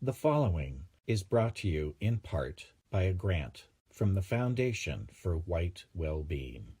The following is brought to you in part by a grant from the Foundation for White Wellbeing.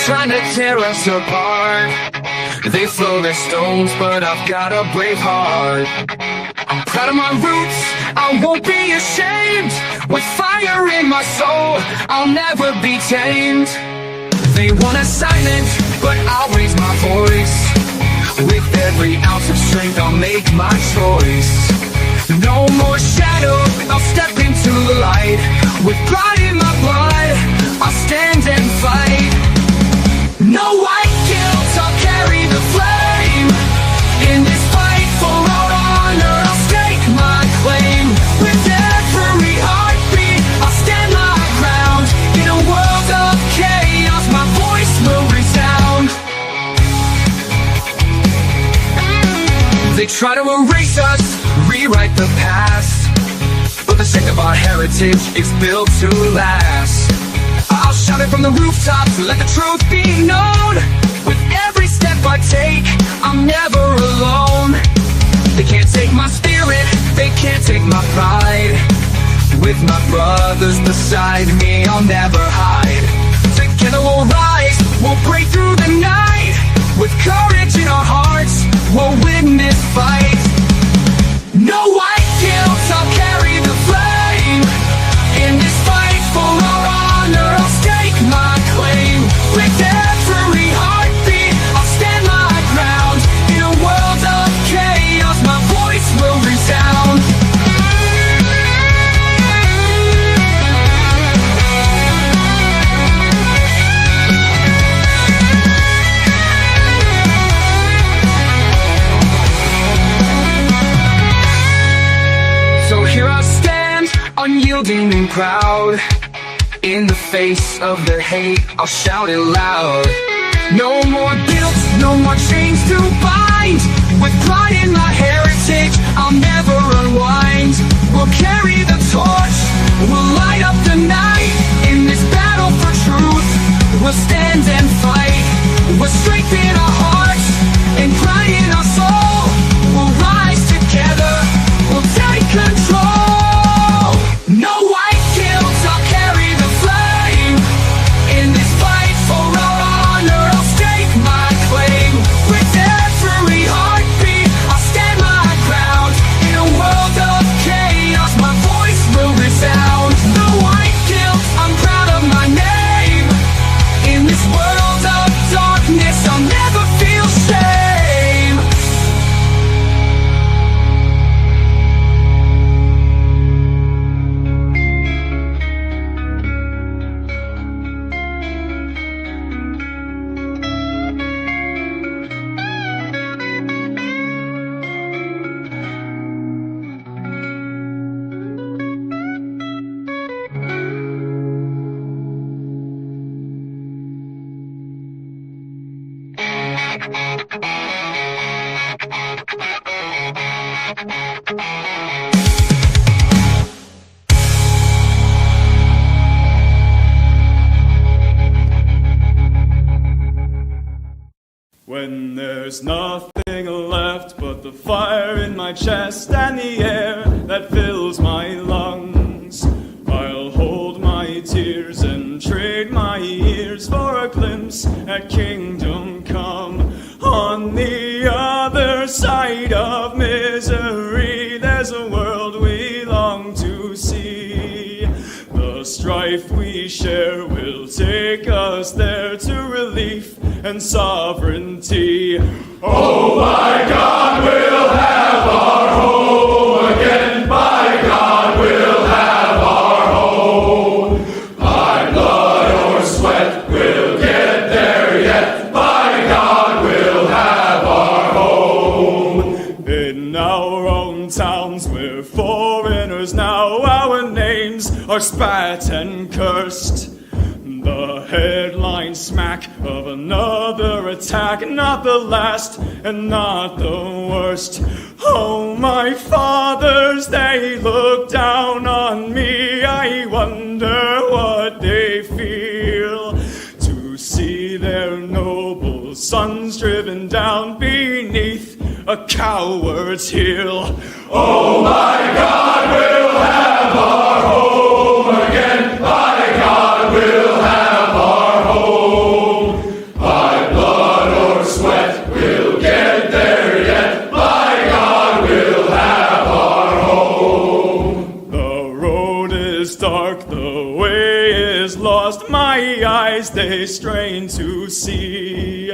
Trying to tear us apart. They throw their stones, but I've got a brave heart. I'm proud of my roots, I won't be ashamed. With fire in my soul, I'll never be tamed. They want us silent, but I'll raise my voice. With every ounce of strength, I'll make my choice. No more shadow, I'll step into the light. With pride in my blood, I'll stand and fight. No white guilt, I'll carry the flame. In this fight for our honor, I'll stake my claim. With every heartbeat, I'll stand my ground. In a world of chaos, my voice will resound. They try to erase us, rewrite the past, but the sake of our heritage is built to last. I'll shout it from the rooftops, let the truth be known. With every step I take, I'm never alone. They can't take my spirit, they can't take my pride. With my brothers beside me, I'll never hide. Together we'll rise, we'll break through the night. With courage in our hearts, we'll win this fight. No white guilt, I'll carry the flame. In this fight for our honor, I'll stake my claim. With every heartbeat, I'll stand my ground. In a world of chaos, my voice will resound. So here I stand, unyielding and proud. In the face of their hate, I'll shout it loud. No more guilt, no more chains to bind. With pride in my heritage, I'll never unwind. We'll carry the torch, we'll light up the night. In this battle for truth, we'll stand and fight. We'll strengthen our hearts and pride in our soul. We'll rise together There's nothing left but the fire in my chest and the air that fills my lungs. I'll hold my tears and trade my ears for a glimpse at kingdom come. On the other side of misery, there's a world we long to see. The strife we share will take us there to relief and sovereignty. Oh my God, we'll have our home again. By God, we'll have our home. By blood or sweat, we'll get there yet. By God, we'll have our home. In our own towns, we're foreigners now. Our names are spat and cursed. The headline smack of another attack, not the last and not the worst. Oh, my fathers, they look down on me. I wonder what they feel to see their noble sons driven down beneath a coward's heel. Oh, my God, we'll have our home again. By God, we'll have our home. By blood or sweat, we'll get there yet. By God, we'll have our home. The road is dark, the way is lost. My eyes, they strain to see.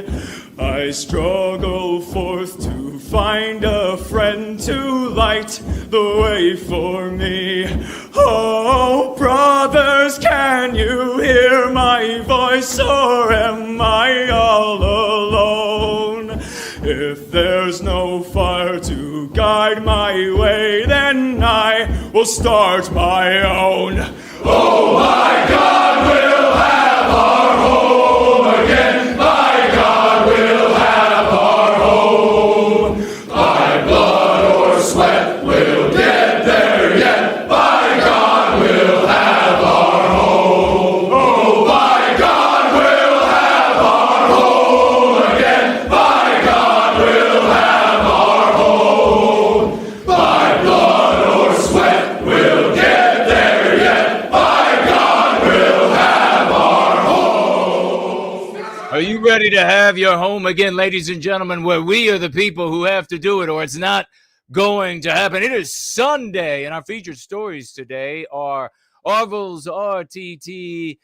I struggle forth to find a friend to light the way for me. Oh, brothers, can you hear my voice, or am I all alone? If there's no fire to guide my way, then I will start my own. Oh, my God, we'll have our home again. By God, we'll have our home. By blood or sweat, we'll get there yet. By God, we'll have our home. Oh, by God, we'll have our home again. By God, we'll have our home. By blood or sweat, we'll get there yet. By God, we'll have our home. Are you ready to have your home again, ladies and gentlemen, where we are the people who have to do it, or it's not going to happen? It is Sunday, and our featured stories today are Aarvoll's RTTL,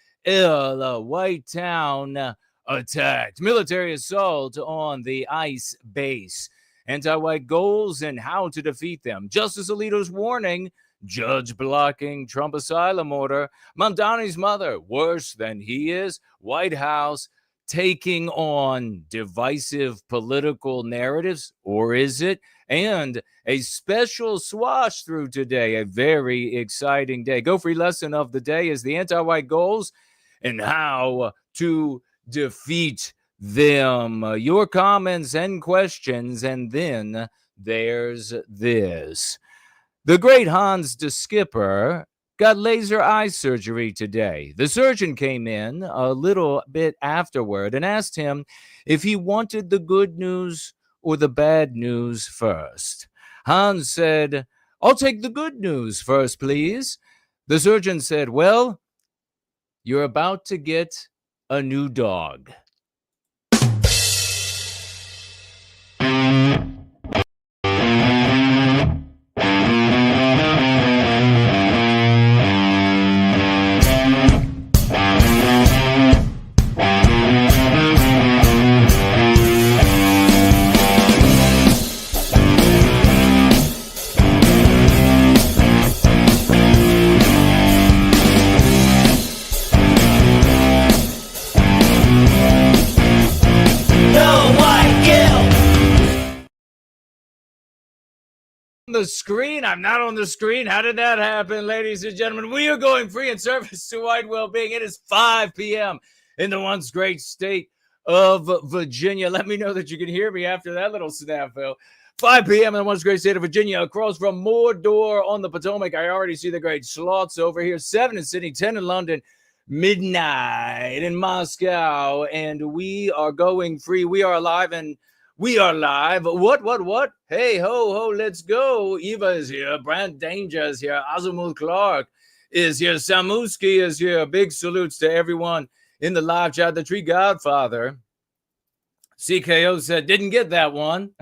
White Town attacked, military assault on the ICE base, anti-white goals and how to defeat them, Justice Alito's warning, judge blocking Trump asylum order, Mamdani's mother worse than he is, White House taking on divisive political narratives, or is it? And a special swash through today, a very exciting day. Go free lesson of the day is the anti-white goals and how to defeat them. Your comments and questions, and then there's this. The great Hans de Skipper got laser eye surgery today. The surgeon came in a little bit afterward and asked him if he wanted the good news or the bad news first. Hans said, "I'll take the good news first, please." The surgeon said, "Well, you're about to get a new dog." The screen. I'm not on the screen. How did that happen, ladies and gentlemen? We are going free in service to white well-being. It is 5 p.m. in the once great state of Virginia. Let me know that you can hear me after that little snafu. 5 p.m. in the once great state of Virginia, across from Mordor on the Potomac. I already see the great slots over here. 7 in Sydney, 10 in London, midnight in Moscow, and we are going free. We are alive, and We are live. What? Hey, ho, let's go. Eva is here. Brand Danger is here. Azumul Clark is here. Samuski is here. Big salutes to everyone in the live chat. The Tree Godfather. CKO said, didn't get that one.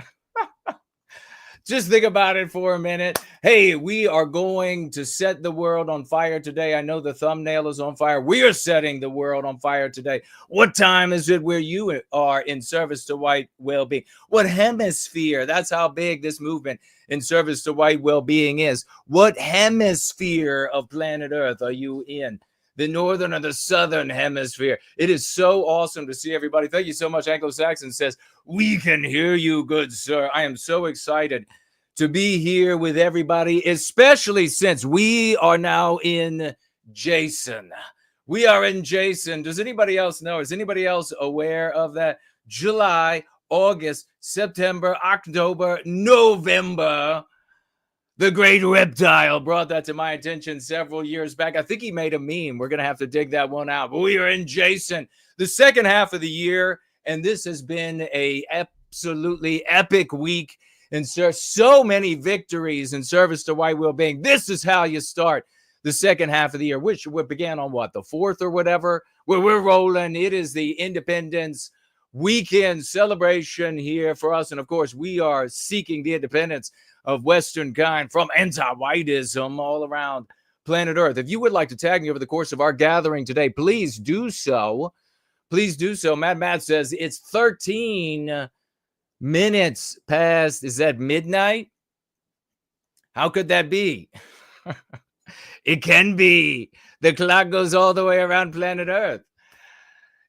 Just think about it for a minute. Hey, we are going to set the world on fire today. I know the thumbnail is on fire. We are setting the world on fire today. What time is it where you are in service to white well-being? What hemisphere? That's how big this movement in service to white well-being is. What hemisphere of planet Earth are you in? The northern or the southern hemisphere? It is so awesome to see everybody. Thank you so much. Anglo-Saxon says, we can hear you, good sir. I am so excited to be here with everybody, especially since we are now in Jason. We are in Jason. Does anybody else know? Is anybody else aware of that? July, August, September, October, November. The Great Reptile brought that to my attention several years back. I think he made a meme. We're going to have to dig that one out. But we are in Jason, the second half of the year, and this has been a absolutely epic week. And so many victories in service to white well-being. This is how you start the second half of the year, which began on what, the 4th or whatever, where we're rolling. It is the Independence Weekend celebration here for us. And of course, we are seeking the independence of Western kind from anti-whiteism all around planet Earth. If you would like to tag me over the course of our gathering today, please do so. Please do so. Matt says it's 13 minutes past. Is that midnight? How could that be? It can be. The clock goes all the way around planet Earth.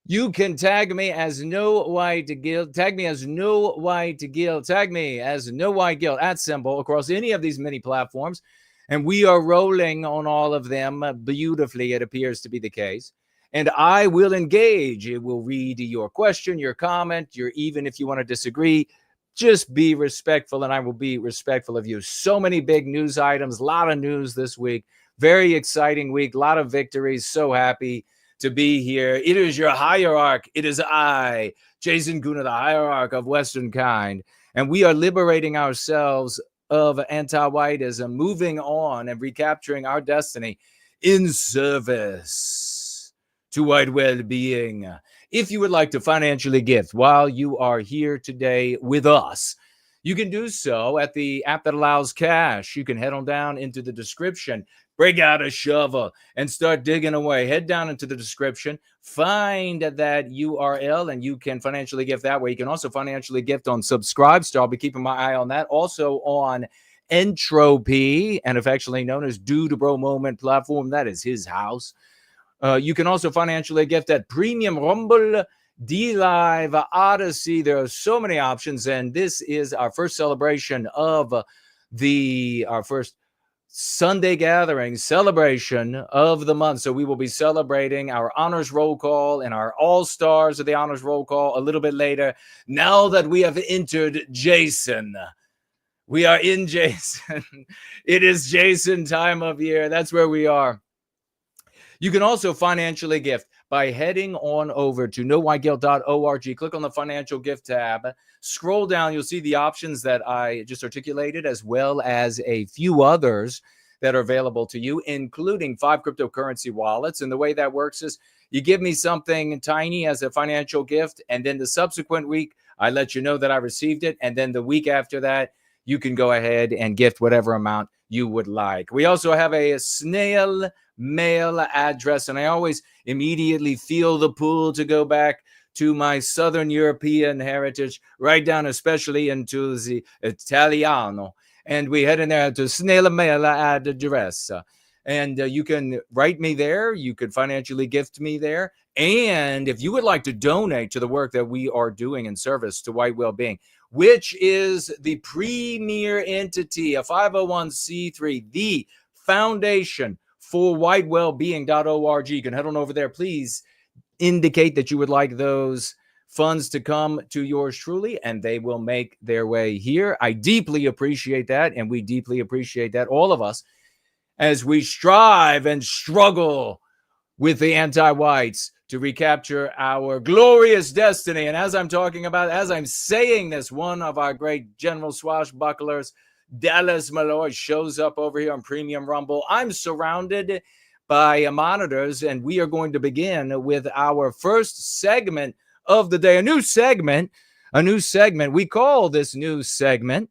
You can tag me as No White Guilt. Tag me as No White Guilt. Tag me as No White Guilt at symbol across any of these many platforms. And we are rolling on all of them beautifully, it appears to be the case. And I will engage. It will read your question, your comment, even if you want to disagree, just be respectful, and I will be respectful of you. So many big news items, a lot of news this week. Very exciting week, a lot of victories. So happy to be here. It is your hierarch. It is I, Jason Guna, the hierarch of Western kind. And we are liberating ourselves of anti-whiteism, moving on and recapturing our destiny in service to white well-being. If you would like to financially gift while you are here today with us, you can do so at the app that allows cash. You can head on down into the description, break out a shovel, and start digging away. Head down into the description, find that URL, and you can financially gift that way. You can also financially gift on Subscribestar. I'll be keeping my eye on that. Also on Entropy, and affectionately known as Dude Bro Moment platform. That is his house. You can also financially gift at Premium, Rumble, D-Live, Odyssey. There are so many options, and this is our first celebration of our first Sunday gathering celebration of the month. So we will be celebrating our honors roll call and our all-stars of the honors roll call a little bit later. Now that we have entered Jason, we are in Jason. It is Jason time of year. That's where we are. You can also financially gift by heading on over to nowhiteguilt.org. Click on the financial gift tab. Scroll down. You'll see the options that I just articulated, as well as a few others that are available to you, including 5 cryptocurrency wallets. And the way that works is you give me something tiny as a financial gift, and then the subsequent week, I let you know that I received it. And then the week after that, you can go ahead and gift whatever amount you would like. We also have a snail mail address, and I always immediately feel the pull to go back to my Southern European heritage, right down especially into the Italiano. And we head in there to snail mail address. And you can write me there. You could financially gift me there. And if you would like to donate to the work that we are doing in service to white well-being, which is the premier entity, a 501c3, the foundation for whitewellbeing.org. You can head on over there. Please indicate that you would like those funds to come to yours truly, and they will make their way here. I deeply appreciate that, and we deeply appreciate that, all of us, as we strive and struggle with the anti-whites to recapture our glorious destiny. And as I'm saying this, one of our great general swashbucklers, Dallas Malloy, shows up over here on Premium Rumble. I'm surrounded by monitors, and we are going to begin with our first segment of the day. A new segment. We call this new segment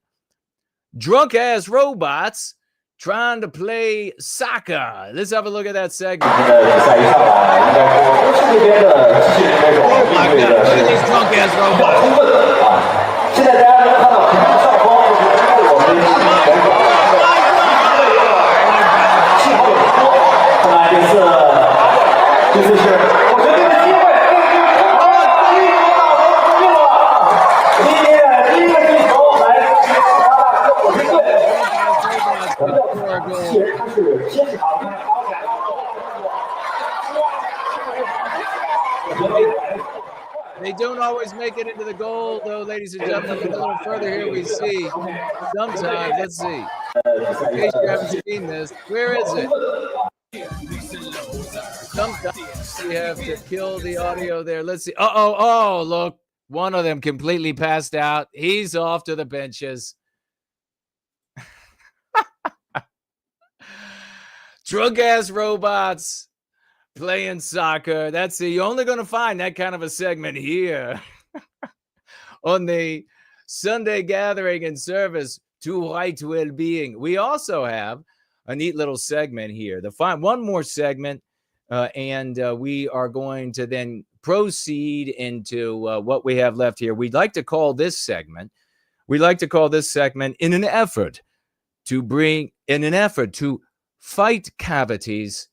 Drunk Ass Robots Trying to Play Soccer. Let's have a look at that segment. Oh my God, look at these drunk ass robots. They don't always make it into the goal, though, ladies and gentlemen. A little further here, we see sometimes. Let's see. In case you haven't seen this, where is it? Sometimes you have to kill the audio there. Let's see. Oh, look. One of them completely passed out. He's off to the benches. Drunk ass robots playing soccer. That's it. You're only going to find that kind of a segment here on the Sunday gathering and service to white well-being. We also have a neat little segment here. One more segment, and we are going to then proceed into what we have left here. We'd like to call this segment in an effort to fight cavities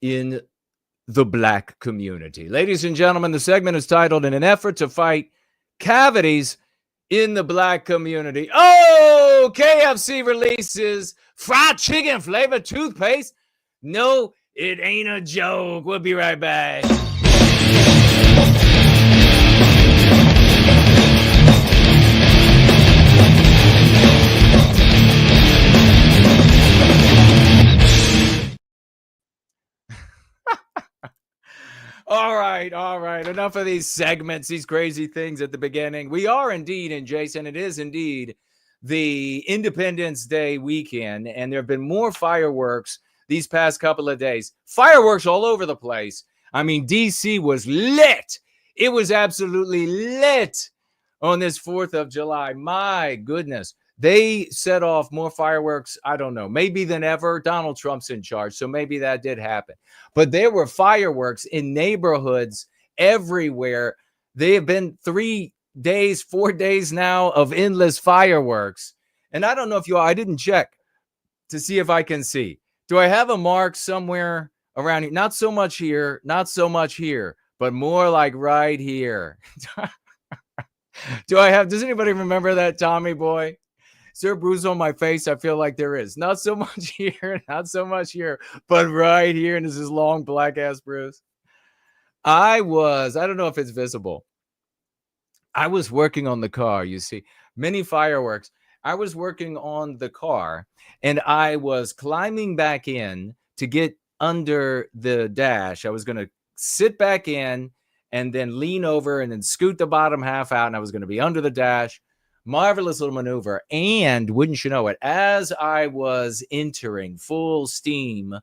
in the Black community. Ladies and gentlemen, the segment is titled In an Effort to Fight Cavities in the Black Community. Oh, KFC releases fried chicken flavored toothpaste. No, it ain't a joke. We'll be right back. All right. Enough of these segments, these crazy things at the beginning. We are indeed, and Jason, it is indeed the Independence Day weekend, and there have been more fireworks these past couple of days. Fireworks all over the place. I mean, DC was lit. It was absolutely lit on this 4th of July. My goodness. They set off more fireworks, I don't know, maybe than ever. Donald Trump's in charge, so maybe that did happen. But there were fireworks in neighborhoods everywhere. They have been 4 days now of endless fireworks. And I don't know if I didn't check to see if I can see. Do I have a mark somewhere around here? Not so much here, but more like right here. Does anybody remember that, Tommy boy? Is there a bruise on my face? I feel like there is. Not so much here, but right here. And this is long black ass bruise. I don't know if it's visible. I was working on the car, you see, many fireworks. I was working on the car and I was climbing back in to get under the dash. I was going to sit back in and then lean over and then scoot the bottom half out. And I was going to be under the dash. Marvelous little maneuver. And wouldn't you know it, as I was entering full steam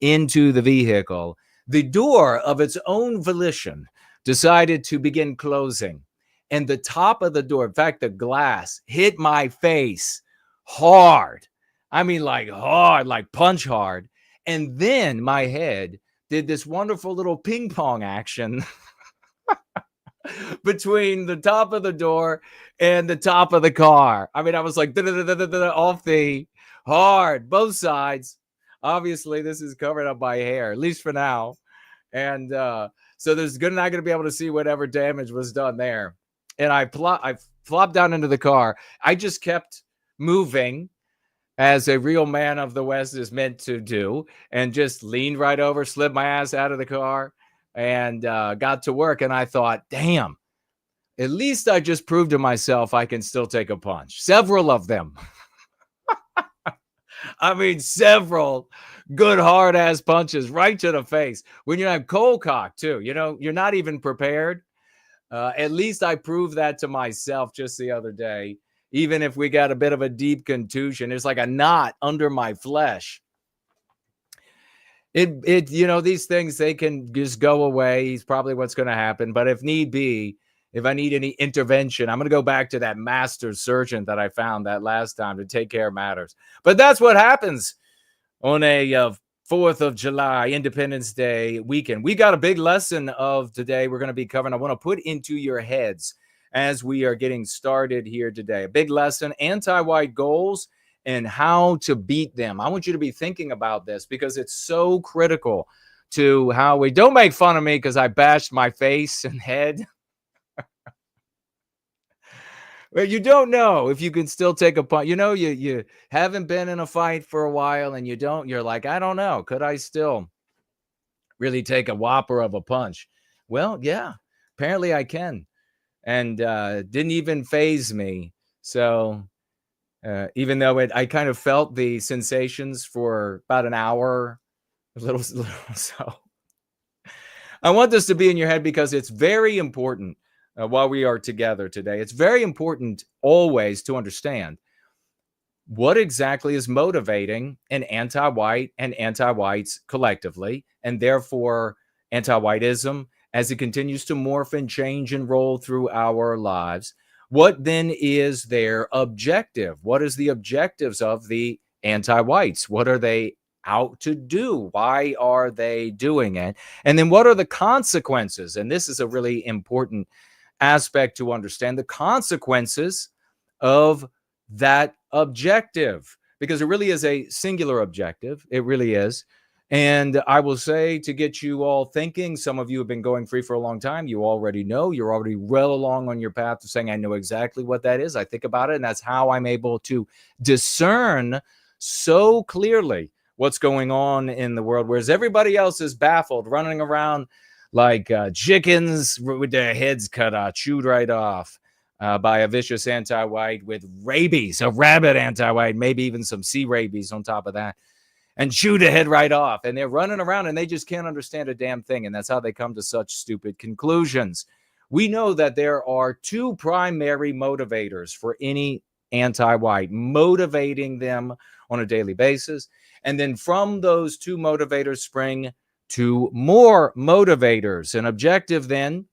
into the vehicle, the door of its own volition decided to begin closing. And the top of the door, in fact, the glass hit my face hard. I mean, like hard, like punch hard. And then my head did this wonderful little ping pong action between the top of the door and the top of the car. I mean, I was like off the hard, both sides. Obviously, this is covered up by hair, at least for now. And so there's not going to be able to see whatever damage was done there. And I flopped down into the car. I just kept moving as a real man of the West is meant to do, and just leaned right over, slid my ass out of the car, and got to work. And I thought, damn, at least I just proved to myself I can still take a punch. Several of them. I mean, several good hard ass punches right to the face. When you're cold cock too, you're not even prepared. At least I proved that to myself just the other day. Even if we got a bit of a deep contusion, it's like a knot under my flesh. These things, they can just go away. It's probably what's going to happen. But if need be, if I need any intervention, I'm going to go back to that master surgeon that I found that last time to take care of matters. But that's what happens on a 4th of July, Independence Day weekend. We got a big lesson of today we're going to be covering. I want to put into your heads as we are getting started here today. A big lesson, anti-white goals and how to beat them. I want you to be thinking about this because it's so critical to how we don't make fun of me because I bashed my face and head. Well, you don't know if you can still take a punch. You haven't been in a fight for a while and you're like, I don't know. Could I still really take a whopper of a punch? Well, yeah, apparently I can. And didn't even faze me. So even though I kind of felt the sensations for about an hour, a little so. I want this to be in your head because it's very important. While we are together today, it's very important always to understand what exactly is motivating an anti-white and anti-whites collectively, and therefore anti-whiteism as it continues to morph and change and roll through our lives. What then is their objective? What is the objectives of the anti-whites? What are they out to do? Why are they doing it? And then what are the consequences? And this is a really important aspect to understand, the consequences of that objective, because it really is a singular objective. It really is. And I will say, to get you all thinking, some of you have been going free for a long time. You already know. You're already well along on your path to saying, I know exactly what that is. I think about it, and that's how I'm able to discern so clearly what's going on in the world, whereas everybody else is baffled, running around like chickens with their heads cut off, chewed right off by a vicious anti-white with rabies, a rabid anti-white, maybe even some C rabies on top of that, and chew the head right off. And they're running around and they just can't understand a damn thing. And that's how they come to such stupid conclusions. We know that there are two primary motivators for any anti-white, motivating them on a daily basis. And then from those two motivators spring to more motivators. An objective then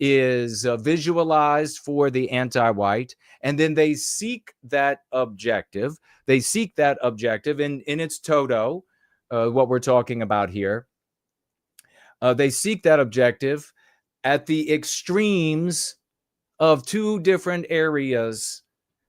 is visualized for the anti-white, and then they seek that objective. They seek that objective in its toto, what we're talking about here. They seek that objective at the extremes of two different areas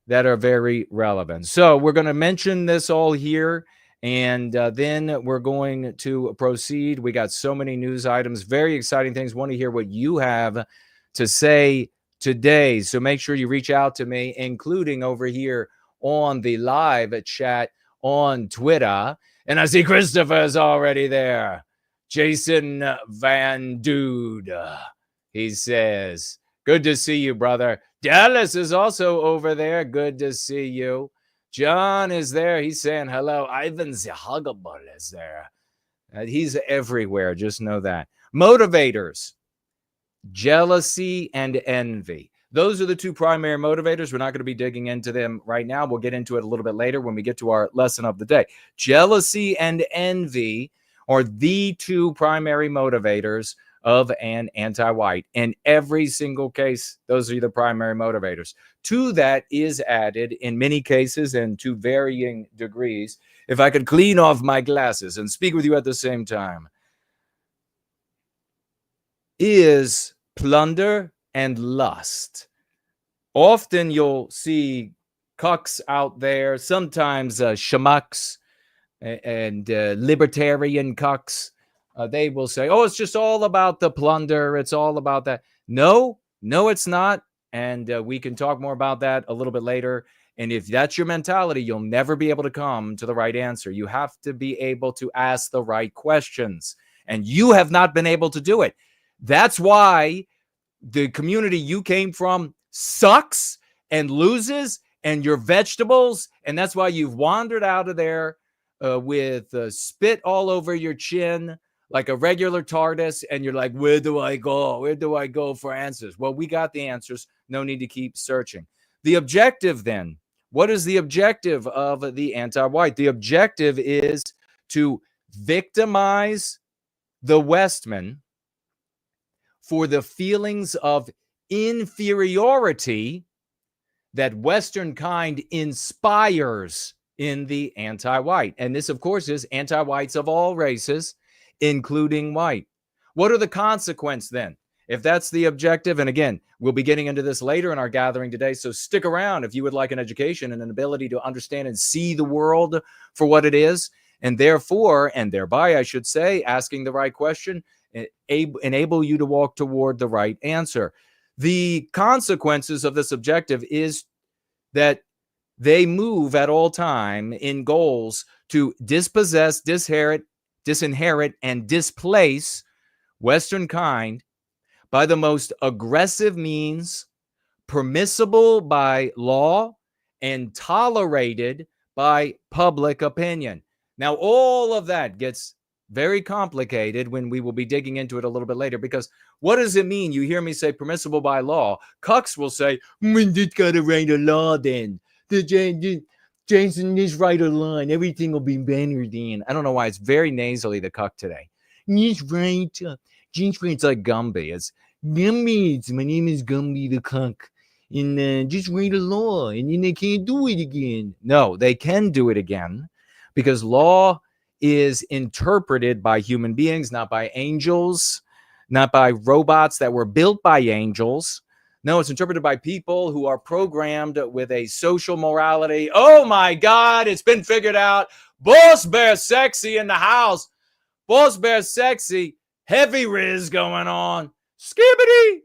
that are very relevant. So we're going to mention this all here. And then we're going to proceed. We got so many news items, very exciting things. Want to hear what you have to say today. So make sure you reach out to me, including over here on the live chat on Twitter. And I see Christopher is already there. Jason Van Dude. He says, good to see you, brother. Dallas is also over there. Good to see you. John is there. He's saying hello. Ivan Zahagabal is there. He's everywhere. Just know that. Motivators, jealousy and envy. Those are the two primary motivators. We're not going to be digging into them right now. We'll get into it a little bit later when we get to our lesson of the day. Jealousy and envy are the two primary motivators of an anti-white. In every single case, those are the primary motivators. To that is added, in many cases and to varying degrees, if I could clean off my glasses and speak with you at the same time, is plunder and lust. Often you'll see cucks out there, sometimes schmucks and libertarian cucks. They will say, oh, it's just all about the plunder. It's all about that. No, it's not. And we can talk more about that a little bit later. And if that's your mentality, you'll never be able to come to the right answer. You have to be able to ask the right questions. And you have not been able to do it. That's why the community you came from sucks and loses and your vegetables, and that's why you've wandered out of there with spit all over your chin like a regular TARDIS, and you're like, where do I go? Where do I go for answers? Well, we got the answers. No need to keep searching. The objective then, what is the objective of the anti-white? The objective is to victimize the Westman for the feelings of inferiority that Western kind inspires in the anti-white. And this, of course, is anti-whites of all races, including white. What are the consequences then? If that's the objective, and again, we'll be getting into this later in our gathering today, so stick around if you would like an education and an ability to understand and see the world for what it is, and therefore, and thereby, I should say, asking the right question, enable you to walk toward the right answer. The consequences of this objective is that they move at all time in goals to dispossess, disinherit, and displace Western kind by the most aggressive means, permissible by law, and tolerated by public opinion. Now, all of that gets very complicated when we will be digging into it a little bit later, because what does it mean? You hear me say permissible by law. Cucks will say, we just got to write a law then. Jason, just write a line. Everything will be better then. I don't know why it's very nasally, the cuck today. Just write. It's like Gumby. It's Gumby. My name is Gumby the cuck. And just write a law. And then they can't do it again. No, they can do it again, because law is interpreted by human beings, not by angels, not by robots that were built by angels. No, it's interpreted by people who are programmed with a social morality. Oh my God, it's been figured out. Boss Bear Sexy in the house. Boss Bear Sexy. Heavy riz going on. Skibbity.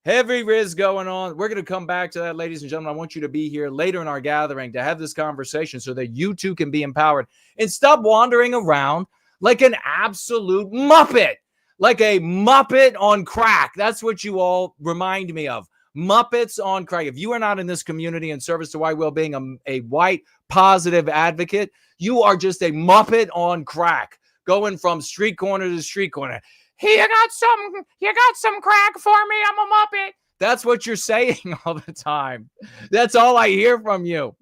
Heavy riz going on. We're going to come back to that, ladies and gentlemen. I want you to be here later in our gathering to have this conversation so that you too can be empowered and stop wandering around like an absolute Muppet, like a Muppet on crack. That's what you all remind me of. Muppets on crack. If you are not in this community in service to white well-being, a white positive advocate, you are just a Muppet on crack, going from street corner to street corner. Hey, you got some crack for me? I'm a Muppet. That's what you're saying all the time. That's all I hear from you.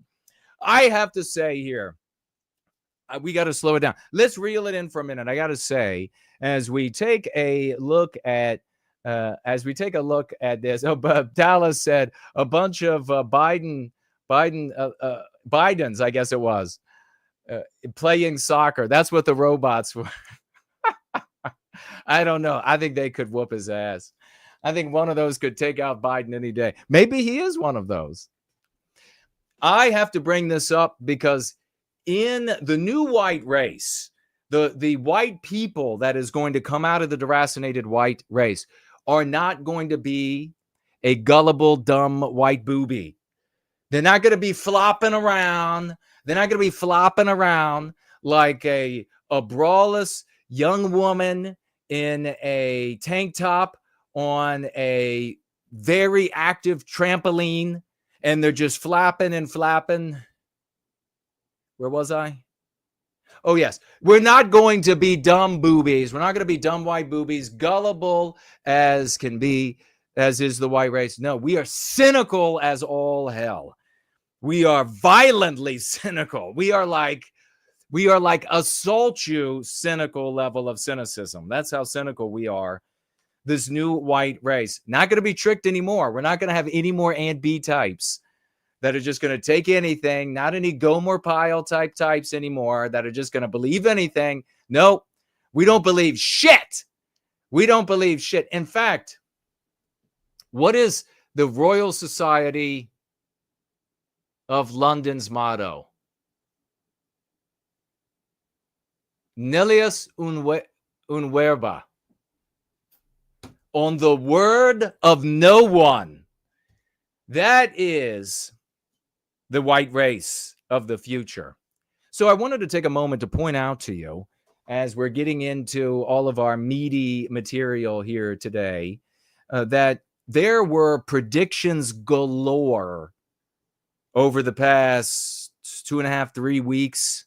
I have to say here, we got to slow it down. Let's reel it in for a minute. I got to say, as we take a look at this, Dallas said a bunch of Biden's, I guess it was, playing soccer. That's what the robots were. I don't know. I think they could whoop his ass. I think one of those could take out Biden any day. Maybe he is one of those. I have to bring this up because in the new white race, the white people that is going to come out of the deracinated white race are not going to be a gullible, dumb white booby. They're not going to be flopping around. They're not going to be flopping around like a braless young woman in a tank top on a very active trampoline, and they're just flapping and flapping. Where was I? Oh, yes. We're not going to be dumb boobies. We're not going to be dumb white boobies, gullible as can be, as is the white race. No, we are cynical as all hell. We are violently cynical. We are like assault you cynical level of cynicism. That's how cynical we are. This new white race. Not going to be tricked anymore. We're not going to have any more Aunt B types that are just going to take anything, not any Gomer Pyle types anymore that are just going to believe anything. No, we don't believe shit. We don't believe shit. In fact, what is the Royal Society of London's motto? Nihilus unverba. On the word of no one. That is the white race of the future. So I wanted to take a moment to point out to you, as we're getting into all of our meaty material here today, that there were predictions galore over the past 2.5, 3 weeks.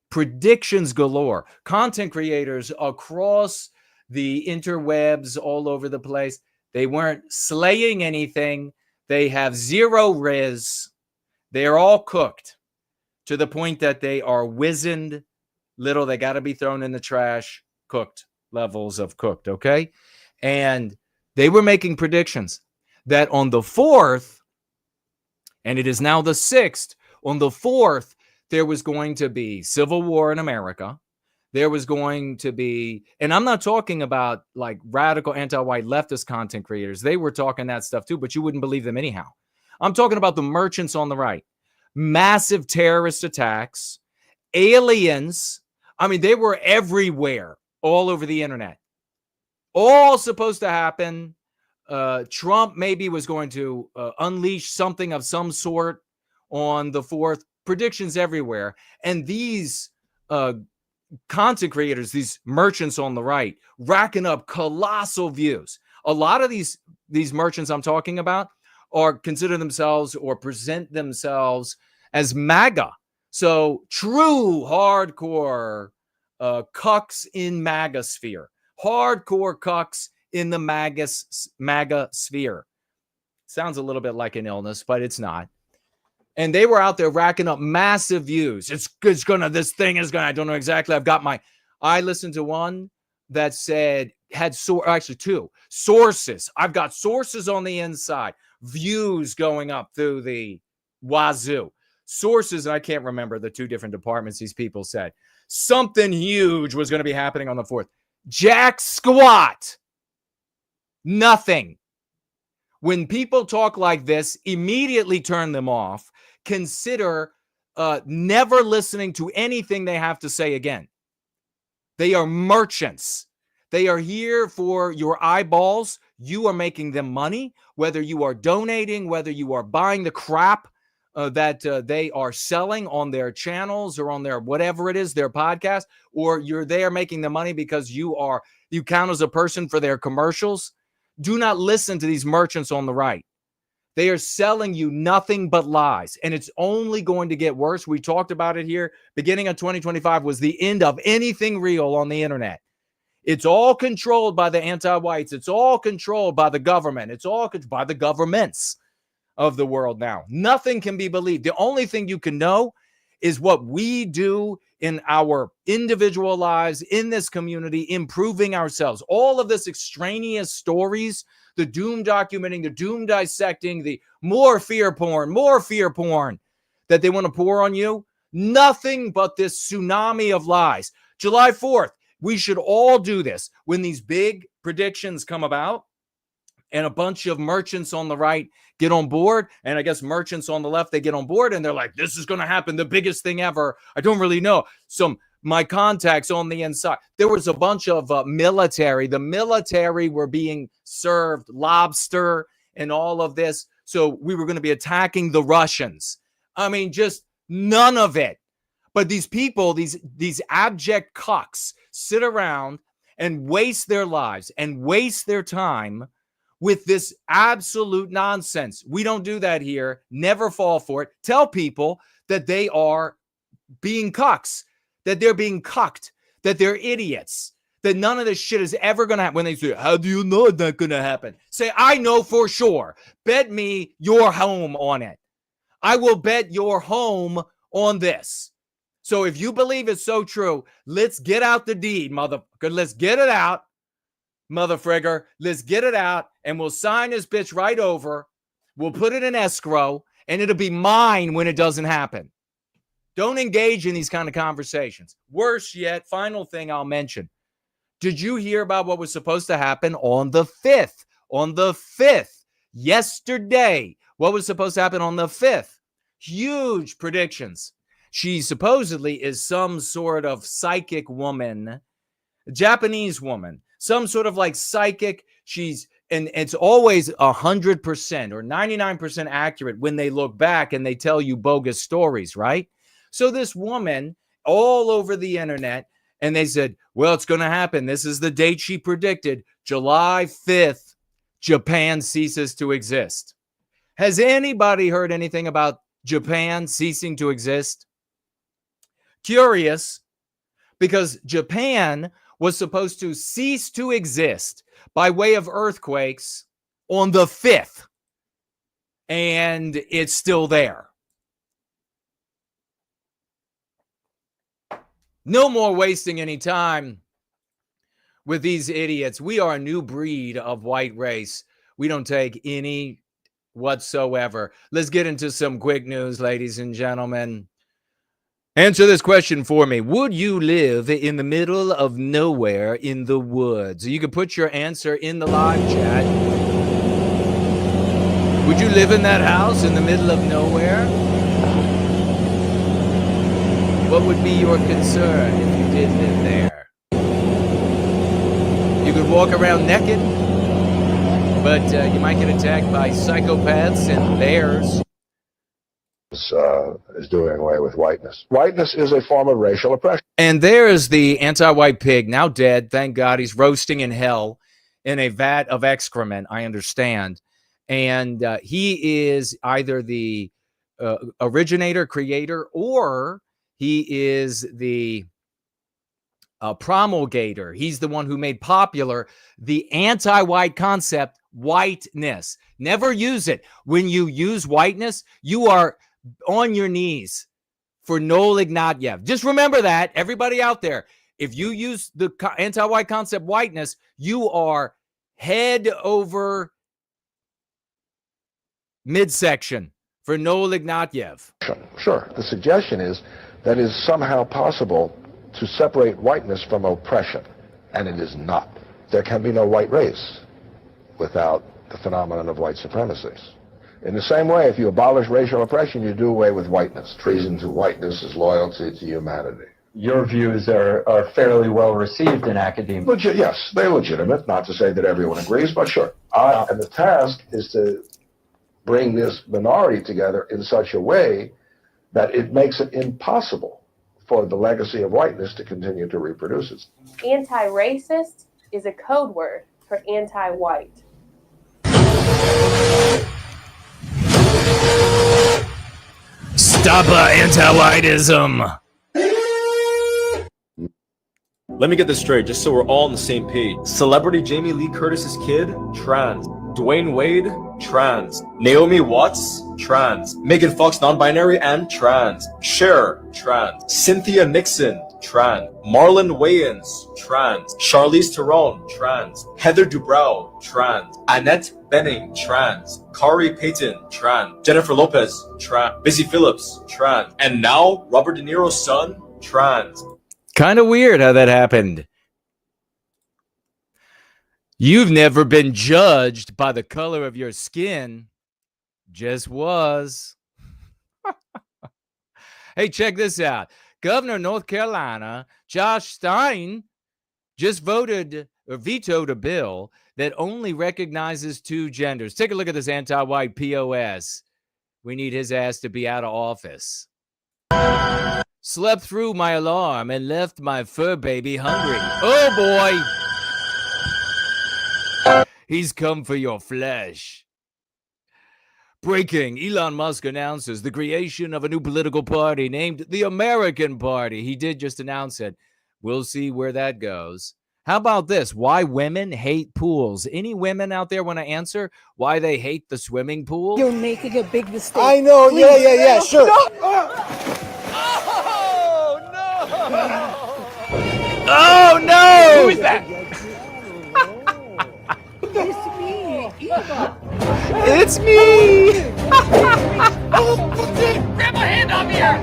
Predictions galore. Content creators across the interwebs all over the place. They weren't slaying anything. They have zero riz. They are all cooked to the point that they are wizened little. They got to be thrown in the trash. Cooked levels of cooked, okay? And they were making predictions that on the 4th, and it is now the 6th, on the 4th, there was going to be civil war in America. There was going to be, and I'm not talking about like radical anti-white leftist content creators. They were talking that stuff too, but you wouldn't believe them anyhow. I'm talking about the merchants on the right. Massive terrorist attacks, aliens. I mean, they were everywhere, all over the internet. All supposed to happen. Trump maybe was going to unleash something of some sort on the 4th. Predictions everywhere. And these content creators, these merchants on the right, racking up colossal views. A lot of these merchants I'm talking about are consider themselves or present themselves as MAGA. So true hardcore cucks in MAGA sphere. Hardcore cucks in the MAGA sphere. Sounds a little bit like an illness, but it's not. And they were out there racking up massive views. This thing is gonna, I don't know exactly. I listened to one that said, actually 2 sources. I've got sources on the inside, views going up through the wazoo. Sources, and I can't remember the 2 different departments these people said. Something huge was going to be happening on the 4th. Jack squat. Nothing. When people talk like this, immediately turn them off. Consider never listening to anything they have to say again. They are merchants. They are here for your eyeballs. You are making them money, whether you are donating, whether you are buying the crap that they are selling on their channels or on their whatever it is, their podcast, or you're there making the money because you count as a person for their commercials. Do not listen to these merchants on the right. They are selling you nothing but lies, and it's only going to get worse. We talked about it here. Beginning of 2025 was the end of anything real on the internet. It's all controlled by the anti-whites. It's all controlled by the government. It's all by the governments of the world now. Nothing can be believed. The only thing you can know is what we do in our individual lives, in this community, improving ourselves. All of this extraneous stories, the doom documenting, the doom dissecting, the more fear porn that they want to pour on you. Nothing but this tsunami of lies. July 4th, we should all do this. When these big predictions come about and a bunch of merchants on the right get on board, and I guess merchants on the left, they get on board and they're like, this is going to happen, the biggest thing ever. I don't really know. My contacts on the inside, there was a bunch of military. The military were being served lobster and all of this. So we were going to be attacking the Russians. I mean, just none of it. But these people, these abject cucks sit around and waste their lives and waste their time with this absolute nonsense. We don't do that here. Never fall for it. Tell people that they are being cucks, that they're being cucked, that they're idiots, that none of this shit is ever going to happen. When they say, how do you know it's not going to happen? Say, I know for sure. Bet me your home on it. I will bet your home on this. So if you believe it's so true, let's get out the deed, motherfucker. Let's get it out, motherfrigger. Let's get it out, and we'll sign this bitch right over. We'll put it in escrow, and it'll be mine when it doesn't happen. Don't engage in these kind of conversations. Worse yet, final thing I'll mention. Did you hear about what was supposed to happen on the 5th? On the 5th, yesterday, what was supposed to happen on the 5th? Huge predictions. She supposedly is some sort of psychic woman, a Japanese woman, some sort of like psychic. And it's always 100% or 99% accurate when they look back and they tell you bogus stories, right? So this woman all over the internet, and they said, well, it's going to happen. This is the date she predicted. July 5th, Japan ceases to exist. Has anybody heard anything about Japan ceasing to exist? Curious, because Japan was supposed to cease to exist by way of earthquakes on the 5th, and it's still there. No more wasting any time with these idiots. We are a new breed of white race. We don't take any whatsoever. Let's get into some quick news, ladies and gentlemen. Answer this question for me. Would you live in the middle of nowhere in the woods? You can put your answer in the live chat. Would you live in that house in the middle of nowhere? What would be your concern if you did live there? You could walk around naked, but you might get attacked by psychopaths and bears. Is doing away with whiteness. Whiteness is a form of racial oppression. And there's the anti-white pig, now dead. Thank God. He's roasting in hell in a vat of excrement, I understand. And he is either the originator, creator, or he is the promulgator. He's the one who made popular the anti-white concept, whiteness. Never use it. When you use whiteness, you are on your knees for Noel Ignatieff. Just remember that, everybody out there. If you use the anti-white concept, whiteness, you are head over midsection for Noel Ignatieff. Sure. The suggestion is that it is somehow possible to separate whiteness from oppression, and it is not. There can be no white race without the phenomenon of white supremacy. In the same way, if you abolish racial oppression, you do away with whiteness. Treason to whiteness is loyalty to humanity. Your views are fairly well received in academia. Yes, they're legitimate, not to say that everyone agrees, but sure. And the task is to bring this minority together in such a way that it makes it impossible for the legacy of whiteness to continue to reproduce itself. Anti-racist is a code word for anti-white. Stop anti-whiteism. Let me get this straight, just so we're all on the same page. Celebrity Jamie Lee Curtis's kid, trans. Dwayne Wade, trans. Naomi Watts, trans. Megan Fox, non-binary and trans. Cher, trans. Cynthia Nixon, trans. Marlon Wayans, trans. Charlize Theron, trans. Heather Dubrow, trans. Annette Bening, trans. Kari Payton, trans. Jennifer Lopez, trans. Busy Phillips, trans. And now, Robert De Niro's son, trans. Kind of weird how that happened. You've never been judged by the color of your skin. Just was. Hey, check this out. Governor of North Carolina, Josh Stein, just vetoed a bill that only recognizes two genders. Take a look at this anti-white POS. We need his ass to be out of office. Slept through my alarm and left my fur baby hungry. Oh, boy. He's come for your flesh. Breaking, Elon Musk announces the creation of a new political party named the American Party. He did just announce it. We'll see where that goes. How about this? Why women hate pools. Any women out there want to answer why they hate the swimming pool? You're making a big mistake. I know. Please. Yeah, sure. Oh, no! Oh, no! Who is that? It's me, Eva. It's me! Grab my hand off here!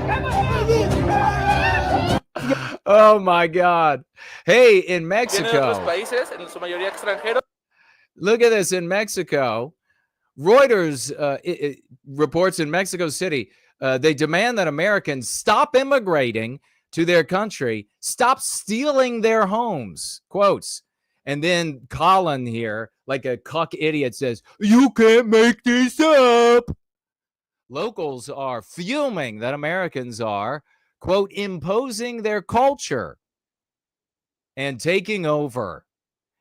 Oh, my God. Hey, in Mexico. Look at this. In Mexico, Reuters reports in Mexico City, they demand that Americans stop immigrating to their country, stop stealing their homes. Quotes. And then Colin here, like a cuck idiot, says, "You can't make this up." Locals are fuming that Americans are, quote, imposing their culture and taking over.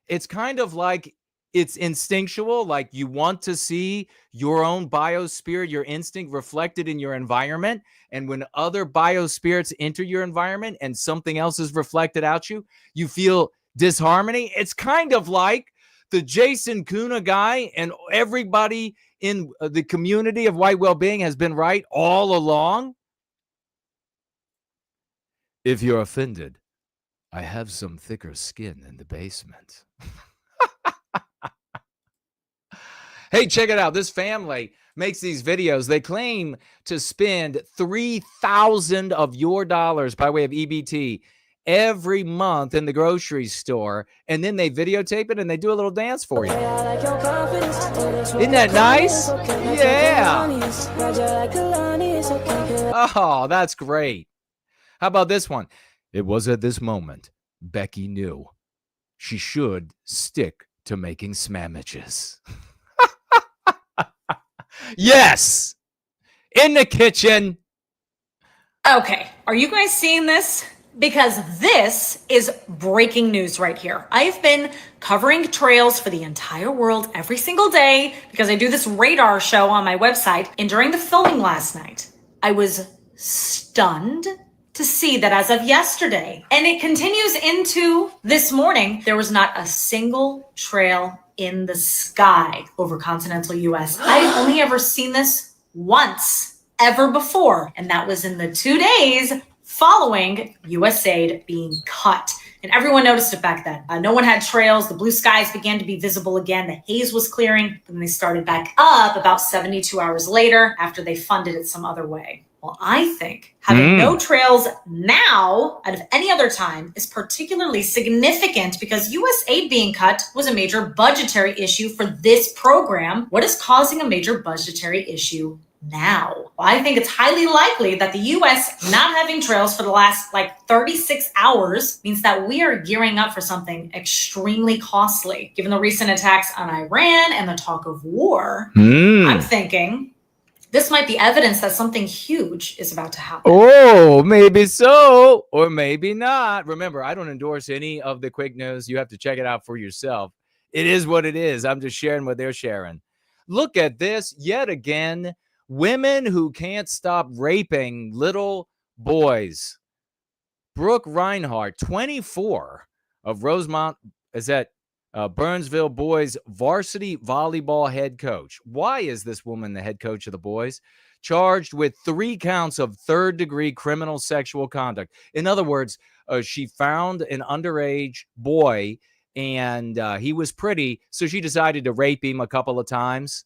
It's kind of like It's instinctual, like you want to see your own biosphere, your instinct reflected in your environment. And when other biospirits enter your environment and something else is reflected out you feel disharmony. It's kind of like the Jason Kuna guy, and everybody in the community of white well-being has been right all along. If you're offended, I have some thicker skin in the basement. Hey, check it out. This family makes these videos. They claim to spend $3,000 of your dollars by way of EBT every month in the grocery store, and then they videotape it and they do a little dance for you. Isn't that nice? Yeah. Oh, that's great. How about this one? It was at this moment Becky knew she should stick to making sandwiches. Yes, in the kitchen. Okay, are you guys seeing this? Because this is breaking news right here. I've been covering trails for the entire world every single day because I do this radar show on my website. And during the filming last night, I was stunned to see that as of yesterday, and it continues into this morning, there was not a single trail in the sky over continental US. I've only ever seen this once ever before, and that was in the 2 days following USAID being cut. And everyone noticed it back then. No one had trails. The blue skies began to be visible again. The haze was clearing. Then they started back up about 72 hours later after they funded it some other way. Well, I think having no trails now out of any other time is particularly significant because US aid being cut was a major budgetary issue for this program. What is causing a major budgetary issue now? Well, I think it's highly likely that the US not having trails for the last 36 hours means that we are gearing up for something extremely costly. Given the recent attacks on Iran and the talk of war, I'm thinking this might be evidence that something huge is about to happen. Oh, maybe so, or maybe not. Remember, I don't endorse any of the quick news. You have to check it out for yourself. It is what it is. I'm just sharing what they're sharing. Look at this yet again. Women who can't stop raping little boys. Brooke Reinhardt, 24, of Rosemont, is that Burnsville boys varsity volleyball head coach. Why is this woman the head coach of the boys? Charged with 3 counts of third-degree criminal sexual conduct. In other words, she found an underage boy, and he was pretty, so she decided to rape him a couple of times.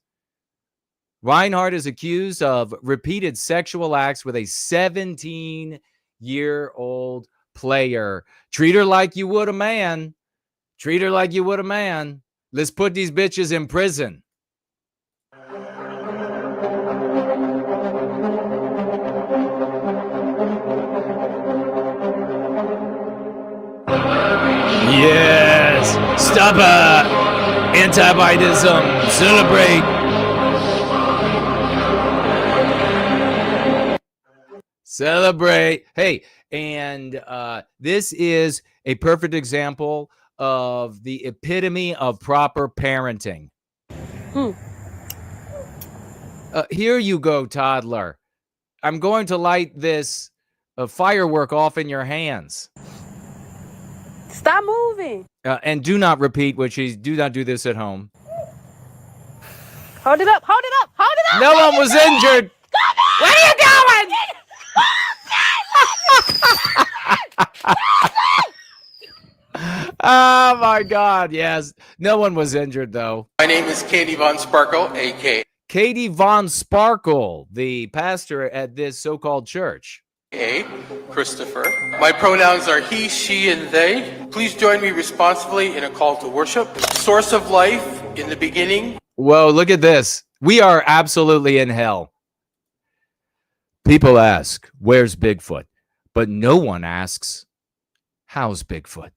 Reinhardt is accused of repeated sexual acts with a 17-year-old player. Treat her like you would a man. Treat her like you would a man. Let's put these bitches in prison. Yes. Stop it. Anti-Whiteism. Celebrate. Celebrate. Hey, and this is a perfect example of the epitome of proper parenting. Here you go, toddler. I'm going to light this firework off in your hands. Stop moving. And do not repeat, do not do this at home. Hold it up. Hold it up. Hold it up. No one was injured. Where are you going? Oh my God, yes. No one was injured though. My name is Katie Von Sparkle, a.k.a. Katie Von Sparkle, the pastor at this so-called church. Christopher. My pronouns are he, she, and they. Please join me responsibly in a call to worship. Source of life in the beginning. Whoa, look at this. We are absolutely in hell. People ask, where's Bigfoot? But no one asks, how's Bigfoot?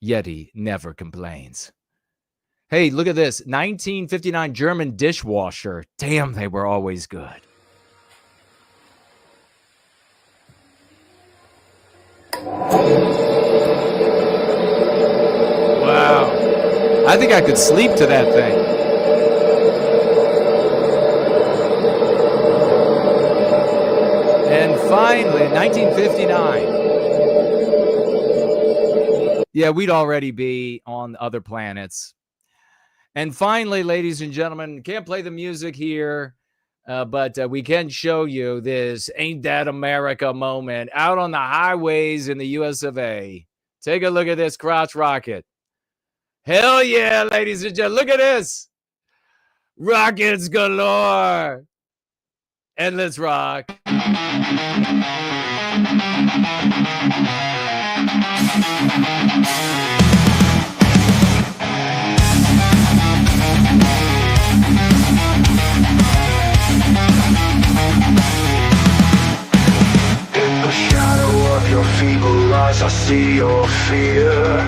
Yeti never complains. Hey, look at this. 1959 German dishwasher. Damn, they were always good. Wow. I think I could sleep to that thing. And finally, 1959. Yeah, we'd already be on other planets. And finally, ladies and gentlemen, can't play the music here, but we can show you this Ain't That America moment out on the highways in the US of A. Take a look at this crotch rocket. Hell yeah, ladies and gentlemen. Look at this. Rockets galore. And let's rock. Your feeble eyes, I see your fear.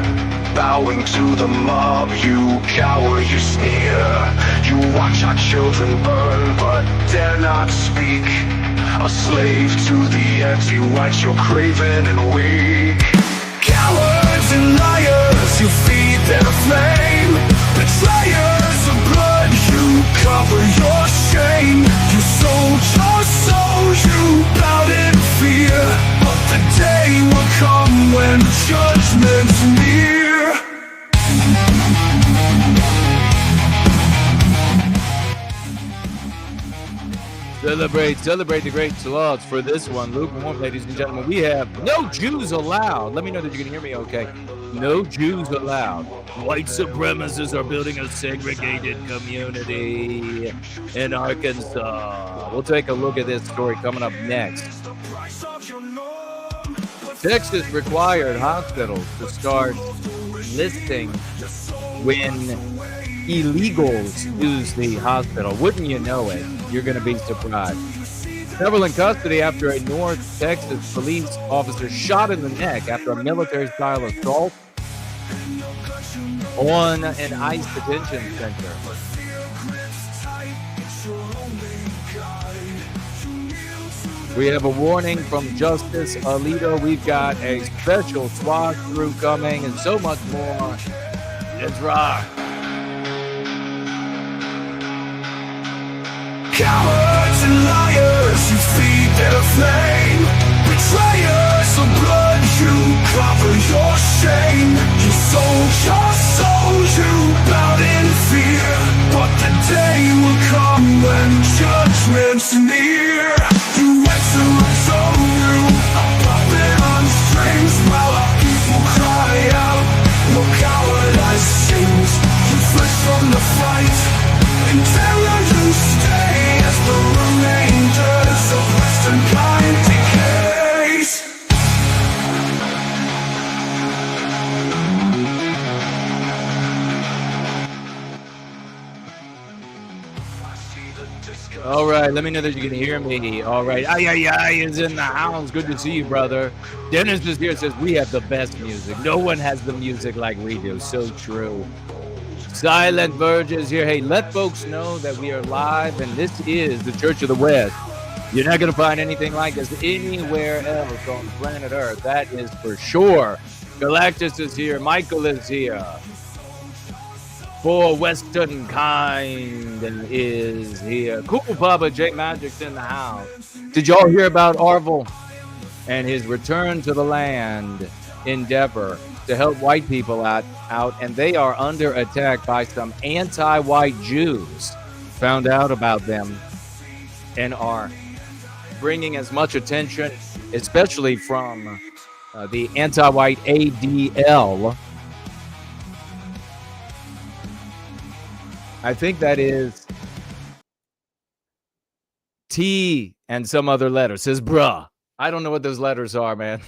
Bowing to the mob, you cower, you sneer. You watch our children burn, but dare not speak. A slave to the anti-white, you're craven and weak. Cowards and liars, you feed their flame. Betrayers of blood, you cover your shame. You sold your soul, you bowed in fear. But the day will come when judgment's near. Celebrate the great slots for this one. Lukewarm, ladies and gentlemen. We have no Jews allowed. Let me know that you can hear me okay. No Jews allowed. White supremacists are building a segregated community in Arkansas. We'll take a look at this story coming up next. Texas required hospitals to start listing when illegals use the hospital. Wouldn't you know it? You're going to be surprised. Several in custody after a North Texas police officer shot in the neck after a military-style assault on an ICE detention center. We have a warning from Justice Alito. We've got a special SWAT crew coming and so much more. Let's rock. Cowards and liars, you feed their flame. Betrayers of blood, you cover your shame. You sold your soul, you bowed in fear. But the day will come when judgment's near. You went to a zone, a puppet on strings, while our people cry out. No coward I sings. You fled from the fight, in terror you stay as the remainders of Western kind decays. All right, let me know that you can hear me. All right, ay is in the house. Good to see you, brother. Dennis is here, says we have the best music. No one has the music like we do. So true. Silent Verge is here. Hey, let folks know that we are live, and this is the Church of the West. You're not going to find anything like this anywhere else on planet Earth. That is for sure. Galactus is here. Michael is here. For Western Kind is here. Cool Papa J Magic's in the house. Did y'all hear about Aarvoll and his return to the land endeavor to help white people out, and they are under attack by some anti-white Jews. Found out about them and are bringing as much attention, especially from the anti-white ADL. I think that is T and some other letter. Says, bruh. I don't know what those letters are, man.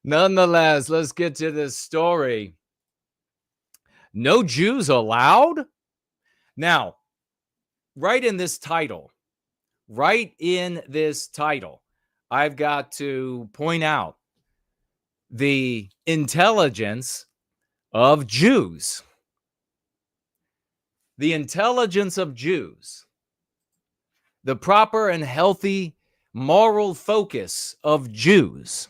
Nonetheless, let's get to this story. No Jews allowed? Now, right in this title, I've got to point out the intelligence of Jews. The intelligence of Jews. The proper and healthy moral focus of Jews.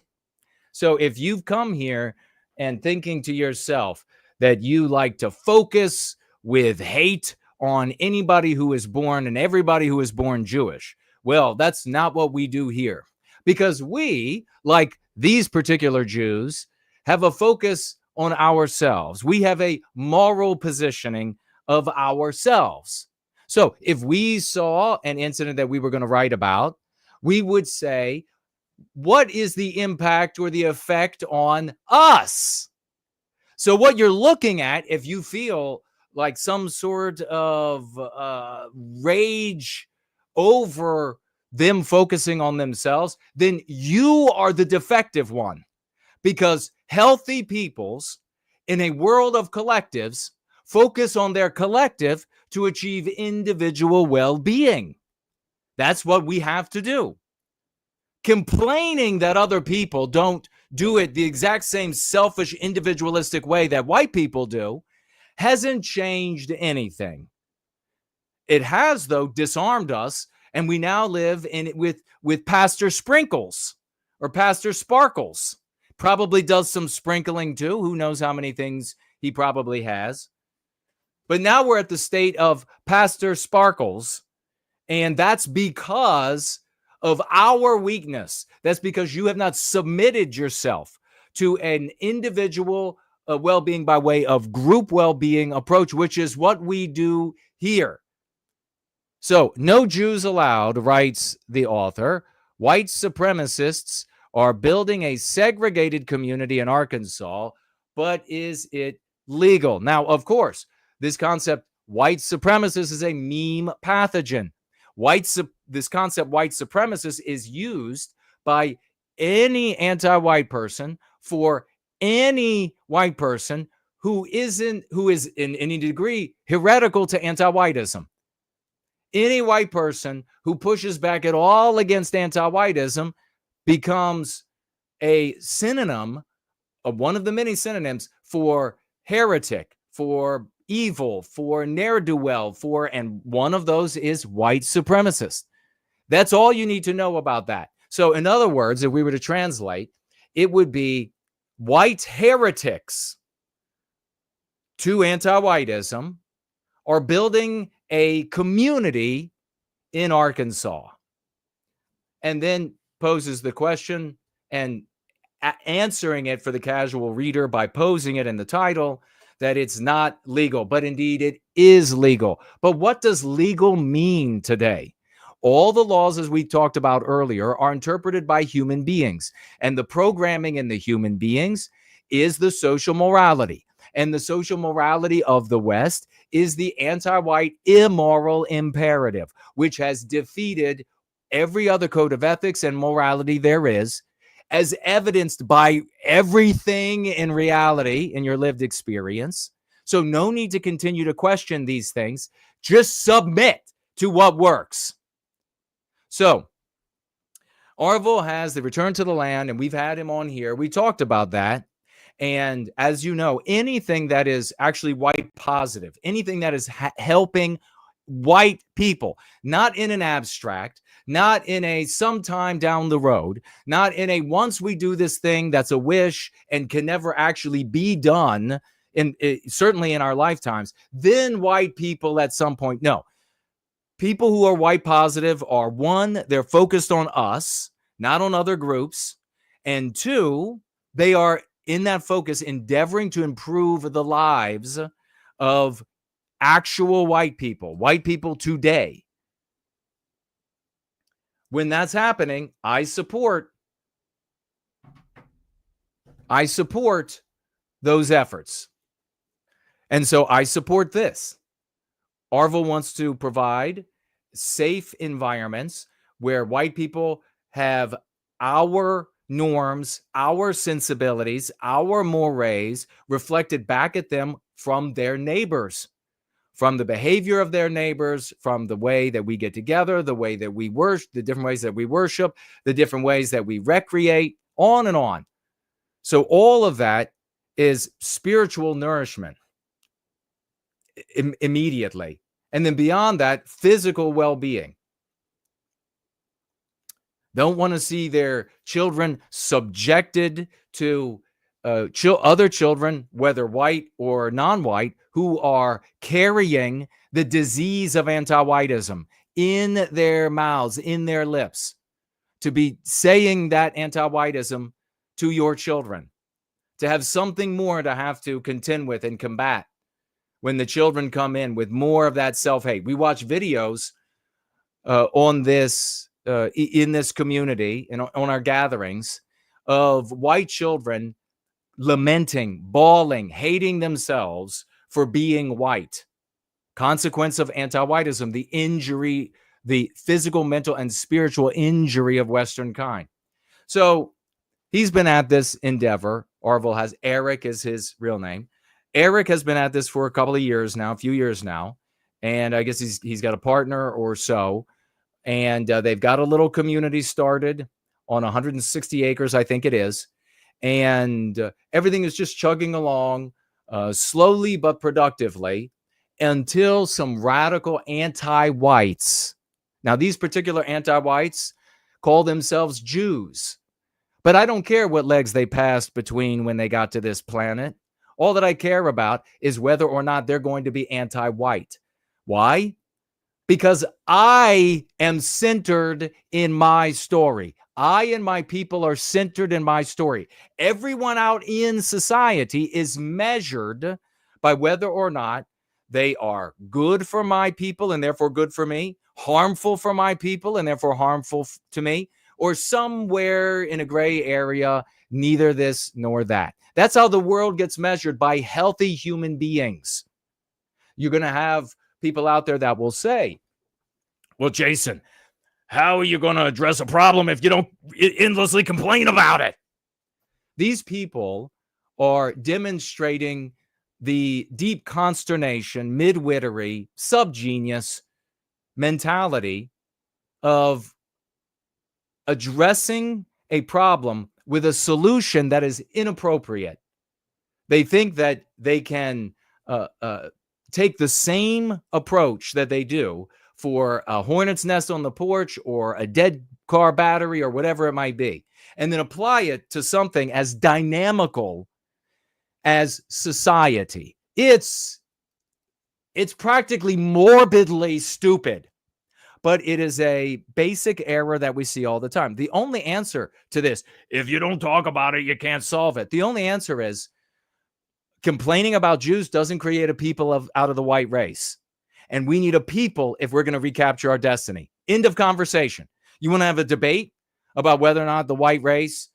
So if you've come here and thinking to yourself, that you like to focus with hate on anybody who is born and everybody who is born Jewish. Well, that's not what we do here, because we, like these particular Jews, have a focus on ourselves. We have a moral positioning of ourselves. So if we saw an incident that we were going to write about, we would say, what is the impact or the effect on us? So what you're looking at, if you feel like some sort of rage over them focusing on themselves, then you are the defective one, because healthy peoples in a world of collectives focus on their collective to achieve individual well-being. That's what we have to do. Complaining that other people don't do it the exact same selfish, individualistic way that white people do hasn't changed anything. It has, though, disarmed us, and we now live in it with Pastor Sprinkles or Pastor Sparkles. Probably does some sprinkling too. Who knows how many things he probably has. But now we're at the state of Pastor Sparkles, and that's because of our weakness. That's because you have not submitted yourself to an individual well-being by way of group well-being approach, which is what we do here. So, no Jews allowed, writes the author. White supremacists are building a segregated community in Arkansas, but is it legal? Now, of course, this concept, white supremacist, is a meme pathogen. This concept, white supremacist, is used by any anti-white person for any white person who is in any degree heretical to anti-whiteism. Any white person who pushes back at all against anti-whiteism becomes a synonym of one of the many synonyms for heretic, for evil, for ne'er-do-well, and one of those is white supremacist. That's all you need to know about that. So in other words, if we were to translate, it would be white heretics to anti-whiteism are building a community in Arkansas. And then poses the question and answering it for the casual reader by posing it in the title that it's not legal, but indeed it is legal. But what does legal mean today? All the laws, as we talked about earlier, are interpreted by human beings, and the programming in the human beings is the social morality. And the social morality of the West is the anti-white immoral imperative, which has defeated every other code of ethics and morality there is, as evidenced by everything in reality in your lived experience. So no need to continue to question these things. Just submit to what works. So Aarvoll has the return to the land, and we've had him on here. We talked about that. And as you know, anything that is actually white positive, anything that is helping white people, not in an abstract, not in a sometime down the road, not in a once we do this thing that's a wish and can never actually be done, certainly in our lifetimes, then white people at some point. No. People who are white positive are, one, they're focused on us, not on other groups. And two, they are in that focus endeavoring to improve the lives of actual white people today. When that's happening, I support those efforts. And so I support this. Aarvoll wants to provide safe environments where white people have our norms, our sensibilities, our mores reflected back at them from their neighbors, from the behavior of their neighbors, from the way that we get together, the way that we worship, the different ways that we worship, the different ways that we recreate, on and on. So all of that is spiritual nourishment immediately. And then beyond that, physical well-being. Don't want to see their children subjected to other children, whether white or non-white, who are carrying the disease of anti-whiteism in their mouths, in their lips, to be saying that anti-whiteism to your children, to have something more to have to contend with and combat when the children come in with more of that self-hate. We watch videos on this in this community and on our gatherings of white children lamenting, bawling, hating themselves for being white. Consequence of anti-whiteism, the injury, the physical, mental, and spiritual injury of Western kind. So he's been at this endeavor. Aarvoll has, Eric is his real name. Eric has been at this for a couple of years now, a few years now. And I guess he's got a partner or so. And they've got a little community started on 160 acres, I think it is. And everything is just chugging along slowly but productively until some radical anti-whites. Now, these particular anti-whites call themselves Jews. But I don't care what legs they passed between when they got to this planet. All that I care about is whether or not they're going to be anti-white. Why? Because I am centered in my story. I and my people are centered in my story. Everyone out in society is measured by whether or not they are good for my people and therefore good for me, harmful for my people and therefore harmful to me, or somewhere in a gray area, neither this nor that. That's how the world gets measured, by healthy human beings. You're going to have people out there that will say, well, Jason, how are you going to address a problem if you don't endlessly complain about it? These people are demonstrating the deep consternation, midwittery, subgenius mentality of addressing a problem with a solution that is inappropriate. They think that they can take the same approach that they do for a hornet's nest on the porch or a dead car battery or whatever it might be, and then apply it to something as dynamical as society. It's practically morbidly stupid, but it is a basic error that we see all the time. The only answer to this, if you don't talk about it, you can't solve it. The only answer is complaining about Jews doesn't create a people out of the white race. And we need a people if we're going to recapture our destiny. End of conversation. You want to have a debate about whether or not the white race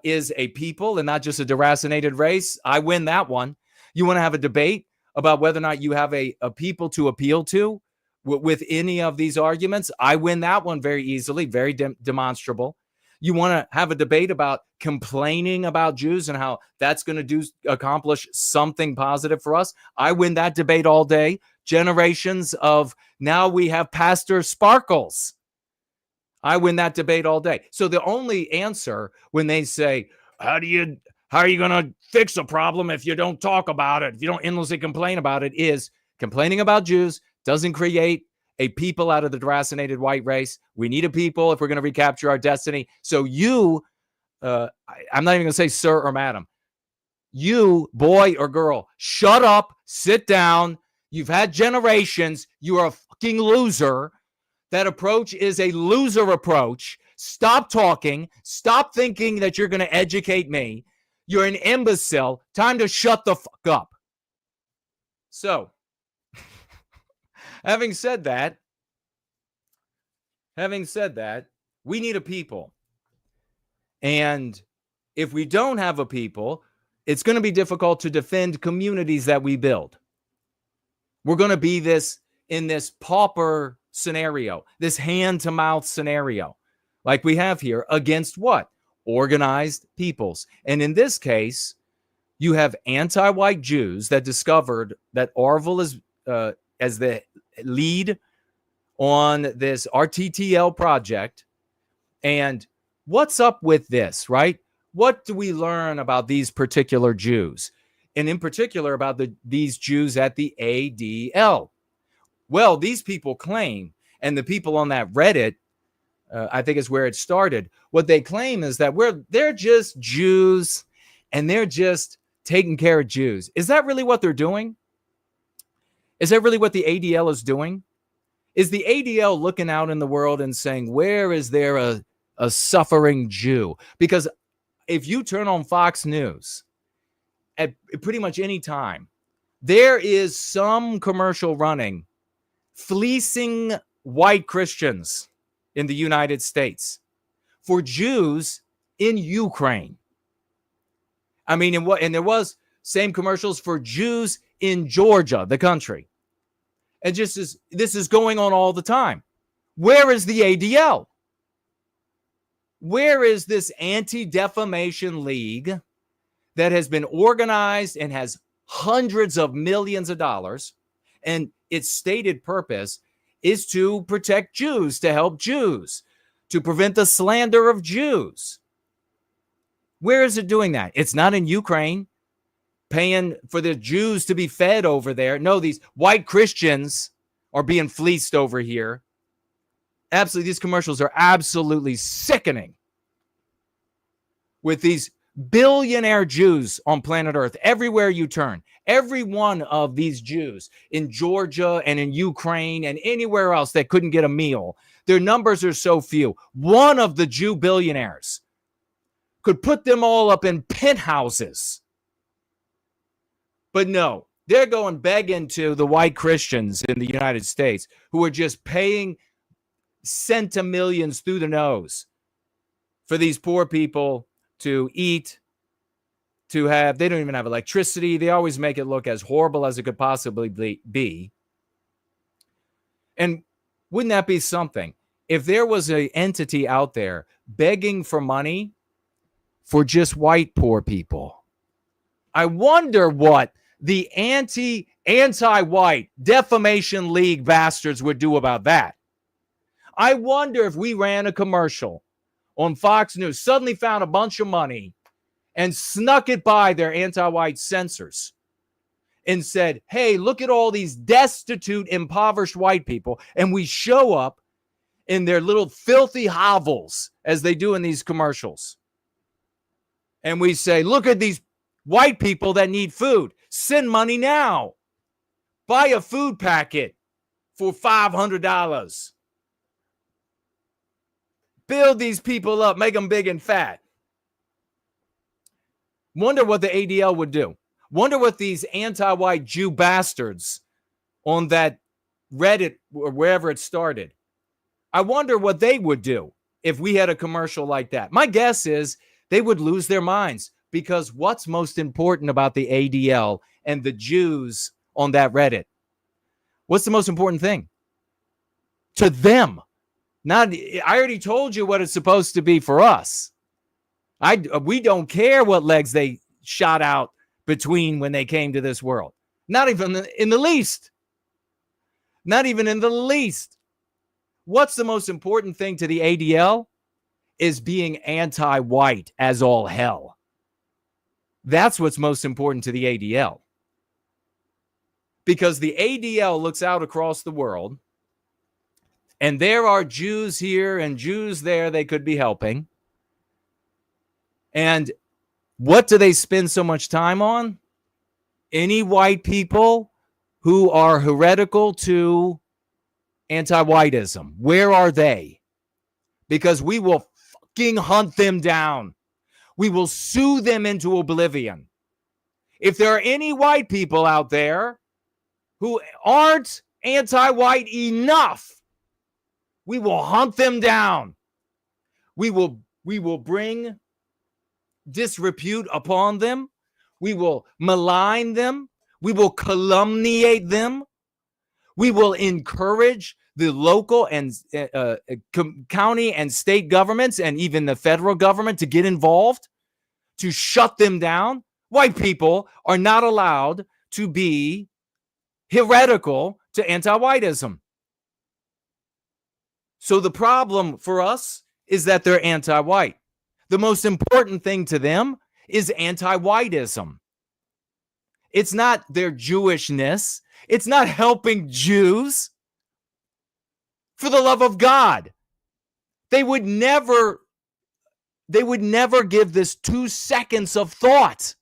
is a people and not just a deracinated race? I win that one. You want to have a debate about whether or not you have a people to appeal to with any of these arguments? I win that one very easily, very demonstrable. You want to have a debate about complaining about Jews and how that's going to accomplish something positive for us? I win that debate all day. Generations of now we have Pastor Sparkles. I win that debate all day. So the only answer when they say, how are you going to fix a problem if you don't talk about it, if you don't endlessly complain about it, is complaining about Jews doesn't create a people out of the deracinated white race. We need a people if we're going to recapture our destiny. So you, I'm not even going to say sir or madam, you, boy or girl, shut up, sit down. You've had generations. You are a fucking loser. That approach is a loser approach. Stop talking. Stop thinking that you're going to educate me. You're an imbecile. Time to shut the fuck up. So, having said that, we need a people. And if we don't have a people, it's going to be difficult to defend communities that we build. We're going to be in this pauper scenario, this hand-to-mouth scenario, like we have here, against what? Organized peoples. And in this case, you have anti-white Jews that discovered that Aarvoll is as the lead on this RTTL project. And what's up with this, right? What do we learn about these particular Jews? And in particular about these Jews at the ADL? Well, these people claim, and the people on that Reddit, I think is where it started, what they claim is that they're just Jews and they're just taking care of Jews. Is that really what they're doing? Is that really what the ADL is doing? Is the ADL looking out in the world and saying, where is there a suffering Jew? Because if you turn on Fox News at pretty much any time, there is some commercial running fleecing white Christians in the United States for Jews in Ukraine. I mean, and there was same commercials for Jews in Georgia, the country. And this is going on all the time. Where is the ADL? Where is this anti-defamation league that has been organized and has hundreds of millions of dollars, and its stated purpose is to protect Jews, to help Jews, to prevent the slander of Jews? Where is it doing that? It's not in Ukraine, paying for the Jews to be fed over there. No, these white Christians are being fleeced over here. Absolutely, these commercials are absolutely sickening. With these billionaire Jews on planet Earth, everywhere you turn, every one of these Jews in Georgia and in Ukraine and anywhere else that couldn't get a meal, their numbers are so few. One of the Jew billionaires could put them all up in penthouses. But no, they're going begging to the white Christians in the United States who are just paying centimillions through the nose for these poor people to eat, to have, they don't even have electricity. They always make it look as horrible as it could possibly be. And wouldn't that be something? If there was an entity out there begging for money for just white poor people, I wonder what the anti-white defamation league bastards would do about that. I wonder if we ran a commercial on Fox News, suddenly found a bunch of money and snuck it by their anti-white censors and said, hey, look at all these destitute, impoverished white people. And we show up in their little filthy hovels as they do in these commercials. And we say, look at these white people that need food. Send money now. Buy a food packet for $500. Build these people up, make them big and fat. Wonder what the ADL would do. Wonder what these anti-white Jew bastards on that Reddit or wherever it started. I wonder what they would do if we had a commercial like that. My guess is they would lose their minds, because what's most important about the ADL and the Jews on that Reddit? What's the most important thing? To them. I already told you what it's supposed to be for us. We don't care what legs they shot out between when they came to this world. Not even in the least. Not even in the least. What's the most important thing to the ADL? Is being anti-white as all hell. That's what's most important to the ADL. Because the ADL looks out across the world, and there are Jews here and Jews there they could be helping. And what do they spend so much time on? Any white people who are heretical to anti-whiteism. Where are they? Because we will fucking hunt them down. We will sue them into oblivion. If there are any white people out there who aren't anti-white enough, we will hunt them down. We will bring disrepute upon them. We will malign them. We will calumniate them. We will encourage the local and county and state governments and even the federal government to get involved, to shut them down. White people are not allowed to be heretical to anti-whiteism. So the problem for us is that they're anti-white. The most important thing to them is anti-whiteism. It's not their Jewishness. It's not helping Jews. For the love of God, they would never They would never give this 2 seconds of thought.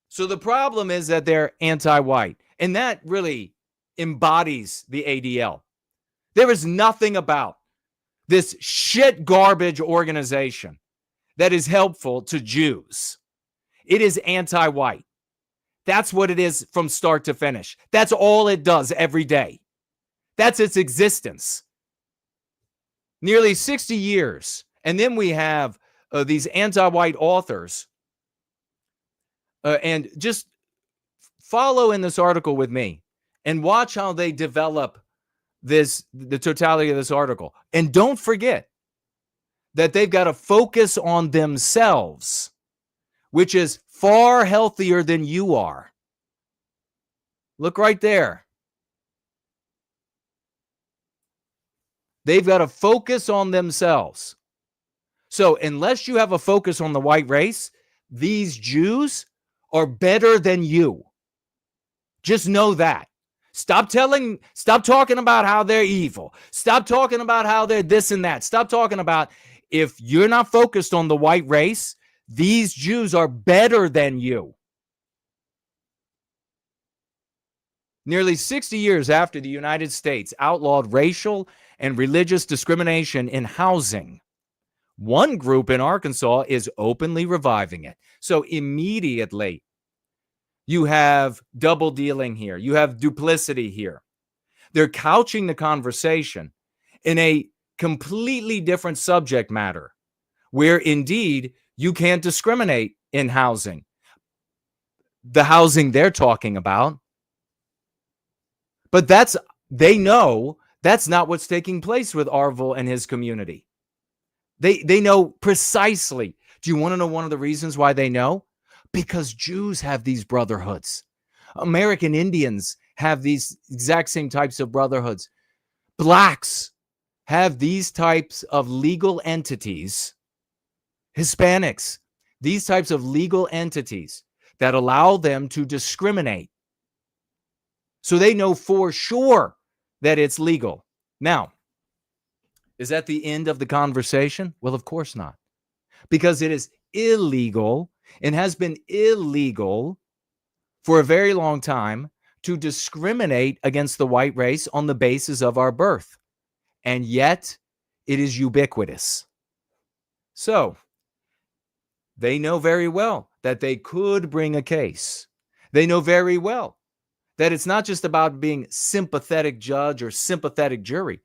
So the problem is that they're anti-white, and that really embodies the ADL. There is nothing about this shit garbage organization that is helpful to Jews. It is anti-white. That's what it is from start to finish. That's all it does every day. That's its existence. Nearly 60 years. And then we have these anti-white authors. And just follow in this article with me and watch how they develop the totality of this article. And don't forget that they've got to focus on themselves, which is far healthier than you are. Look right there. They've got to focus on themselves. So unless you have a focus on the white race, these Jews are better than you. Just know that. Stop talking about how they're evil. Stop talking about how they're this and that. Stop talking about, if you're not focused on the white race, these Jews are better than you. Nearly 60 years after the United States outlawed racial and religious discrimination in housing, one group in Arkansas is openly reviving it. So immediately, you have double dealing here. You have duplicity here. They're couching the conversation in a completely different subject matter, where indeed you can't discriminate in housing. The housing they're talking about. But they know that's not what's taking place with Aarvoll and his community. They know precisely. Do you want to know one of the reasons why they know? Because Jews have these brotherhoods. American Indians have these exact same types of brotherhoods. Blacks have these types of legal entities. Hispanics, these types of legal entities that allow them to discriminate. So they know for sure that it's legal. Now, is that the end of the conversation? Well, of course not. Because it is illegal and has been illegal for a very long time to discriminate against the white race on the basis of our birth. And yet, it is ubiquitous. So, they know very well that they could bring a case. They know very well that it's not just about being sympathetic judge or sympathetic jury,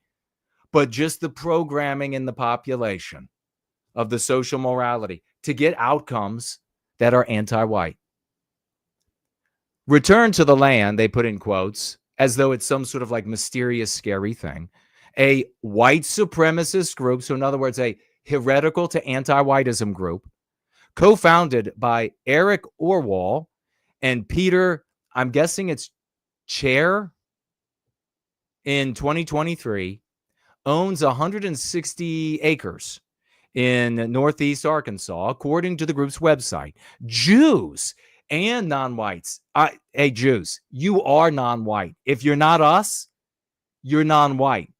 but just the programming in the population of the social morality to get outcomes that are anti-white. Return to the land, they put in quotes, as though it's some sort of like mysterious, scary thing. A white supremacist group, so in other words, a heretical to anti-whiteism group, co-founded by Eric Aarvoll and Peter, I'm guessing it's Chair, in 2023, owns 160 acres in Northeast Arkansas, according to the group's website. Jews and non-whites. Hey, Jews, you are non-white. If you're not us, you're non-white.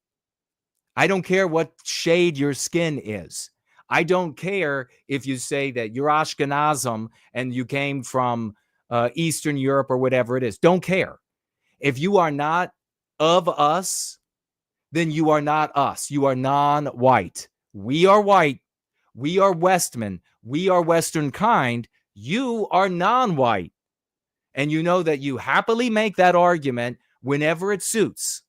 I don't care what shade your skin is. I don't care if you say that you're Ashkenazim and you came from Eastern Europe or whatever it is. Don't care. If you are not of us, then you are not us. You are non-white. We are white. We are Westmen. We are Western kind. You are non-white. And you know that you happily make that argument whenever it suits.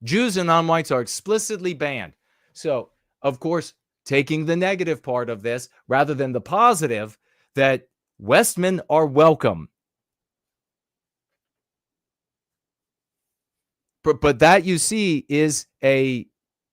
Jews and non-whites are explicitly banned. So, of course, taking the negative part of this rather than the positive, that Westmen are welcome. But that, you see, is a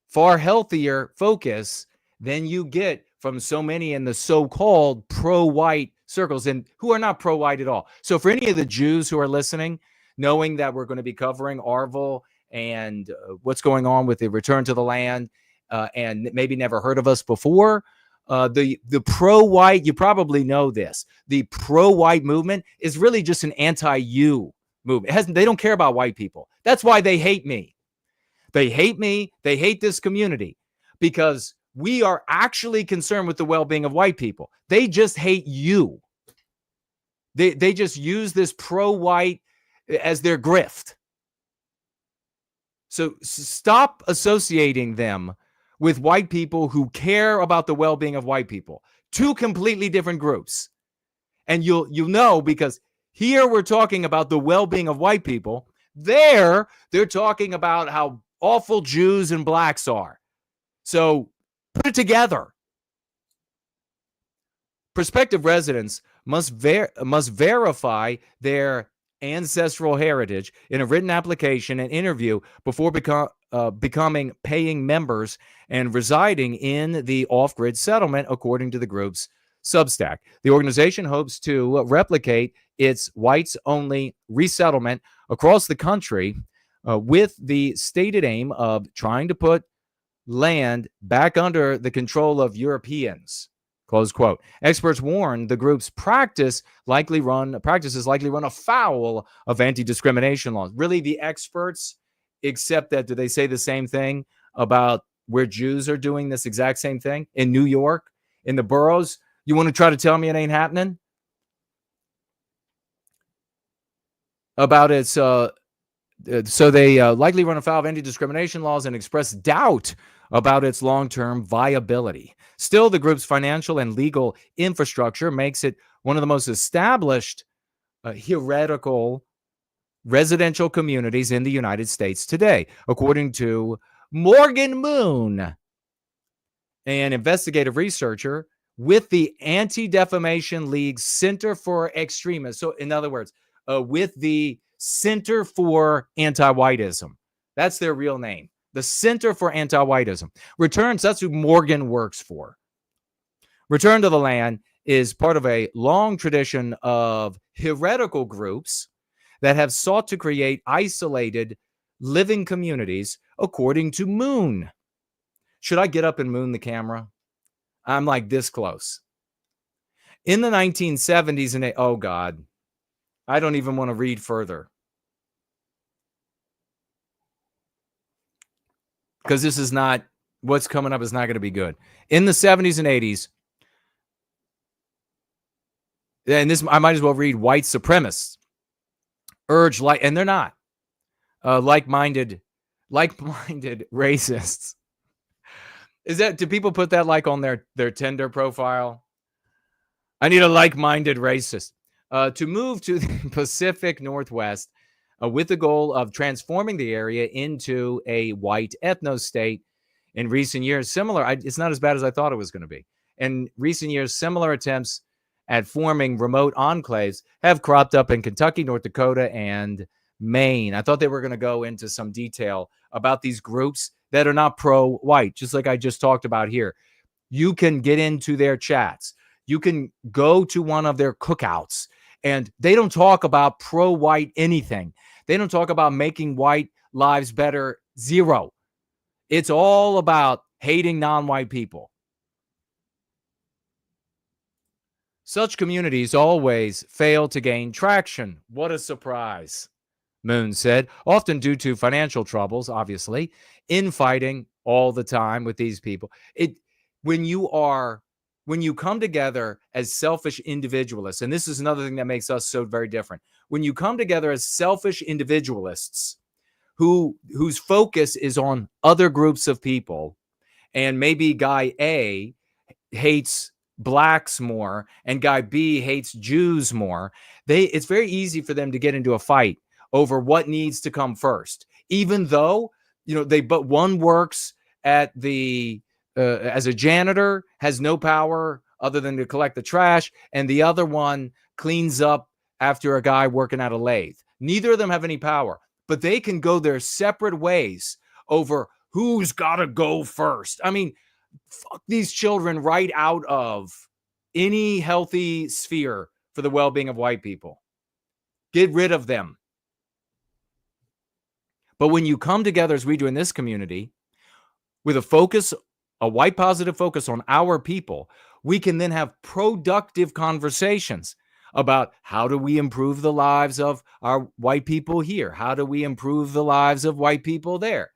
far healthier focus than you get from so many in the so-called pro-white circles, and who are not pro-white at all. So for any of the Jews who are listening, knowing that we're going to be covering Aarvoll and what's going on with the return to the land, and maybe never heard of us before, the pro-white, you probably know this, the pro-white movement is really just an anti-you movement. They don't care about white people. That's why they hate me. They hate me. They hate this community because we are actually concerned with the well-being of white people. They just hate you. They just use this pro-white as their grift. So stop associating them with white people who care about the well-being of white people. Two completely different groups. And you'll know, because here we're talking about the well-being of white people. There, they're talking about how awful Jews and blacks are. So put it together. Prospective residents must verify their ancestral heritage in a written application and interview before becoming paying members and residing in the off-grid settlement, according to the group's Substack. The organization hopes to replicate its whites-only resettlement across the country with the stated aim of trying to put land back under the control of Europeans. Close quote. Experts warn the group's practices likely run afoul of anti-discrimination laws. Really, the experts accept that? Do they say the same thing about where Jews are doing this exact same thing in New York, in the boroughs? You want to try to tell me it ain't happening? About its, so they likely run afoul of anti-discrimination laws and express doubt about its long-term viability. Still, the group's financial and legal infrastructure makes it one of the most established heretical residential communities in the United States today, according to Morgan Moon, an investigative researcher with the Anti-Defamation League's Center for Extremists. So, in other words, with the Center for Anti-Whiteism. That's their real name. The Center for Anti-Whiteism. Returns, that's who Morgan works for. Return to the Land is part of a long tradition of heretical groups that have sought to create isolated living communities, according to Moon. Should I get up and moon the camera? I'm like this close. In the 1970s and oh God, I don't even want to read further. Because this is not, what's coming up is not going to be good. In the 70s and 80s, and this, I might as well read, white supremacists urge, and they're not, like-minded racists. Is that, do people put that like on their Tinder profile? I need a like-minded racist. To move to the Pacific Northwest with the goal of transforming the area into a white ethno-state. In recent years, it's not as bad as I thought it was going to be. In recent years, similar attempts at forming remote enclaves have cropped up in Kentucky, North Dakota, and Maine. I thought they were going to go into some detail about these groups that are not pro-white, just like I just talked about here. You can get into their chats. You can go to one of their cookouts, and they don't talk about pro-white anything. They don't talk about making white lives better. Zero. It's all about hating non-white people. Such communities always fail to gain traction. What a surprise, Moon said, often due to financial troubles, obviously, infighting all the time with these people. When you come together as selfish individualists, and this is another thing that makes us so very different. When you come together as selfish individualists whose focus is on other groups of people, and maybe guy A hates blacks more and guy B hates Jews more, it's very easy for them to get into a fight over what needs to come first, even though one works at the as a janitor, has no power other than to collect the trash, and the other one cleans up after a guy working at a lathe. Neither of them have any power, but they can go their separate ways over who's got to go first. I mean, fuck these children right out of any healthy sphere for the well-being of white people. Get rid of them. But when you come together, as we do in this community, with a white positive focus on our people, we can then have productive conversations about how do we improve the lives of our white people here? How do we improve the lives of white people there?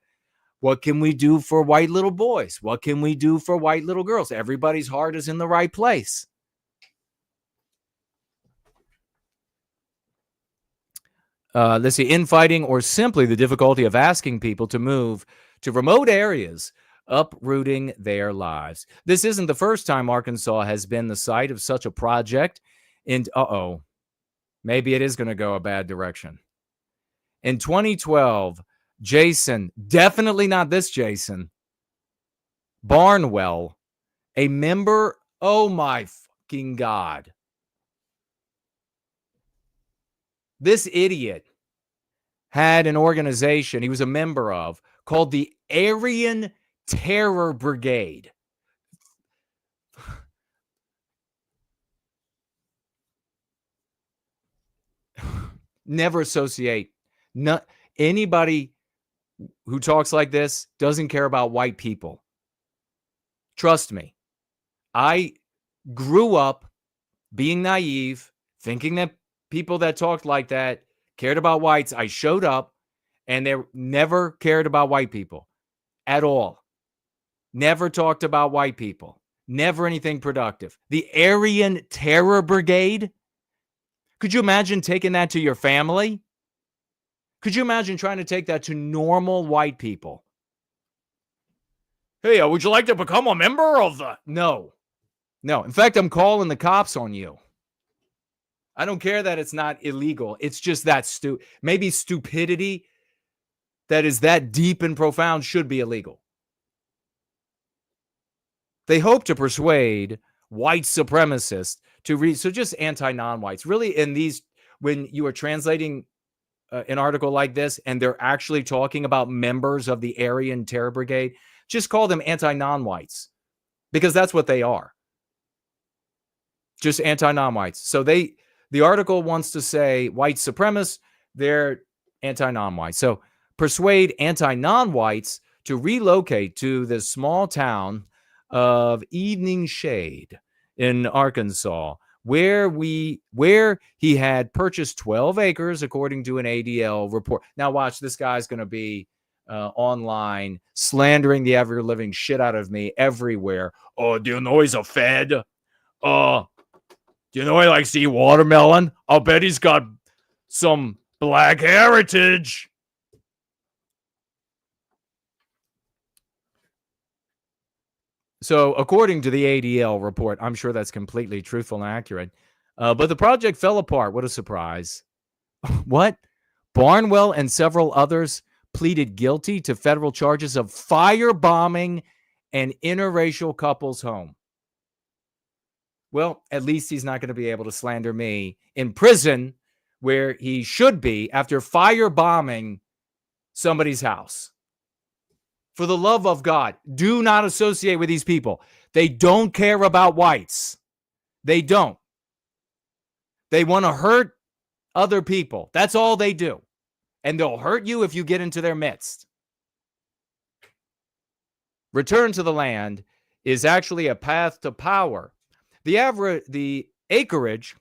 What can we do for white little boys? What can we do for white little girls? Everybody's heart is in the right place. Let's see, infighting or simply the difficulty of asking people to move to remote areas, uprooting their lives. This isn't the first time Arkansas has been the site of such a project. And maybe it is going to go a bad direction. In 2012, Jason, definitely not this Jason, Barnwell, a member, oh my fucking God. This idiot had an organization he was a member of called the Aryan Terror Brigade. Never associate. Anybody who talks like this doesn't care about white people. Trust me. I grew up being naive, thinking that people that talked like that cared about whites. I showed up and they never cared about white people at all. Never talked about white people. Never anything productive. The Aryan Terror Brigade? Could you imagine taking that to your family? Could you imagine trying to take that to normal white people? Hey, would you like to become a member of the... No. In fact, I'm calling the cops on you. I don't care that it's not illegal. It's just that maybe stupidity that is that deep and profound should be illegal. They hope to persuade white supremacists to read. So just anti-non-whites. Really, in these, when you are translating an article like this and they're actually talking about members of the Aryan Terror Brigade, just call them anti-non-whites because that's what they are. Just anti-non-whites. So the article wants to say white supremacists, they're anti-non-whites. So persuade anti-non-whites to relocate to the small town of Evening Shade in Arkansas, where he had purchased 12 acres, according to an ADL report. Now watch, this guy's going to be online slandering the ever-living shit out of me everywhere. Oh, do you know he's a Fed? Do you know he likes to eat watermelon? I'll bet he's got some black heritage. So according to the ADL report, I'm sure that's completely truthful and accurate. But the project fell apart. What a surprise. What? Barnwell and several others pleaded guilty to federal charges of firebombing an interracial couple's home. Well, at least he's not going to be able to slander me in prison where he should be after firebombing somebody's house. For the love of God, do not associate with these people. They don't care about whites. They don't. They want to hurt other people. That's all they do. And they'll hurt you if you get into their midst. Return to the land is actually a path to power. The acreage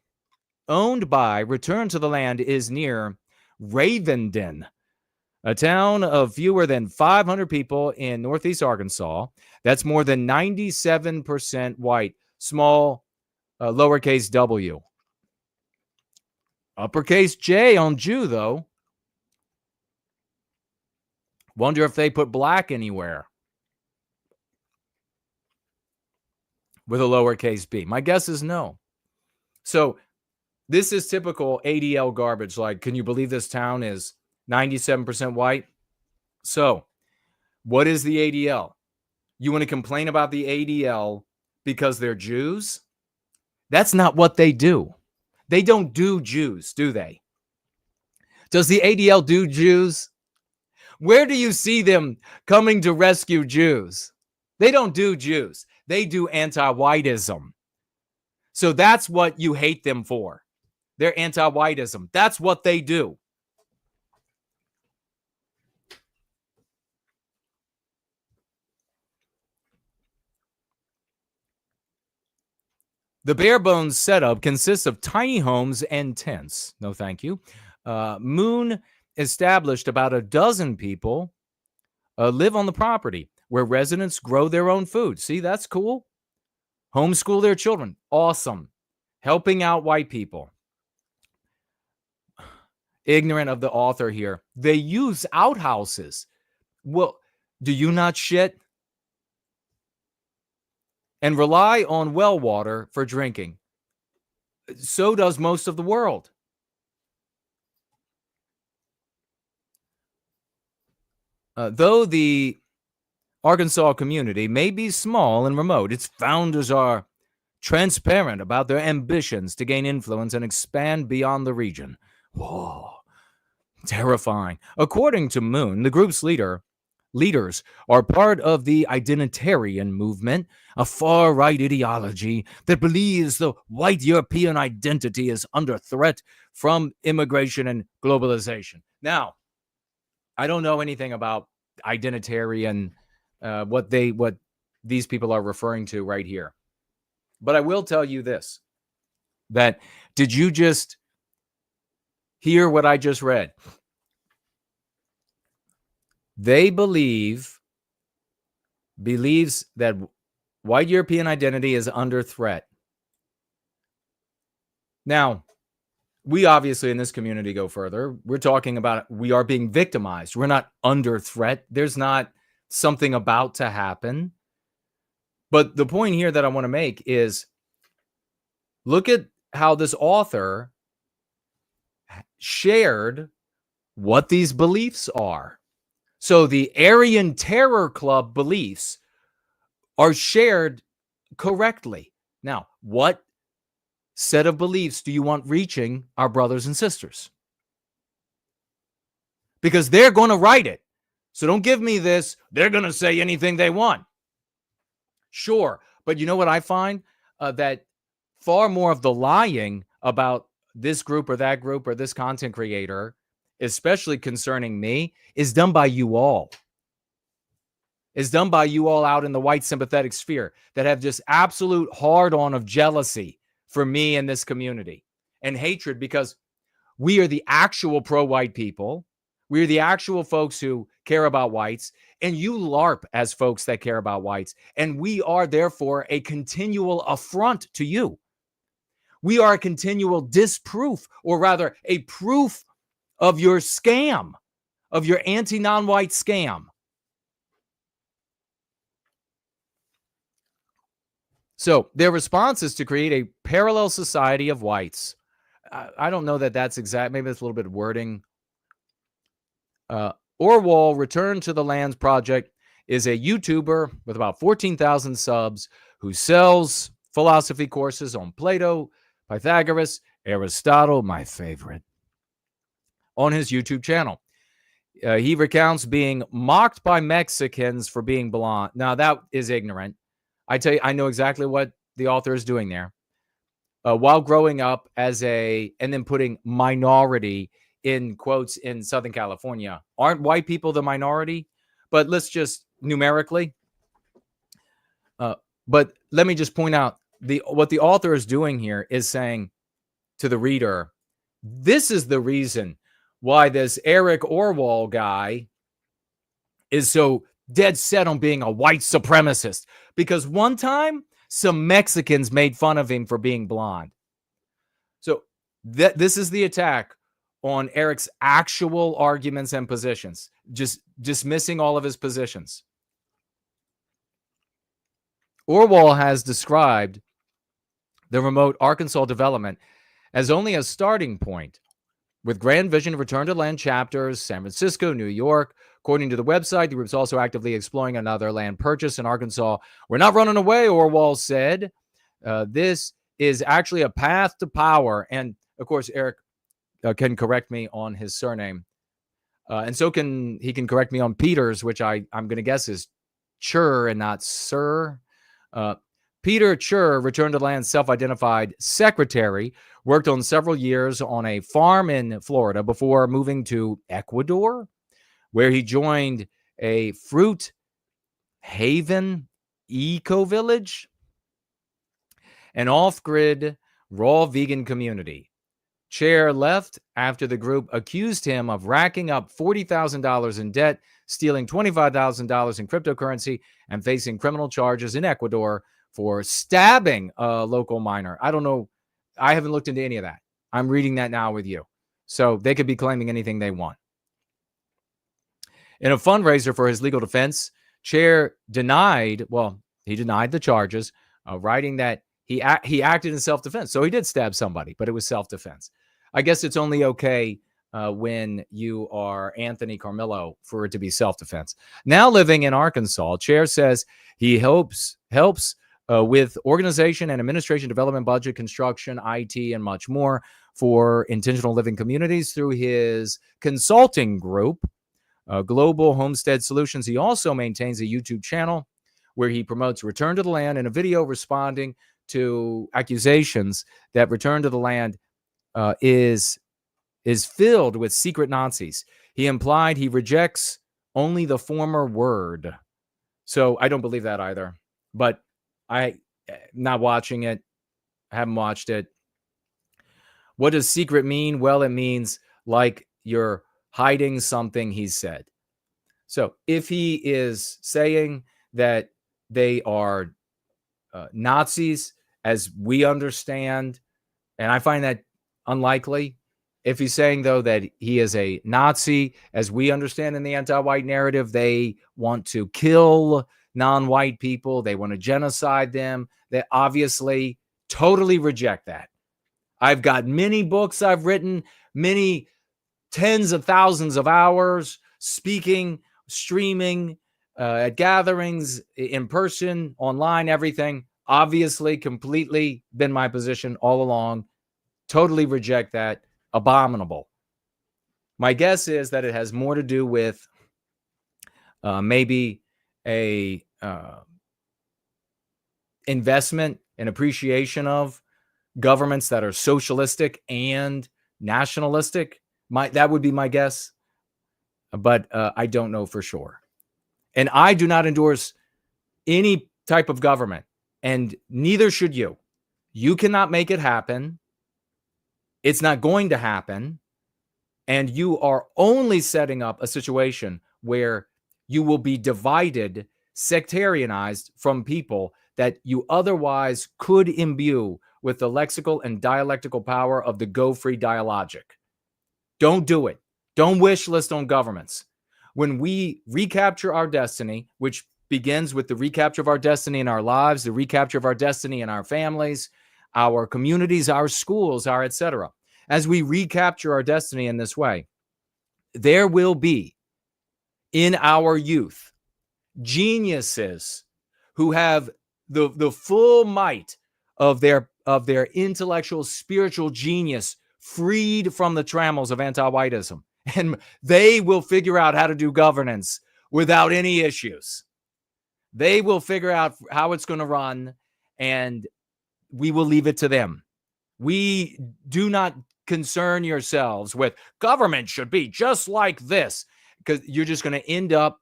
owned by Return to the Land is near Ravenden, a town of fewer than 500 people in northeast Arkansas. That's more than 97% white. Small, lowercase w. Uppercase J on Jew, though. Wonder if they put black anywhere with a lowercase b. My guess is no. So this is typical ADL garbage. Like, can you believe this town is 97% white? So what is the ADL? You want to complain about the ADL because they're Jews? That's not what they do. They don't do Jews, do they? Does the ADL do Jews? Where do you see them coming to rescue Jews? They don't do Jews. They do anti-whiteism. So that's what you hate them for. They're anti-whiteism. That's what they do. The bare bones setup consists of tiny homes and tents. No, thank you. Moon established about a dozen people live on the property where residents grow their own food. See, that's cool. Homeschool their children. Awesome. Helping out white people. Ignorant of the author here. They use outhouses. Well, do you not shit? And rely on well water for drinking. So does most of the world. Though the Arkansas community may be small and remote, its founders are transparent about their ambitions to gain influence and expand beyond the region. Whoa, terrifying. According to Moon, the group's leaders are part of the identitarian movement, a far-right ideology that believes the white European identity is under threat from immigration and globalization. Now, I don't know anything about identitarian, what these people are referring to right here. But I will tell you this, that did you just hear what I just read? They believes that white European identity is under threat. Now, we obviously in this community go further. We're talking about we are being victimized. We're not under threat. There's not something about to happen. But the point here that I want to make is look at how this author shared what these beliefs are. So the Aryan Terror Club beliefs are shared correctly. Now, what set of beliefs do you want reaching our brothers and sisters? Because they're going to write it. So don't give me this, they're going to say anything they want. Sure, but you know what I find? That far more of the lying about this group or that group or this content creator, especially concerning me, is done by you all. Is done by you all out in the white sympathetic sphere that have just absolute hard-on of jealousy for me and this community and hatred because we are the actual pro-white people. We are the actual folks who care about whites, and you LARP as folks that care about whites. And we are therefore a continual affront to you. We are a continual disproof, or rather a proof of your scam, of your anti-non-white scam. So their response is to create a parallel society of whites. I don't know that that's exact. Maybe that's a little bit of wording. Aarvoll, Return to the Lands Project, is a YouTuber with about 14,000 subs who sells philosophy courses on Plato, Pythagoras, Aristotle, my favorite, on his YouTube channel. He recounts being mocked by Mexicans for being blonde. Now, that is ignorant. I tell you, I know exactly what the author is doing there. While growing up as and then putting minority in quotes in Southern California. Aren't white people the minority? But let's just numerically. But let me just point out what the author is doing here is saying to the reader, this is the reason why this Eric Aarvoll guy is so dead set on being a white supremacist. Because one time, some Mexicans made fun of him for being blonde. So this is the attack on Eric's actual arguments and positions, just dismissing all of his positions. Aarvoll has described the remote Arkansas development as only a starting point, with grand vision to return to land chapters, San Francisco, New York. According to the website, the group's also actively exploring another land purchase in Arkansas. We're not running away, Aarvoll said. This is actually a path to power. And, of course, Eric can correct me on his surname. And so he can correct me on Peter's, which I'm going to guess is Chur and not Sir. Peter Chur, Return to Land self-identified secretary, worked on several years on a farm in Florida before moving to Ecuador, where he joined a fruit haven eco-village, an off-grid raw vegan community. Chair left after the group accused him of racking up $40,000 in debt stealing $25,000 in cryptocurrency and facing criminal charges in Ecuador for stabbing a local minor. I don't know. I haven't looked into any of that. I'm reading that now with you. So they could be claiming anything they want. In a fundraiser for his legal defense, Chair denied the charges, writing that he acted in self-defense. So he did stab somebody, but it was self-defense. I guess it's only okay when you are Anthony Carmillo for it to be self-defense. Now living in Arkansas, Chair says he helps with organization and administration, development, budget, construction, IT, and much more for intentional living communities through his consulting group, Global Homestead Solutions. He also maintains a YouTube channel where he promotes Return to the Land in a video responding to accusations that Return to the Land is filled with secret Nazis. He implied he rejects only the former word. So I don't believe that either. But I'm not watching it. I haven't watched it. What does secret mean? Well, it means like you're hiding something he said. So if he is saying that they are Nazis, as we understand, and I find that unlikely. If he's saying, though, that he is a Nazi, as we understand in the anti-white narrative, they want to kill non-white people. They want to genocide them. They obviously totally reject that. I've got many books I've written, many tens of thousands of hours speaking, streaming, at gatherings, in person, online, everything. Obviously, completely been my position all along. Totally reject that. Abominable. My guess is that it has more to do with maybe a investment and appreciation of governments that are socialistic and nationalistic. That would be my guess, but I don't know for sure. And I do not endorse any type of government, and neither should you. You cannot make it happen. It's not going to happen. And you are only setting up a situation where you will be divided, sectarianized from people that you otherwise could imbue with the lexical and dialectical power of the Go Free dialogic. Don't do it. Don't wish list on governments. When we recapture our destiny, which begins with the recapture of our destiny in our lives, the recapture of our destiny in our families, our communities, our schools, our etc. As we recapture our destiny in this way, there will be in our youth geniuses who have the full might of their intellectual, spiritual genius freed from the trammels of anti-whiteism. And they will figure out how to do governance without any issues. They will figure out how it's going to run, and we will leave it to them. We do not concern yourselves with government should be just like this, because you're just going to end up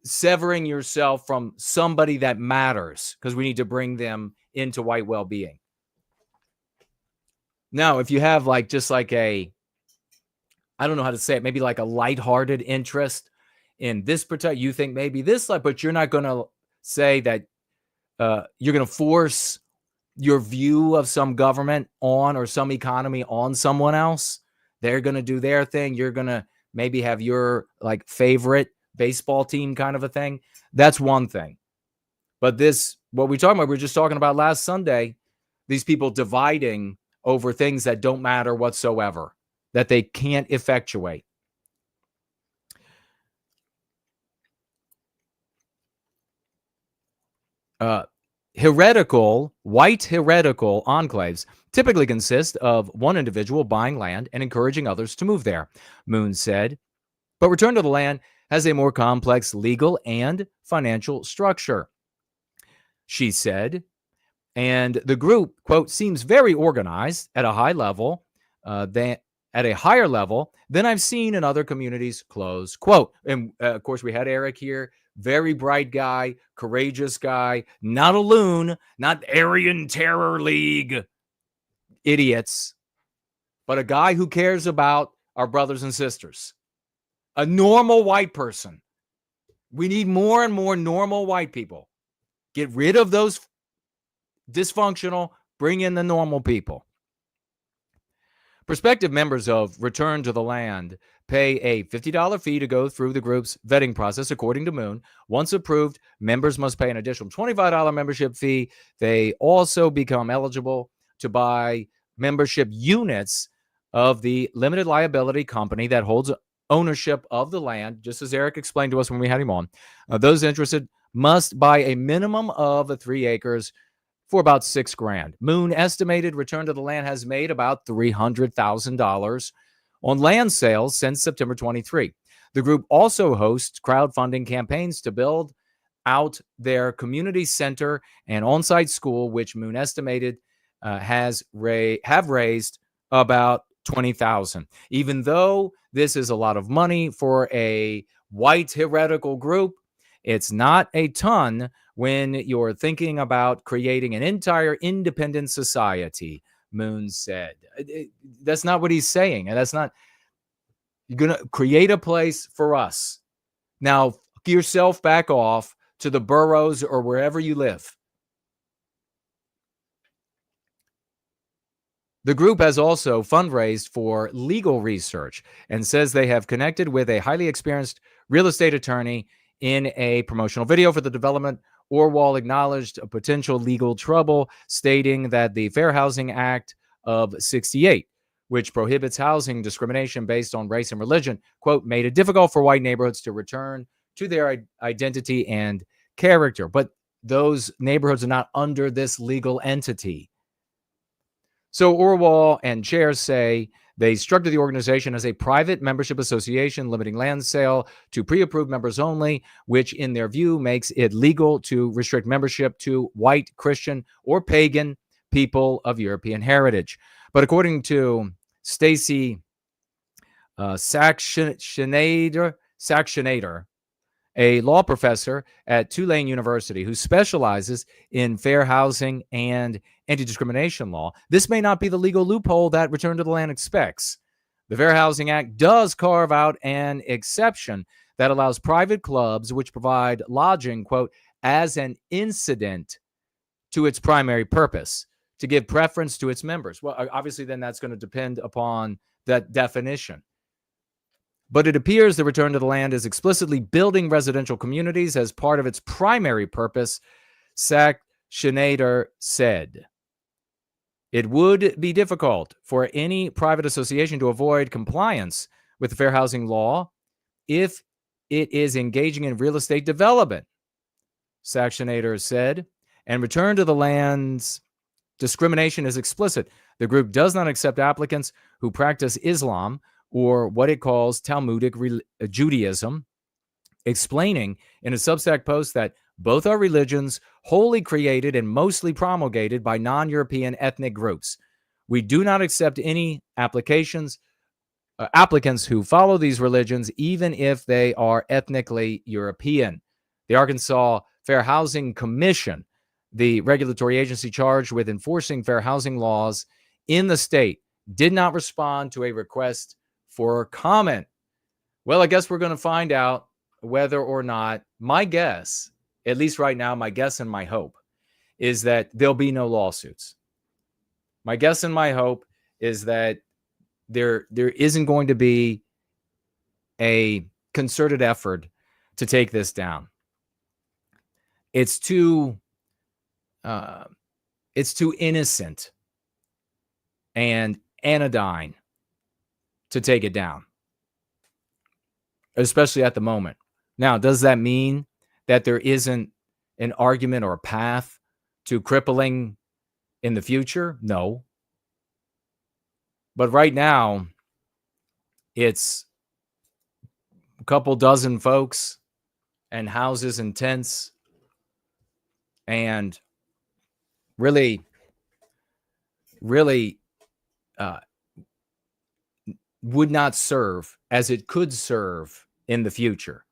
severing yourself from somebody that matters, because we need to bring them into white well-being. Now, if you have I don't know how to say it, maybe like a lighthearted interest in this particular, you think maybe this, but you're not going to say that you're going to force your view of some government on or some economy on someone else. They're going to do their thing. You're going to maybe have your favorite baseball team kind of a thing. That's one thing. But what we're talking about, we were just talking about last Sunday, these people dividing over things that don't matter whatsoever, that they can't effectuate. White heretical enclaves typically consist of one individual buying land and encouraging others to move there, Moon said. But Return to the Land has a more complex legal and financial structure, she said. And the group, quote, seems very organized at a high level, at a higher level than I've seen in other communities, close quote. And of course, we had Eric here, very bright guy, courageous guy, not a loon, not Aryan Terror League idiots, but a guy who cares about our brothers and sisters. A normal white person. We need more and more normal white people. Get rid of those dysfunctional, bring in the normal people. Prospective members of Return to the Land pay a $50 fee to go through the group's vetting process, according to Moon. Once approved, members must pay an additional $25 membership fee. They also become eligible to buy membership units of the limited liability company that holds ownership of the land, just as Eric explained to us when we had him on. Those interested must buy a minimum of 3 acres for about $6,000. Moon estimated Return to the Land has made about $300,000 on land sales since September 23. The group also hosts crowdfunding campaigns to build out their community center and on-site school, which Moon estimated have raised about $20,000. Even though this is a lot of money for a white heretical group, it's not a ton when you're thinking about creating an entire independent society, Moon said. That's not what he's saying. And that's not, you're going to create a place for us. Now, yourself back off to the boroughs or wherever you live. The group has also fundraised for legal research and says they have connected with a highly experienced real estate attorney in a promotional video for the development. Aarvoll acknowledged a potential legal trouble, stating that the Fair Housing Act of '68, which prohibits housing discrimination based on race and religion, quote, made it difficult for white neighborhoods to return to their identity and character. But those neighborhoods are not under this legal entity. So Aarvoll and chairs say they structured the organization as a private membership association, limiting land sale to pre-approved members only, which in their view makes it legal to restrict membership to white, Christian, or pagan people of European heritage. But according to Stacy Saxonator, a law professor at Tulane University who specializes in fair housing and anti-discrimination law, this may not be the legal loophole that Return to the Land expects. The Fair Housing Act does carve out an exception that allows private clubs which provide lodging, quote, as an incident to its primary purpose, to give preference to its members. Well, obviously, then that's going to depend upon that definition. But it appears the Return to the Land is explicitly building residential communities as part of its primary purpose, Saxonator said. It would be difficult for any private association to avoid compliance with the fair housing law if it is engaging in real estate development, Saxonator said, and Return to the Land's discrimination is explicit. The group does not accept applicants who practice Islam or what it calls Talmudic Judaism, explaining in a Substack post that both are religions wholly created and mostly promulgated by non-European ethnic groups. We do not accept any applicants who follow these religions, even if they are ethnically European. The Arkansas Fair Housing Commission, the regulatory agency charged with enforcing fair housing laws in the state, did not respond to a request for comment. Well, I guess we're going to find out whether or not, my guess, at least right now, my guess and my hope is that there'll be no lawsuits. My guess and my hope is that there isn't going to be a concerted effort to take this down. It's too innocent and anodyne to take it down, especially at the moment. Now, does that mean that there isn't an argument or a path to crippling in the future? No. But right now, it's a couple dozen folks and houses and tents, and really would not serve as it could serve in the future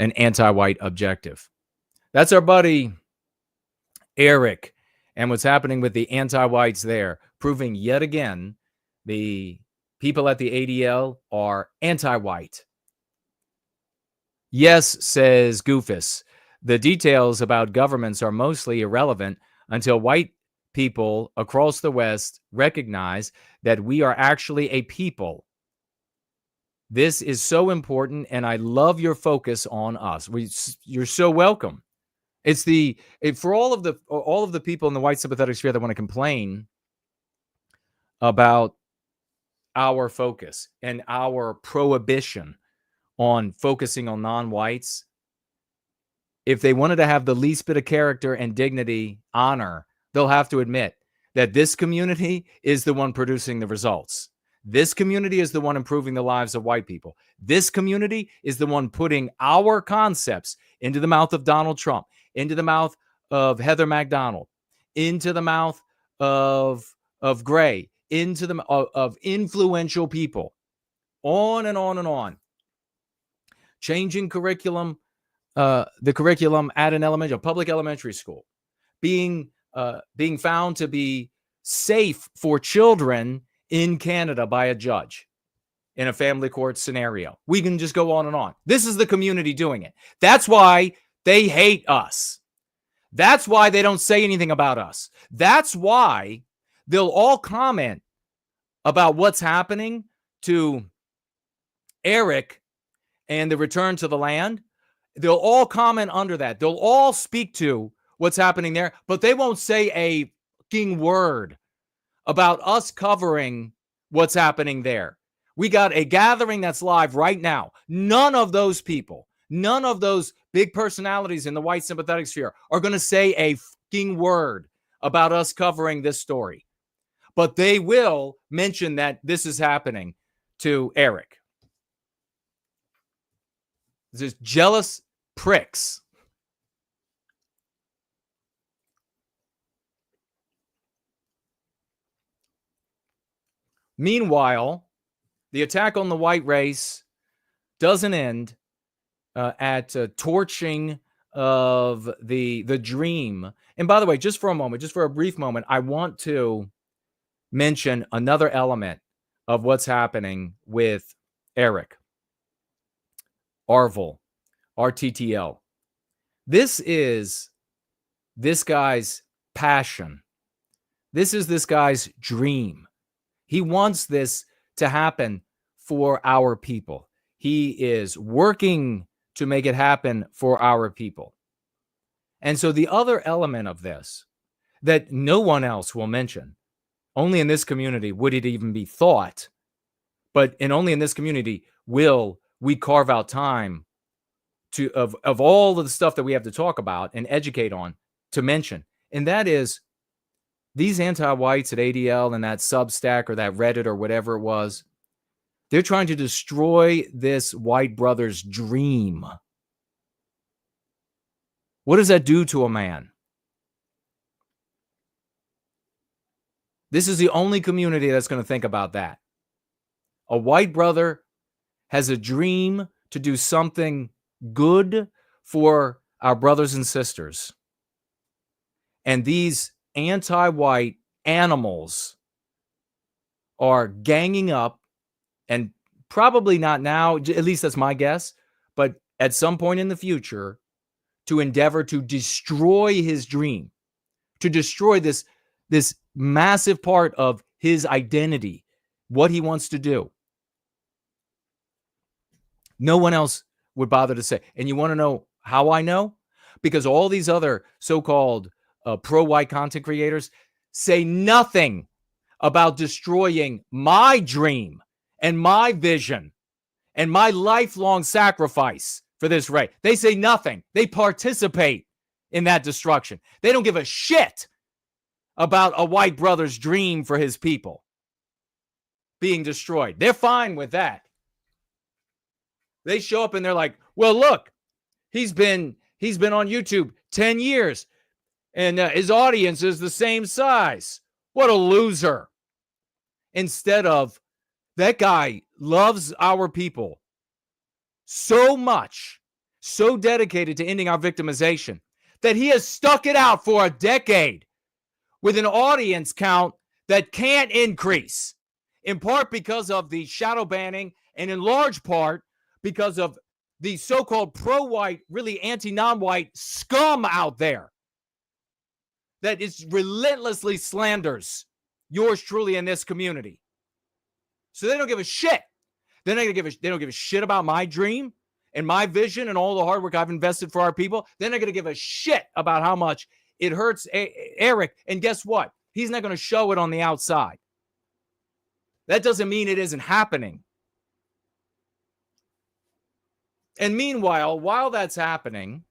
an anti-white objective. That's our buddy Eric and what's happening with the anti-whites there, proving yet again the people at the ADL are anti-white. Yes, says Goofus, the details about governments are mostly irrelevant until white people across the West recognize that we are actually a people. This is so important, and I love your focus on us. You're so welcome. For all of the people in the white sympathetic sphere that want to complain about our focus and our prohibition on focusing on non-whites, if they wanted to have the least bit of character and dignity, honor, they'll have to admit that this community is the one producing the results. This community is the one improving the lives of white people. This community is the one putting our concepts into the mouth of Donald Trump, into the mouth of Heather McDonald, into the mouth of Gray, into the of influential people, on and on and on. Changing curriculum, the curriculum at a public elementary school, being found to be safe for children in Canada by a judge in a family court scenario. We can just go on and on. This is the community doing it. That's why they hate us. That's why they don't say anything about us. That's why they'll all comment about what's happening to Eric and the return to the land. They'll all comment under that. They'll all speak to what's happening there, but they won't say a fucking word about us covering what's happening there. We got a gathering that's live right now. None of those people, none of those big personalities in the white sympathetic sphere are going to say a fucking word about us covering this story. But they will mention that this is happening to Eric. Just jealous pricks. Meanwhile, the attack on the white race doesn't end at torching of the dream. And by the way, just for a brief moment, I want to mention another element of what's happening with Eric. Aarvoll, RTTL. This is this guy's passion. This is this guy's dream. He wants this to happen for our people. He is working to make it happen for our people. And so the other element of this that no one else will mention, only in this community would it even be thought, but only in this community will we carve out time to of all of the stuff that we have to talk about and educate on to mention. And that is these anti-whites at ADL and that Substack or that Reddit or whatever it was, they're trying to destroy this white brother's dream. What does that do to a man? This is the only community that's going to think about that. A white brother has a dream to do something good for our brothers and sisters. And these anti-white animals are ganging up, and probably not now, at least that's my guess, but at some point in the future, to endeavor to destroy his dream, to destroy this massive part of his identity, what he wants to do. No one else would bother to say. And you want to know how I know? Because all these other so-called pro-white content creators say nothing about destroying my dream and my vision and my lifelong sacrifice for this right. They say nothing. They participate in that destruction. They don't give a shit about a white brother's dream for his people being destroyed. They're fine with that. They show up and they're like, well, look, he's been on YouTube 10 years and his audience is the same size. What a loser. Instead of, that guy loves our people so much, so dedicated to ending our victimization, that he has stuck it out for a decade with an audience count that can't increase. in part because of the shadow banning, and in large part because of the so-called pro-white, really anti-non-white scum out there that is relentlessly slanders yours truly in this community. So they don't give a shit. They don't give a shit about my dream and my vision and all the hard work I've invested for our people. They're not going to give a shit about how much it hurts Eric. And guess what? He's not going to show it on the outside. That doesn't mean it isn't happening. And meanwhile, while that's happening,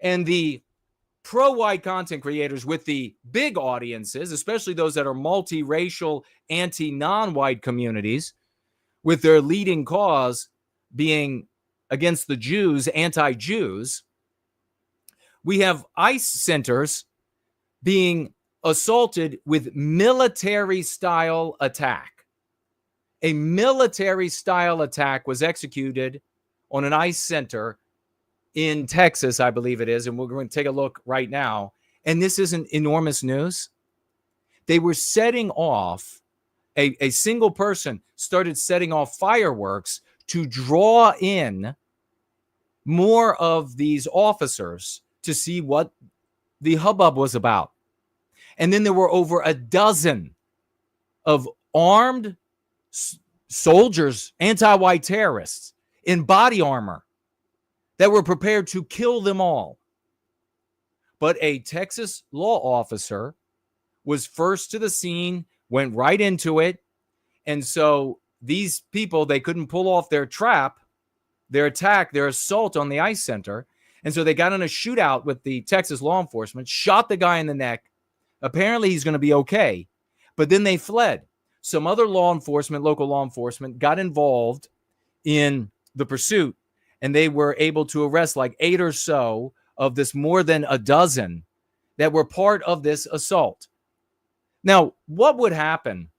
and the pro-white content creators with the big audiences, especially those that are multiracial, anti-non-white communities, with their leading cause being against the Jews, anti-Jews, we have ICE centers being assaulted with military-style attack. A military-style attack was executed on an ICE center in Texas, I believe it is, and we're going to take a look right now. And this isn't enormous news. They were setting off, a single person started setting off fireworks to draw in more of these officers to see what the hubbub was about. And then there were over a dozen of armed soldiers, anti-white terrorists in body armor that were prepared to kill them all. But a Texas law officer was first to the scene, went right into it. And so these people, they couldn't pull off their trap, their attack, their assault on the ICE center. And so they got in a shootout with the Texas law enforcement, shot the guy in the neck. Apparently he's going to be okay. But then they fled. Some other law enforcement, local law enforcement, got involved in the pursuit, and they were able to arrest like 8 or so of this more than a dozen that were part of this assault. Now, what would happen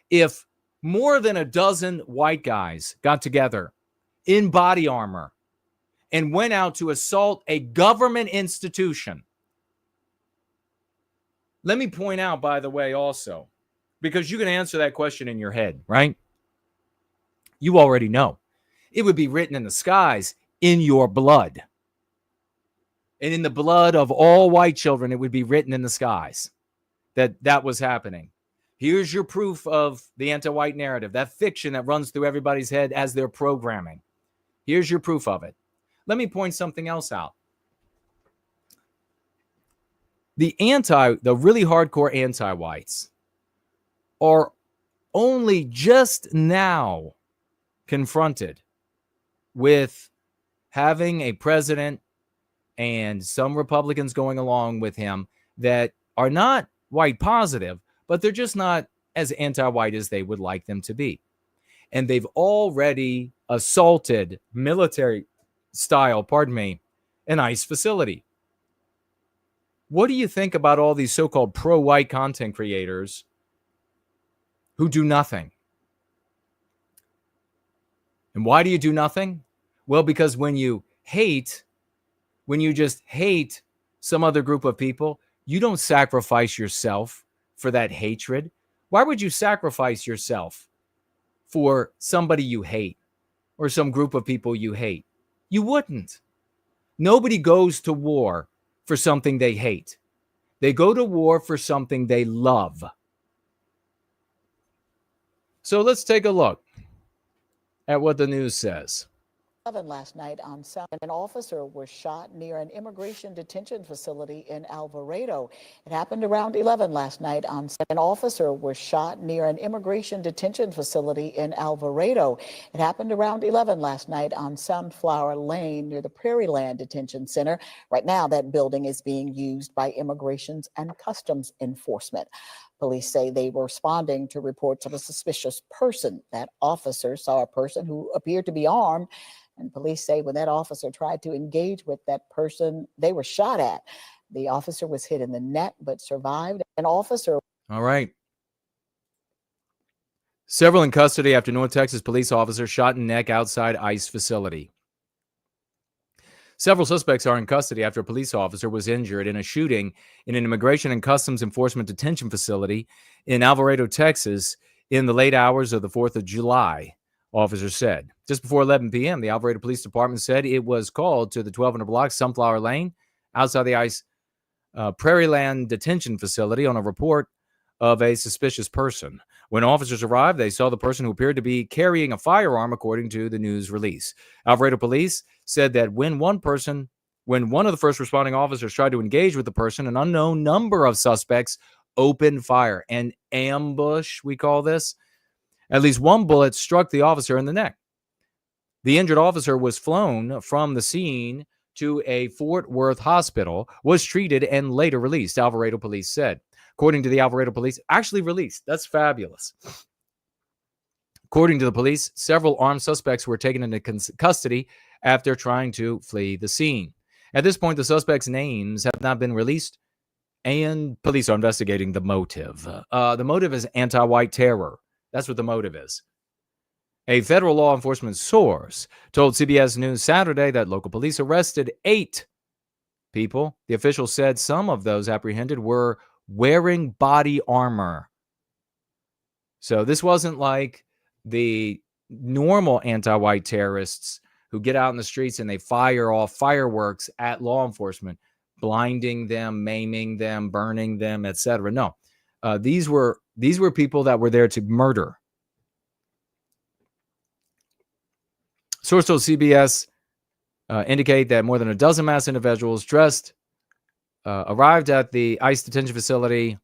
if more than a dozen white guys got together in body armor and went out to assault a government institution? Let me point out, by the way, also, because you can answer that question in your head, right? You already know. It would be written in the skies, in your blood. And in the blood of all white children, it would be written in the skies that was happening. Here's your proof of the anti-white narrative, that fiction that runs through everybody's head as they're programming. Here's your proof of it. Let me point something else out. The really hardcore anti-whites are only just now confronted with having a president and some Republicans going along with him that are not white positive, but they're just not as anti-white as they would like them to be. And they've already assaulted military style, an ICE facility. What do you think about all these so-called pro-white content creators who do nothing? And why do you do nothing? Well, because when you just hate some other group of people, you don't sacrifice yourself for that hatred. Why would you sacrifice yourself for somebody you hate or some group of people you hate? You wouldn't. Nobody goes to war for something they hate. They go to war for something they love. So let's take a look at what the news says. Last night on Sunday, an officer was shot near an immigration detention facility in Alvarado. It happened around 11 last night on Sunday. An officer was shot near an immigration detention facility in Alvarado. It happened around 11 last night on Sunflower Lane near the Prairie Land Detention Center. Right now, that building is being used by Immigrations and Customs Enforcement. Police say they were responding to reports of a suspicious person. That officer saw a person who appeared to be armed. And police say when that officer tried to engage with that person, they were shot at. The officer was hit in the neck but survived. An officer. All right. Several in custody after North Texas police officer shot in neck outside ICE facility. Several suspects are in custody after a police officer was injured in a shooting in an Immigration and Customs Enforcement detention facility in Alvarado, Texas, in the late hours of the 4th of July, officers said. Just before 11 p.m., the Alvarado Police Department said it was called to the 1200 block Sunflower Lane outside the ICE Prairieland Detention Facility on a report of a suspicious person. When officers arrived, they saw the person who appeared to be carrying a firearm, according to the news release. Alvarado Police said that when one of the first responding officers tried to engage with the person, an unknown number of suspects opened fire. An ambush, we call this. At least one bullet struck the officer in the neck. The injured officer was flown from the scene to a Fort Worth hospital, was treated, and later released, Alvarado Police said. According to the Alvarado Police, actually released. That's fabulous. According to the police, several armed suspects were taken into custody after trying to flee the scene. At this point, the suspects' names have not been released, and police are investigating the motive. The motive is anti-white terror. That's what the motive is. A federal law enforcement source told CBS News Saturday that local police arrested 8 people. The official said some of those apprehended were wearing body armor. So this wasn't like the normal anti-white terrorists who get out in the streets and they fire off fireworks at law enforcement, blinding them, maiming them, burning them, etc. No, these were people that were there to murder. Source told CBS indicate that more than a dozen masked individuals dressed arrived at the ICE detention facility.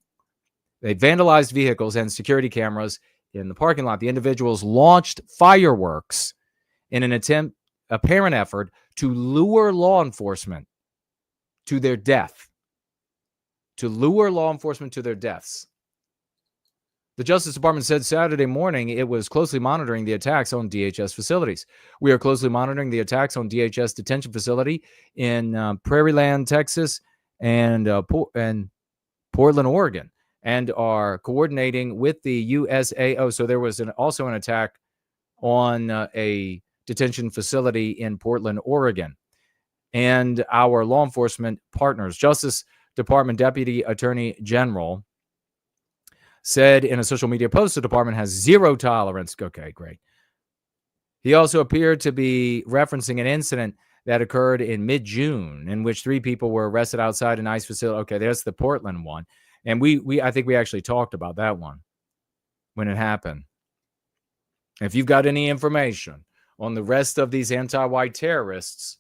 They vandalized vehicles and security cameras in the parking lot. The individuals launched fireworks in an apparent effort to lure law enforcement to their death. To lure law enforcement to their deaths. The Justice Department said Saturday morning it was closely monitoring the attacks on DHS facilities. We are closely monitoring the attacks on DHS detention facility in Prairieland, Texas, and Portland, Oregon, and are coordinating with the USAO. So there was also an attack on a detention facility in Portland, Oregon, and our law enforcement partners. Justice Department Deputy Attorney General said in a social media post the department has zero tolerance. Okay, great. He also appeared to be referencing an incident that occurred in mid-June in which 3 people were arrested outside an ICE facility. Okay, that's the Portland one. And I think we actually talked about that one when it happened. If you've got any information on the rest of these anti-white terrorists,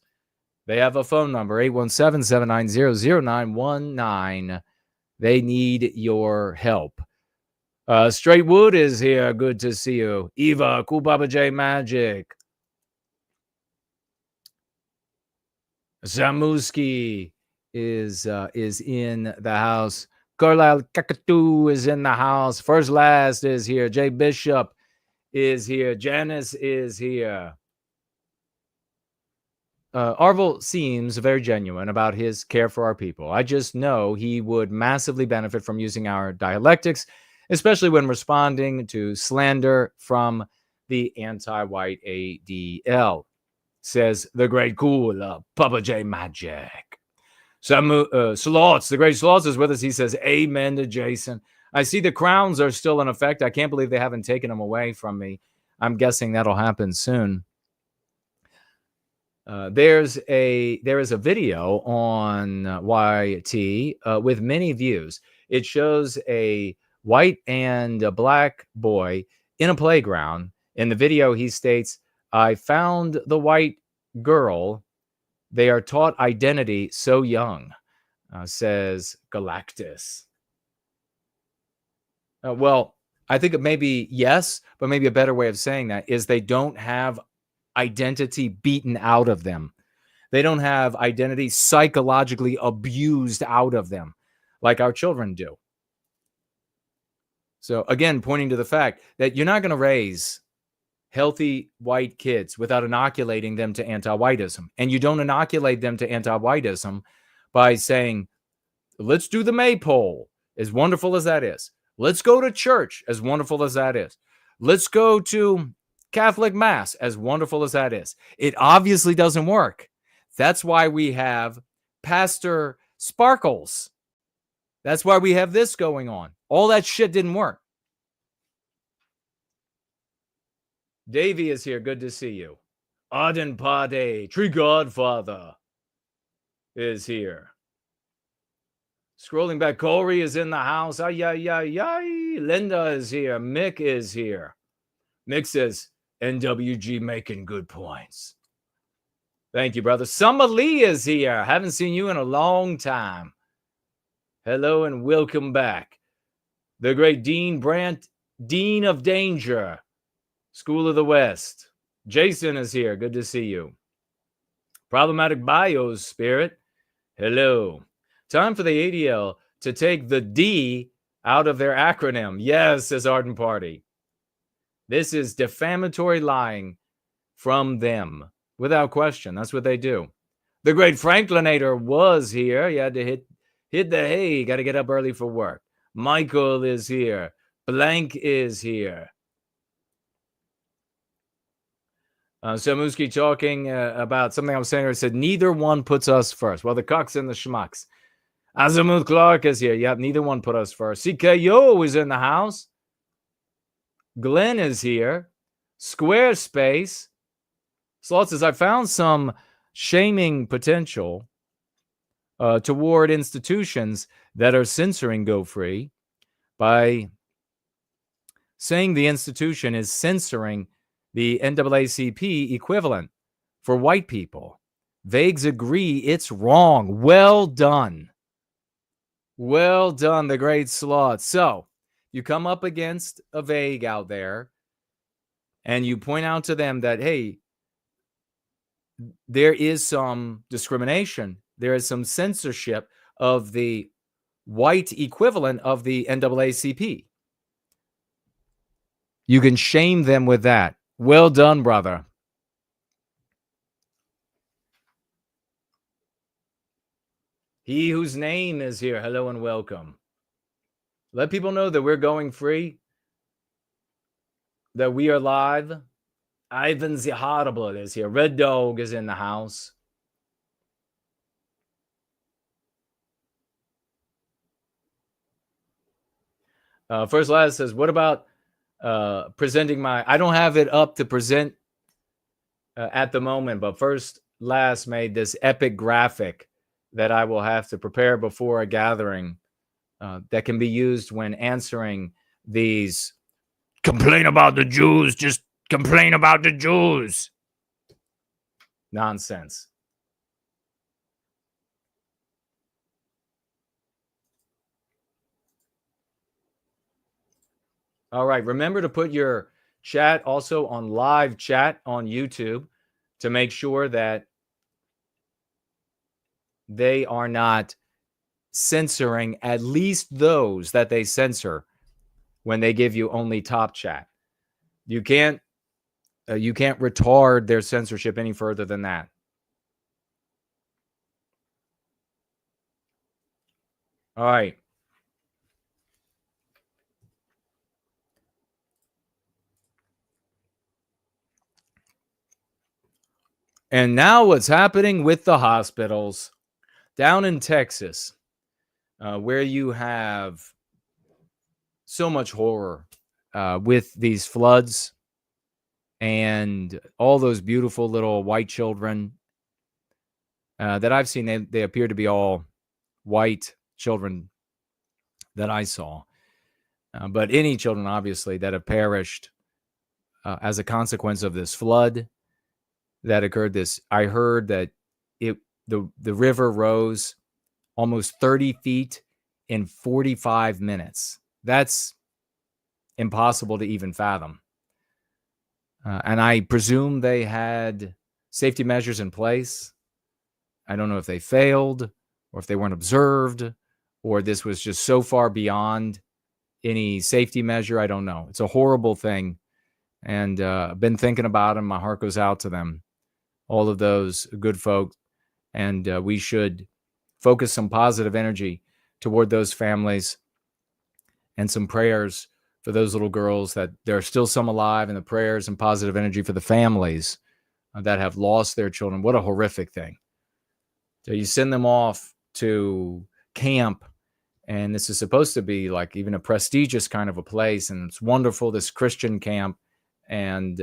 they have a phone number, 817-790-0919. They need your help. Straight Wood is here. Good to see you. Eva, Cool Baba J Magic. Zamuski is in the house. Carlisle Kakatu is in the house. First Last is here. Jay Bishop is here. Janice is here. Aarvoll seems very genuine about his care for our people. I just know he would massively benefit from using our dialectics, especially when responding to slander from the anti-white ADL, says the great cool Papa J Magic. Slots, the great Slots is with us. He says, amen to Jason. I see the crowns are still in effect. I can't believe they haven't taken them away from me. I'm guessing that'll happen soon. There is a video on YT with many views. It shows a white and a black boy in a playground. In the video, he states, I found the white girl. They are taught identity so young, says Galactus. Well, I think it may be yes, but maybe a better way of saying that is they don't have identity beaten out of them. They don't have identity psychologically abused out of them like our children do. So again, pointing to the fact that you're not going to raise healthy white kids without inoculating them to anti-whiteism. And you don't inoculate them to anti-whiteism by saying, let's do the maypole, as wonderful as that is. Let's go to church, as wonderful as that is. Let's go to Catholic Mass, as wonderful as that is. It obviously doesn't work. That's why we have Pastor Sparkles. That's why we have this going on. All that shit didn't work. Davey is here. Good to see you. Arden Pade, Tree Godfather, is here. Scrolling back, Corey is in the house. Ay, ay, ay, ay. Linda is here. Mick is here. Mick says, NWG making good points. Thank you, brother. Summer Lee is here. Haven't seen you in a long time. Hello and welcome back. The great Dean Brandt, Dean of Danger, School of the West. Jason is here. Good to see you. Problematic Bios Spirit. Hello. Time for the ADL to take the D out of their acronym. Yes, says Arden Party. This is defamatory lying from them. Without question. That's what they do. The great Franklinator was here. He had to hit the hay. Got to get up early for work. Michael is here. Blank is here. Samuski talking about something I was saying. I said, neither one puts us first. Well, the cucks and the schmucks. Azimuth Clark is here. Yep, neither one put us first. CKO is in the house. Glenn is here. Squarespace. Slot says, I found some shaming potential toward institutions that are censoring Go Free by saying the institution is censoring the NAACP equivalent for white people. Vagues agree it's wrong. Well done. Well done, the great Slot. So you come up against a vague out there and you point out to them that, hey, there is some discrimination. There is some censorship of the white equivalent of the NAACP. You can shame them with that. Well done, brother. He whose name is here. Hello and welcome. Let people know that we're going free, that we are live. Ivan Zihardable is here. Red Dog is in the house. First Last says, what about presenting my... I don't have it up to present at the moment, but First Last made this epic graphic that I will have to prepare before a gathering that can be used when answering these complain about the Jews, just complain about the Jews nonsense. All right. Remember to put your chat also on live chat on YouTube to make sure that they are not censoring at least those that they censor when they give you only top chat. You can't retard their censorship any further than that. All right. And now what's happening with the hospitals down in Texas, where you have so much horror with these floods and all those beautiful little white children that I've seen. They appear to be all white children that I saw. But any children, obviously, that have perished as a consequence of this flood that occurred. I heard that the river rose almost 30 feet in 45 minutes. That's impossible to even fathom. And I presume they had safety measures in place. I don't know if they failed or if they weren't observed or this was just so far beyond any safety measure. I don't know. It's a horrible thing. And I've been thinking about them. My heart goes out to them, all of those good folk. And we should focus some positive energy toward those families and some prayers for those little girls, that there are still some alive, and the prayers and positive energy for the families that have lost their children. What a horrific thing. So you send them off to camp, and this is supposed to be like even a prestigious kind of a place, and it's wonderful, this Christian camp, and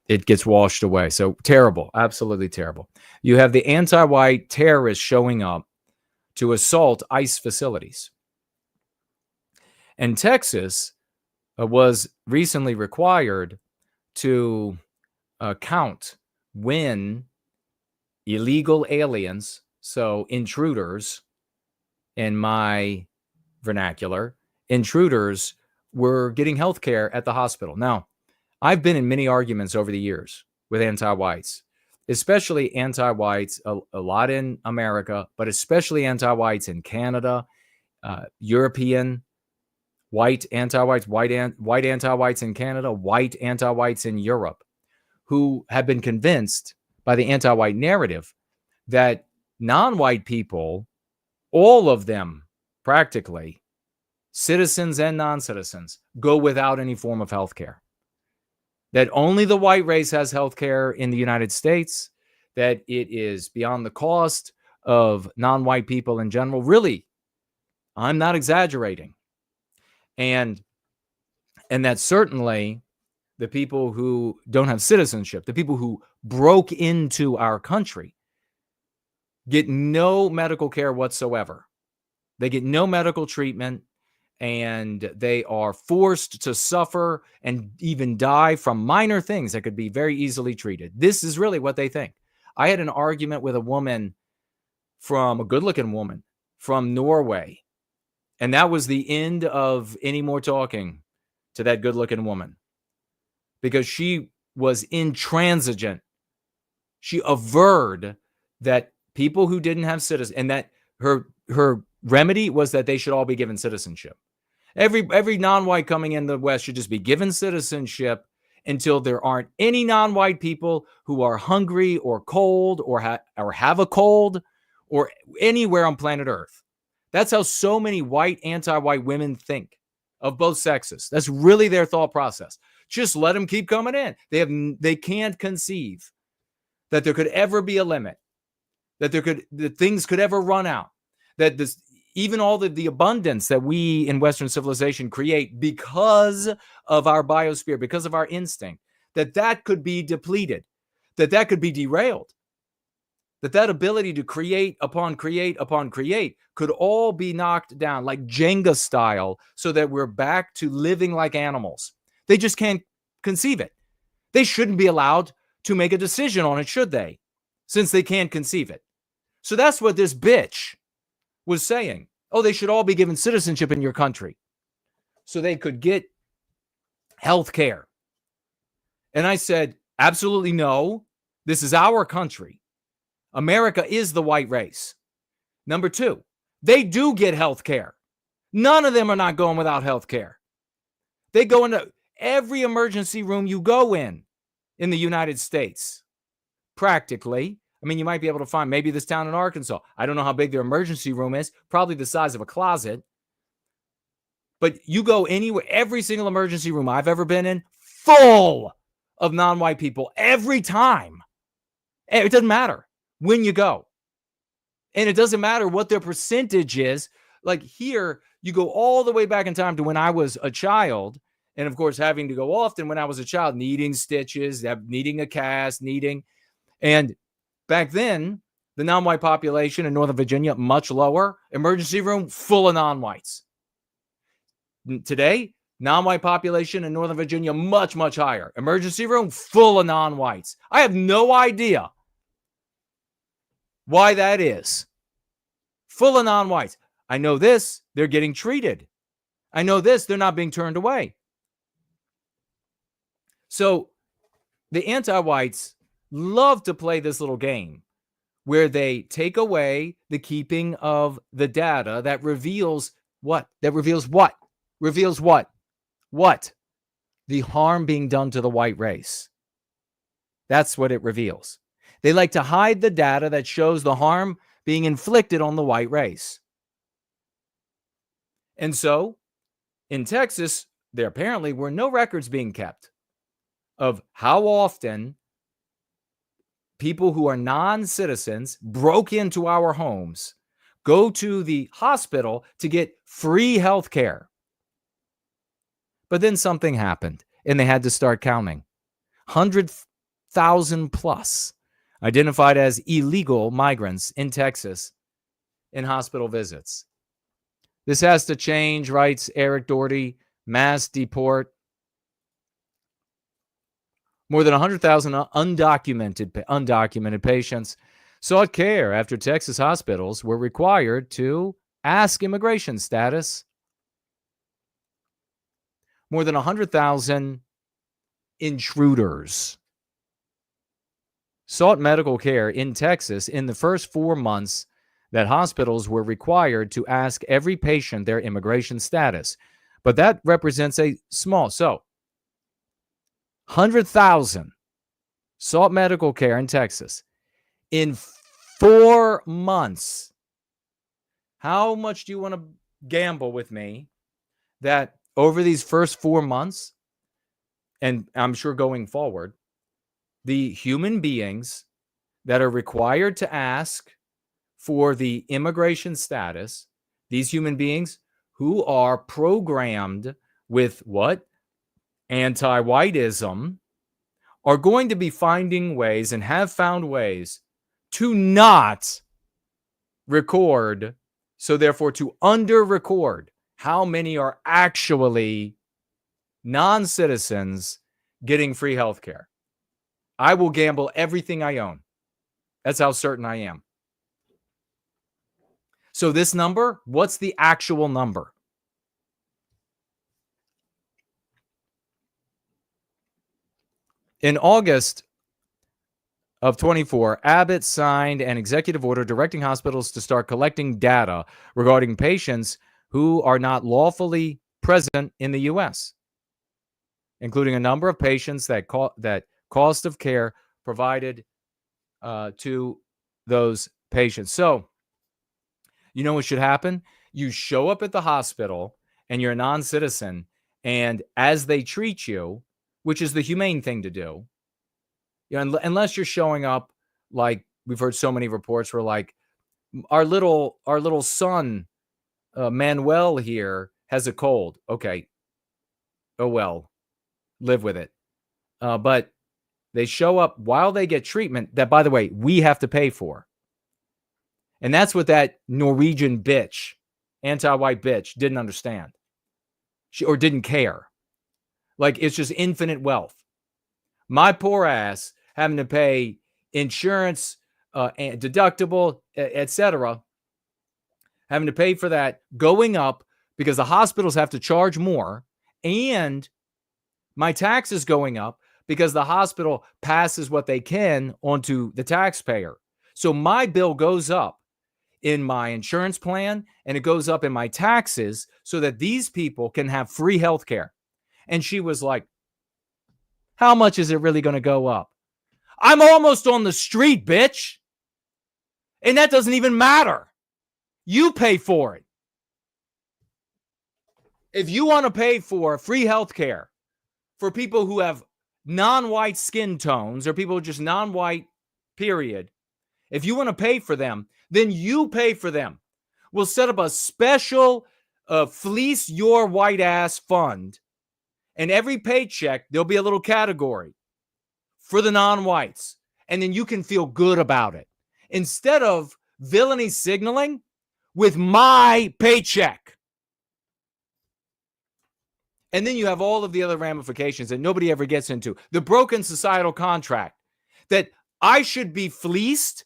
it gets washed away. So terrible, absolutely terrible. You have the anti-white terrorists showing up to assault ICE facilities. And Texas was recently required to count when illegal aliens, so intruders in my vernacular, intruders were getting health care at the hospital. Now, I've been in many arguments over the years with anti-whites, especially anti-whites, a lot in America, but especially anti-whites in Canada, European white anti-whites, white anti-whites in Canada, white anti-whites in Europe, who have been convinced by the anti-white narrative that non-white people, all of them practically, citizens and non-citizens, go without any form of health care. That only the white race has health care in the United States, that it is beyond the cost of non-white people in general. Really, I'm not exaggerating. And that certainly the people who don't have citizenship, the people who broke into our country, get no medical care whatsoever. They get no medical treatment, and they are forced to suffer and even die from minor things that could be very easily treated. This is really what they think. I had an argument with a good-looking woman from Norway, and that was the end of any more talking to that good-looking woman, because she was intransigent. She averred that people who didn't have citizenship, and that her remedy was that they should all be given citizenship. Every non-white coming in the West should just be given citizenship until there aren't any non-white people who are hungry or cold or have a cold or anywhere on planet Earth. That's how so many white anti-white women think of both sexes. That's really their thought process. Just let them keep coming in. They can't conceive that there could ever be a limit, that things could ever run out, that even all the abundance that we in Western civilization create because of our biosphere, because of our instinct, that could be depleted, that could be derailed, that ability to create upon create upon create could all be knocked down like Jenga style, so that we're back to living like animals. They just can't conceive it. They shouldn't be allowed to make a decision on it, should they? Since they can't conceive it. So that's what this bitch was saying. Oh, they should all be given citizenship in your country so they could get health care. And I said, absolutely no. This is our country. America is the white race. Number two, they do get health care. None of them are not going without health care. They go into every emergency room you go in the United States, practically. I mean, you might be able to find maybe this town in Arkansas. I don't know how big their emergency room is, probably the size of a closet. But you go anywhere, every single emergency room I've ever been in, full of non-white people every time. It doesn't matter when you go. And it doesn't matter what their percentage is. Like here, you go all the way back in time to when I was a child. And of course, having to go often when I was a child, needing stitches, needing a cast, and back then, the non-white population in Northern Virginia, much lower. Emergency room full of non-whites. Today, non-white population in Northern Virginia, much, much higher. Emergency room full of non-whites. I have no idea why that is. Full of non-whites. I know this, they're getting treated. I know this, they're not being turned away. So the anti-whites love to play this little game where they take away the keeping of the data that reveals what? Reveals what? What? The harm being done to the white race. That's what it reveals. They like to hide the data that shows the harm being inflicted on the white race. And so, in Texas, there apparently were no records being kept of how often people who are non-citizens broke into our homes, go to the hospital to get free health care. But then something happened. and they had to start counting. 100,000 plus identified as illegal migrants in Texas in hospital visits. This has to change, writes Eric Doherty. Mass deport. More than 100,000 undocumented patients sought care after Texas hospitals were required to ask immigration status. More than 100,000 intruders sought medical care in Texas in the first 4 months that hospitals were required to ask every patient their immigration status. But that represents a small, 100,000 sought medical care in Texas in 4 months. How much do you want to gamble with me that over these first 4 months, and I'm sure going forward, the human beings that are required to ask for the immigration status, these human beings who are programmed with what? Anti-whiteism, are going to be finding ways and have found ways to not record, so therefore to under-record how many are actually non-citizens getting free health care. I will gamble everything I own. That's how certain I am. So this number, what's the actual number? In August of 24, Abbott signed an executive order directing hospitals to start collecting data regarding patients who are not lawfully present in the U.S., including a number of patients that cost of care provided to those patients. So, you know what should happen? You show up at the hospital and you're a non-citizen, and as they treat you, which is the humane thing to do, unless you're showing up like we've heard so many reports where like our little son Manuel here has a cold. Okay, oh well, live with it. But they show up while they get treatment that, by the way, we have to pay for. And that's what that Norwegian bitch, anti-white bitch, didn't understand. Or didn't care. Like, it's just infinite wealth. My poor ass having to pay insurance, and deductible, etc., having to pay for that, going up because the hospitals have to charge more, and my taxes going up because the hospital passes what they can onto the taxpayer. So my bill goes up in my insurance plan, and it goes up in my taxes so that these people can have free health care. And she was like, how much is it really going to go up? I'm almost on the street, bitch. And that doesn't even matter. You pay for it. If you want to pay for free health care for people who have non-white skin tones or people who are just non-white, period, if you want to pay for them, then you pay for them. We'll set up a special fleece your white ass fund. And every paycheck, there'll be a little category for the non-whites. And then you can feel good about it. Instead of villainy signaling with my paycheck. And then you have all of the other ramifications that nobody ever gets into. The broken societal contract. That I should be fleeced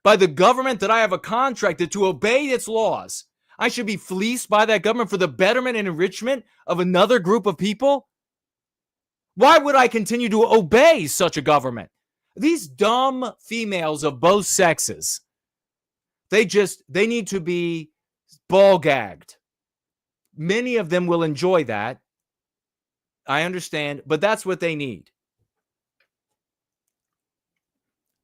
by the government, that I have a contract that to obey its laws, I should be fleeced by that government for the betterment and enrichment of another group of people? Why would I continue to obey such a government? These dumb females of both sexes, they need to be ball gagged. Many of them will enjoy that. I understand, but that's what they need.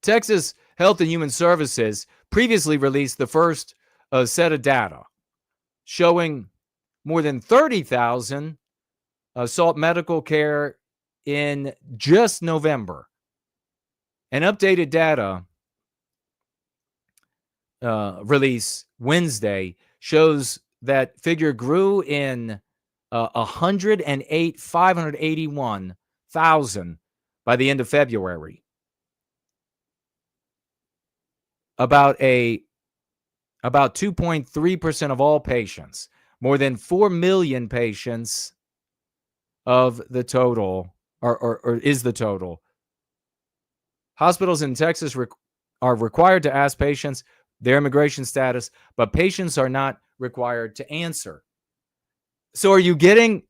Texas Health and Human Services previously released the first set of data showing more than 30,000 sought medical care in just November. An updated data release Wednesday shows that figure grew in 581,000 by the end of February. About 2.3% of all patients, more than 4 million patients of the total, or is the total. Hospitals in Texas are required to ask patients their immigration status, but patients are not required to answer. So are you getting...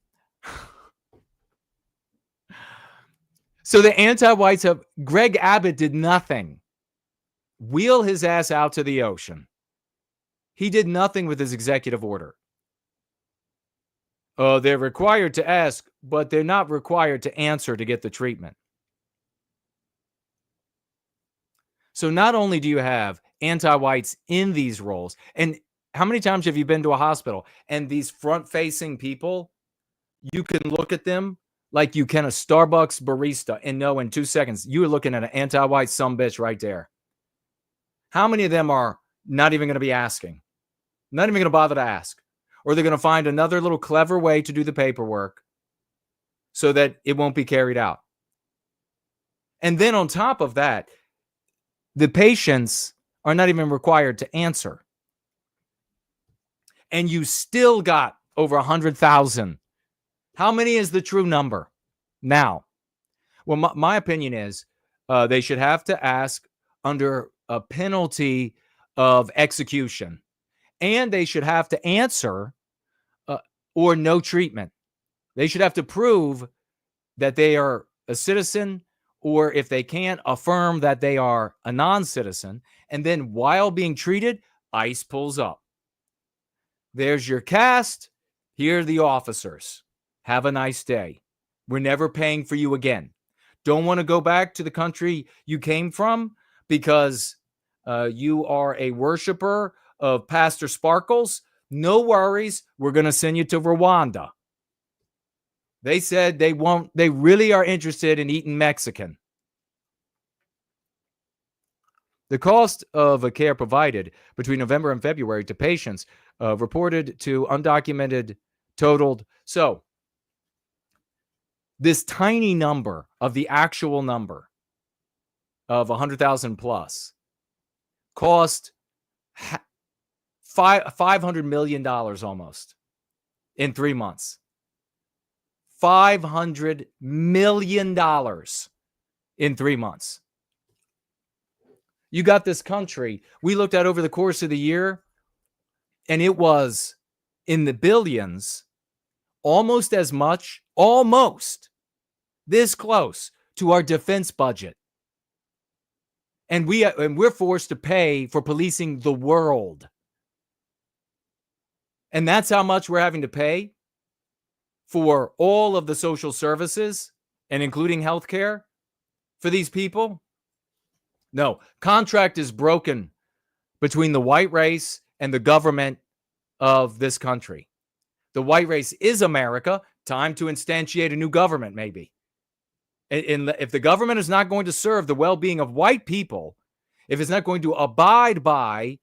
So the anti-whites have... Greg Abbott did nothing. Wheel his ass out to the ocean. He did nothing with his executive order. They're required to ask, but they're not required to answer to get the treatment. So not only do you have anti-whites in these roles, and how many times have you been to a hospital and these front-facing people, you can look at them like you can a Starbucks barista and know in 2 seconds, you are looking at an anti-white sumbitch right there. How many of them are not even going to be asking? Not even going to bother to ask. Or they're going to find another little clever way to do the paperwork so that it won't be carried out. And then on top of that, the patients are not even required to answer. And you still got over 100,000. How many is the true number now? Well, my opinion is they should have to ask under a penalty of execution. And they should have to answer or no treatment. They should have to prove that they are a citizen, or if they can't, affirm that they are a non-citizen. And then while being treated, ICE pulls up. There's your cast. Here are the officers. Have a nice day. We're never paying for you again. Don't want to go back to the country you came from because you are a worshiper of Pastor Sparkles? No worries. We're going to send you to Rwanda. They said they won't. They really are interested in eating Mexican. The cost of a care provided between November and February to patients reported to undocumented totaled. So this tiny number of the actual number of 100,000 plus cost $500 million almost in 3 months. $500 million in 3 months. You got this country we looked at over the course of the year, and it was in the billions, almost as much, almost this close to our defense budget. And we're forced to pay for policing the world. And that's how much we're having to pay for all of the social services, and including healthcare for these people. No, contract is broken between the white race and the government of this country. The white race is America. Time to instantiate a new government, maybe. And if the government is not going to serve the well-being of white people, if it's not going to abide by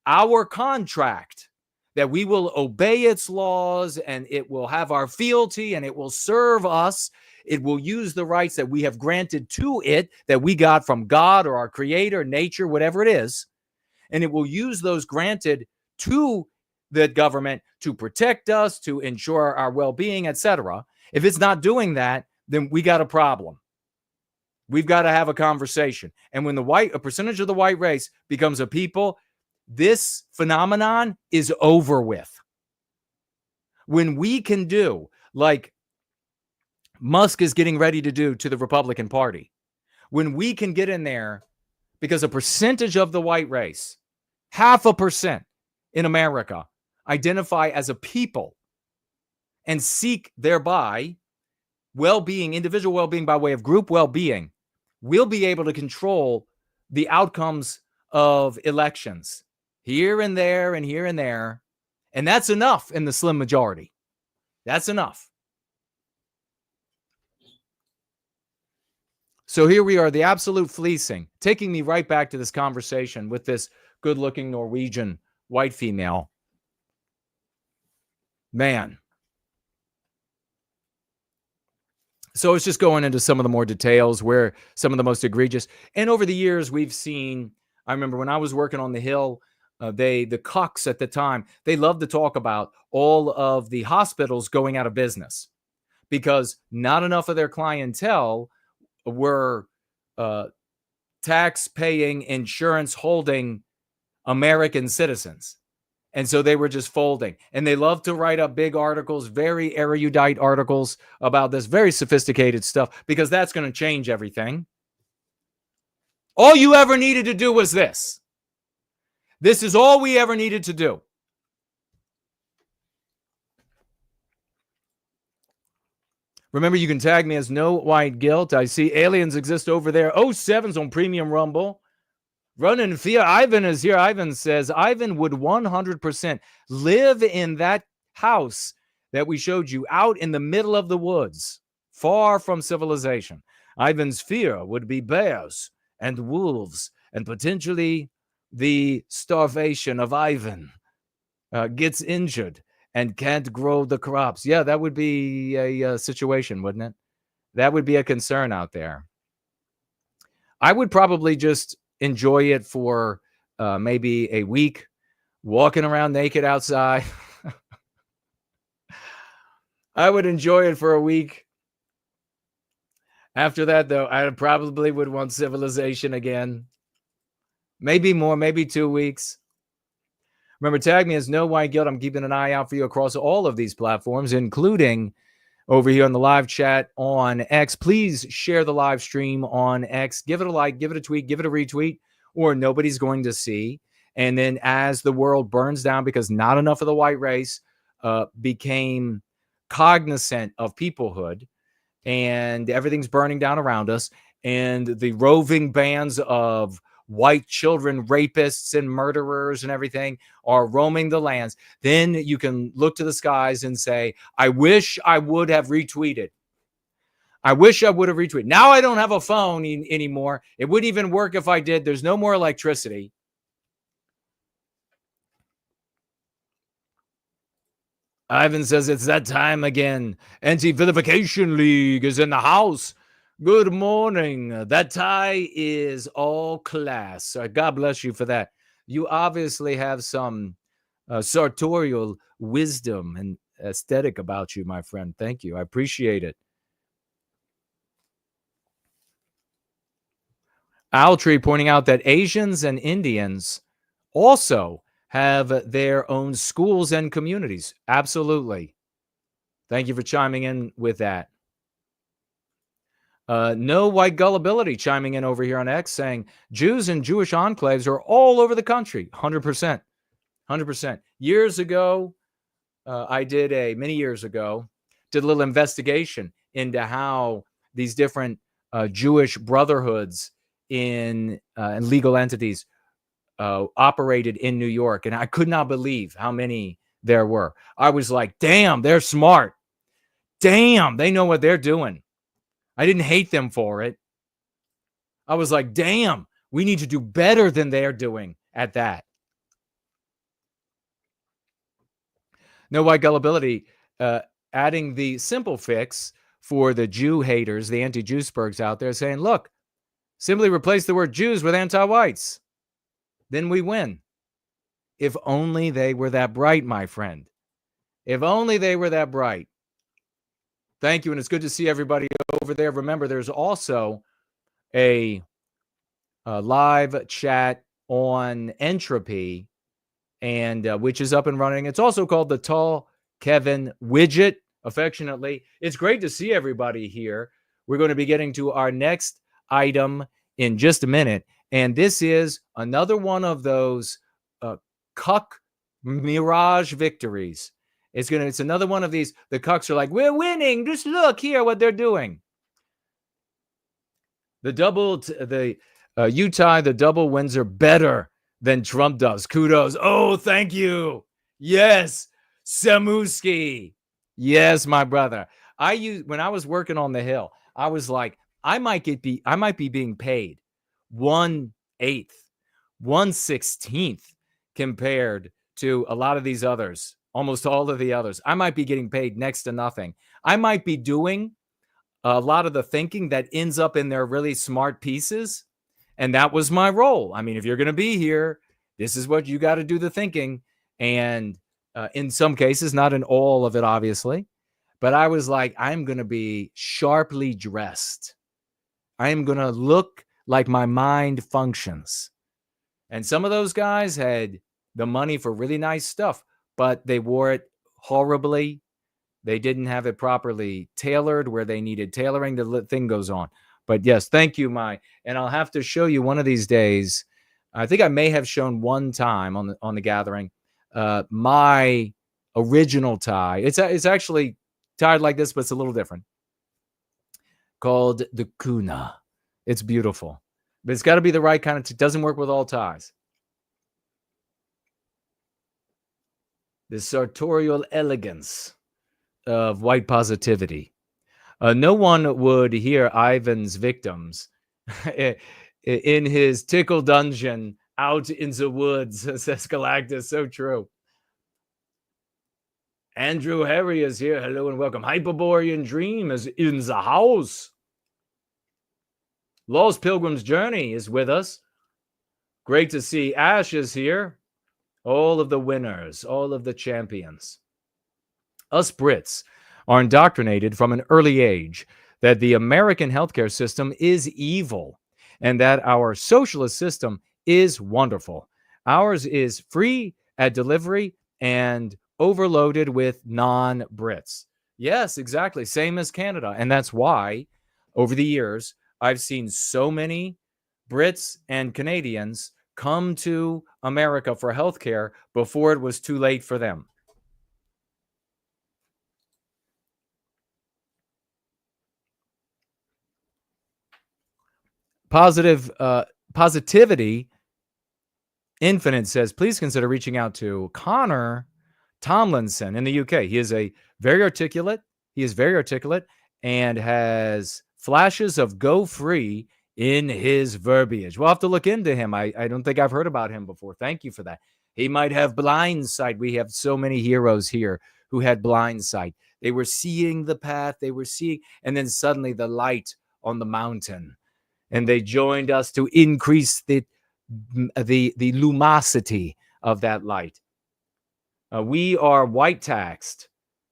our contract, that we will obey its laws and it will have our fealty and it will serve us, it will use the rights that we have granted to it, that we got from God or our creator, nature, whatever it is, and it will use those granted to the government to protect us, to ensure our well-being, etc. If it's not doing that, then we got a problem. We've got to have a conversation. And when a percentage of the white race becomes a people, this phenomenon is over with. When we can do like Musk is getting ready to do to the Republican Party, when we can get in there, because a percentage of the white race, 0.5% in America, identify as a people and seek thereby well-being, individual well-being by way of group well-being, we'll be able to control the outcomes of elections here and there and here and there. And that's enough in the slim majority. That's enough. So here we are, the absolute fleecing, taking me right back to this conversation with this good-looking Norwegian white female. Man, So it's just going into some of the more details where some of the most egregious. And over the years, we've seen, I remember when I was working on the Hill, the cucks at the time, they loved to talk about all of the hospitals going out of business because not enough of their clientele were tax-paying, insurance-holding American citizens. And so they were just folding. And they love to write up big articles, very erudite articles about this very sophisticated stuff, because that's going to change everything. All you ever needed to do was this. This is all we ever needed to do. Remember, you can tag me as No White Guilt. I see aliens exist over there. 07's on Premium Rumble. Run in fear. Ivan is here. Ivan says, Ivan would 100% live in that house that we showed you out in the middle of the woods, far from civilization. Ivan's fear would be bears and wolves and potentially the starvation of Ivan. Gets injured and can't grow the crops. Yeah, that would be a situation, wouldn't it? That would be a concern out there. I would probably just enjoy it for maybe a week, walking around naked outside. I would enjoy it for a week. After that, though, I probably would want civilization again. Maybe more, maybe 2 weeks. Remember, tag me as No White Guilt. I'm keeping an eye out for you across all of these platforms, including over here on the live chat on X. Please share the live stream on X. Give it a like, give it a tweet, give it a retweet, or nobody's going to see. And then as the world burns down because not enough of the white race became cognizant of peoplehood, and everything's burning down around us, and the roving bands of white children, rapists and murderers and everything are roaming the lands, then you can look to the skies and say, I wish I would have retweeted. I wish I would have retweeted. Now I don't have a phone anymore. It wouldn't even work if I did. There's no more electricity. Ivan says it's that time again. Anti-Vilification League is in the house. Good morning. That tie is all class. God bless you for that. You obviously have some sartorial wisdom and aesthetic about you, my friend. Thank you. I appreciate it. Owltree pointing out that Asians and Indians also have their own schools and communities. Absolutely. Thank you for chiming in with that. No White Gullibility chiming in over here on X saying Jews and Jewish enclaves are all over the country. 100%. 100%. Years ago, many years ago, did a little investigation into how these different Jewish brotherhoods in legal entities operated in New York. And I could not believe how many there were. I was like, damn, they're smart. Damn, they know what they're doing. I didn't hate them for it. I was like, damn, we need to do better than they're doing at that. No White Gullibility adding the simple fix for the Jew haters, the anti-Jewsburgs out there, saying, look, simply replace the word Jews with anti-whites. Then we win. If only they were that bright, my friend. If only they were that bright. Thank you, and it's good to see everybody over there. Remember, there's also a live chat on Entropy, and which is up and running. It's also called the Tall Kevin Widget, affectionately. It's great to see everybody here. We're going to be getting to our next item in just a minute, and this is another one of those cuck mirage victories. It's another one of these. The cucks are like, we're winning. Just look here what they're doing. The Utah, the double wins are better than Trump does. Kudos. Oh, thank you. Yes, Samuski. Yes, my brother. When I was working on the Hill, I was like, I might be being paid 1/8, 1/16 compared to a lot of these others. Almost all of the others. I might be getting paid next to nothing. I might be doing a lot of the thinking that ends up in their really smart pieces. And that was my role. I mean, if you're going to be here, this is what you got to do the thinking. And in some cases, not in all of it, obviously. But I was like, I'm going to be sharply dressed. I am going to look like my mind functions. And some of those guys had the money for really nice stuff, but they wore it horribly. They didn't have it properly tailored where they needed tailoring. The thing goes on. But yes, thank you, and I'll have to show you one of these days. I think I may have shown one time on the gathering my original tie. It's actually tied like this, but it's a little different. Called the Kuna. It's beautiful, but it's got to be the right kind of. It doesn't work with all ties. The sartorial elegance of white positivity. No one would hear Ivan's victims in his tickle dungeon out in the woods, says Galactus. So true. Andrew Harry is here. Hello and welcome. Hyperborean Dream is in the house. Lost Pilgrim's Journey is with us. Great to see Ash is here. All of the winners, all of the champions. Us Brits are indoctrinated from an early age that the American healthcare system is evil and that our socialist system is wonderful. Ours is free at delivery and overloaded with non-Brits. Yes, exactly. Same as Canada. And that's why, over the years, I've seen so many Brits and Canadians come to America for healthcare before it was too late for them. Positivity Infinite says, please consider reaching out to Connor Tomlinson in the UK. He is very articulate and has flashes of go free in his verbiage. We'll have to look into him. I don't think I've heard about him before. Thank you for that. He might have blind sight. We have so many heroes here who had blind sight. They were seeing the path. They were seeing, and then suddenly the light on the mountain. And they joined us to increase the lumosity of that light. We are white taxed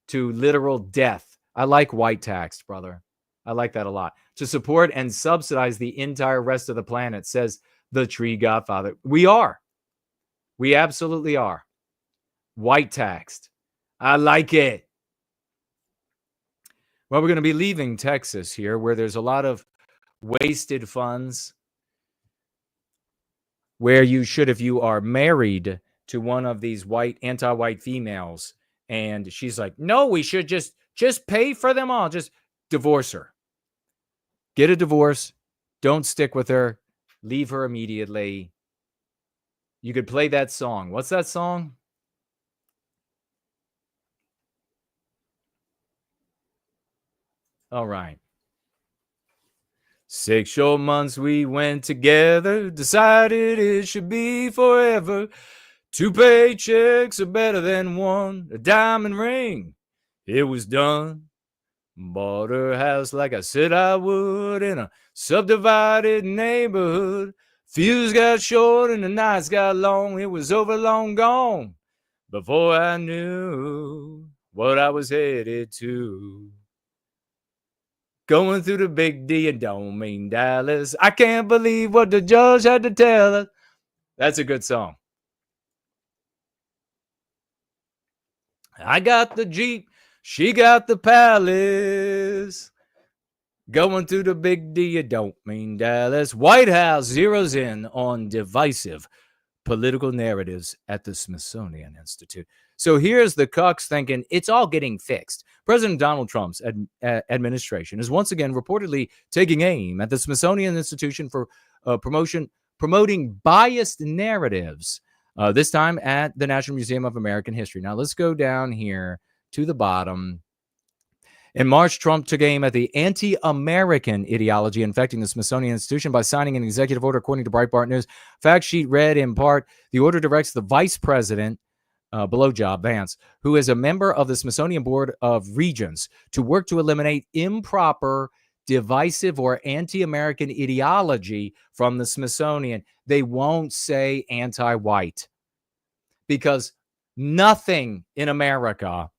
to literal death. I like white taxed, brother. I like that a lot. To support and subsidize the entire rest of the planet, says the Tree Godfather. We are. We absolutely are. White taxed. I like it. Well, we're going to be leaving Texas here, where there's a lot of wasted funds, where you should, if you are married to one of these anti-white females, and she's like, no, we should just pay for them all. Just divorce her. Get a divorce. Don't stick with her. Leave her immediately. You could play that song. What's that song? All right. 6 short months we went together, decided it should be forever. 2 paychecks are better than one, a diamond ring, it was done. Bought her house like I said I would in a subdivided neighborhood. Fuse got short and the nights got long, it was over long gone before I knew what I was headed to. Going through the big D and don't mean Dallas. I can't believe what the judge had to tell us. That's a good song. I got the Jeep. She got the palace. Going through the big D, you don't mean Dallas. White House zeroes in on divisive political narratives at the Smithsonian Institute. So here's the cucks thinking it's all getting fixed. President Donald Trump's administration is once again reportedly taking aim at the Smithsonian Institution for promoting biased narratives, this time at the National Museum of American History. Now let's go down here to the bottom. In March, Trump took aim at the anti-American ideology infecting the Smithsonian Institution by signing an executive order, according to Breitbart News. Fact sheet read in part, the order directs the vice president, blowjob Vance, who is a member of the Smithsonian Board of Regents, to work to eliminate improper divisive or anti-American ideology from the Smithsonian. They won't say anti-white because nothing in America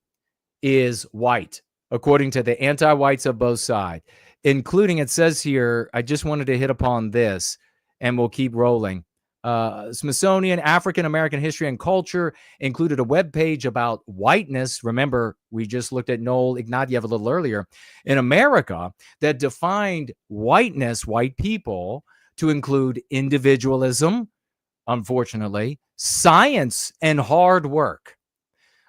is white, according to the anti-whites of both sides, including, it says here, I just wanted to hit upon this and we'll keep rolling. Smithsonian African American History and Culture included a webpage about whiteness. Remember, we just looked at Noel Ignatieff a little earlier in America that defined whiteness, white people, to include individualism, unfortunately, science, and hard work.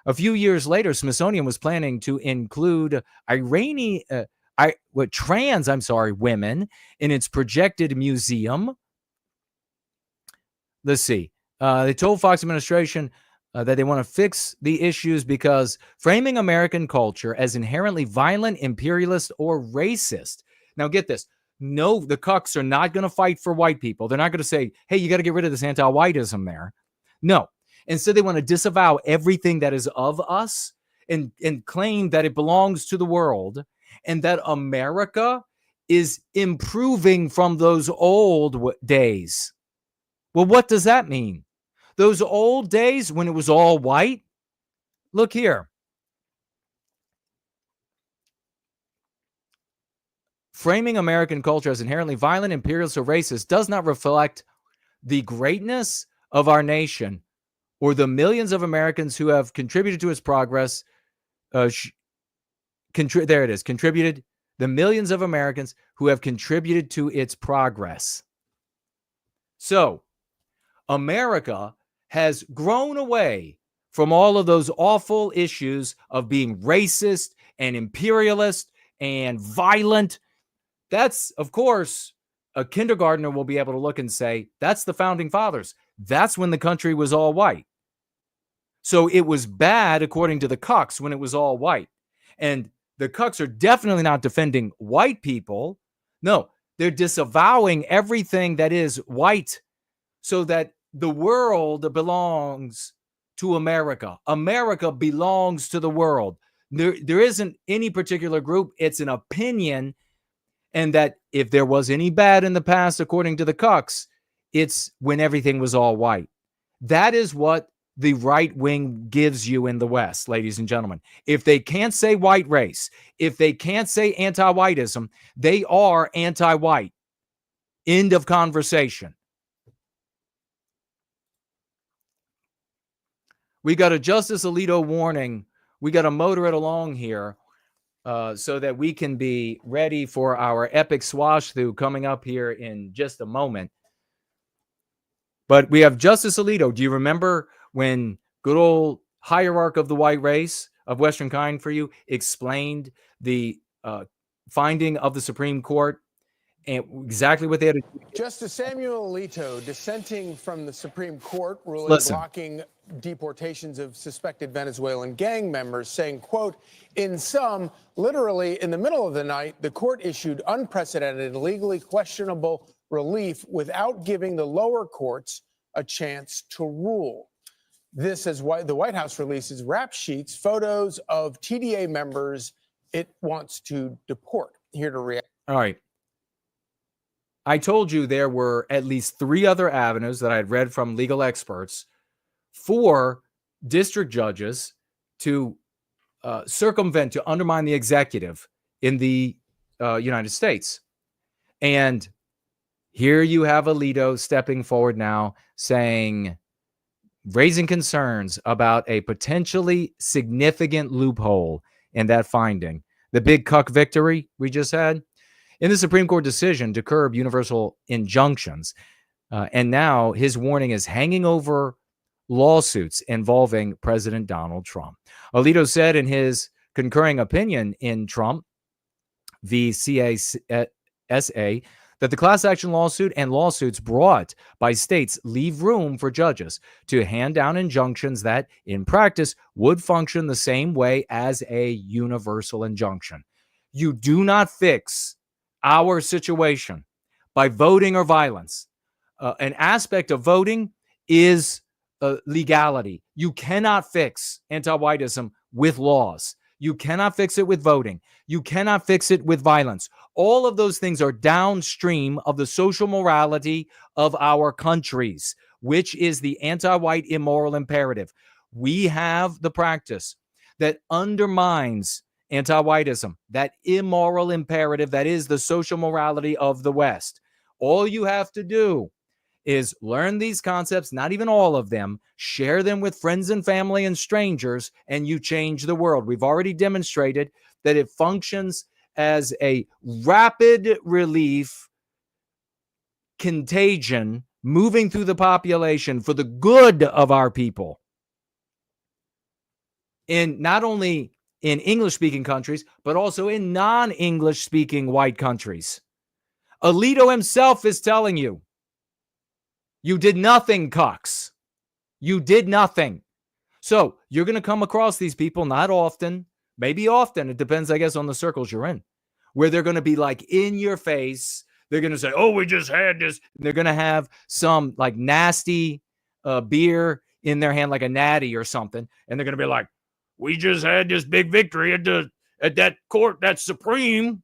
A few years later, Smithsonian was planning to include trans women in its projected museum. Let's see. They told Fox administration that they want to fix the issues because framing American culture as inherently violent, imperialist, or racist. Now get this. No, the cucks are not going to fight for white people. They're not going to say, hey, you got to get rid of this anti-whiteism there. No. Instead, they want to disavow everything that is of us and claim that it belongs to the world and that America is improving from those old days. Well, what does that mean? Those old days when it was all white? Look here. Framing American culture as inherently violent, imperialist, or racist does not reflect the greatness of our nation or the millions of Americans who have contributed to its progress. There it is. Contributed. The millions of Americans who have contributed to its progress. So, America has grown away from all of those awful issues of being racist and imperialist and violent. That's, of course, a kindergartner will be able to look and say, that's the founding fathers. That's when the country was all white. So it was bad, according to the cucks, when it was all white. And the cucks are definitely not defending white people. No, they're disavowing everything that is white so that the world belongs to America. America belongs to the world. There isn't any particular group. It's an opinion. And that if there was any bad in the past, according to the cucks, it's when everything was all white. That is what the right wing gives you in the West, ladies and gentlemen. If they can't say white race, if they can't say anti-whiteism, they are anti-white. End of conversation. We got a Justice Alito warning. We got to motor it along here so that we can be ready for our epic swash through coming up here in just a moment. But we have Justice Alito. Do you remember when good old hierarch of the white race of Western kind for you explained the finding of the Supreme Court and exactly what they had to do? Justice Samuel Alito dissenting from the Supreme Court ruling blocking deportations of suspected Venezuelan gang members, saying, quote, in sum, literally in the middle of the night, the court issued unprecedented and legally questionable relief without giving the lower courts a chance to rule. This is why the White House releases rap sheets, photos of TDA members it wants to deport. Here to react. All right. I told you there were at least 3 other avenues that I had read from legal experts for district judges to circumvent, to undermine the executive in the United States. And here you have Alito stepping forward now saying, raising concerns about a potentially significant loophole in that finding. The big cuck victory we just had in the Supreme Court decision to curb universal injunctions. And now his warning is hanging over lawsuits involving President Donald Trump. Alito said in his concurring opinion in Trump v. CASA that the class action lawsuit and lawsuits brought by states leave room for judges to hand down injunctions that, in practice, would function the same way as a universal injunction. You do not fix our situation by voting or violence. An aspect of voting is legality. You cannot fix anti-whiteism with laws. You cannot fix it with voting. You cannot fix it with violence. All of those things are downstream of the social morality of our countries, which is the anti-white immoral imperative. We have the practice that undermines anti-whiteism, that immoral imperative that is the social morality of the West. All you have to do is learn these concepts, not even all of them, share them with friends and family and strangers, and you change the world. We've already demonstrated that it functions as a rapid relief contagion moving through the population for the good of our people. In not only in English-speaking countries, but also in non-English-speaking white countries. Alito himself is telling you, you did nothing, cucks. You did nothing. So you're going to come across these people, not often, maybe often. It depends, I guess, on the circles you're in, where they're going to be like in your face. They're going to say, oh, we just had this. And they're going to have some like nasty beer in their hand, like a natty or something. And they're going to be like, we just had this big victory at that court, that Supreme.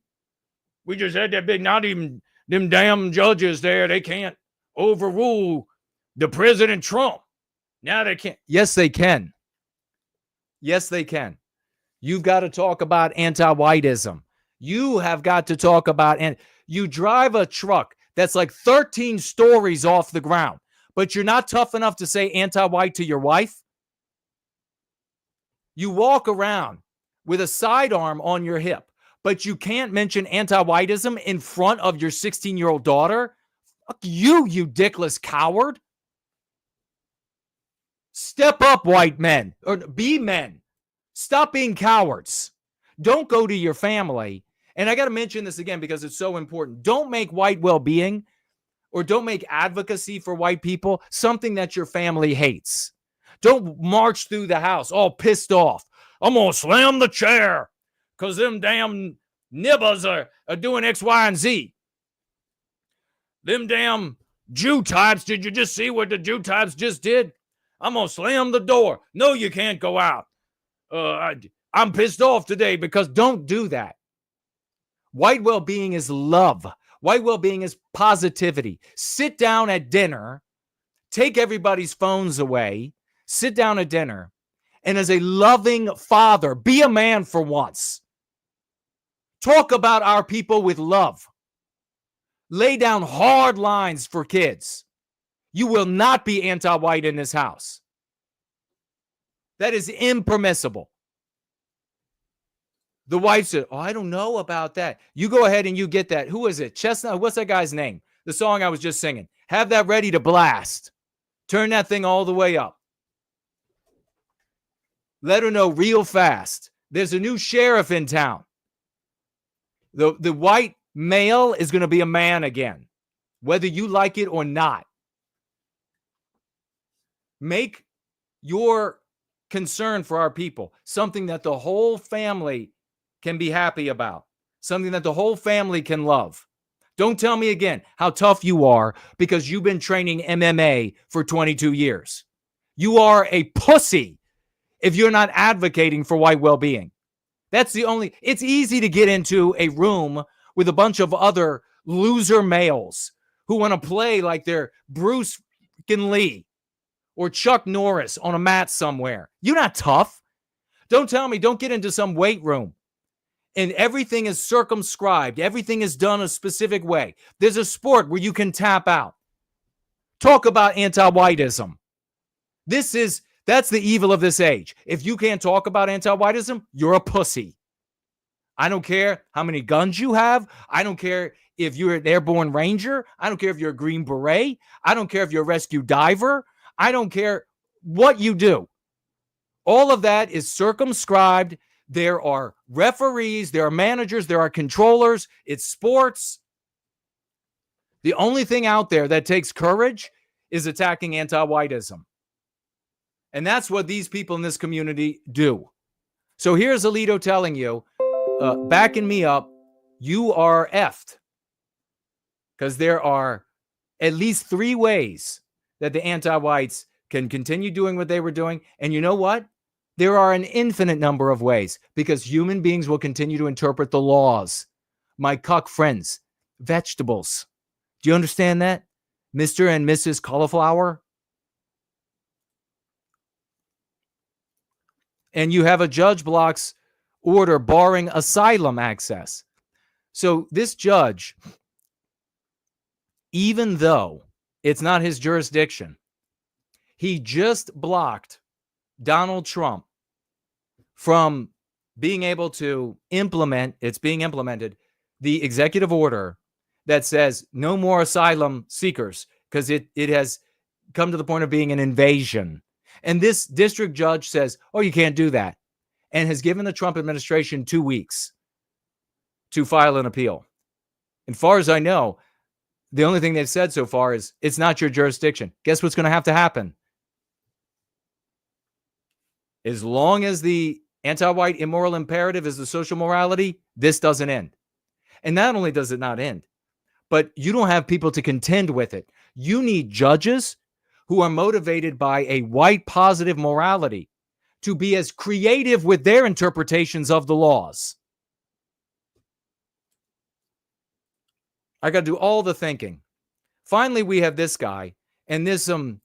We just had that big, not even them damn judges there. They can't overrule the President Trump. Now they can't. Yes, they can. Yes, they can. You've got to talk about anti-whiteism. You have got to talk about, and you drive a truck that's like 13 stories off the ground, but you're not tough enough to say anti-white to your wife. You walk around with a sidearm on your hip, but you can't mention anti-whiteism in front of your 16-year-old daughter. Fuck you, you dickless coward. Step up, white men, or be men. Stop being cowards. Don't go to your family. And I got to mention this again because it's so important. Don't make white well-being or don't make advocacy for white people something that your family hates. Don't march through the house all pissed off. I'm going to slam the chair because them damn nibbas are doing X, Y, and Z. Them damn Jew types, did you just see what the Jew types just did? I'm going to slam the door. No, you can't go out. I'm pissed off today because don't do that. White well-being is love. White well-being is positivity. Sit down at dinner, take everybody's phones away, sit down at dinner, and as a loving father, be a man for once. Talk about our people with love. Lay down hard lines for kids. You will not be anti-white in this house. That is impermissible. The wife said, oh, I don't know about that. You go ahead and you get that. Who is it? Chestnut? What's that guy's name? The song I was just singing. Have that ready to blast. Turn that thing all the way up. Let her know real fast. There's a new sheriff in town. The white male is going to be a man again, whether you like it or not. Make your concern for our people something that the whole family can be happy about, something that the whole family can love. Don't tell me again how tough you are because you've been training MMA for 22 years. You are a pussy if you're not advocating for white well-being. That's the only, it's easy to get into a room with a bunch of other loser males who want to play like they're Bruce Lee or Chuck Norris on a mat somewhere. You're not tough. Don't tell me, don't get into some weight room and everything is circumscribed. Everything is done a specific way. There's a sport where you can tap out. Talk about anti-whiteism. That's the evil of this age. If you can't talk about anti-whiteism, you're a pussy. I don't care how many guns you have. I don't care if you're an airborne ranger. I don't care if you're a Green Beret. I don't care if you're a rescue diver. I don't care what you do. All of that is circumscribed. There are referees, there are managers, there are controllers. It's sports. The only thing out there that takes courage is attacking anti-whiteism. And that's what these people in this community do. So here's Alito telling you, backing me up, you are effed. Because there are at least 3 ways that the anti-whites can continue doing what they were doing. And you know what? There are an infinite number of ways because human beings will continue to interpret the laws. my cuck friends, vegetables. Do you understand that? Mr. and Mrs. Cauliflower? And you have a judge blocks order barring asylum access. So this judge, even though it's not his jurisdiction, he just blocked Donald Trump from being able to implement, it's being implemented, the executive order that says no more asylum seekers, because it has come to the point of being an invasion. And this district judge says, oh, you can't do that, and has given the Trump administration 2 weeks to file an appeal. And far as I know, the only thing they've said so far is it's not your jurisdiction. Guess what's going to have to happen? As long as the anti-white immoral imperative is the social morality, this doesn't end. And not only does it not end, but you don't have people to contend with it. You need judges who are motivated by a white positive morality to be as creative with their interpretations of the laws. I got to do all the thinking. Finally, we have this guy, and there's some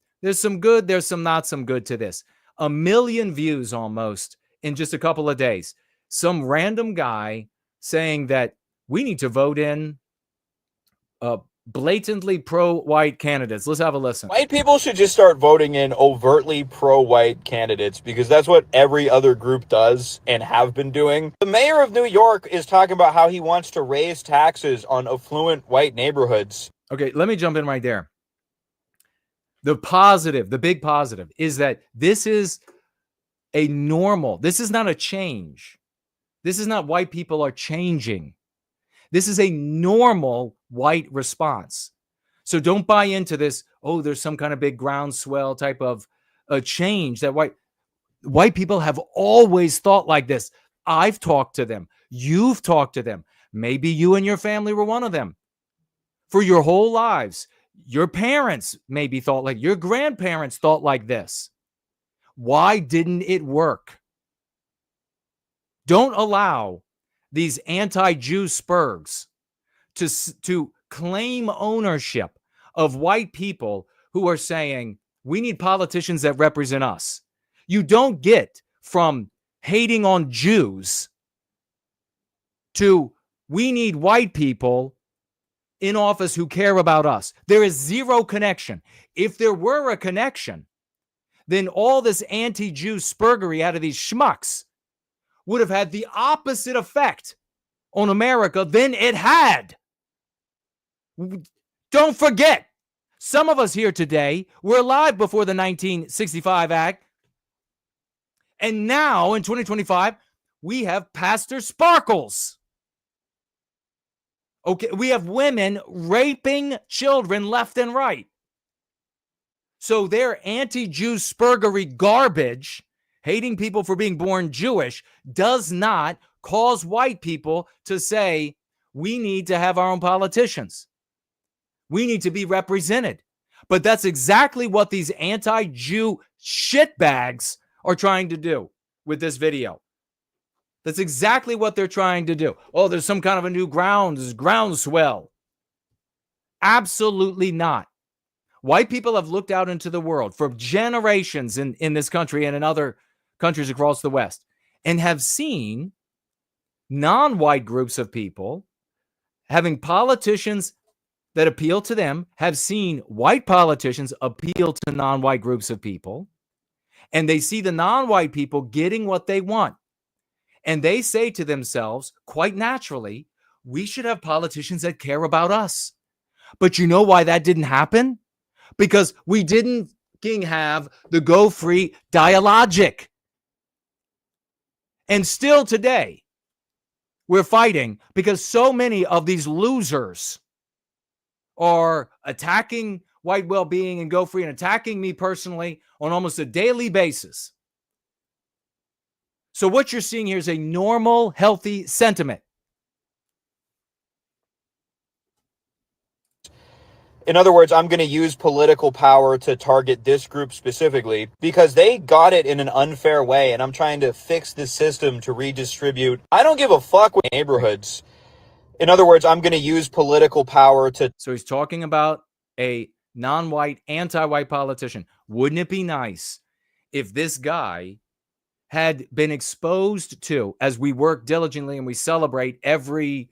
good, there's some not some good to this. 1 million views almost in just a couple of days. Some random guy saying that we need to vote in blatantly pro-white candidates. Let's have a listen. White people should just start voting in overtly pro-white candidates because that's what every other group does and have been doing. The mayor of New York is talking about how he wants to raise taxes on affluent white neighborhoods. Okay, let me jump in right there. The positive, the big positive, is that this is a normal, this is not a change. This is not white people are changing. This is a normal white response. So don't buy into this, oh, there's some kind of big groundswell type of a change that white people have always thought like this. I've talked to them. You've talked to them. Maybe you and your family were one of them. For your whole lives, your parents maybe thought like, your grandparents thought like this. Why didn't it work? Don't allow these anti-Jew spurgs to claim ownership of white people who are saying, we need politicians that represent us. You don't get from hating on Jews to we need white people in office who care about us. There is zero connection. If there were a connection, then all this anti-Jew spurgery out of these schmucks would have had the opposite effect on America than it had. Don't forget, some of us here today were alive before the 1965 Act. And now in 2025, we have Pastor Sparkles. Okay, we have women raping children left and right. So their anti-Jew spurgery garbage, hating people for being born Jewish, does not cause white people to say, we need to have our own politicians. We need to be represented. But that's exactly what these anti-Jew shitbags are trying to do with this video. That's exactly what they're trying to do. Oh, there's some kind of a new groundswell. Absolutely not. White people have looked out into the world for generations in this country and in other countries across the West and have seen non-white groups of people having politicians that appeal to them, have seen white politicians appeal to non-white groups of people, and they see the non-white people getting what they want. And they say to themselves, quite naturally, we should have politicians that care about us. But you know why that didn't happen? Because we didn't have the Go Free dialogic. And still today, we're fighting because so many of these losers are attacking white well-being and Go Free and attacking me personally on almost a daily basis. So what you're seeing here is a normal, healthy sentiment. In other words, I'm going to use political power to target this group specifically because they got it in an unfair way, and I'm trying to fix this system to redistribute. I don't give a fuck with neighborhoods. In other words, I'm going to use political power to... So he's talking about a non-white, anti-white politician. Wouldn't it be nice if this guy had been exposed to, as we work diligently and we celebrate every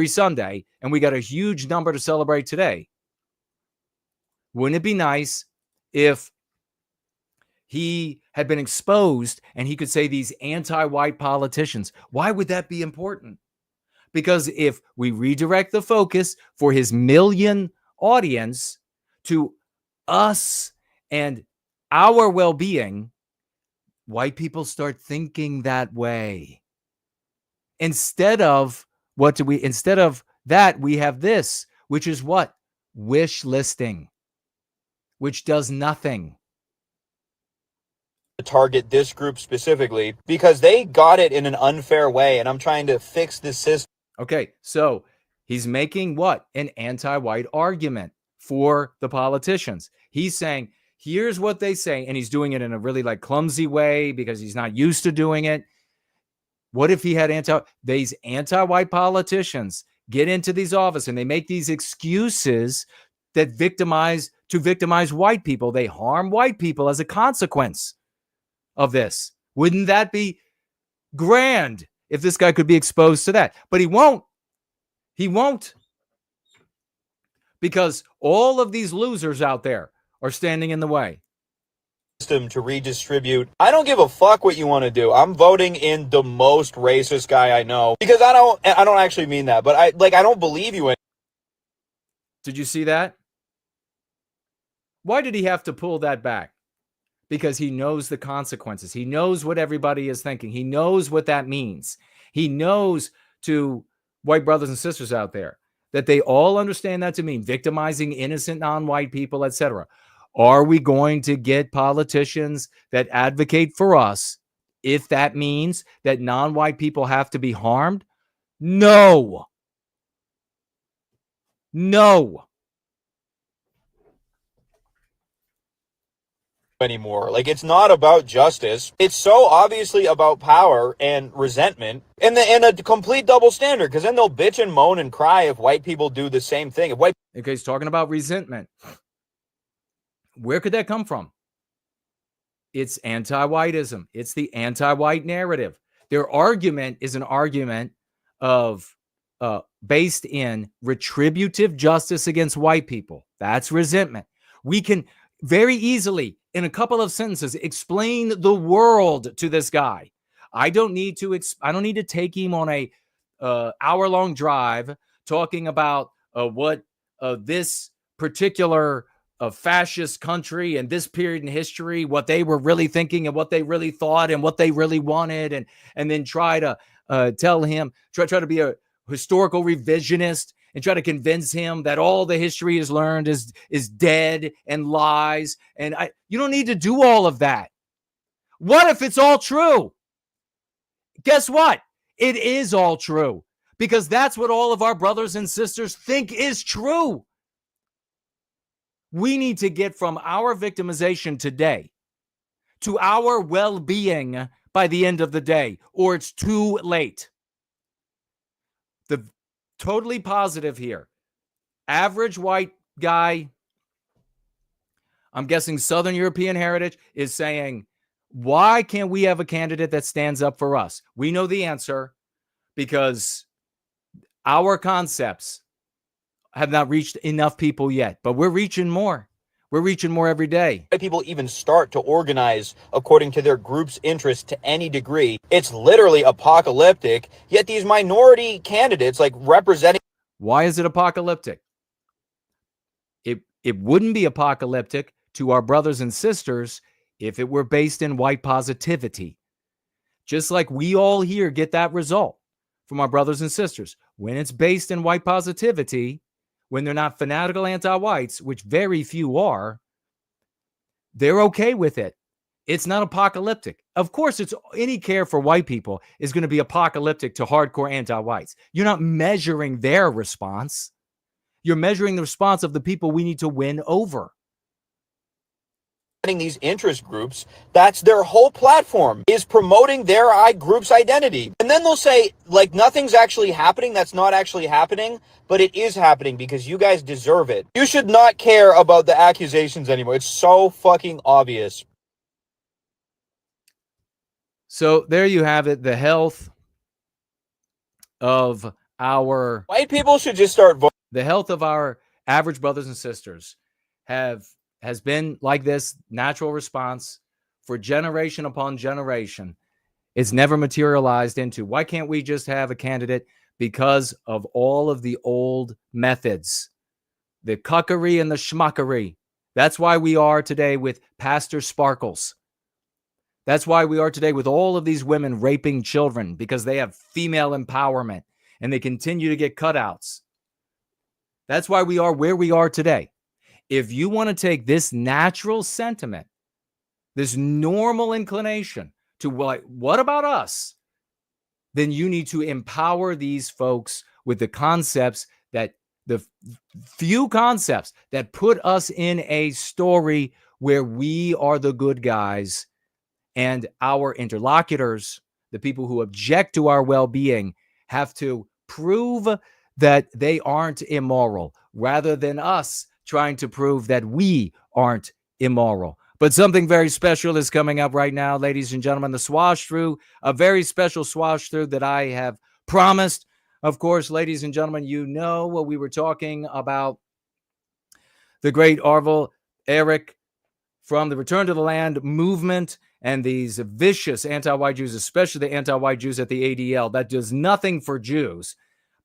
Sunday, and we got a huge number to celebrate today? Wouldn't it be nice if he had been exposed and he could say these anti-white politicians? Why would that be important? Because if we redirect the focus for his million audience to us and our well-being, white people start thinking that way. Instead of that, we have this, which is what? Wish listing, which does nothing. Target this group specifically because they got it in an unfair way, and I'm trying to fix this system. Okay, so he's making what? An anti-white argument for the politicians. He's saying, here's what they say, and he's doing it in a really clumsy way because he's not used to doing it. What if he had these anti-white politicians get into these offices and they make these excuses that victimize white people? They harm white people as a consequence of this. Wouldn't that be grand if this guy could be exposed to that? But he won't. He won't. Because all of these losers out there are standing in the way. System to redistribute. I don't give a fuck what you want to do. I'm voting in the most racist guy I know because I don't actually mean that, but I don't believe you in. Did you see that? Why did he have to pull that back? Because he knows the consequences. He knows what everybody is thinking. He knows what that means. He knows, to white brothers and sisters out there, that they all understand that to mean victimizing innocent non-white people, etc. Are we going to get politicians that advocate for us if that means that non-white people have to be harmed? No. No. Anymore. It's not about justice. It's so obviously about power and resentment and a complete double standard, because then they'll bitch and moan and cry if white people do the same thing. Okay, he's talking about resentment. Where could that come from? It's anti-whiteism. It's the anti-white narrative. Their argument is an argument of based in retributive justice against white people. That's resentment. We can very easily, in a couple of sentences, explain the world to this guy. I don't need to take him on a hour-long drive talking about what this particular fascist country and this period in history, what they were really thinking and what they really thought and what they really wanted, and then try to tell him, try to be a historical revisionist and try to convince him that all the history is learned is dead and lies. And you don't need to do all of that. What if it's all true? Guess what? It is all true, because that's what all of our brothers and sisters think is true. We need to get from our victimization today to our well-being by the end of the day, or it's too late. The totally positive here. Average white guy, I'm guessing Southern European heritage, is saying, why can't we have a candidate that stands up for us? We know the answer, because our concepts have not reached enough people yet, but we're reaching more. We're reaching more every day. People even start to organize according to their group's interest to any degree. It's literally apocalyptic, yet these minority candidates representing... Why is it apocalyptic? It wouldn't be apocalyptic to our brothers and sisters if it were based in white positivity. Just like we all here get that result from our brothers and sisters. When it's based in white positivity, when they're not fanatical anti-whites, which very few are, they're okay with it. It's not apocalyptic. Of course, it's any care for white people is going to be apocalyptic to hardcore anti-whites. You're not measuring their response. You're measuring the response of the people we need to win over. these interest groups. That's their whole platform, is promoting their group's identity. And then they'll say, like, nothing's actually happening. That's not actually happening, but it is happening because you guys deserve it. You should not care about the accusations anymore. It's so fucking obvious. So there you have it. The health of our white people should just start voting. The health of our average brothers and sisters has been like this natural response for generation upon generation. It's never materialized into, why can't we just have a candidate? Because of all of the old methods, the cuckery and the schmuckery. That's why we are today with Pastor Sparkles. That's why we are today with all of these women raping children, because they have female empowerment and they continue to get cutouts. That's why we are where we are today. If you want to take this natural sentiment, this normal inclination to, well, what about us? Then you need to empower these folks with the concepts that the few concepts that put us in a story where we are the good guys and our interlocutors, the people who object to our well-being, have to prove that they aren't immoral rather than us trying to prove that we aren't immoral. But something very special is coming up right now, ladies and gentlemen. The swash through, a very special swash through that I have promised. Of course, ladies and gentlemen, you know what we were talking about. The great Aarvoll, Eric, from the Return to the Land movement and these vicious anti-white Jews, especially the anti-white Jews at the ADL, that does nothing for Jews,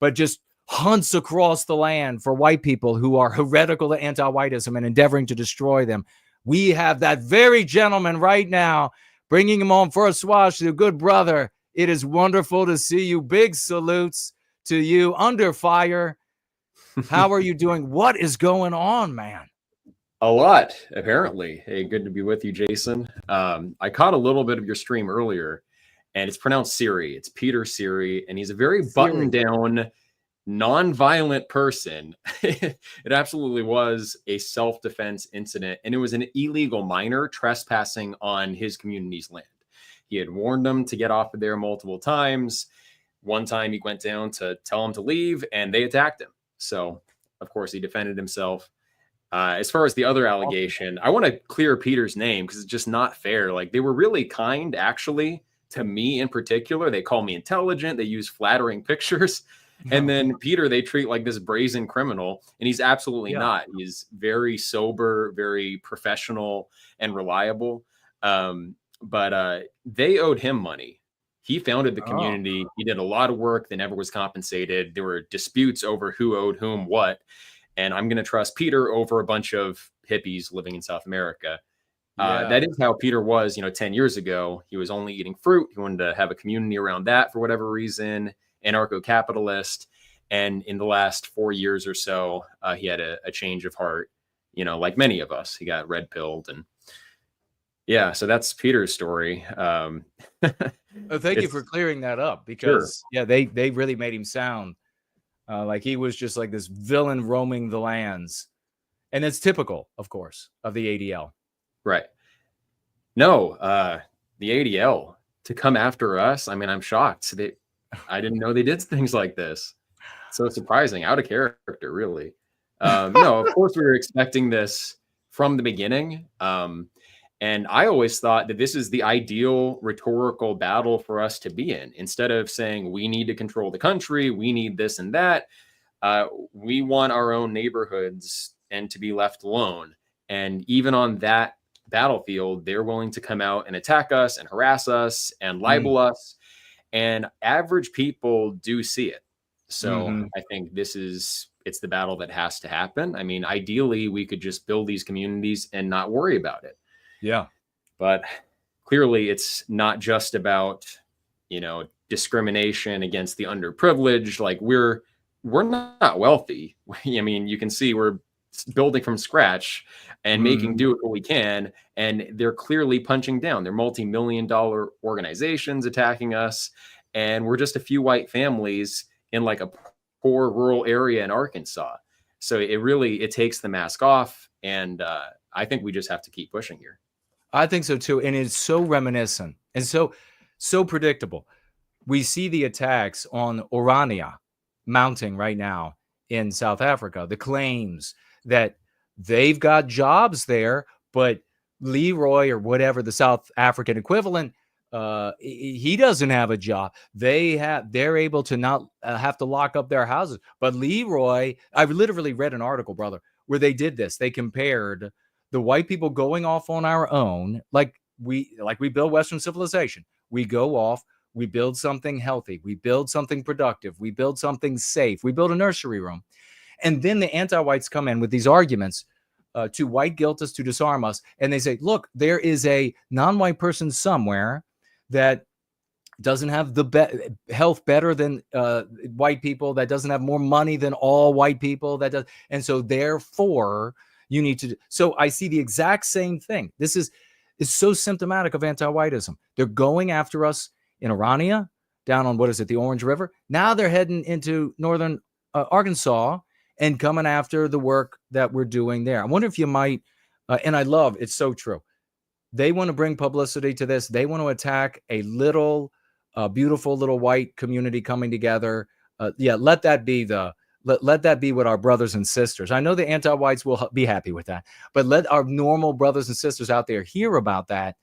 but just hunts across the land for white people who are heretical to anti-whiteism and endeavoring to destroy them. We have that very gentleman right now, bringing him on for a swash, the good brother. It is wonderful to see you. Big salutes to you, under fire. How are you doing? What is going on, man? A lot, apparently. Hey, good to be with you, Jason. I caught a little bit of your stream earlier, and it's pronounced Siri. It's Peter Siri, and he's a very buttoned down, non-violent person. It absolutely was a self-defense incident, and it was an illegal minor trespassing on his community's land. He had warned them to get off of there multiple times. One time he went down to tell him to leave, and they attacked him. So, of course, he defended himself. As far as the other allegation, I want to clear Peter's name because it's just not fair. Like, they were really kind, actually, to me in particular. They call me intelligent. They use flattering pictures. And then Peter, they treat like this brazen criminal, and he's absolutely not. He's very sober, very professional, and reliable. But they owed him money. He founded the community. He did a lot of work that never was compensated. There were disputes over who owed whom what. And I'm going to trust Peter over a bunch of hippies living in South America. That is how Peter was, 10 years ago. He was only eating fruit. He wanted to have a community around that for whatever reason, anarcho-capitalist. And in the last 4 years or so, he had a change of heart, like many of us. He got red-pilled. And yeah, so that's Peter's story. Thank you for clearing that up, because they really made him sound like he was just like this villain roaming the lands. And it's typical, of course, of the ADL. Right. No, the ADL to come after us. I mean, I'm shocked. I didn't know they did things like this. So surprising, out of character, really. No, of course we were expecting this from the beginning. And I always thought that this is the ideal rhetorical battle for us to be in. Instead of saying we need to control the country, we need this and that, we want our own neighborhoods and to be left alone. And even on that battlefield, they're willing to come out and attack us and harass us and libel us. And average people do see it. So I think it's the battle that has to happen. I mean, ideally, we could just build these communities and not worry about it. Yeah. But clearly it's not just about, discrimination against the underprivileged. Like, we're not wealthy. I mean, you can see we're building from scratch and making do with what we can. And they're clearly punching down. They're multi-million-dollar organizations attacking us. And we're just a few white families in like a poor rural area in Arkansas. So it takes the mask off. And I think we just have to keep pushing here. I think so too. And it's so reminiscent and so predictable. We see the attacks on Orania mounting right now in South Africa. The claims that they've got jobs there, but Leroy or whatever the South African equivalent, he doesn't have a job. They're able to not have to lock up their houses. But Leroy, I've literally read an article, brother, where they did this. They compared the white people going off on our own, like we build Western civilization. We go off, we build something healthy, we build something productive, we build something safe, we build a nursery room. And then the anti-whites come in with these arguments to white guilt us, to disarm us. And they say, look, there is a non-white person somewhere that doesn't have the health better than white people, that doesn't have more money than all white people, that does. And so therefore you need to. So I see the exact same thing. This is so symptomatic of anti-whiteism. They're going after us in Orania, down on, what is it, the Orange River. Now they're heading into northern Arkansas and coming after the work that we're doing there. I wonder if you might, and I love, it's so true. They want to bring publicity to this. They want to attack a little, beautiful little white community coming together. Let that be let that be what our brothers and sisters. I know the anti-whites will be happy with that, but let our normal brothers and sisters out there hear about that,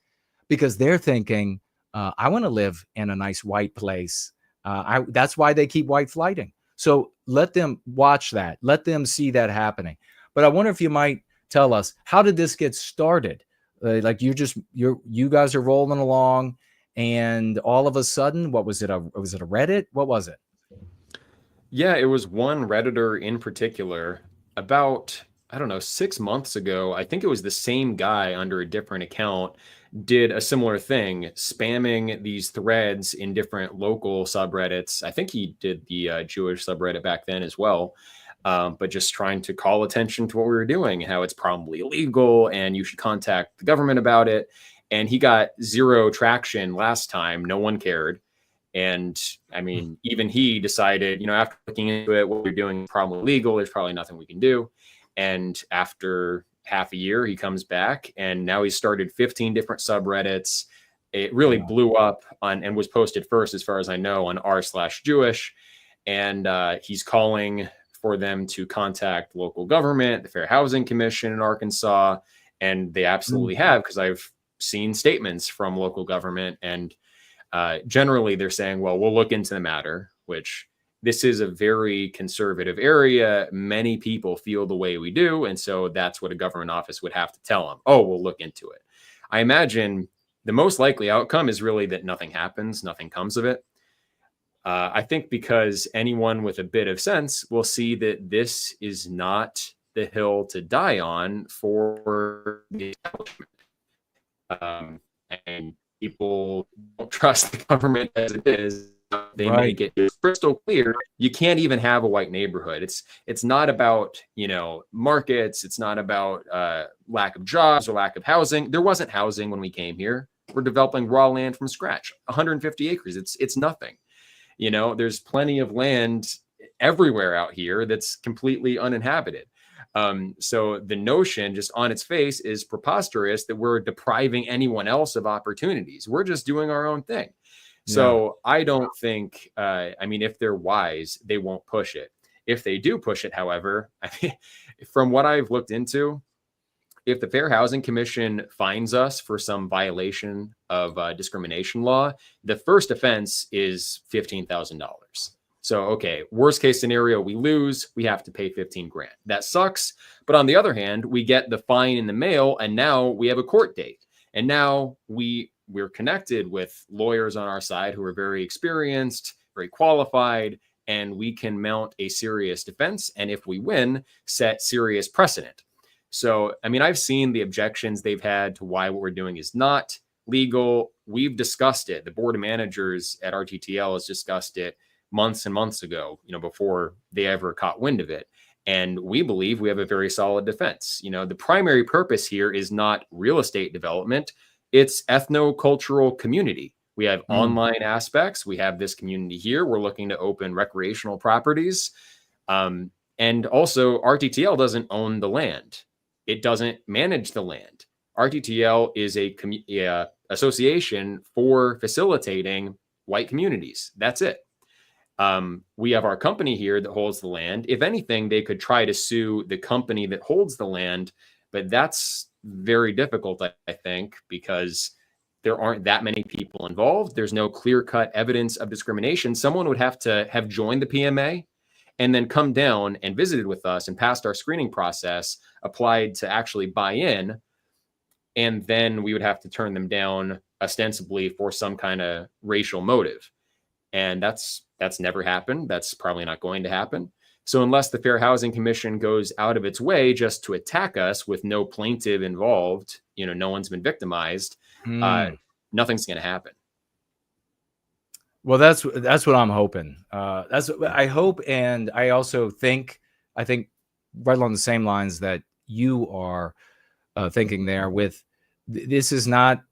because they're thinking, I want to live in a nice white place. That's why they keep white flighting. So let them watch that. Let them see that happening. But I wonder if you might tell us, how did this get started? Like you guys are rolling along, and all of a sudden, what was it? Was it a Reddit? What was it? Yeah, it was one Redditor in particular. About, I don't know, 6 months ago, I think it was the same guy under a different account did a similar thing, spamming these threads in different local subreddits. I think he did the Jewish subreddit back then as well, but just trying to call attention to what we were doing, how it's probably illegal and you should contact the government about it. And he got zero traction last time. No one cared. And I mean, even he decided, after looking into it, what we're doing is probably illegal. There's probably nothing we can do. And after half a year, he comes back, and now he's started 15 different subreddits. It really blew up on and was posted first, as far as I know, on r/Jewish. And he's calling for them to contact local government, the Fair Housing Commission in Arkansas. And they absolutely have, because I've seen statements from local government, and generally they're saying, well, we'll look into the matter, which this is a very conservative area. Many people feel the way we do. And so that's what a government office would have to tell them. Oh, we'll look into it. I imagine the most likely outcome is really that nothing happens, nothing comes of it. I think because anyone with a bit of sense will see that this is not the hill to die on for the establishment. And people don't trust the government as it is. They make it crystal clear you can't even have a white neighborhood. It's not about markets. It's not about lack of jobs or lack of housing. There wasn't housing when we came here. We're developing raw land from scratch, 150 acres. It's nothing. There's plenty of land everywhere out here that's completely uninhabited. So the notion just on its face is preposterous that we're depriving anyone else of opportunities. We're just doing our own thing. So I don't think, if they're wise, they won't push it. If they do push it, however, from what I've looked into, if the Fair Housing Commission finds us for some violation of discrimination law, the first offense is $15,000. So, okay, worst case scenario, we lose, we have to pay 15 grand. That sucks. But on the other hand, we get the fine in the mail, and now we have a court date. And now we're connected with lawyers on our side who are very experienced, very qualified, and we can mount a serious defense. And if we win, set serious precedent. So, I've seen the objections they've had to why what we're doing is not legal. We've discussed it. The board of managers at RTTL has discussed it months and months ago, before they ever caught wind of it. And we believe we have a very solid defense. The primary purpose here is not real estate development. It's ethno-cultural community. We have online aspects. We have this community here. We're looking to open recreational properties. And also RTTL doesn't own the land. It doesn't manage the land. RTTL is a association for facilitating white communities. That's it. We have our company here that holds the land. If anything, they could try to sue the company that holds the land, but that's very difficult, I think, because there aren't that many people involved. There's no clear-cut evidence of discrimination. Someone would have to have joined the PMA and then come down and visited with us and passed our screening process, applied to actually buy in, and then we would have to turn them down ostensibly for some kind of racial motive. And that's never happened. That's probably not going to happen. So unless the Fair Housing Commission goes out of its way just to attack us with no plaintiff involved, no one's been victimized, nothing's going to happen. Well, that's what I'm hoping. That's what I hope, and I also think right along the same lines that you are thinking there. With this is not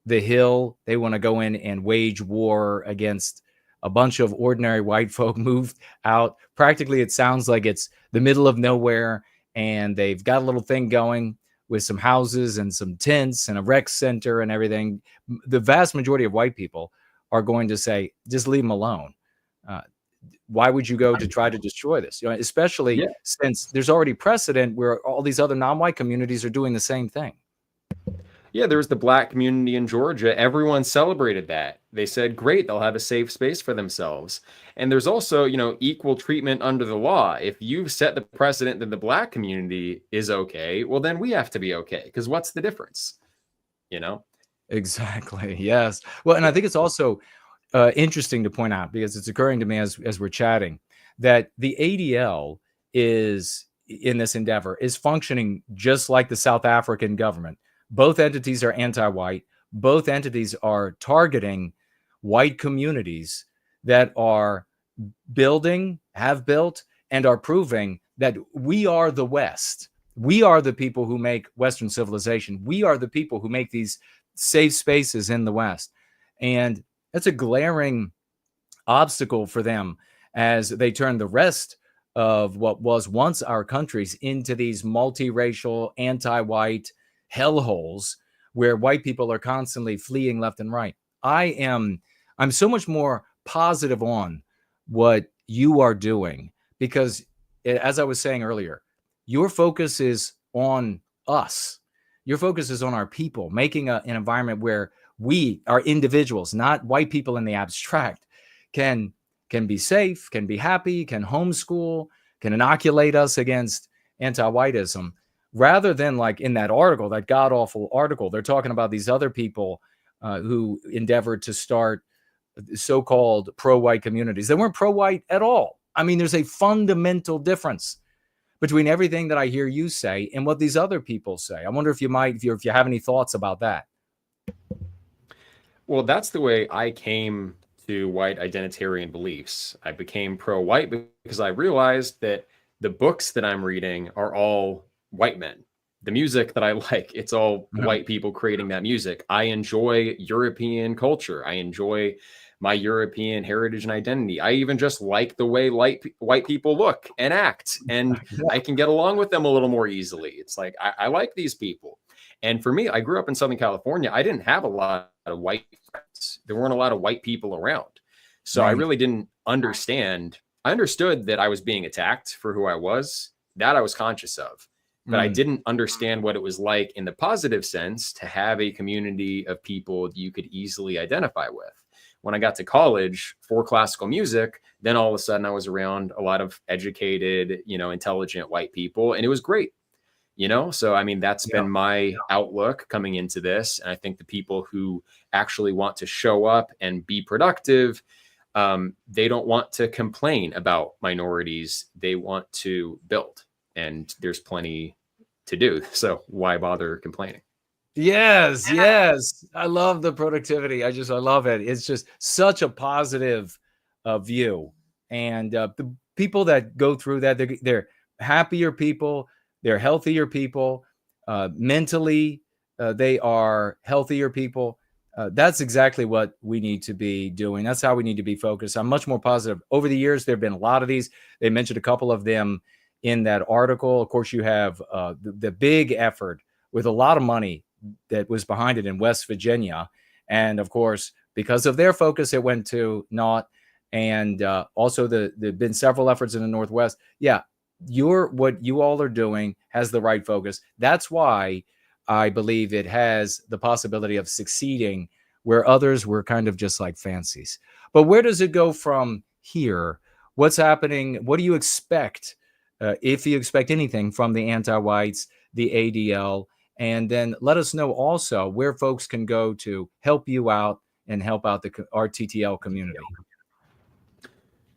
the Hill. They want to go in and wage war against a bunch of ordinary white folk moved out. Practically, it sounds like it's the middle of nowhere, and they've got a little thing going with some houses and some tents and a rec center and everything. The vast majority of white people are going to say, just leave them alone. Why would you go to try to destroy this? Especially since there's already precedent where all these other non-white communities are doing the same thing. Yeah, there was the black community in Georgia. Everyone celebrated that. They said, great, they'll have a safe space for themselves. And there's also, equal treatment under the law. If you've set the precedent that the black community is okay, well, then we have to be okay. Because what's the difference? Exactly. Yes. Well, and I think it's also interesting to point out, because it's occurring to me as we're chatting, that the ADL is in this endeavor is functioning just like the South African government. Both entities are anti-white. Both entities are targeting white communities that are building, have built, and are proving that we are the West. We are the people who make Western civilization. We are the people who make these safe spaces in the West. And that's a glaring obstacle for them as they turn the rest of what was once our countries into these multiracial, anti-white hellholes where white people are constantly fleeing left and right. I'm so much more positive on what you are doing because, as I was saying earlier, your focus is on us. Your focus is on our people, making an environment where we, our individuals, not white people in the abstract, can be safe, can be happy, can homeschool, can inoculate us against anti-whiteism. Rather than like in that article, that god-awful article, they're talking about these other people who endeavored to start so-called pro-white communities. They weren't pro-white at all. I mean, there's a fundamental difference between everything that I hear you say and what these other people say. I wonder if you have any thoughts about that. Well, that's the way I came to white identitarian beliefs. I became pro-white because I realized that the books that I'm reading are all white men. The music that I like, it's all white people creating that music. I enjoy European culture. I enjoy my European heritage and identity. I even just like the way white people look and act, and I can get along with them a little more easily. It's like, I like these people. And for me, I grew up in Southern California. I didn't have a lot of white friends. There weren't a lot of white people around. So I really didn't understand. I understood that I was being attacked for who I was. That I was conscious of. But I didn't understand what it was like in the positive sense to have a community of people that you could easily identify with. When I got to college for classical music, then all of a sudden I was around a lot of educated, intelligent white people, and it was great. So I mean, that's been my outlook coming into this. And I think the people who actually want to show up and be productive, they don't want to complain about minorities. They want to build, and there's plenty to do. So why bother complaining? Yes. I love the productivity. I love it. It's just such a positive view. And the people that go through that, they're happier people. They're healthier people. Mentally, they are healthier people. That's exactly what we need to be doing. That's how we need to be focused. I'm much more positive. Over the years, there have been a lot of these. They mentioned a couple of them in that article. Of course, you have the big effort with a lot of money that was behind it in West Virginia. And of course, because of their focus, it went to naught. And also there've been several efforts in the Northwest. Yeah, what you all are doing has the right focus. That's why I believe it has the possibility of succeeding where others were kind of just like fancies. But where does it go from here? What's happening? What do you expect, if you expect anything from the anti-whites, the ADL? And then let us know also where folks can go to help you out and help out the RTTL community.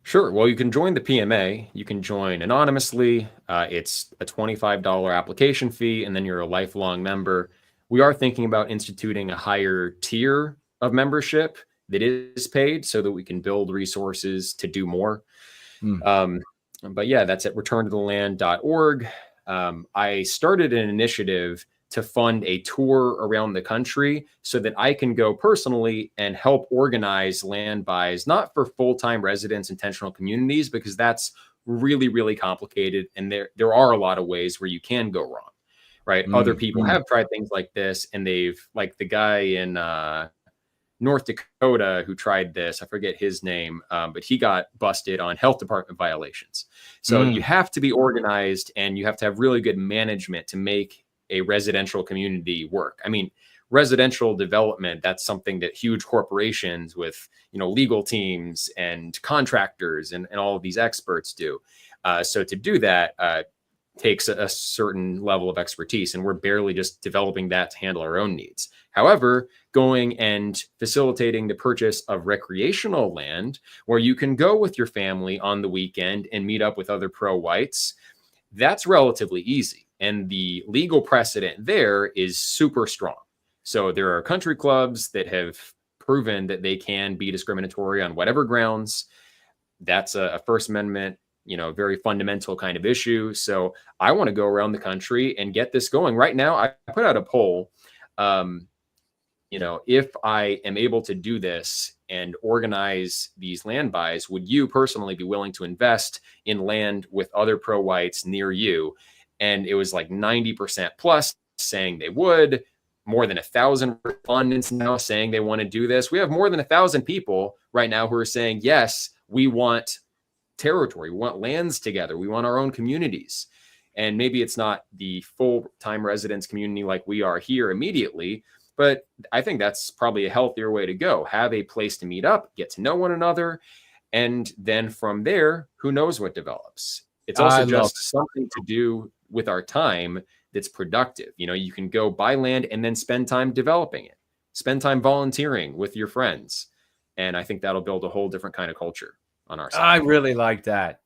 Sure. Well, you can join the PMA. You can join anonymously. It's a $25 application fee, and then you're a lifelong member. We are thinking about instituting a higher tier of membership that is paid so that we can build resources to do more. But yeah, that's at returntotheland.org. I started an initiative to fund a tour around the country so that I can go personally and help organize land buys, not for full-time residents, intentional communities, because that's really, really complicated. And there are a lot of ways where you can go wrong, right? Other people have tried things like this, and they've, like the guy in North Dakota who tried this, I forget his name, but he got busted on health department violations. So you have to be organized, and you have to have really good management to make a residential community work. I mean, residential development, that's something that huge corporations with, legal teams and contractors and all of these experts do. So to do that takes a certain level of expertise, and we're barely just developing that to handle our own needs. However, going and facilitating the purchase of recreational land where you can go with your family on the weekend and meet up with other pro-whites, that's relatively easy. And the legal precedent there is super strong. So there are country clubs that have proven that they can be discriminatory on whatever grounds. That's a First Amendment, very fundamental kind of issue. So I want to go around the country and get this going. Right now, I put out a poll. If I am able to do this and organize these land buys, would you personally be willing to invest in land with other pro-whites near you? And it was like 90% plus saying they would. More than 1,000 respondents now saying they want to do this. We have more than 1,000 people right now who are saying, yes, we want territory. We want lands together. We want our own communities. And maybe it's not the full-time residence community like we are here immediately, but I think that's probably a healthier way to go. Have a place to meet up, get to know one another, and then from there, who knows what develops. It's also just something to do with our time that's productive. You can go buy land and then spend time developing it, spend time volunteering with your friends. And I think that'll build a whole different kind of culture on our side. I really like that.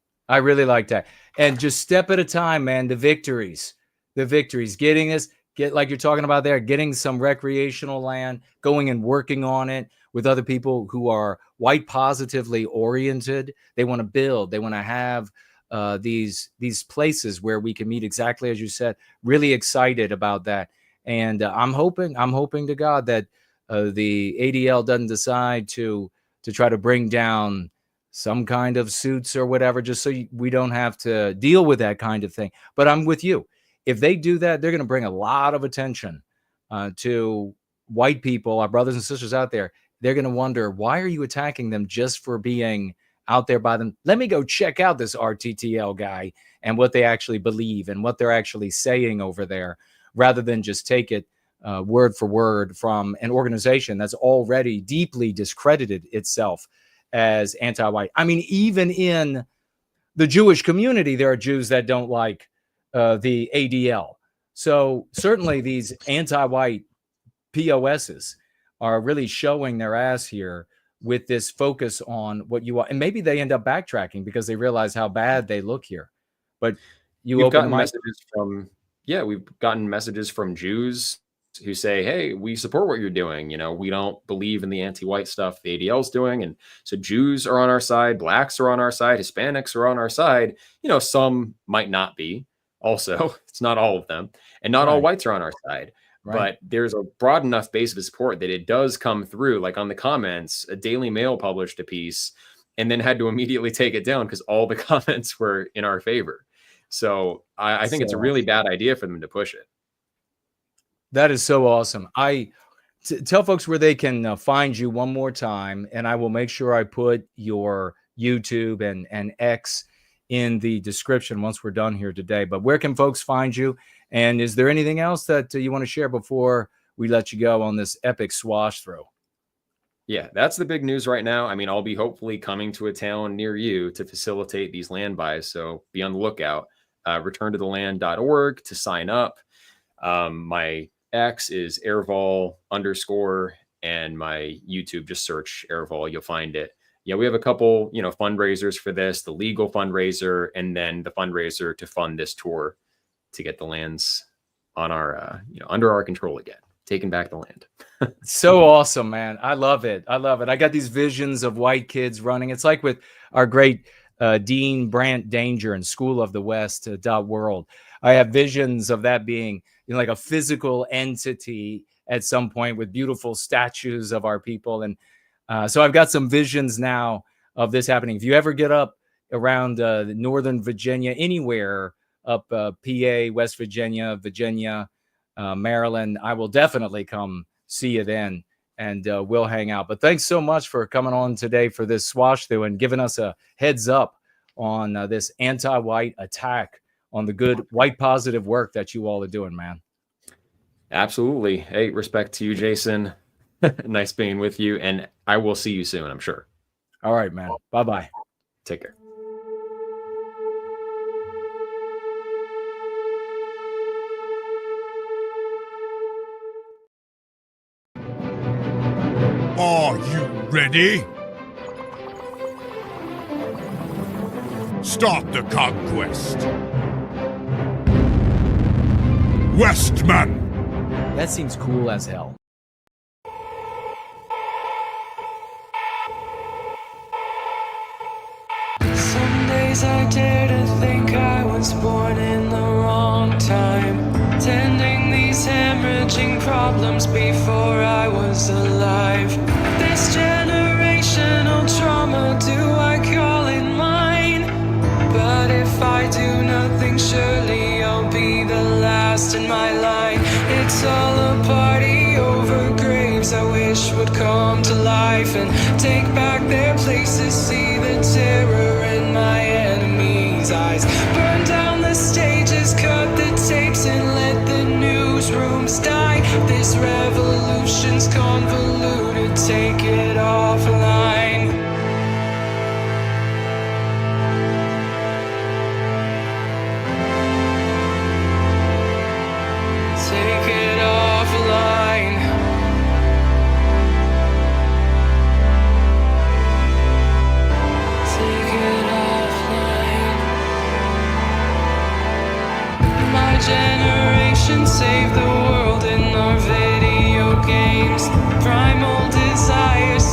And just step at a time, man. The victories, like you're talking about there, getting some recreational land, going and working on it with other people who are white positively oriented. They want to build, they want to have these places where we can meet, exactly as you said. Really excited about that. And I'm hoping to God that the ADL doesn't decide to try to bring down some kind of suits or whatever, just so we don't have to deal with that kind of thing. But I'm with you. If they do that, they're going to bring a lot of attention to white people, our brothers and sisters out there. They're going to wonder, why are you attacking them just for being out there by them? Let me go check out this RTTL guy and what they actually believe and what they're actually saying over there, rather than just take it word for word from an organization that's already deeply discredited itself as anti-white. I mean, even in the Jewish community, there are Jews that don't like the ADL. So certainly these anti-white POSs are really showing their ass here with this focus on what you want. And maybe they end up backtracking because they realize how bad they look here. But we've gotten messages from Jews who say, hey, we support what you're doing. We don't believe in the anti-white stuff the ADL's doing. And so Jews are on our side, blacks are on our side, Hispanics are on our side. Some might not be also. It's not all of them. And not all whites are on our side. But there's a broad enough base of support that it does come through. Like on the comments, a Daily Mail published a piece and then had to immediately take it down because all the comments were in our favor. So I think it's a really bad idea for them to push it. That is so awesome. Tell folks where they can find you one more time, and I will make sure I put your YouTube and X in the description once we're done here today. But where can folks find you? And is there anything else that you want to share before we let you go on this epic swash through? Yeah, that's the big news right now. I mean, I'll be hopefully coming to a town near you to facilitate these land buys. So be on the lookout. Returntotheland.org to sign up. My X is Aarvoll _ and my YouTube, just search Aarvoll, you'll find it. Yeah, we have a couple, fundraisers for this, the legal fundraiser, and then the fundraiser to fund this tour to get the lands on our, under our control again, taking back the land. So awesome, man. I love it. I love it. I got these visions of white kids running. It's like with our great Dean Brant Danger and School of the West .world. I have visions of that being like a physical entity at some point with beautiful statues of our people. And so I've got some visions now of this happening. If you ever get up around Northern Virginia, anywhere up PA, West Virginia, Maryland, I will definitely come see you then, and we'll hang out. But thanks so much for coming on today for this swash through and giving us a heads up on this anti-white attack on the good white positive work that you all are doing, man. Absolutely. Hey, respect to you, Jason. Nice being with you, and I will see you soon, I'm sure. All right, man. Bye-bye. Take care. Are you ready? Start the conquest. Westman! That seems cool as hell. Some days I dare to think I was born in the wrong time, tending these hemorrhaging problems before I was alive. This generational trauma, do I call it mine? But if I do nothing, surely I'll be the last in my line. It's all a party over graves I wish would come to life and take back their places. See the terror in my enemies' eyes. Burn down the stages, cut the tapes, and let the newsrooms die. This revolution's convoluted, take it offline. Take it offline. Take it offline. My generation saved the world in our video games. Primal desires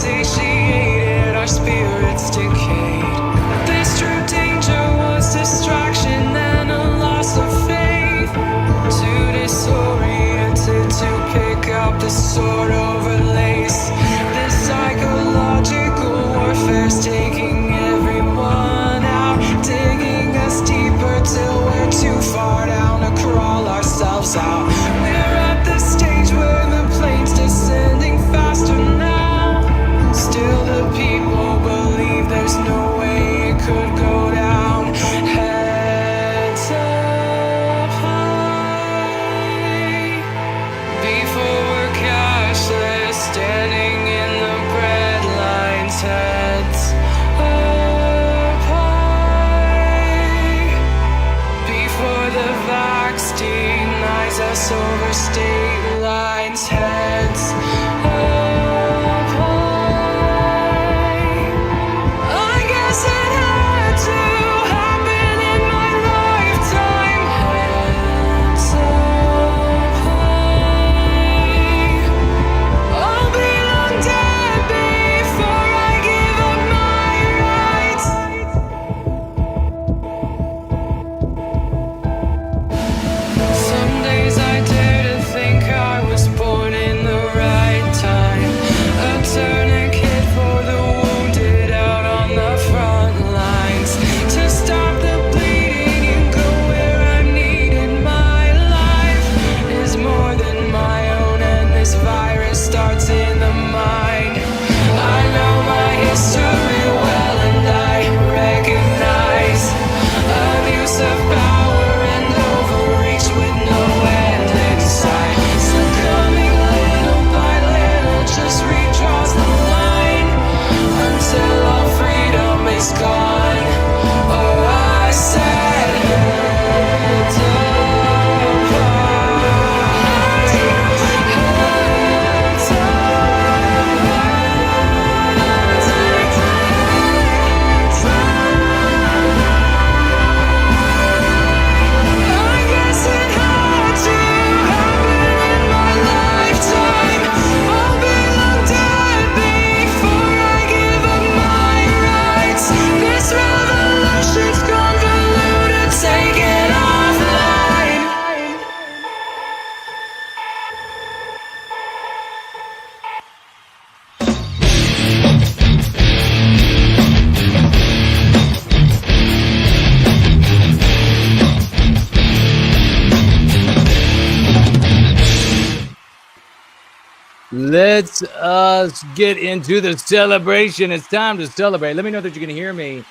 Let's us get into the celebration. It's time to celebrate. Let me know that you can hear me.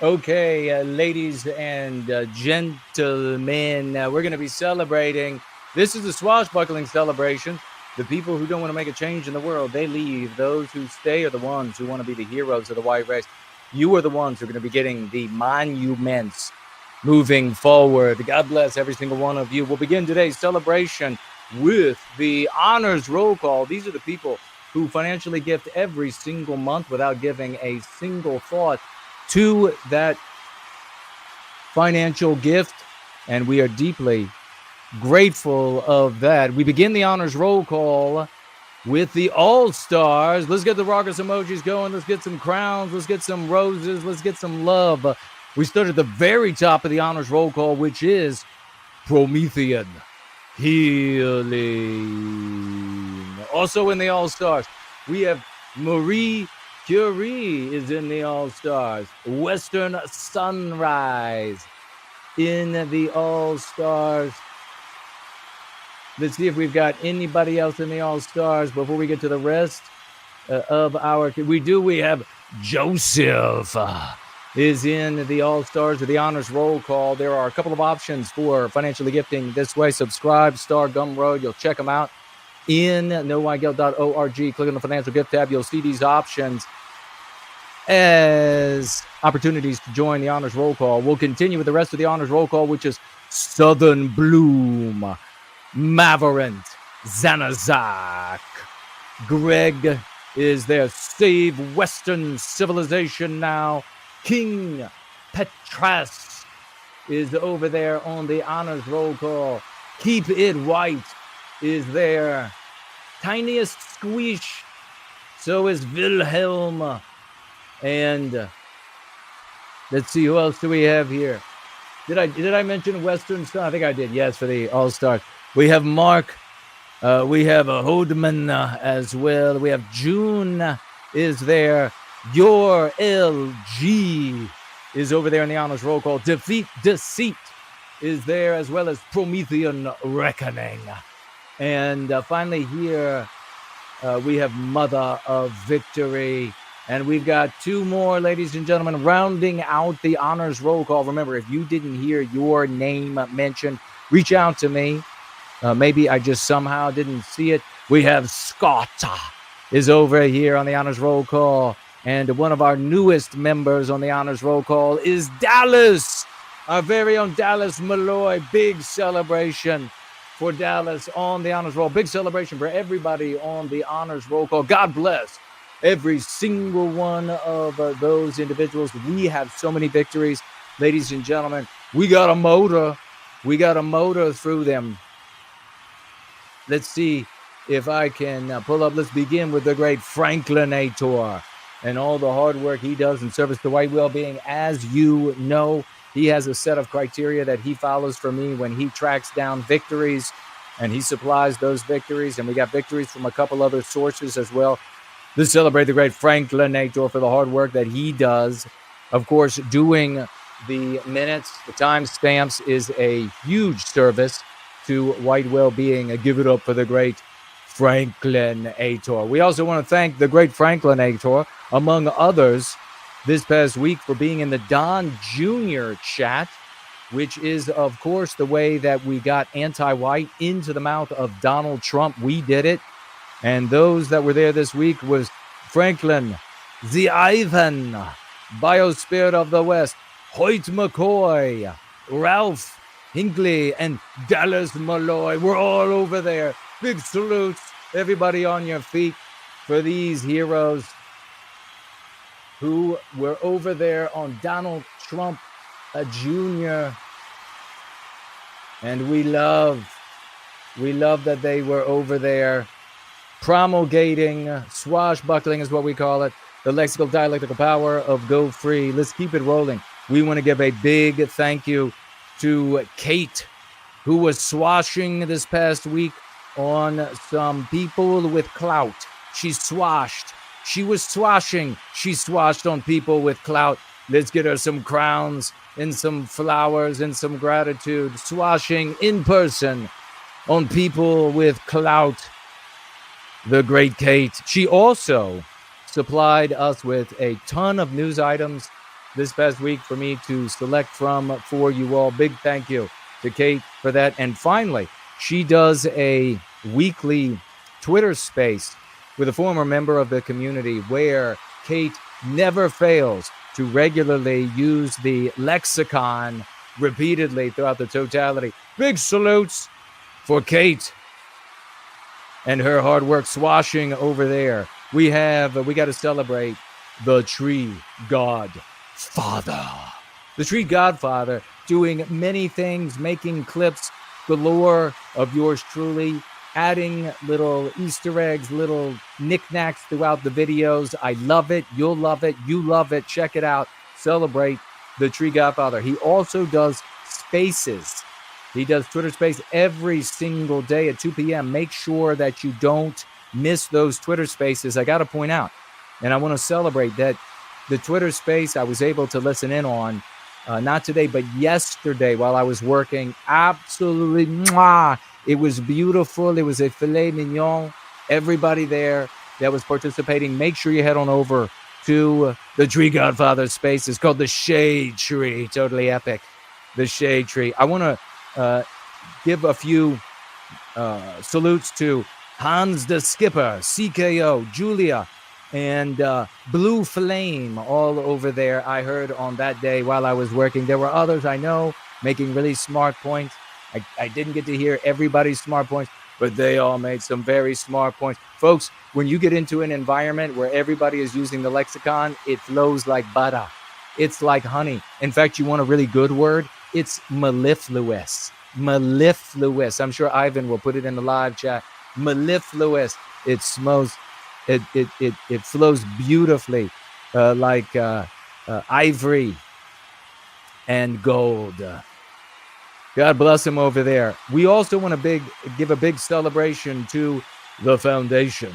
Okay, ladies and gentlemen, we're going to be celebrating. This is the swashbuckling celebration. The people who don't want to make a change in the world, they leave. Those who stay are the ones who want to be the heroes of the white race. You are the ones who are going to be getting the monuments moving forward. God bless every single one of you. We'll begin today's celebration with the honors roll call. These are the people who financially gift every single month without giving a single thought to that financial gift, and we are deeply grateful of that. We begin the honors roll call with the all-stars. Let's get the raucous emojis going. Let's get some crowns. Let's get some roses. Let's get some love. We start at the very top of the honors roll call, which is Prometheum Healing. Also in the all-stars, we have Marie Curie is in the all-stars. Western Sunrise in the all-stars. Let's see if we've got anybody else in the all-stars before we get to the rest of our... We have Joseph is in the all-stars of the honors roll call. There are a couple of options for financially gifting this way. Subscribe, Star Gumroad. You'll check them out in knowwhyguilt.org. Click on the financial gift tab. You'll see these options as opportunities to join the honors roll call. We'll continue with the rest of the honors roll call, which is Southern Bloom, Maverant, Zanazak, Greg is there. Save Western Civilization Now. King Petras is over there on the honors roll call. Keep It White is there. Tiniest Squish. So is Wilhelm. And let's see, who else do we have here? Did I mention Western Sun? I think I did. Yes, for the All-Stars. We have Mark. We have a Hodeman as well. We have June is there. Your LG is over there in the honors roll call. Deceit is there, as well as Prometheum Reckoning. And finally here, we have Mother of Victory. And we've got two more, ladies and gentlemen, rounding out the honors roll call. Remember, if you didn't hear your name mentioned, reach out to me. Maybe I just somehow didn't see it. We have Scott is over here on the honors roll call. And one of our newest members on the honors roll call is Dallas, our very own Dallas Malloy. Big celebration for Dallas on the honors roll. Big celebration for everybody on the honors roll call. God bless every single one of those individuals. We have so many victories, ladies and gentlemen. We got a motor. We got a motor through them. Let's see if I can pull up. Let's begin with the great Franklinator and all the hard work he does in service to white well-being. As you know, he has a set of criteria that he follows for me when he tracks down victories, and he supplies those victories. And we got victories from a couple other sources as well. Let's celebrate the great Franklinator for the hard work that he does. Of course, doing the minutes, the timestamps is a huge service to white well-being. Give it up for the great Franklinator. We also want to thank the great Franklinator, among others, this past week for being in the Don Jr. chat, which is, of course, the way that we got Antiwhite into the mouth of Donald Trump. We did it. And those that were there this week was Franklin, the Ivan, Biospirit of the West, Hoyt McCoy, Ralph Hinckley, and Dallas Malloy. We're all over there. Big salutes, everybody on your feet for these heroes who were over there on Donald Trump Jr. And we love that they were over there promulgating, swashbuckling is what we call it, the lexical dialectical power of Go Free. Let's keep it rolling. We want to give a big thank you to Kate, who was swashing this past week on some people with clout. She swashed. She was swashing. She swashed on people with clout. Let's get her some crowns and some flowers and some gratitude. Swashing in person on people with clout. the great Kate. She also supplied us with a ton of news items this past week for me to select from for you all. Big thank you to Kate for that. And finally, she does a weekly Twitter space with a former member of the community where Kate never fails to regularly use the lexicon repeatedly throughout the totality. Big salutes for Kate and her hard work swashing over there. We got to celebrate the Tree Godfather. The Tree Godfather doing many things, making clips galore of yours truly, adding little Easter eggs, little knickknacks throughout the videos. I love it. You'll love it. You love it. Check it out. Celebrate the Tree Godfather. He also does spaces. He does Twitter Space every single day at 2 p.m. Make sure that you don't miss those Twitter Spaces. I got to point out, and I want to celebrate that the Twitter Space I was able to listen in on, not today, but yesterday while I was working. Absolutely, mwah. It was beautiful. It was a filet mignon. Everybody there that was participating, make sure you head on over to the Tree Godfather Space. It's called the Shade Tree. Totally epic. The Shade Tree. I want to give a few salutes to Hans the Skipper, CKO, Julia, and Blue Flame all over there. I heard on that day while I was working. There were others I know making really smart points. I didn't get to hear everybody's smart points, but they all made some very smart points. Folks, when you get into an environment where everybody is using the lexicon, it flows like butter. It's like honey. In fact, you want a really good word? It's mellifluous. Mellifluous. I'm sure Ivan will put it in the live chat. Mellifluous. It smells. It flows beautifully, like ivory and gold. God bless him over there. We also want to give a big celebration to the Foundation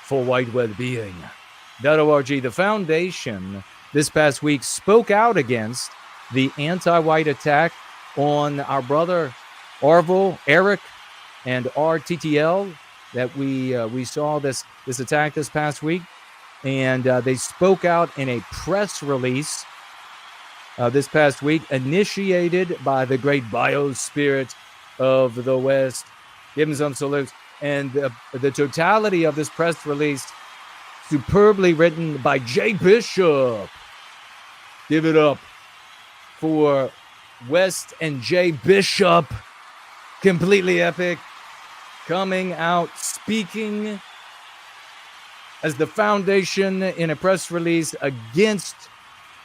for White Wellbeing.org. The foundation this past week spoke out against the anti-white attack on our brother Aarvoll, Eric, and RTTL that we saw this attack this past week. And they spoke out in a press release this past week, initiated by the great biospirit of the West. Give him some salutes. And the totality of this press release, superbly written by Jay Bishop. Give it up for West and Jay Bishop. Completely epic. Coming out, speaking as the foundation in a press release against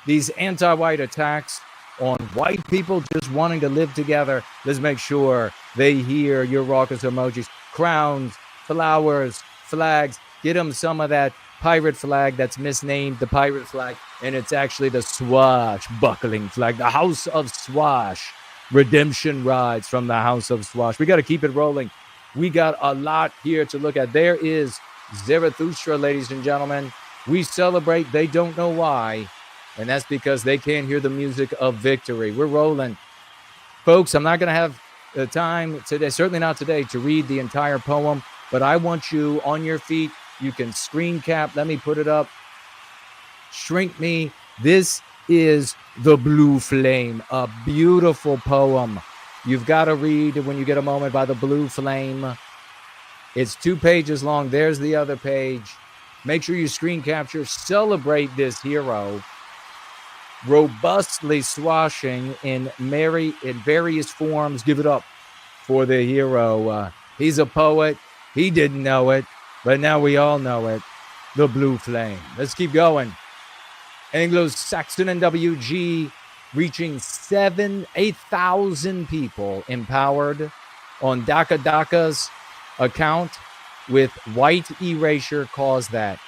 these anti-white attacks on white people just wanting to live together. Let's make sure they hear your raucous emojis. Crowns, flowers, flags. Get them some of that pirate flag that's misnamed the pirate flag, and it's actually the swashbuckling flag, the House of Swash. Redemption rides from the House of Swash. We got to keep it rolling. We got a lot here to look at. There is Zarathustra, ladies and gentlemen. We celebrate. They don't know why. And that's because they can't hear the music of victory. We're rolling. Folks, I'm not going to have the time today, certainly not today, to read the entire poem, but I want you on your feet. You can screen cap. Let me put it up. Shrink me. This is The Blue Flame, a beautiful poem. You've got to read when you get a moment by The Blue Flame. It's 2 pages long. There's the other page. Make sure you screen capture. Celebrate this hero. Robustly swashing in various forms. Give it up for the hero. He's a poet. He didn't know it, but now we all know it. The Blue Flame. Let's keep going. Anglo-Saxon and WG reaching 8,000 people empowered on Daka's account with white erasure caused that.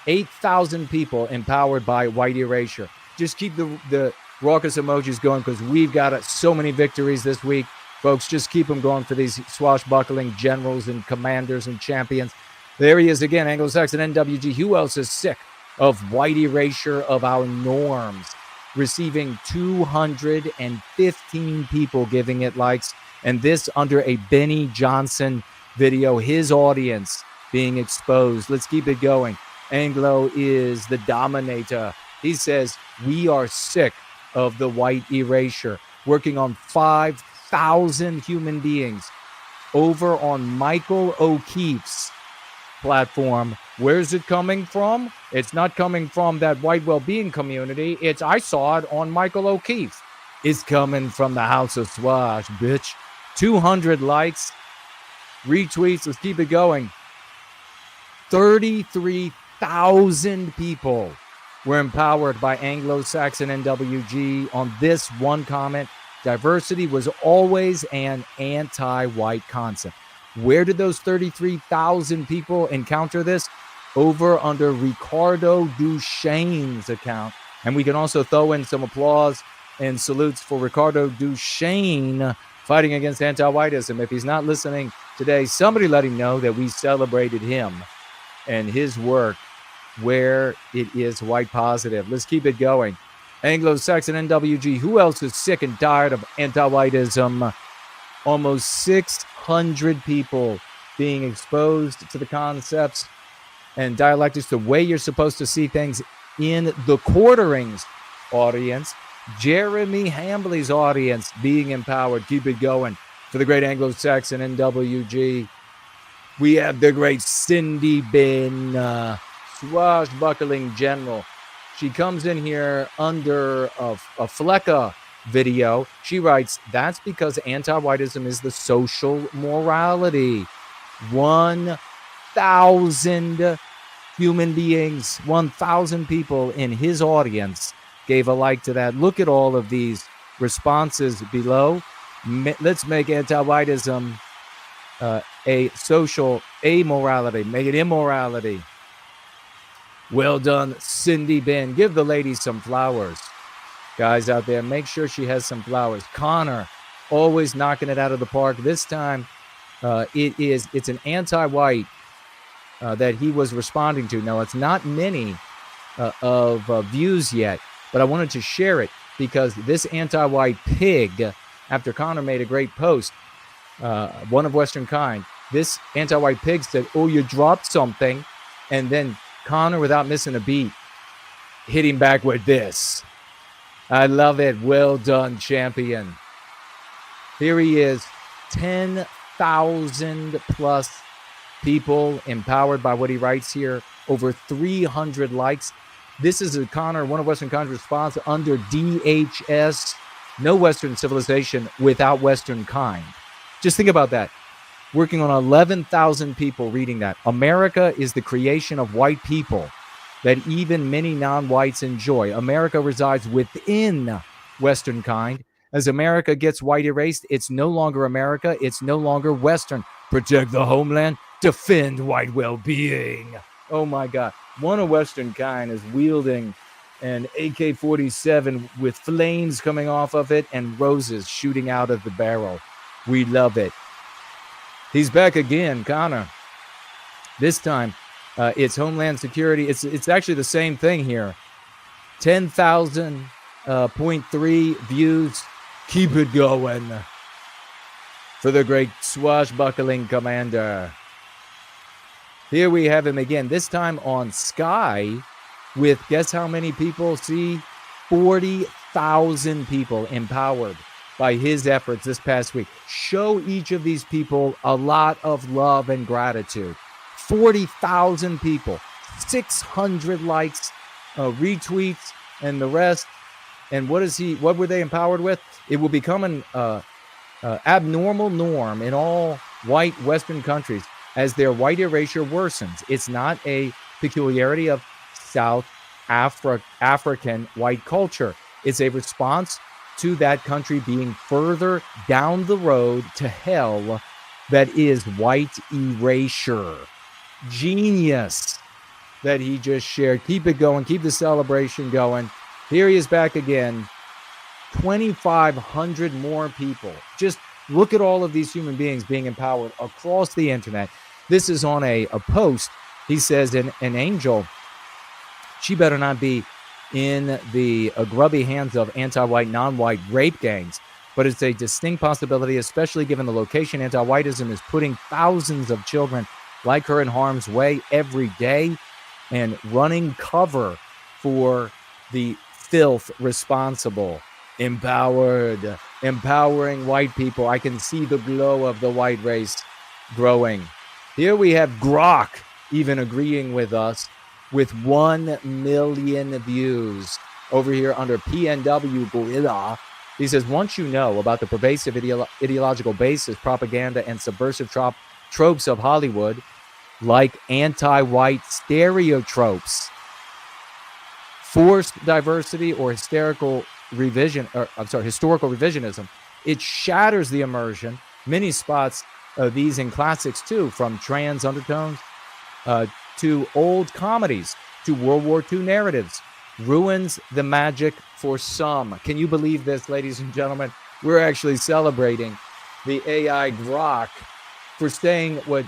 8,000 people empowered by white erasure. Just keep the raucous emojis going because we've got so many victories this week. Folks, just keep them going for these swashbuckling generals and commanders and champions. There he is again, Anglo-Saxon NWG. Who else is sick of white erasure of our norms? Receiving 215 people giving it likes. And this under a Benny Johnson video. His audience being exposed. Let's keep it going. Anglo is the dominator. He says, we are sick of the white erasure. Working on 5,000 human beings over on Michael O'Keefe's platform. Where's it coming from? It's not coming from that white well-being community. I saw it on Michael O'Keefe. It's coming from the House of Swash, bitch. 200 likes, retweets. Let's keep it going. 33,000 people were empowered by Anglo-Saxon NWG on this one comment. Diversity was always an anti-white concept. Where did those 33,000 people encounter this? Over under Ricardo Duchesne's account. And we can also throw in some applause and salutes for Ricardo Duchesne fighting against anti-whiteism. If he's not listening today, somebody let him know that we celebrated him and his work where it is white positive. Let's keep it going. Anglo-Saxon NWG. Who else is sick and tired of anti-whiteism? Almost 600 people being exposed to the concepts and dialectics, the way you're supposed to see things in the quarterings audience. Jeremy Hambley's audience being empowered. Keep it going for the great Anglo-Saxon NWG. We have the great Cindy Bin, swashbuckling general. She comes in here under a Flecka video. She writes, that's because anti-whiteism is the social morality. 1,000 human beings, 1,000 people in his audience gave a like to that. Look at all of these responses below. Let's make anti-whiteism a social amorality. Make it immorality. Well done, Cindy Ben. Give the lady some flowers. Guys out there, make sure she has some flowers. Connor, always knocking it out of the park. This time, it's an anti-white that he was responding to. Now, it's not many of views yet, but I wanted to share it because this anti-white pig, after Connor made a great post, one of Western kind, this anti-white pig said, oh, you dropped something, and then Connor, without missing a beat, hit him back with this. I love it. Well done, champion. Here he is, 10,000 plus people empowered by what he writes here, over 300 likes. This is a Connor, one of Western Kind's response under DHS, no Western civilization without Western kind. Just think about that. Working on 11,000 people reading that. America is the creation of white people that even many non-whites enjoy. America resides within Western kind. As America gets white erased, it's no longer America. It's no longer Western. Protect the homeland. Defend white well-being. Oh, my God. One of Western kind is wielding an AK-47 with flames coming off of it and roses shooting out of the barrel. We love it. He's back again, Connor. This time, it's Homeland Security. It's actually the same thing here. 10,000.3 views. Keep it going for the great swashbuckling commander. Here we have him again, this time on Sky with, guess how many people see? 40,000 people empowered by his efforts this past week. Show each of these people a lot of love and gratitude. 40,000 people, 600 likes, retweets, and the rest. And what were they empowered with? It will become an abnormal norm in all white Western countries as their white erasure worsens. It's not a peculiarity of South African white culture. It's a response to that country being further down the road to hell that is white erasure. Genius that he just shared. Keep it going. Keep the celebration going. Here he is back again. 2,500 more people. Just look at all of these human beings being empowered across the internet. This is on a post. He says an angel, she better not be in the grubby hands of anti-white, non-white rape gangs. But it's a distinct possibility, especially given the location anti-whiteism is putting thousands of children like her in harm's way every day and running cover for the filth responsible. Empowered, empowering white people. I can see the glow of the white race growing. Here we have Grok even agreeing with us with 1 million views. Over here under PNW Gorilla, he says, once you know about the pervasive ideological basis, propaganda, and subversive tropes of Hollywood, like anti-white stereotropes, forced diversity, or historical revisionism, it shatters the immersion. Many spots these in classics too, from trans undertones to old comedies to World War II narratives. Ruins the magic for some. Can you believe this, ladies and gentlemen? We're actually celebrating the AI Grok for saying what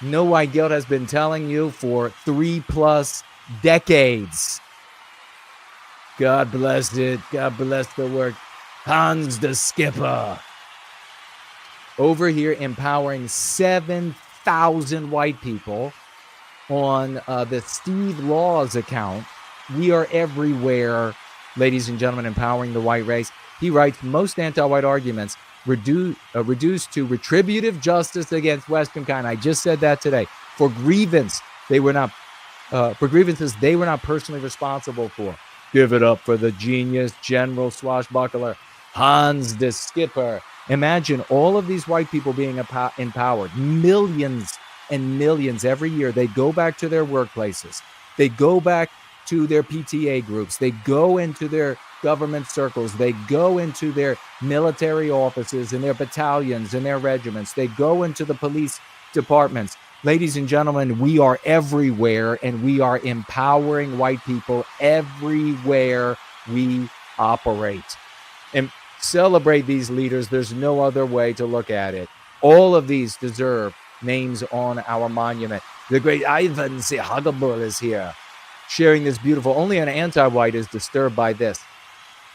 No White Guilt has been telling you for 3+ decades. God bless it. God bless the work. Hans the Skipper. Over here empowering 7,000 white people on the Steve Laws account. We are everywhere, ladies and gentlemen, empowering the white race. He writes, most anti-white arguments reduced to retributive justice against Western kind. I just said that today. For grievances they were not personally responsible for. Give it up for the genius, general swashbuckler, Hans the Skipper. Imagine all of these white people being empowered. Millions and millions every year. They go back to their workplaces. They go back to their PTA groups. They go into their government circles. They go into their military offices and their battalions and their regiments. They go into the police departments. Ladies and gentlemen, we are everywhere, and we are empowering white people everywhere we operate. And celebrate these leaders. There's no other way to look at it. All of these deserve names on our monument. The great Ivan Aarvoll is here, sharing this beautiful. Only an anti-white is disturbed by this.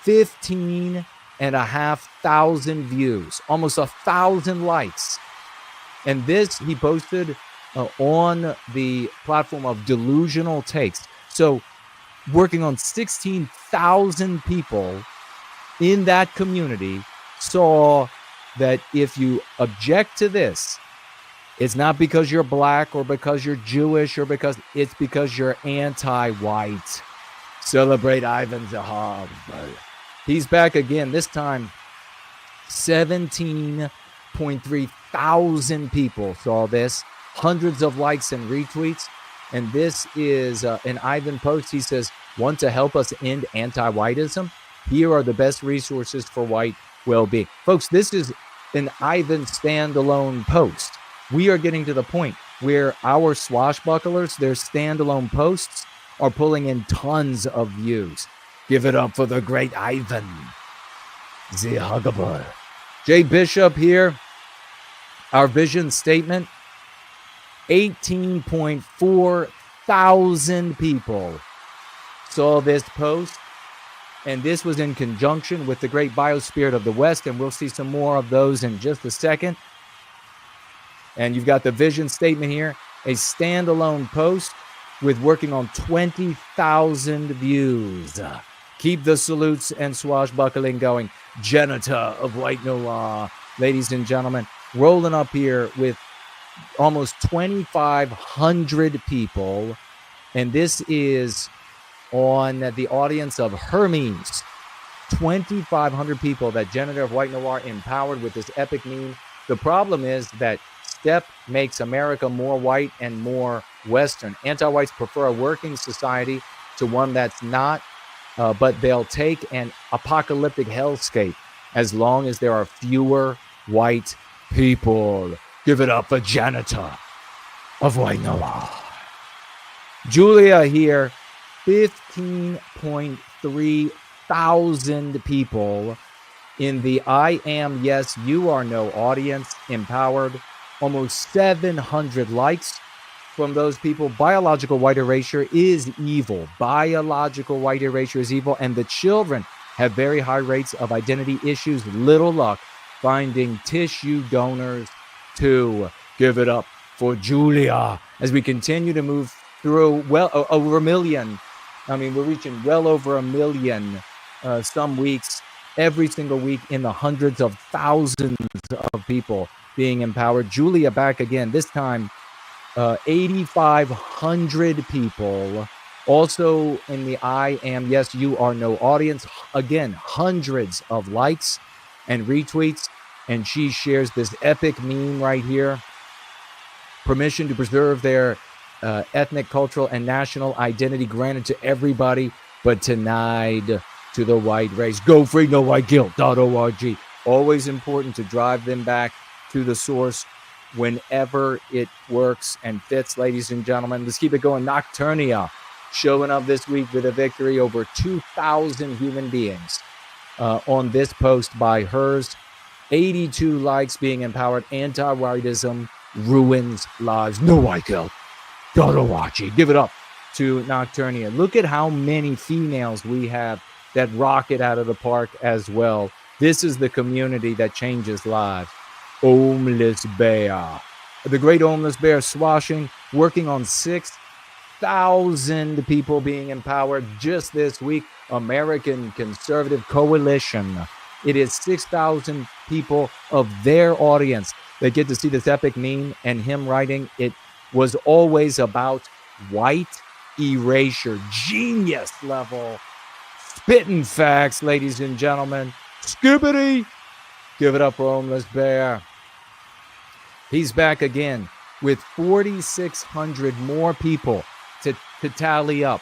15,500 views, almost 1,000 likes. And this he posted on the platform of Delusional Takes. So working on 16,000 people in that community saw that if you object to this, it's not because you're black or because you're Jewish or it's because you're anti-white. Celebrate Ivan Zahab. He's back again, this time 17.3 thousand people saw this, hundreds of likes and retweets. And this is an Ivan post. He says, want to help us end anti-whiteism? Here are the best resources for white well-being. Folks, this is an Ivan standalone post. We are getting to the point where our swashbucklers, their standalone posts, are pulling in tons of views. Give it up for the great Ivan. Zihagabur. Jay Bishop here. Our vision statement, 18.4 thousand people saw this post. And this was in conjunction with the great biospirit of the West. And we'll see some more of those in just a second. And you've got the vision statement here, a standalone post with working on 20,000 views. Keep the salutes and swashbuckling going. Janitor of white noir, ladies and gentlemen, rolling up here with almost 2,500 people. And this is on the audience of Hermes. 2,500 people that Janitor of White Noir empowered with this epic meme. The problem is that STEP makes America more white and more Western. Anti-whites prefer a working society to one that's not, but they'll take an apocalyptic hellscape as long as there are fewer white people. Give it up for Janitor of White Noir. Julia here, 15.3 thousand people in the I Am Yes, You Are No audience, empowered. Almost 700 likes from those people. Biological white erasure is evil. Biological white erasure is evil. And the children have very high rates of identity issues. Little luck finding tissue donors to give it up for Julia as we continue to move through over a million. I mean, we're reaching well over a million some weeks, every single week, in the hundreds of thousands of people being empowered. Julia back again, this time 8,500 people. Also in the I Am Yes You Are No audience, again, hundreds of likes and retweets. And she shares this epic meme right here. Permission to preserve their ethnic, cultural, and national identity granted to everybody, but denied to the white race. Go free, no white guilt.org. Always important to drive them back to the source whenever it works and fits, ladies and gentlemen. Let's keep it going. Nocturnia showing up this week with a victory over 2,000 human beings on this post by hers. 82 likes, being empowered. Anti-whiteism ruins lives. No white guilt. Dodowachi. Give it up to Nocturnia. Look at how many females we have that rock it out of the park as well. This is the community that changes lives. Homeless Bear. The great Homeless Bear swashing, working on 6,000 people being empowered just this week. American Conservative Coalition. It is 6,000 people of their audience that get to see this epic meme and him writing, it was always about white erasure. Genius level. Spitting facts, ladies and gentlemen. Skibbity. Give it up for Homeless Bear. He's back again with 4,600 more people to tally up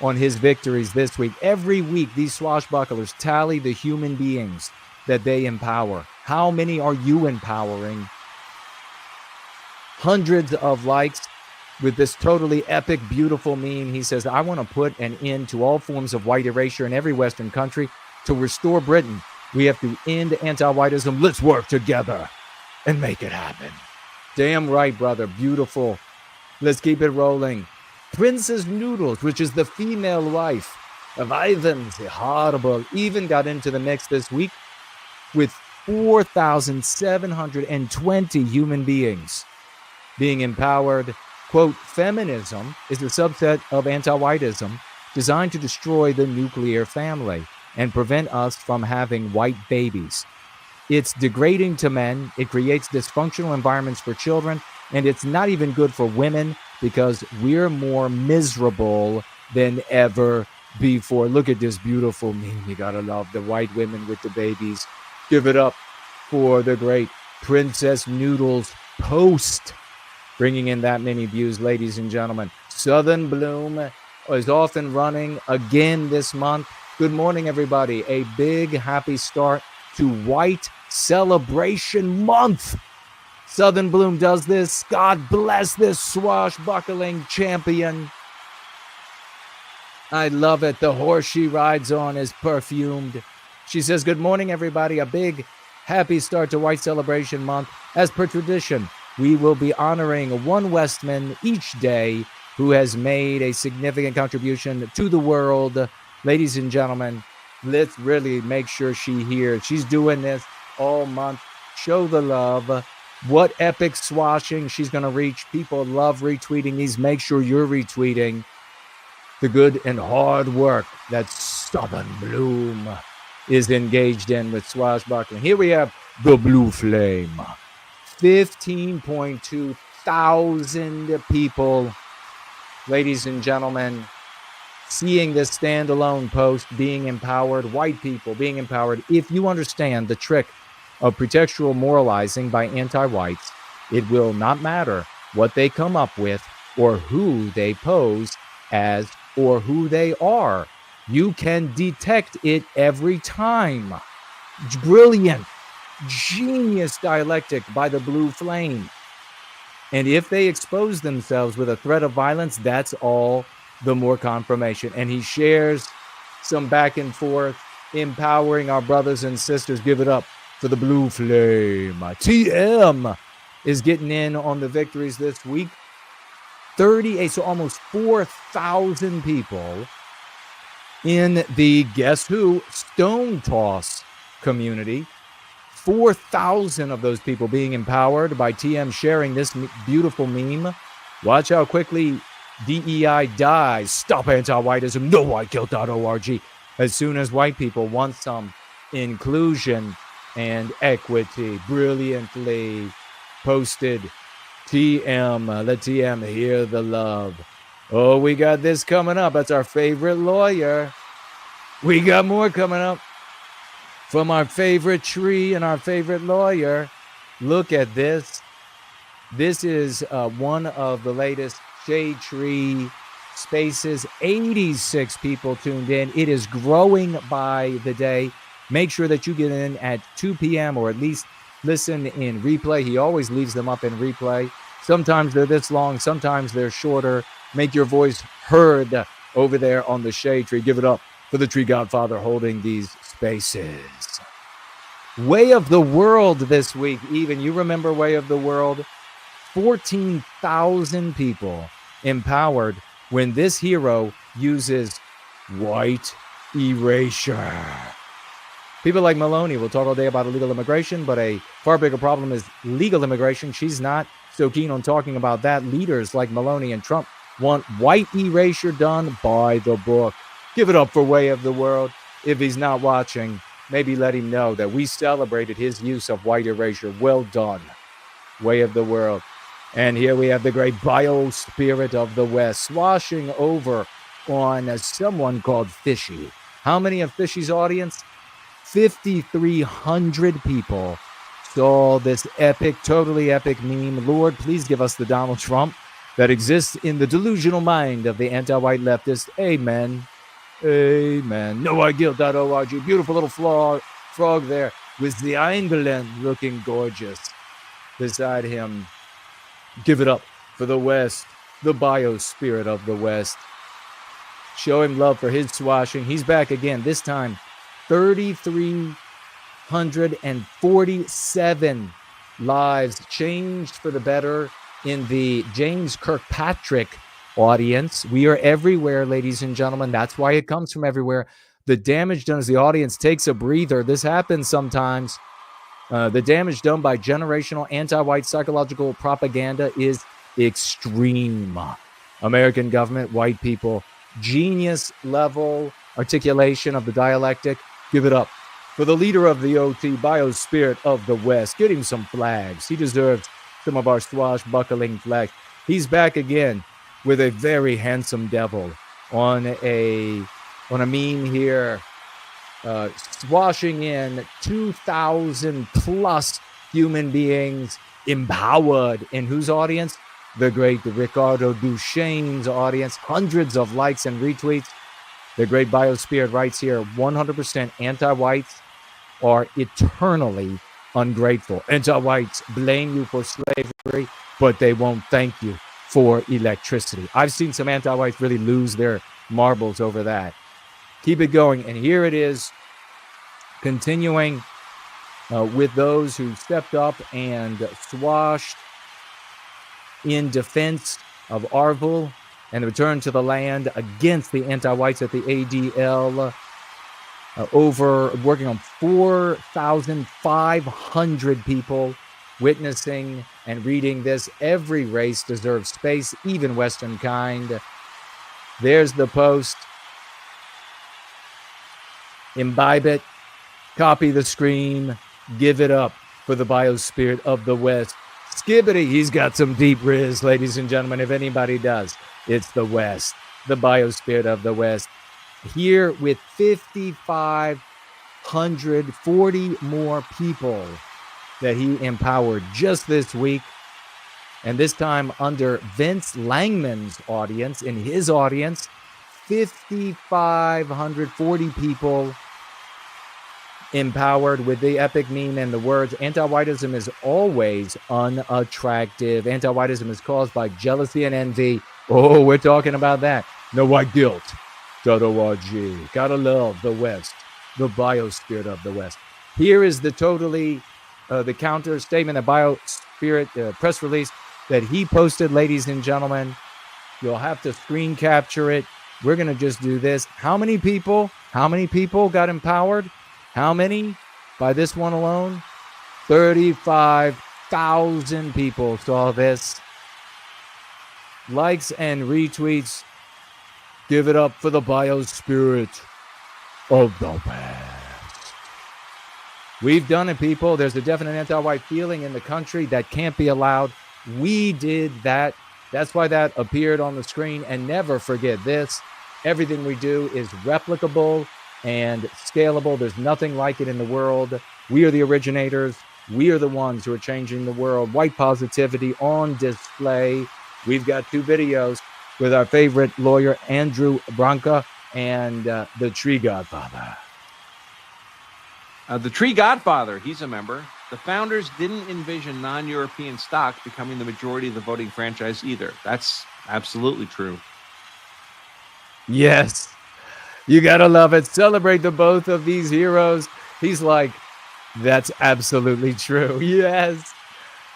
on his victories this week. Every week, these swashbucklers tally the human beings that they empower. How many are you empowering? Hundreds of likes with this totally epic, beautiful meme. He says, I want to put an end to all forms of white erasure in every Western country. To restore Britain, we have to end anti-whiteism. Let's work together and make it happen. Damn right, brother. Beautiful. Let's keep it rolling. Princess Noodles, which is the female wife of Ivan the Horrible, even got into the mix this week with 4,720 human beings being empowered. Quote, feminism is a subset of anti-whiteism designed to destroy the nuclear family and prevent us from having white babies. It's degrading to men, it creates dysfunctional environments for children, and it's not even good for women because we're more miserable than ever before. Look at this beautiful meme. You gotta love the white women with the babies. Give it up for the great Princess Noodles post, bringing in that many views, ladies and gentlemen. Southern Bloom is off and running again this month. Good morning, everybody. A big happy start to White Celebration Month. Southern Bloom does this. God bless this swashbuckling champion. I love it. The horse she rides on is perfumed. She says, good morning, everybody. A big happy start to White Celebration Month. As per tradition, we will be honoring one Westman each day who has made a significant contribution to the world. Ladies and gentlemen, let's really make sure she hears. She's doing this all month. Show the love. What epic swashing she's going to reach. People love retweeting these. Make sure you're retweeting the good and hard work that Southern Bloom is engaged in with swashbuckling. Here we have the Blue Flame. 15.2 thousand people, ladies and gentlemen, seeing this standalone post, being empowered, white people being empowered. If you understand the trick of pretextual moralizing by anti-whites, it will not matter what they come up with or who they pose as or who they are. You can detect it every time. Brilliant, genius dialectic by the Blue Flame. And if they expose themselves with a threat of violence, that's all the more confirmation. And he shares some back and forth, empowering our brothers and sisters. Give it up for the Blue Flame. TM is getting in on the victories this week. 38, so almost 4,000 people in the Guess Who Stone Toss community. 4,000 of those people being empowered by TM sharing this beautiful meme. Watch how quickly DEI dies. Stop anti-whiteism. NoWhiteGuilt.org. As soon as white people want some inclusion and equity. Brilliantly posted. TM. Let TM hear the love. Oh, we got this coming up. That's our favorite lawyer. We got more coming up from our favorite tree and our favorite lawyer. Look at this. This is one of the latest Shade Tree Spaces. 86 people tuned in. It is growing by the day. Make sure that you get in at 2 p.m. or at least listen in replay. He always leaves them up in replay. Sometimes they're this long. Sometimes they're shorter. Make your voice heard over there on the Shade Tree. Give it up for the Tree Godfather holding these spaces. Way of the World this week. Even you remember Way of the World? 14,000 people empowered when this hero uses white erasure. People like Maloney will talk all day about illegal immigration, but a far bigger problem is legal immigration. She's not so keen on talking about that. Leaders like Maloney and Trump want white erasure done by the book. Give it up for Way of the World. If he's not watching, maybe let him know that we celebrated his use of white erasure. Well done, Way of the World. And here we have the great biospirit of the West swashing over on someone called Fishy. How many of Fishy's audience? 5,300 people saw this epic, totally epic meme. Lord, please give us the Donald Trump that exists in the delusional mind of the anti-white leftist. Amen. Amen. NoWhiteGuilt.org. Beautiful little frog there with the England looking gorgeous beside him. Give it up for the West, the biospirit of the West. Show him love for his swashing. He's back again, this time 3,347 lives changed for the better in the James Kirkpatrick audience. We are everywhere, ladies and gentlemen. That's why it comes from everywhere. The damage done as the audience takes a breather. This happens sometimes. The damage done by generational anti-white psychological propaganda is extreme. American government, white people, genius level articulation of the dialectic. Give it up for the leader of the OT, biospirit of the West. Get him some flags. He deserves some of our swashbuckling flags. He's back again with a very handsome devil on a meme here. Swashing in 2,000 plus human beings empowered. In whose audience? The great Ricardo Duchesne's audience. Hundreds of likes and retweets. The great biospirit writes here, 100% anti-whites are eternally ungrateful. Anti-whites blame you for slavery, but they won't thank you for electricity. I've seen some anti-whites really lose their marbles over that. Keep it going. And here it is, continuing with those who stepped up and swashed in defense of Aarvoll and the return to the land against the anti-whites at the ADL. Working on 4,500 people witnessing and reading this. Every race deserves space, even Western kind. There's the post. Imbibe it, copy the screen, give it up for the biospirit of the West. Skibbity, he's got some deep riz, ladies and gentlemen. If anybody does, it's the West, the biospirit of the West. Here with 5,540 more people that he empowered just this week. And this time under Vince Langman's audience. In his audience, 5,540 people empowered with the epic meme and the words, anti-whiteism is always unattractive. Anti-whiteism is caused by jealousy and envy. Oh, we're talking about that. NoWhiteGuilt.org. Gotta love the West, the biospirit of the West. Here is the the counter statement, the biospirit press release that he posted, ladies and gentlemen. You'll have to screen capture it. We're going to just do this. How many people got empowered? How many by this one alone? 35,000 people saw this. Likes and retweets. Give it up for the biospirit of the past. We've done it, people. There's a definite anti-white feeling in the country that can't be allowed. We did that. That's why that appeared on the screen. And never forget this. Everything we do is replicable and scalable. There's nothing like it in the world. We are the originators. We are the ones who are changing the world. White positivity on display. We've got 2 videos with our favorite lawyer, Andrew Branca, and the Tree Godfather. The Tree Godfather, he's a member. The founders didn't envision non-European stock becoming the majority of the voting franchise either. That's absolutely true. Yes, you gotta love it. Celebrate the both of these heroes. He's like, that's absolutely true. Yes,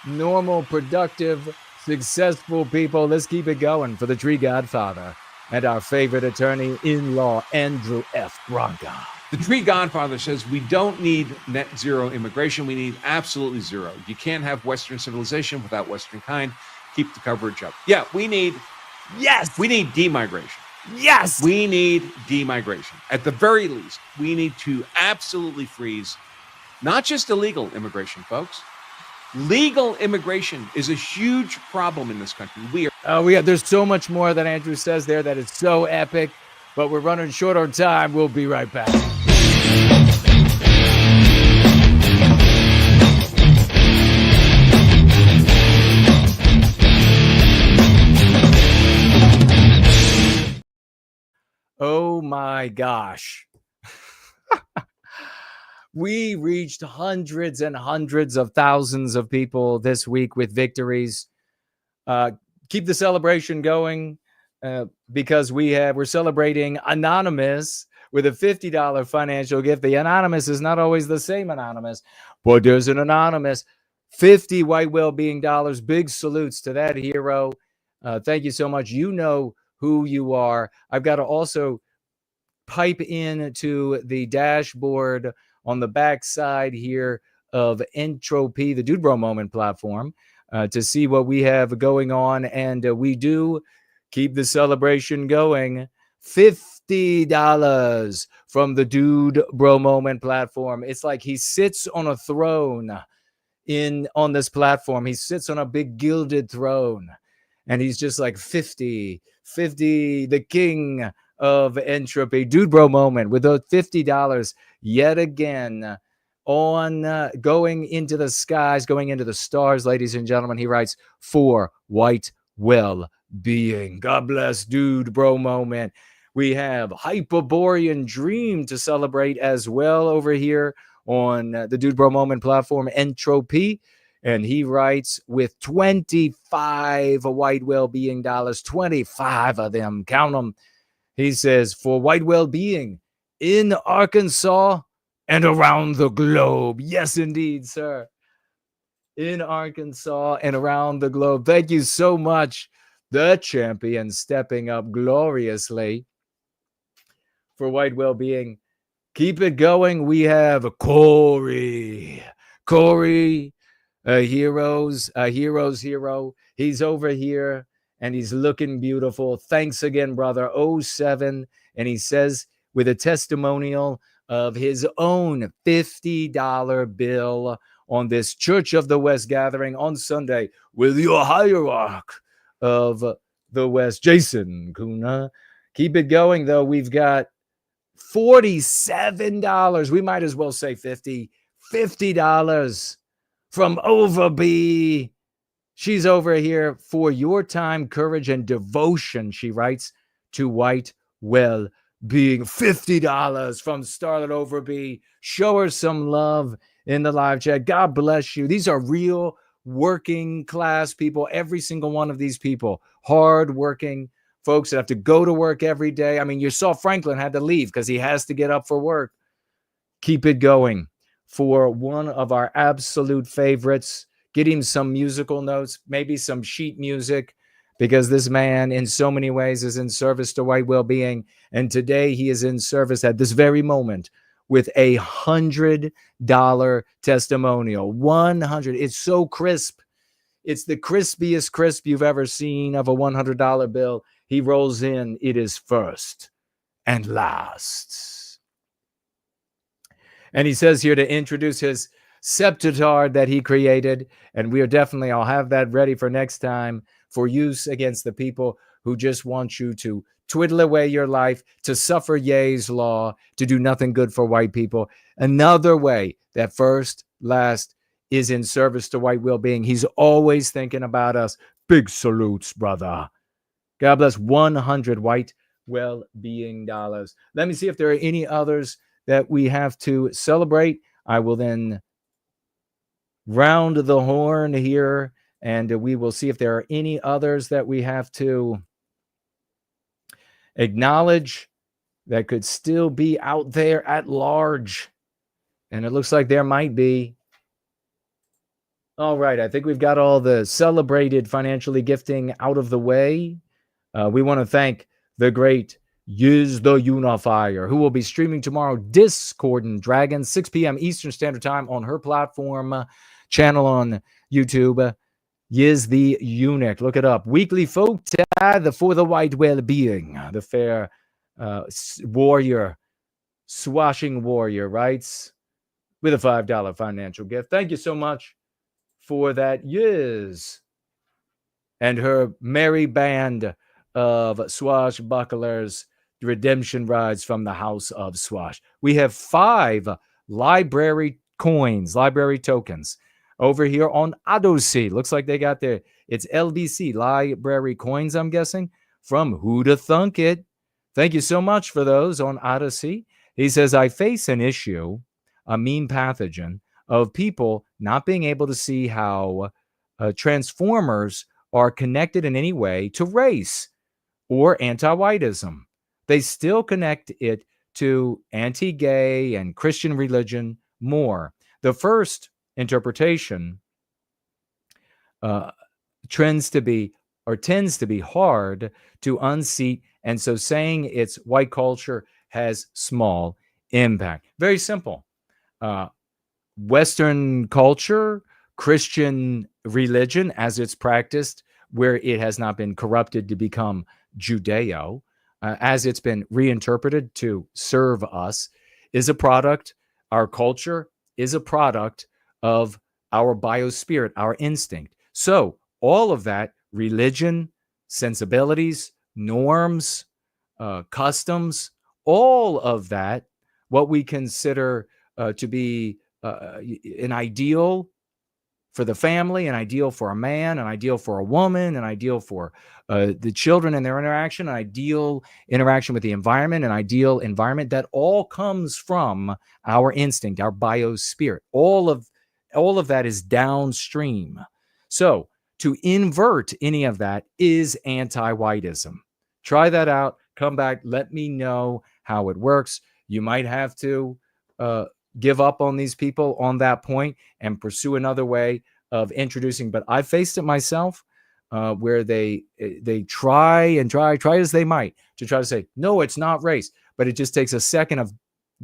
normal, productive, successful people. Let's keep it going for the Tree Godfather and our favorite attorney-in-law, Andrew F. Branca. The Tree Godfather says we don't need net zero immigration. We need absolutely zero. You can't have Western civilization without Western kind. Keep the coverage up. Yeah, we need demigration. Yes. We need demigration. At the very least, we need to absolutely freeze not just illegal immigration, folks. Legal immigration is a huge problem in this country. There's so much more that Andrew says there that is so epic, but we're running short on time. We'll be right back. Oh my gosh. We reached hundreds and hundreds of thousands of people this week with victories. Keep the celebration going because we're celebrating Anonymous with a $50 financial gift. The Anonymous is not always the same Anonymous, but there's an Anonymous. 50 white well-being dollars. Big salutes to that hero. Thank you so much. You know who you are. I've got to also pipe in to the dashboard on the back side here of Entropy, the Dude Bro Moment platform, to see what we have going on. And we do keep the celebration going. $50 from the Dude Bro Moment platform. It's like he sits on a throne on this platform. He sits on a big gilded throne. And he's just like 50, the king of Entropy. Dude Bro Moment with those $50 yet again on going into the skies, going into the stars, ladies and gentlemen. He writes for white well-being. God bless Dude Bro Moment. We have Hyperborean Dream to celebrate as well over here on the Dude Bro Moment platform, Entropy. And he writes with 25 white well-being dollars, 25 of them, count them. He says, for white well-being in Arkansas and around the globe. Yes, indeed, sir. In Arkansas and around the globe. Thank you so much, the champion, stepping up gloriously for white well-being. Keep it going. We have Corey, hero's hero. He's over here and he's looking beautiful. Thanks again, brother. 07. And he says with a testimonial of his own $50 bill on this Church of the West gathering on Sunday with your hierarch of the West, Jason Kuna. Keep it going, though. We've got $47. We might as well say $50 from Overby. She's over here for your time, courage, and devotion, she writes, to white well-being. $50 from Starlet Overby. Show her some love in the live chat. God bless you. These are real working class people. Every single one of these people, hard-working folks that have to go to work every day. I mean, you saw Franklin had to leave because he has to get up for work. Keep it going for one of our absolute favorites. Get him some musical notes, maybe some sheet music, because this man in so many ways is in service to white well-being. And today he is in service at this very moment with $100 testimonial. 100. It's so crisp. It's the crispiest crisp you've ever seen of a $100 bill. He rolls in. It is first and last. And he says here to introduce his Septitard that he created. And we are definitely, I'll have that ready for next time for use against the people who just want you to twiddle away your life, to suffer Ye's law, to do nothing good for white people. Another way that first, last is in service to white well-being. He's always thinking about us. Big salutes, brother. God bless. 100 white well-being dollars. Let me see if there are any others that we have to celebrate. I will then round the horn here, and we will see if there are any others that we have to acknowledge that could still be out there at large. And it looks like there might be. All right, I think we've got all the celebrated financially gifting out of the way. We want to thank the great Yiz the Unifier, who will be streaming tomorrow, Discordant Dragon, 6 p.m. Eastern Standard Time on her platform channel on YouTube. Yiz the Eunuch. Look it up. Weekly folk tithe for the white well-being. The fair warrior, swashing warrior, writes with a $5 financial gift. Thank you so much for that, Yiz, and her merry band of swashbucklers, redemption rides from the House of Swash. We have 5 library coins, library tokens, over here on Odyssey. Looks like they got their, it's LBC, library coins, I'm guessing, from Who'da Thunk It. Thank you so much for those on Odyssey. He says, I face an issue, a mean pathogen, of people not being able to see how transformers are connected in any way to race or anti-whiteism. They still connect it to anti-gay and Christian religion more. The first interpretation tends to be hard to unseat, and so saying it's white culture has small impact. Very simple. Western culture, Christian religion as it's practiced, where it has not been corrupted to become Judeo, as it's been reinterpreted to serve us, is a product. Our culture is a product of our biospirit, our instinct. So all of that, religion, sensibilities, norms, customs, all of that, what we consider to be an ideal for the family, an ideal for a man, an ideal for a woman, an ideal for the children and their interaction, an ideal interaction with the environment, an ideal environment, that all comes from our instinct, our biospirit. All of that is downstream. So to invert any of that is anti-whiteism. Try that out. Come back. Let me know how it works. You might have to give up on these people on that point and pursue another way of introducing. But I faced it myself, where they try as they might to try to say, no, it's not race. But it just takes a second of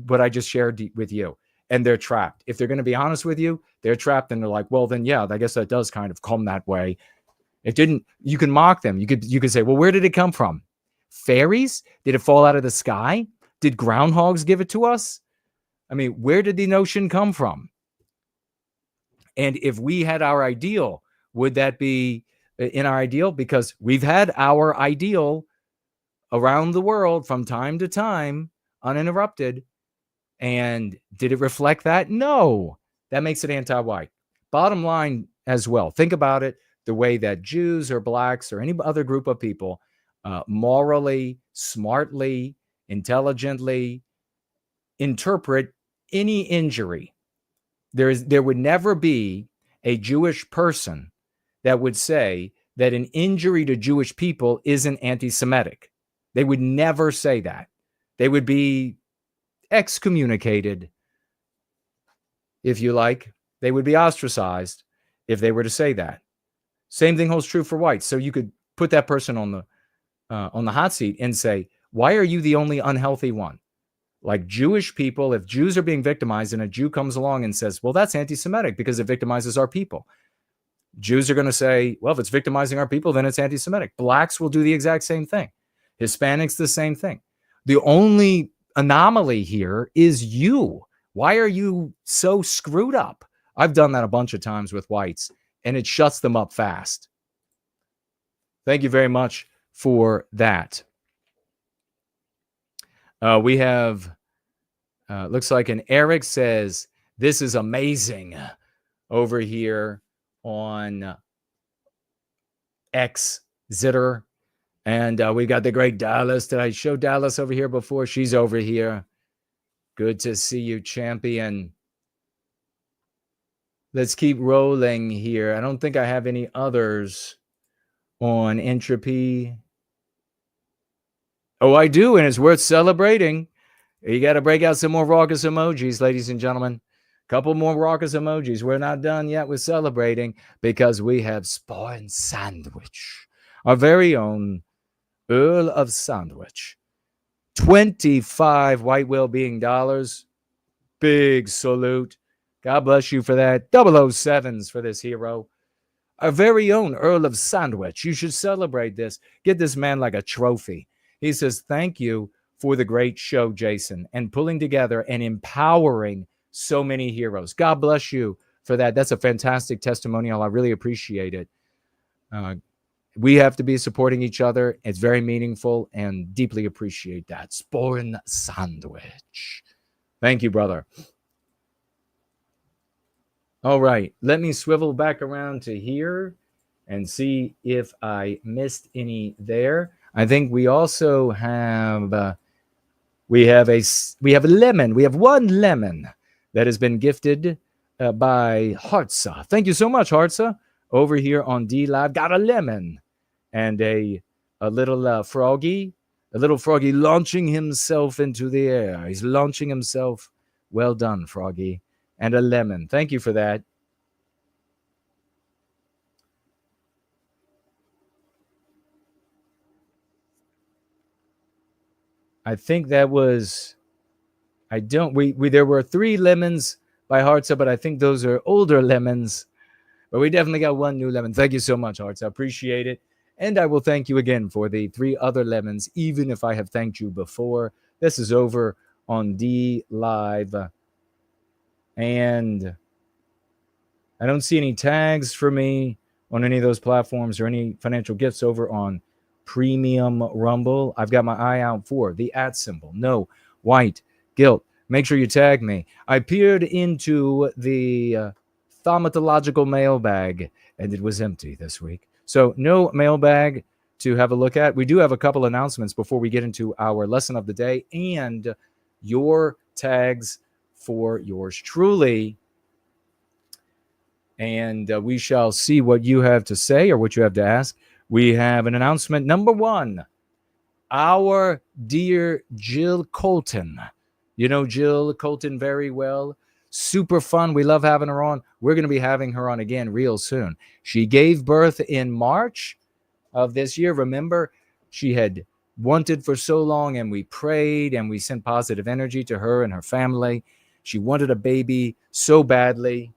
what I just shared with you, and they're trapped. If they're going to be honest with you, they're trapped, and they're like, well, then, yeah, I guess that does kind of come that way. It didn't. You can mock them. You could say, well, where did it come from? Fairies? Did it fall out of the sky? Did groundhogs give it to us? I mean, where did the notion come from? And if we had our ideal, would that be in our ideal? Because we've had our ideal around the world from time to time, uninterrupted. And did it reflect that? No. That makes it anti-white. Bottom line as well. Think about it the way that Jews or blacks or any other group of people morally, smartly, intelligently interpret any injury. There would never be a Jewish person that would say that an injury to Jewish people isn't anti-Semitic. They would never say that. They would be excommunicated, if you like. They would be ostracized if they were to say that. Same thing holds true for whites. So you could put that person on the hot seat and say, why are you the only unhealthy one? like Jewish people, if Jews are being victimized and a Jew comes along and says, well, that's anti-Semitic because it victimizes our people. Jews are going to say, well, if it's victimizing our people, then it's anti-Semitic. Blacks will do the exact same thing. Hispanics, the same thing. The only anomaly here is you. Why are you so screwed up? I've done that a bunch of times with whites, and it shuts them up fast. Thank you very much for that. We have, looks like an Eric says, this is amazing over here on X Zitter. And we got the great Dallas. Did I show Dallas over here before? She's over here. Good to see you, champion. Let's keep rolling here. I don't think I have any others on Entropy. Oh, I do, and it's worth celebrating. You got to break out some more raucous emojis, ladies and gentlemen. Couple more raucous emojis. We're not done yet with celebrating because we have Spawn Sandwich, our very own Earl of Sandwich. 25 white well-being dollars. Big salute. God bless you for that. 007s for this hero. Our very own Earl of Sandwich. You should celebrate this. Get this man like a trophy. He says, thank you for the great show, Jason, and pulling together and empowering so many heroes. God bless you for that. That's a fantastic testimonial. I really appreciate it. We have to be supporting each other. It's very meaningful and deeply appreciate that. Spawn Sandwich. Thank you, brother. All right. Let me swivel back around to here and see if I missed any there. I think we also have we have a lemon. We have one lemon that has been gifted by Hartza. Thank you so much, Hartza. Over here on D Live, got a lemon and a little froggy, launching himself into the air. He's launching himself. Well done, Froggy. And a lemon. Thank you for that. I think that was, there were 3 lemons by Hartza, but I think those are older lemons. But we definitely got one new lemon. Thank you so much, Hartza. I appreciate it. And I will thank you again for the 3 other lemons, even if I have thanked you before. This is over on D Live. And I don't see any tags for me on any of those platforms or any financial gifts over on Premium Rumble. I've got my eye out for the @ symbol. No white guilt. Make sure you tag me. I peered into the thaumatological mailbag and it was empty this week. So no mailbag to have a look at. We do have a couple announcements before we get into our lesson of the day and your tags for yours truly. And we shall see what you have to say or what you have to ask. We have an announcement. Number 1, our dear Jill Colton. You know Jill Colton very well. Super fun. We love having her on. We're going to be having her on again real soon. She gave birth in March of this year. Remember, she had wanted for so long, and we prayed and we sent positive energy to her and her family. She wanted a baby so badly.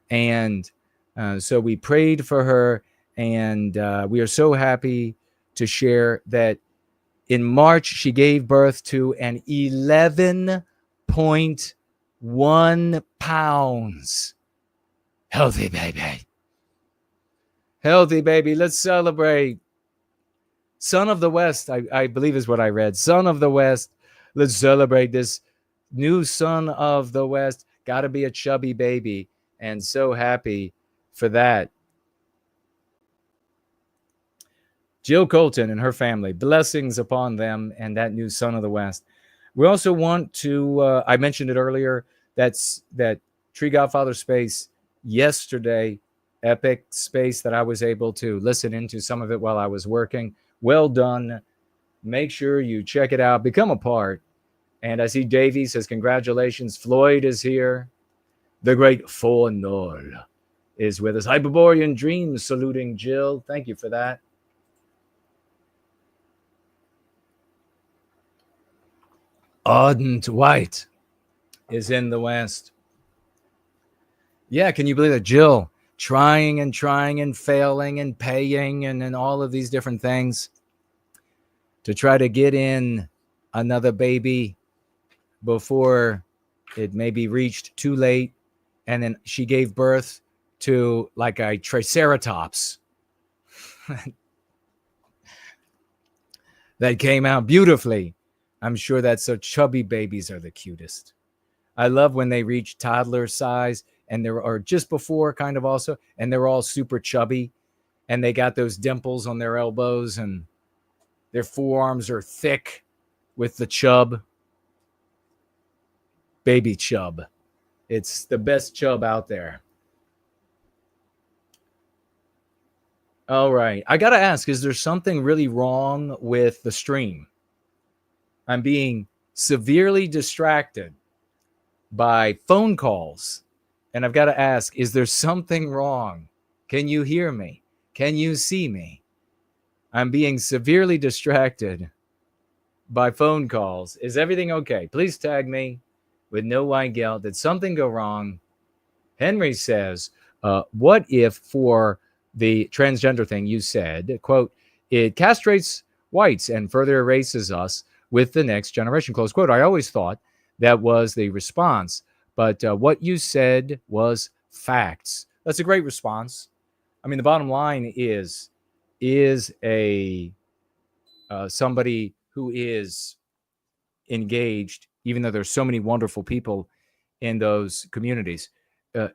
And so we prayed for her, and we are so happy to share that in March, she gave birth to an 11.1 pounds. Healthy baby. Healthy baby. Let's celebrate. Son of the West, I believe is what I read. Son of the West. Let's celebrate this new son of the West. Got to be a chubby baby. And so happy for that. Jill Colton and her family, blessings upon them and that new son of the West. We also want to, I mentioned it earlier, that Tree Godfather space yesterday, epic space that I was able to listen into some of it while I was working. Well done. Make sure you check it out. Become a part. And I see Davey says, congratulations. Floyd is here. The great Fornol is with us. Hyperborean Dreams saluting Jill. Thank you for that. ardent white is in the West. Yeah, can you believe that? Jill trying and failing and paying and all of these different things to try to get in another baby before it maybe reached too late. And then she gave birth to like a triceratops that came out beautifully. I'm sure that so chubby babies are the cutest. I love when they reach toddler size and they're or just before kind of also, and they're all super chubby and they got those dimples on their elbows and their forearms are thick with the chub. Baby chub. It's the best chub out there. All right. I got to ask, is there something really wrong with the stream? I'm being severely distracted by phone calls. And I've got to ask, is there something wrong? Can you hear me? Can you see me? I'm being severely distracted by phone calls. Is everything okay? Please tag me with no white guilt. Did something go wrong? Henry says, what if for the transgender thing you said, quote, it castrates whites and further erases us with the next generation, close quote. I always thought that was the response, but what you said was facts. That's a great response. I mean, the bottom line is a somebody who is engaged, even though there's so many wonderful people in those communities,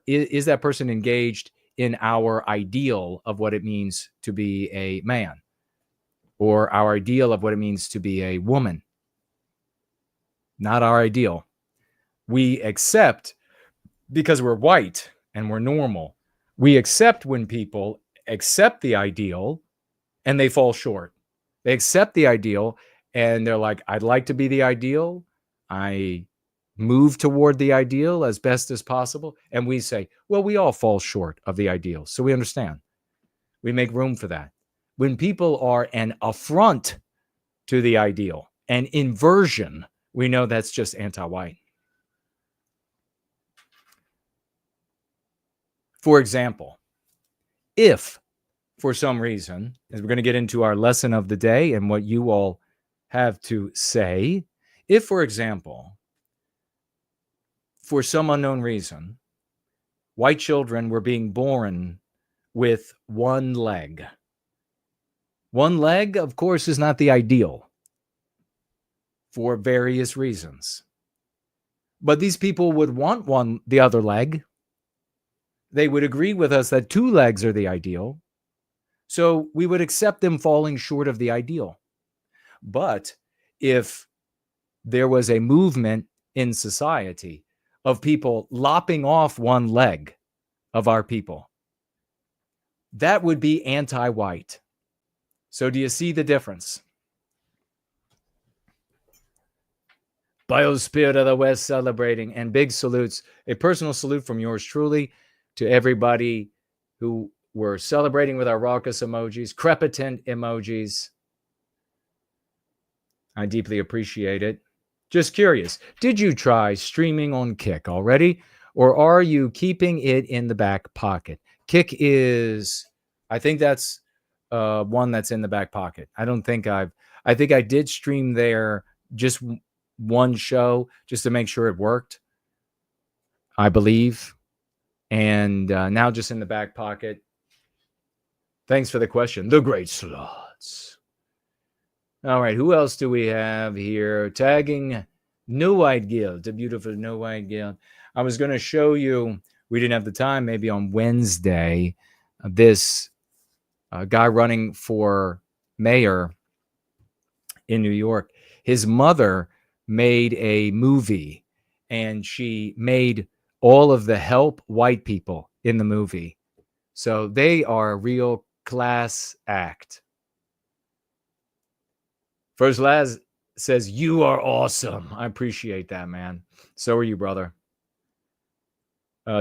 is that person engaged in our ideal of what it means to be a man or our ideal of what it means to be a woman? Not our ideal. We accept, because we're white and we're normal, we accept when people accept the ideal and they fall short. They accept the ideal and they're like, I'd like to be the ideal. I move toward the ideal as best as possible. And we say, well, we all fall short of the ideal. So we understand. We make room for that. When people are an affront to the ideal, an inversion, we know that's just anti-white. For example, if for some reason, as we're going to get into our lesson of the day and what you all have to say, if, for example, for some unknown reason, white children were being born with one leg. One leg, of course, is not the ideal for various reasons. But these people would want the other leg. They would agree with us that two legs are the ideal. So we would accept them falling short of the ideal. But if there was a movement in society of people lopping off one leg of our people, that would be anti-white. So do you see the difference? Biospirit of the West celebrating, and big salutes, a personal salute from yours truly to everybody who were celebrating with our raucous emojis, crepitant emojis. I deeply appreciate it. Just curious, did you try streaming on Kick already, or are you keeping it in the back pocket? Kick is, I think that's one that's in the back pocket. I think I did stream there just one show just to make sure it worked, I believe. And now just in the back pocket. Thanks for the question. The Great Slots. All right, who else do we have here? Tagging No White Guild, the beautiful No White Guild. I was going to show you, we didn't have the time, maybe on Wednesday, this guy running for mayor in New York. His mother made a movie, and she made all of the help white people in the movie. So they are a real class act. First Laz says, you are awesome. I appreciate that, man. So are you, brother.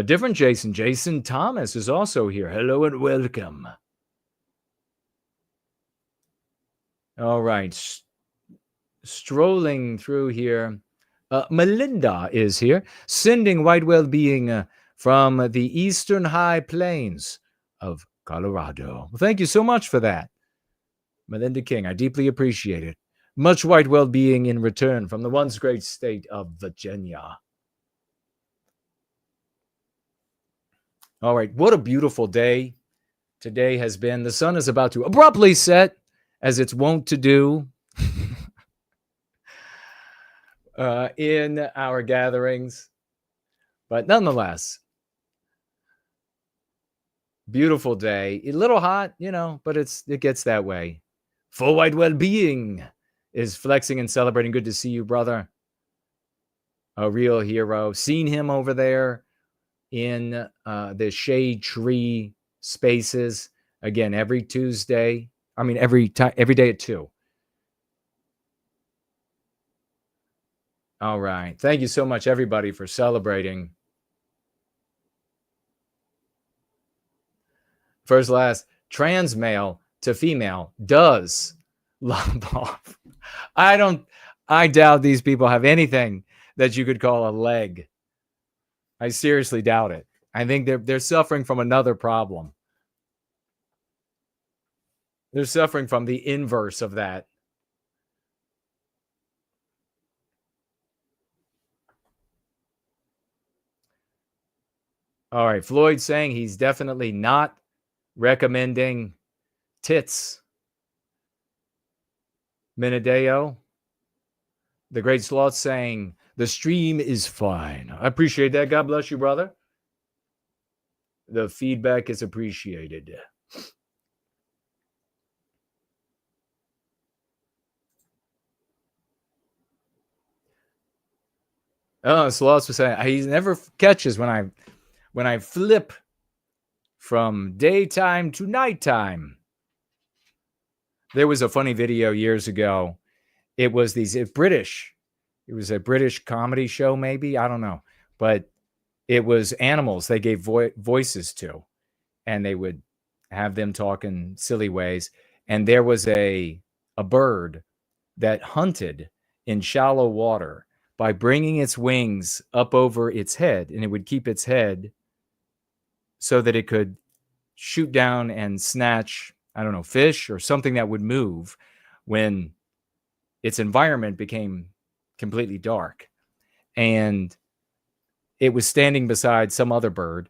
Different Jason. Jason Thomas is also here. Hello and welcome. All right. Strolling through here. Melinda is here, sending white well-being from the eastern high plains of Colorado. Well, thank you so much for that, Melinda King. I deeply appreciate it. Much white well-being in return from the once great state of Virginia. All right, what a beautiful day today has been. The sun is about to abruptly set, as it's wont to do in our gatherings. But nonetheless, beautiful day. A little hot, but it gets that way. Full white well-being is flexing and celebrating. Good to see you, brother. A real hero. Seen him over there in the shade tree spaces again every Tuesday. I mean every day at 2. All right. Thank you so much, everybody, for celebrating. First, last, trans male to female does lop off. I doubt these people have anything that you could call a leg. I seriously doubt it. I think they're suffering from another problem. They're suffering from the inverse of that. All right, Floyd saying he's definitely not recommending tits. Minadeo, the Great Sloth saying the stream is fine. I appreciate that. God bless you, brother. The feedback is appreciated. Oh, Sloth was saying he never catches when I flip from daytime to nighttime. There was a funny video years ago. It was a British comedy show, maybe. I don't know. But it was animals they gave voices to. And they would have them talk in silly ways. And there was a bird that hunted in shallow water by bringing its wings up over its head. And it would keep its head so that it could shoot down and snatch, I don't know, fish or something that would move when its environment became completely dark. And it was standing beside some other bird,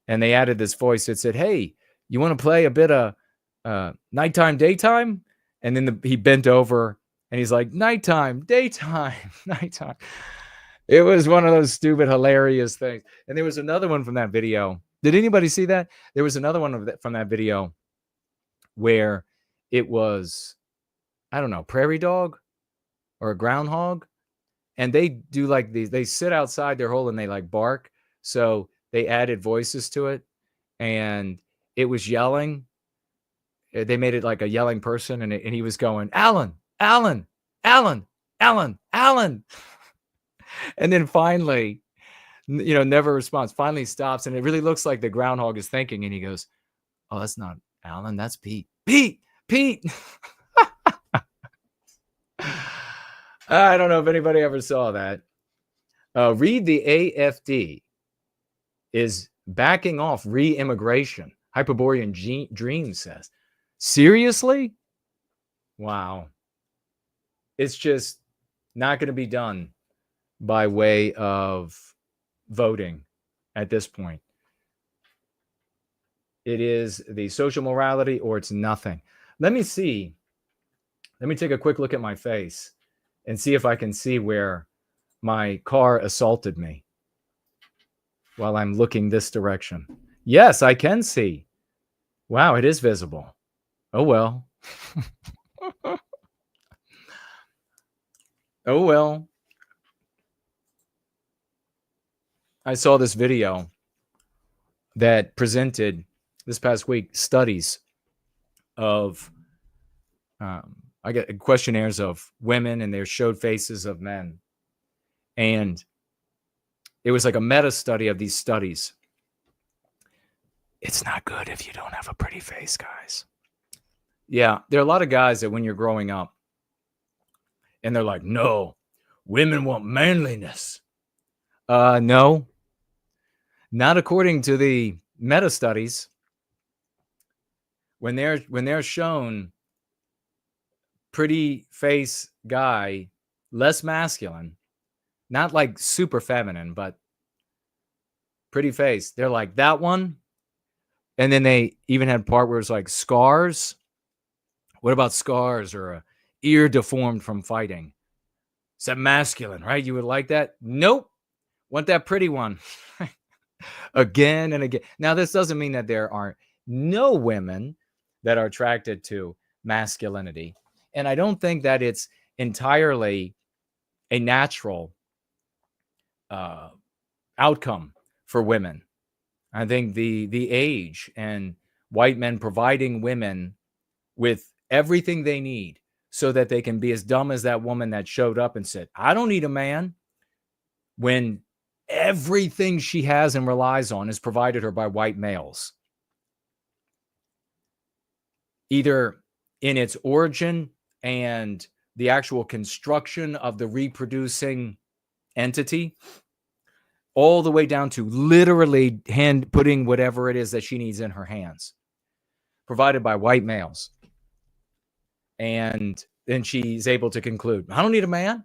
and they added this voice that said, "Hey, you want to play a bit of nighttime, daytime?" And then he bent over and he's like, "Nighttime, daytime, nighttime." It was one of those stupid, hilarious things. And there was another one from that video. Did anybody see that? There was another one from that video where it was, I don't know, prairie dog or a groundhog. And they do like these, they sit outside their hole and they like bark. So they added voices to it and it was yelling. They made it like a yelling person and he was going, "Alan, Alan, Alan, Alan, Alan." And then finally, never responds, finally stops. And it really looks like the groundhog is thinking. And he goes, "Oh, that's not Alan. That's Pete. Pete. I don't know if anybody ever saw that. Read the AFD is backing off re-immigration. Hyperborean Dream says. Seriously? Wow. It's just not going to be done by way of voting at this point. It is the social morality or it's nothing. Let me see. Let me take a quick look at my face and see if I can see where my car assaulted me while I'm looking this direction. Yes, I can see. Wow, it is visible. Oh, well. Oh, well. I saw this video that presented this past week studies of I get questionnaires of women and they showed faces of men. And it was like a meta study of these studies. It's not good if you don't have a pretty face, guys. Yeah, there are a lot of guys that when you're growing up and they're like, "No, women want manliness. No, not according to the meta studies. When they're shown pretty face guy, less masculine, not like super feminine, but pretty face, they're like that one. And then they even had a part where it's like scars. What about scars or a ear deformed from fighting? Is that masculine, right? You would like that? Nope. Want that pretty one. Again and again. Now, this doesn't mean that there aren't no women that are attracted to masculinity. And I don't think that it's entirely a natural outcome for women. I think the age and white men providing women with everything they need so that they can be as dumb as that woman that showed up and said, I don't need a man, when everything she has and relies on is provided her by white males. Either in its origin and the actual construction of the reproducing entity, all the way down to literally hand putting whatever it is that she needs in her hands, provided by white males. And then she's able to conclude, I don't need a man.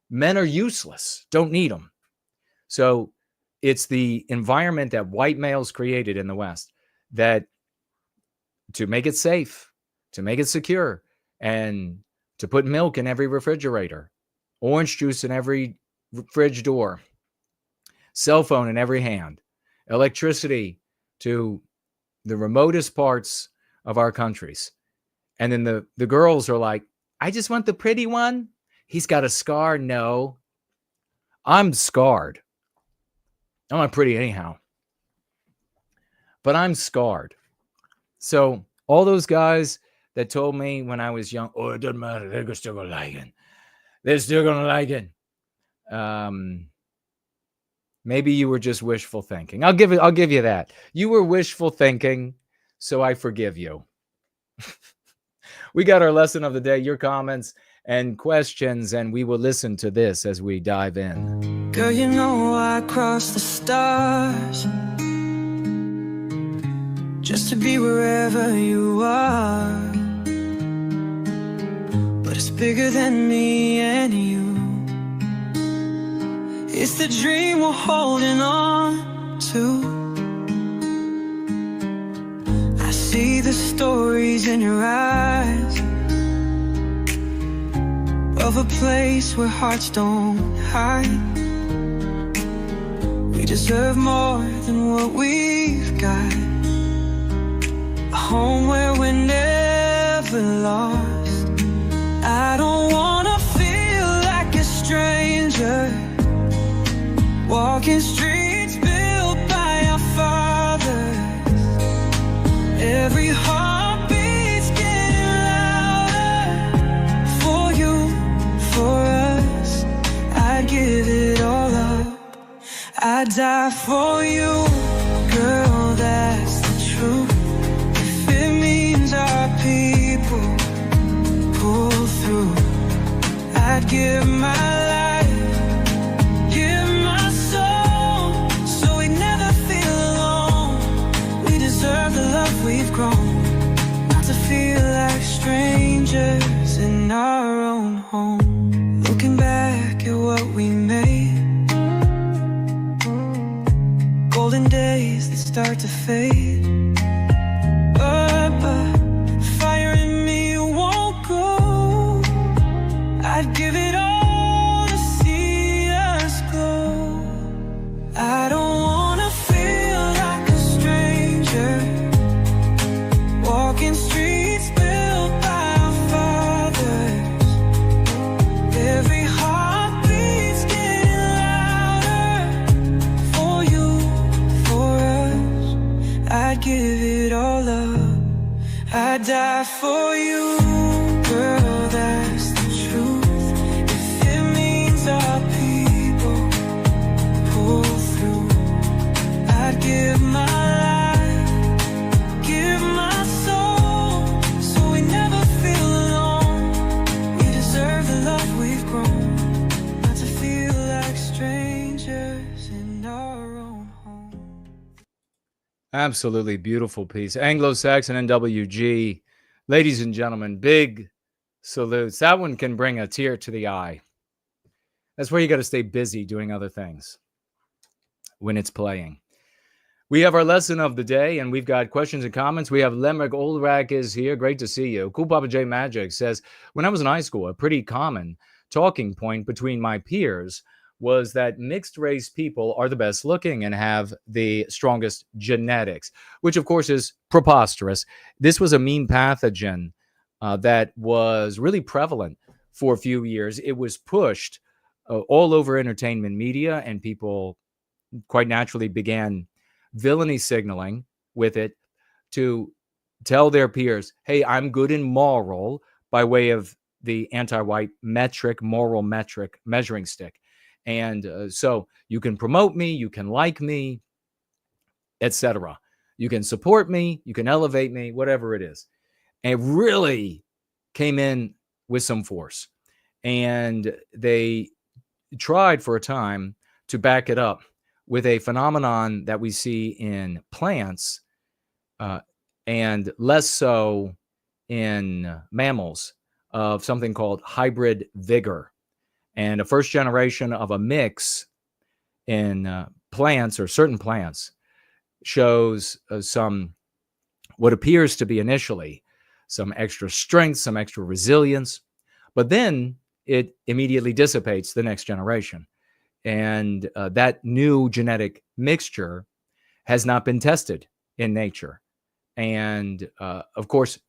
Men are useless. Don't need them. So it's the environment that white males created in the West that, to make it safe, to make it secure, and to put milk in every refrigerator, orange juice in every fridge door, cell phone in every hand, electricity to the remotest parts of our countries. And then the girls are like, I just want the pretty one. He's got a scar. No, I'm scarred. I'm not pretty anyhow, but I'm scarred. So all those guys that told me when I was young, oh, it doesn't matter, they're still gonna like it. They're still gonna like it. Maybe you were just wishful thinking. I'll give you that. You were wishful thinking, so I forgive you. We got our lesson of the day, your comments and questions, and we will listen to this as we dive in. Girl, you know I crossed the stars just to be wherever you are. But it's bigger than me and you. It's the dream we're holding on to. I see the stories in your eyes of a place where hearts don't hide. We deserve more than what we've got. A home where we're never lost. I don't wanna feel like a stranger, walking streets built by our fathers. Every heartbeat's getting louder. For you, for us, I'd give it all up. I'd die for you, girl, that's the truth. If it means our people pull through, I'd give my life, give my soul, so we never feel alone. We deserve the love we've grown, not to feel like strangers in our own home. Looking back at what we made, golden days that start to fade. But fire in me won't go. I'd give it all Absolutely beautiful piece. Anglo-Saxon NWG. Ladies and gentlemen, big salutes. That one can bring a tear to the eye. That's where you got to stay busy doing other things when it's playing. We have our lesson of the day, and we've got questions and comments. We have Lemrick Olrak is here. Great to see you. Cool Papa J Magic says, when I was in high school, a pretty common talking point between my peers was that mixed race people are the best looking and have the strongest genetics, which of course is preposterous. This was a meme pathogen that was really prevalent for a few years. It was pushed all over entertainment media, and people quite naturally began villainy signaling with it to tell their peers, hey, I'm good and moral, by way of the anti-white metric, moral metric measuring stick. And so you can promote me, you can like me, etc. You can support me, you can elevate me, whatever it is. And it really came in with some force. And they tried for a time to back it up with a phenomenon that we see in plants and less so in mammals, of something called hybrid vigor. And a first generation of a mix in plants, or certain plants, shows some, what appears to be initially, some extra strength, some extra resilience, but then it immediately dissipates the next generation. And that new genetic mixture has not been tested in nature. And of course,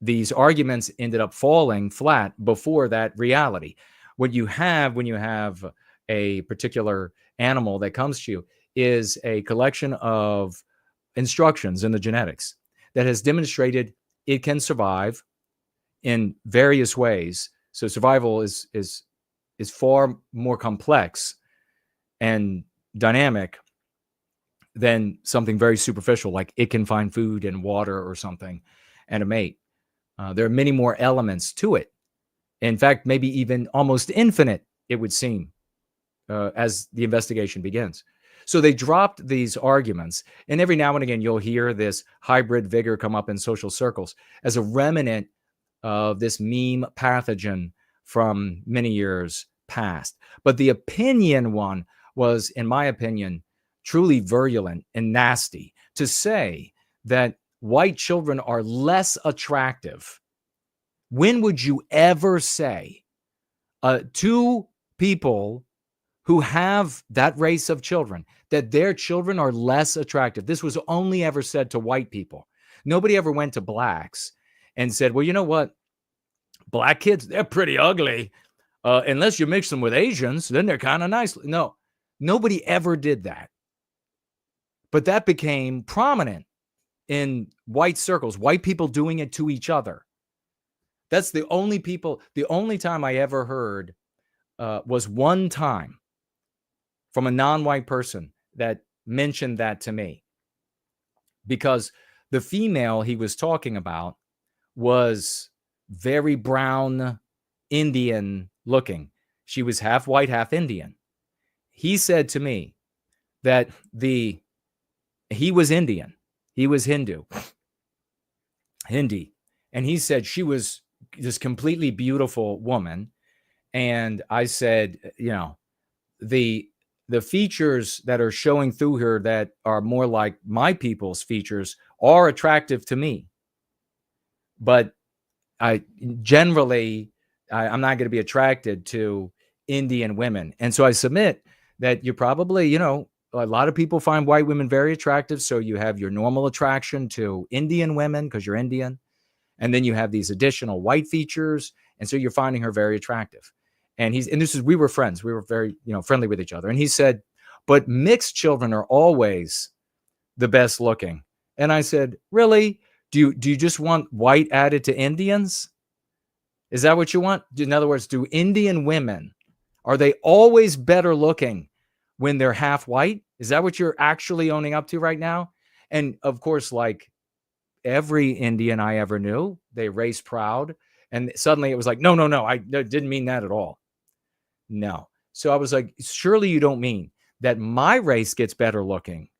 these arguments ended up falling flat before that reality. What you have when you have a particular animal that comes to you is a collection of instructions in the genetics that has demonstrated it can survive in various ways. So survival is far more complex and dynamic than something very superficial, like it can find food and water or something and a mate. There are many more elements to it. In fact, maybe even almost infinite, it would seem, as the investigation begins. So they dropped these arguments, and every now and again, you'll hear this hybrid vigor come up in social circles as a remnant of this meme pathogen from many years past. But the opinion one was, in my opinion, truly virulent and nasty, to say that white children are less attractive. When would you ever say to people who have that race of children that their children are less attractive? This was only ever said to white people. Nobody ever went to blacks and said, well, you know what? Black kids, they're pretty ugly. Unless you mix them with Asians, then they're kind of nice. No, nobody ever did that. But that became prominent in white circles, white people doing it to each other. That's the only time I ever heard was one time from a non-white person that mentioned that to me, because the female he was talking about was very brown Indian looking. She was half white, half Indian. He said to me that he was Indian. He was Hindi. And he said she was this completely beautiful woman. And I said, you know, the features that are showing through her that are more like my people's features are attractive to me. But I'm not going to be attracted to Indian women. And so I submit that you probably, you know, a lot of people find white women very attractive. So you have your normal attraction to Indian women because you're Indian. And then you have these additional white features. And so you're finding her very attractive. And we were friends. We were very, you know, friendly with each other. And he said, but mixed children are always the best looking. And I said, really? Do you just want white added to Indians? Is that what you want? In other words, do Indian women, are they always better looking when they're half white? Is that what you're actually owning up to right now? And of course, like every Indian I ever knew, they race proud. And suddenly it was like, no, I didn't mean that at all. No. So I was like, surely you don't mean that my race gets better looking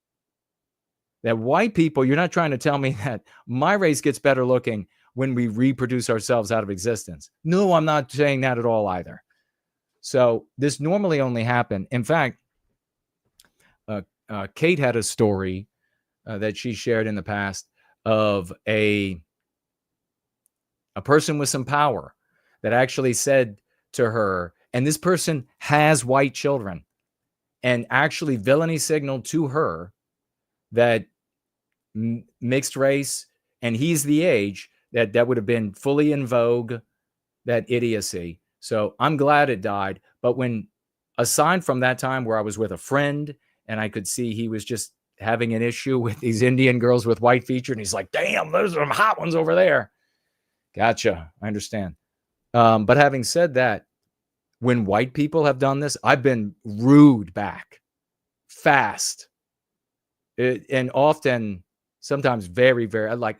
That white people, you're not trying to tell me that my race gets better looking when we reproduce ourselves out of existence. No, I'm not saying that at all either. So this normally only happened. In fact, Kate had a story that she shared in the past of a person with some power that actually said to her, and this person has white children, and actually villainy signaled to her that mixed race, and he's the age that would have been fully in vogue, that idiocy. So I'm glad it died. But when, aside from that time where I was with a friend and I could see he was just having an issue with these Indian girls with white feature, and he's like, damn, those are some hot ones over there. Gotcha. I understand. But having said that, when white people have done this, I've been rude back fast. And often, sometimes very, very, like,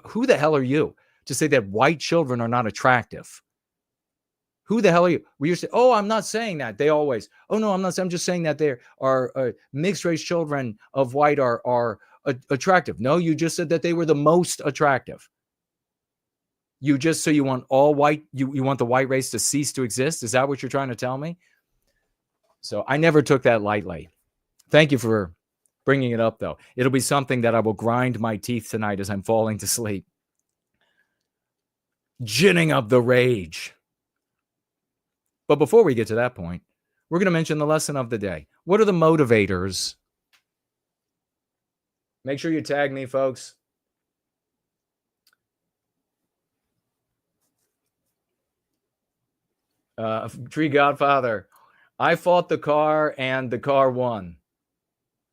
who the hell are you to say that white children are not attractive? Who the hell are you? We used to, oh, I'm not saying that. They always, oh, no, I'm not. I'm just saying that there are mixed race children of white are attractive. No, you just said that they were the most attractive. You just, so you want all white, you want the white race to cease to exist? Is that what you're trying to tell me? So I never took that lightly. Thank you for bringing it up, though. It'll be something that I will grind my teeth tonight as I'm falling to sleep. Ginning up the rage. But before we get to that point, we're going to mention the lesson of the day. What are the motivators? Make sure you tag me, folks. Tree Godfather. I fought the car and the car won.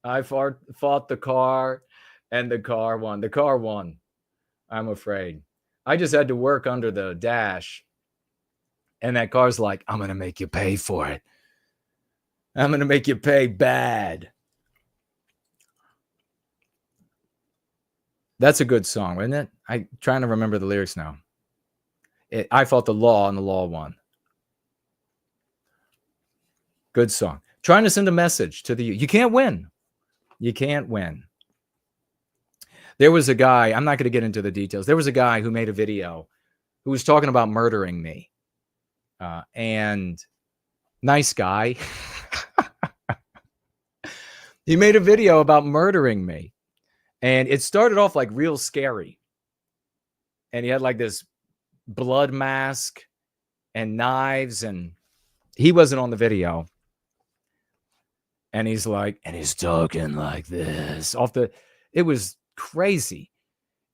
I fought the car and the car won. The car won, I'm afraid. I just had to work under the dash. And that car's like, I'm going to make you pay for it. I'm going to make you pay bad. That's a good song, isn't it? I'm trying to remember the lyrics now. I fought the law and the law won. Good song. Trying to send a message to the youth. You can't win. You can't win. There was a guy, I'm not going to get into the details. There was a guy who made a video who was talking about murdering me. And nice guy. He made a video about murdering me. And it started off like real scary. And he had like this blood mask and knives, and he wasn't on the video. And he's like, and he's talking like this. It was crazy.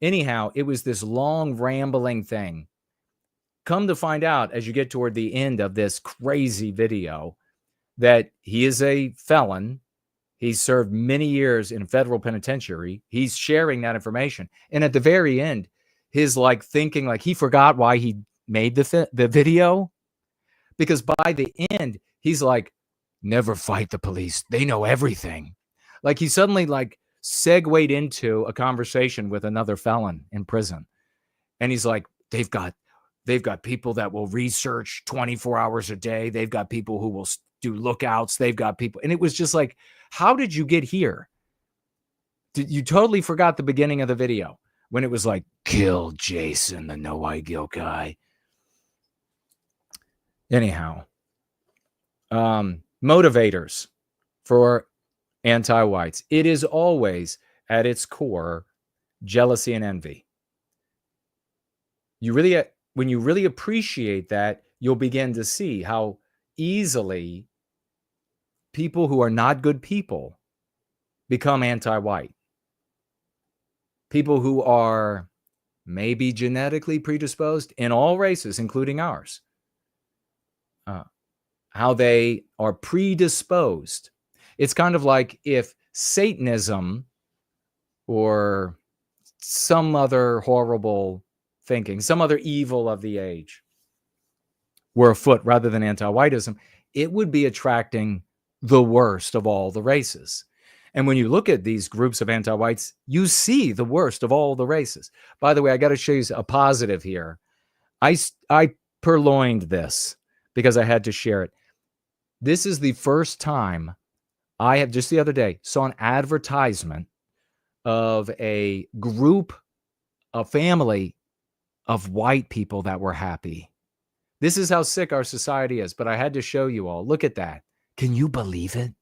Anyhow, it was this long rambling thing. Come to find out, as you get toward the end of this crazy video, that he is a felon. He's served many years in federal penitentiary. He's sharing that information. And at the very end, his like thinking, like he forgot why he made the video. Because by the end, he's like, never fight the police. They know everything. Like he suddenly like segued into a conversation with another felon in prison. And he's like, they've got people that will research 24 hours a day. They've got people who will do lookouts. They've got people. And it was just like, how did you get here? You totally forgot the beginning of the video when it was like, kill Jason, the no eye guilt guy. Anyhow, motivators for anti-whites. It is always at its core jealousy and envy. When you really appreciate that, you'll begin to see how easily people who are not good people become anti-white. People who are maybe genetically predisposed in all races, including ours. How they are predisposed. It's kind of like if Satanism or some other horrible thinking, some other evil of the age were afoot rather than anti-whiteism, it would be attracting the worst of all the races. And when you look at these groups of anti-whites, you see the worst of all the races. By the way, I got to show you a positive here. I purloined this because I had to share it. This is the first time I have, just the other day, saw an advertisement of a group, a family of white people that were happy. This is how sick our society is, but I had to show you all. Look at that. Can you believe it?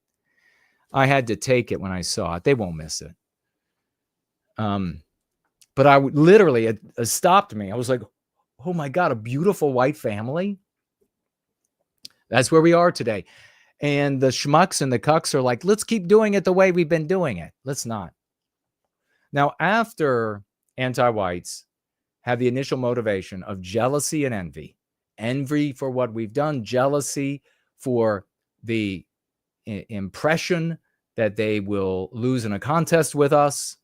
I had to take it when I saw it. They won't miss it. But I would literally, it stopped me. I was like, oh my God, a beautiful white family. That's where we are today. And the schmucks and the cucks are like, let's keep doing it the way we've been doing it. Let's not. Now, after anti-whites have the initial motivation of jealousy and envy for what we've done, jealousy for the impression that they will lose in a contest with us,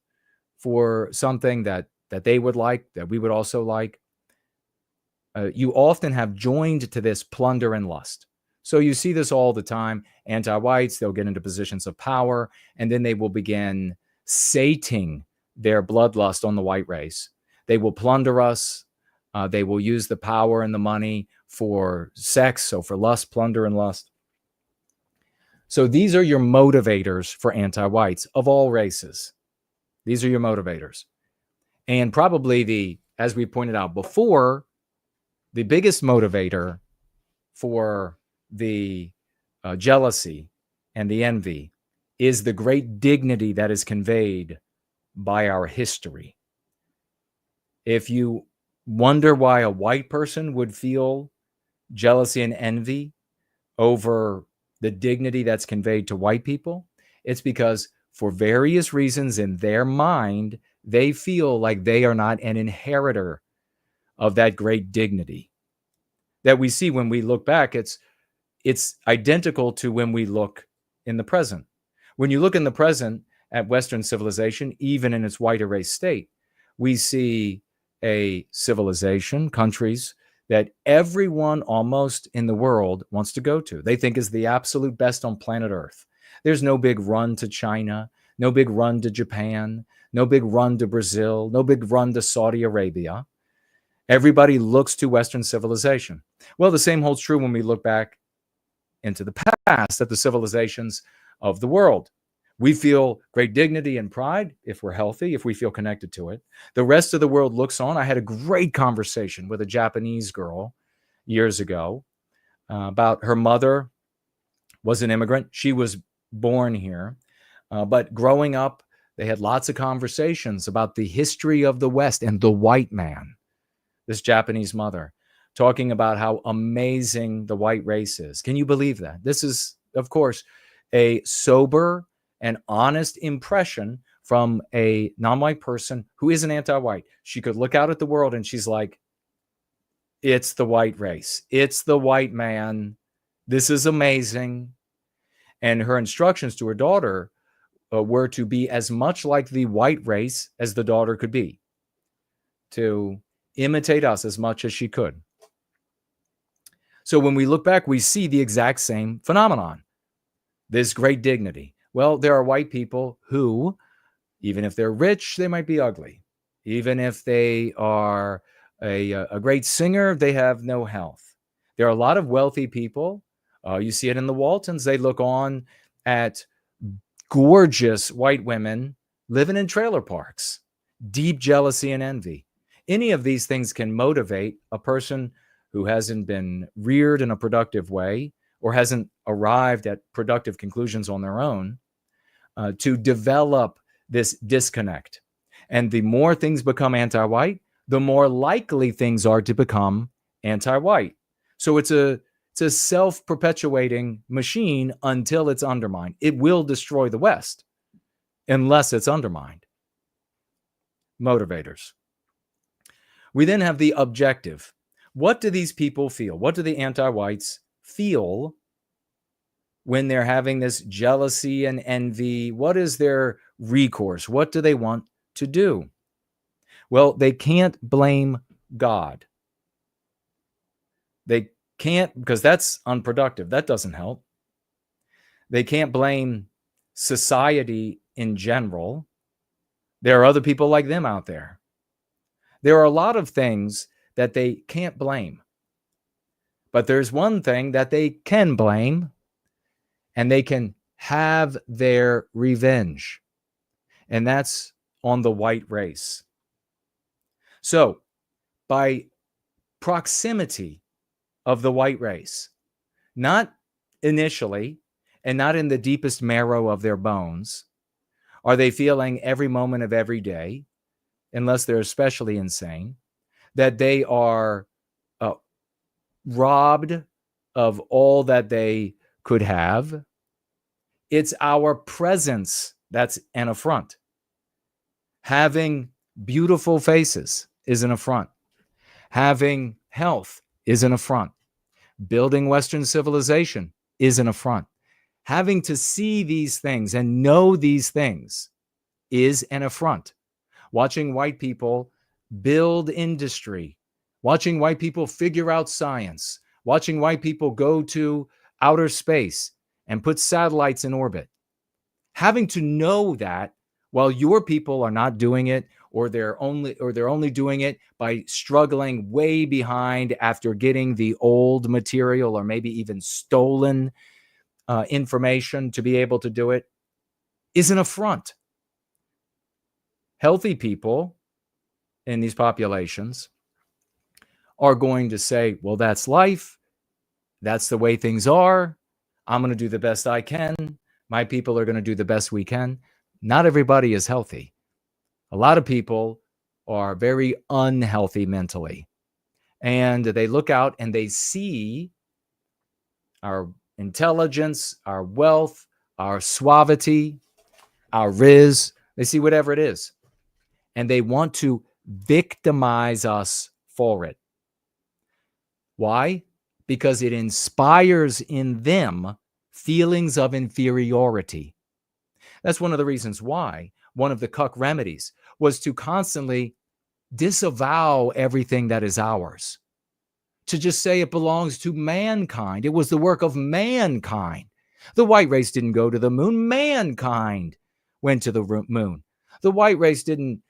for something that they would like, that we would also like. You often have joined to this plunder and lust. So you see this all the time. Anti-whites, they'll get into positions of power, and then they will begin sating their bloodlust on the white race. They will plunder us. They will use the power and the money for sex, so for lust, plunder, and lust. So these are your motivators for anti-whites of all races. These are your motivators. And probably as we pointed out before, the biggest motivator for the jealousy and the envy is the great dignity that is conveyed by our history. If you wonder why a white person would feel jealousy and envy over the dignity that's conveyed to white people, it's because for various reasons in their mind, they feel like they are not an inheritor of that great dignity that we see when we look back. It's identical to when we look in the present. When you look in the present at Western civilization, even in its white erased state, we see a civilization, countries that everyone almost in the world wants to go to. They think is the absolute best on planet Earth. There's no big run to China, no big run to Japan, no big run to Brazil, no big run to Saudi Arabia. Everybody looks to Western civilization. Well, the same holds true when we look back into the past at the civilizations of the world. We feel great dignity and pride if we're healthy, if we feel connected to it. The rest of the world looks on. I had a great conversation with a Japanese girl years ago about her mother was an immigrant. She was born here. But growing up, they had lots of conversations about the history of the West and the white man, this Japanese mother, talking about how amazing the white race is. Can you believe that? This is, of course, a sober and honest impression from a non-white person who is an anti-white. She could look out at the world and she's like, it's the white race. It's the white man. This is amazing. And her instructions to her daughter were to be as much like the white race as the daughter could be, to imitate us as much as she could. So when we look back, we see the exact same phenomenon, this great dignity. Well, there are white people who, even if they're rich, they might be ugly. Even if they are a great singer, they have no health. There are a lot of wealthy people. You see it in the Waltons. They look on at gorgeous white women living in trailer parks, deep jealousy and envy. Any of these things can motivate a person who hasn't been reared in a productive way or hasn't arrived at productive conclusions on their own to develop this disconnect. And the more things become anti-white, the more likely things are to become anti-white. So it's a self-perpetuating machine until it's undermined. It will destroy the West unless it's undermined. Motivators. We then have the objective. What do these people feel? What do the anti-whites feel when they're having this jealousy and envy? What is their recourse? What do they want to do? Well, they can't blame God. They can't, because that's unproductive. That doesn't help. They can't blame society in general. There are other people like them out there. There are a lot of things that they can't blame. But there's one thing that they can blame, and they can have their revenge. And that's on the white race. So, by proximity of the white race, not initially and not in the deepest marrow of their bones, are they feeling every moment of every day, unless they're especially insane, that they are robbed of all that they could have. It's our presence that's an affront. Having beautiful faces is an affront. Having health is an affront. Building Western civilization is an affront. Having to see these things and know these things is an affront. Watching white people build industry, watching white people figure out science, watching white people go to outer space and put satellites in orbit. Having to know that while your people are not doing it, or they're only doing it by struggling way behind after getting the old material or maybe even stolen information to be able to do it, is an affront. Healthy people in these populations are going to say, well, that's life. That's the way things are. I'm going to do the best I can. My people are going to do the best we can. Not everybody is healthy. A lot of people are very unhealthy mentally. And they look out and they see our intelligence, our wealth, our suavity, our riz. They see whatever it is. And they want to victimize us for it. Why? Because it inspires in them feelings of inferiority. That's one of the reasons why one of the cuck remedies was to constantly disavow everything that is ours. To just say it belongs to mankind. It was the work of mankind. The white race didn't go to the moon. Mankind went to the moon. The white race didn't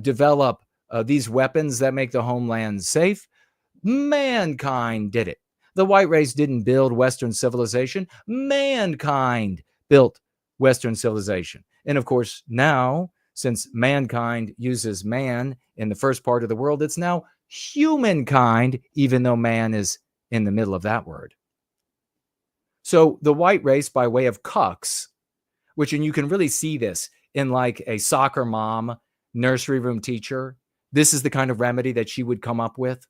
develop these weapons that make the homeland safe. Mankind did it. The white race didn't build Western civilization. Mankind built Western civilization. And of course, now, since mankind uses man in the first part of the world, it's now humankind, even though man is in the middle of that word. So the white race, by way of cucks, which, and you can really see this in like a soccer mom, nursery room teacher, this is the kind of remedy that she would come up with.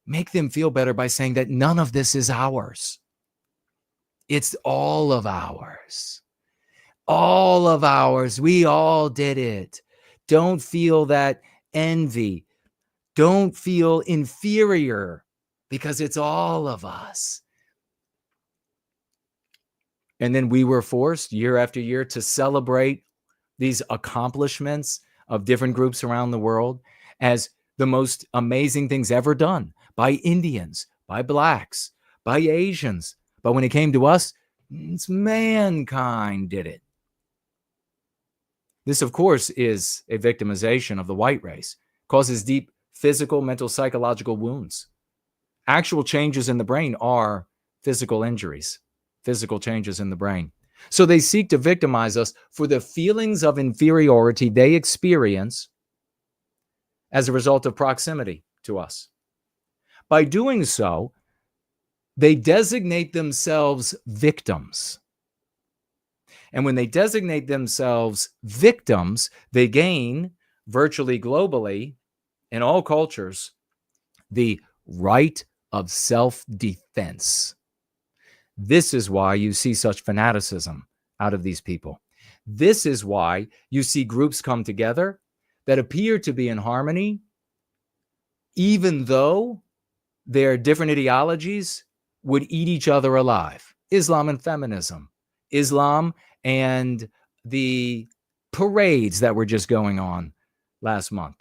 Make them feel better by saying that none of this is ours. It's all of ours. All of ours. We all did it. Don't feel that envy. Don't feel inferior because it's all of us. And then we were forced year after year to celebrate these accomplishments of different groups around the world as the most amazing things ever done by Indians, by blacks, by Asians. But when it came to us, it's mankind did it. This, of course, is a victimization of the white race, causes deep physical, mental, psychological wounds. Actual changes in the brain are physical injuries, physical changes in the brain. So they seek to victimize us for the feelings of inferiority they experience as a result of proximity to us. By doing so, they designate themselves victims. And when they designate themselves victims, they gain virtually globally in all cultures the right of self-defense. This is why you see such fanaticism out of these people. This is why you see groups come together that appear to be in harmony, even though their different ideologies would eat each other alive. Islam and feminism, Islam and the parades that were just going on last month.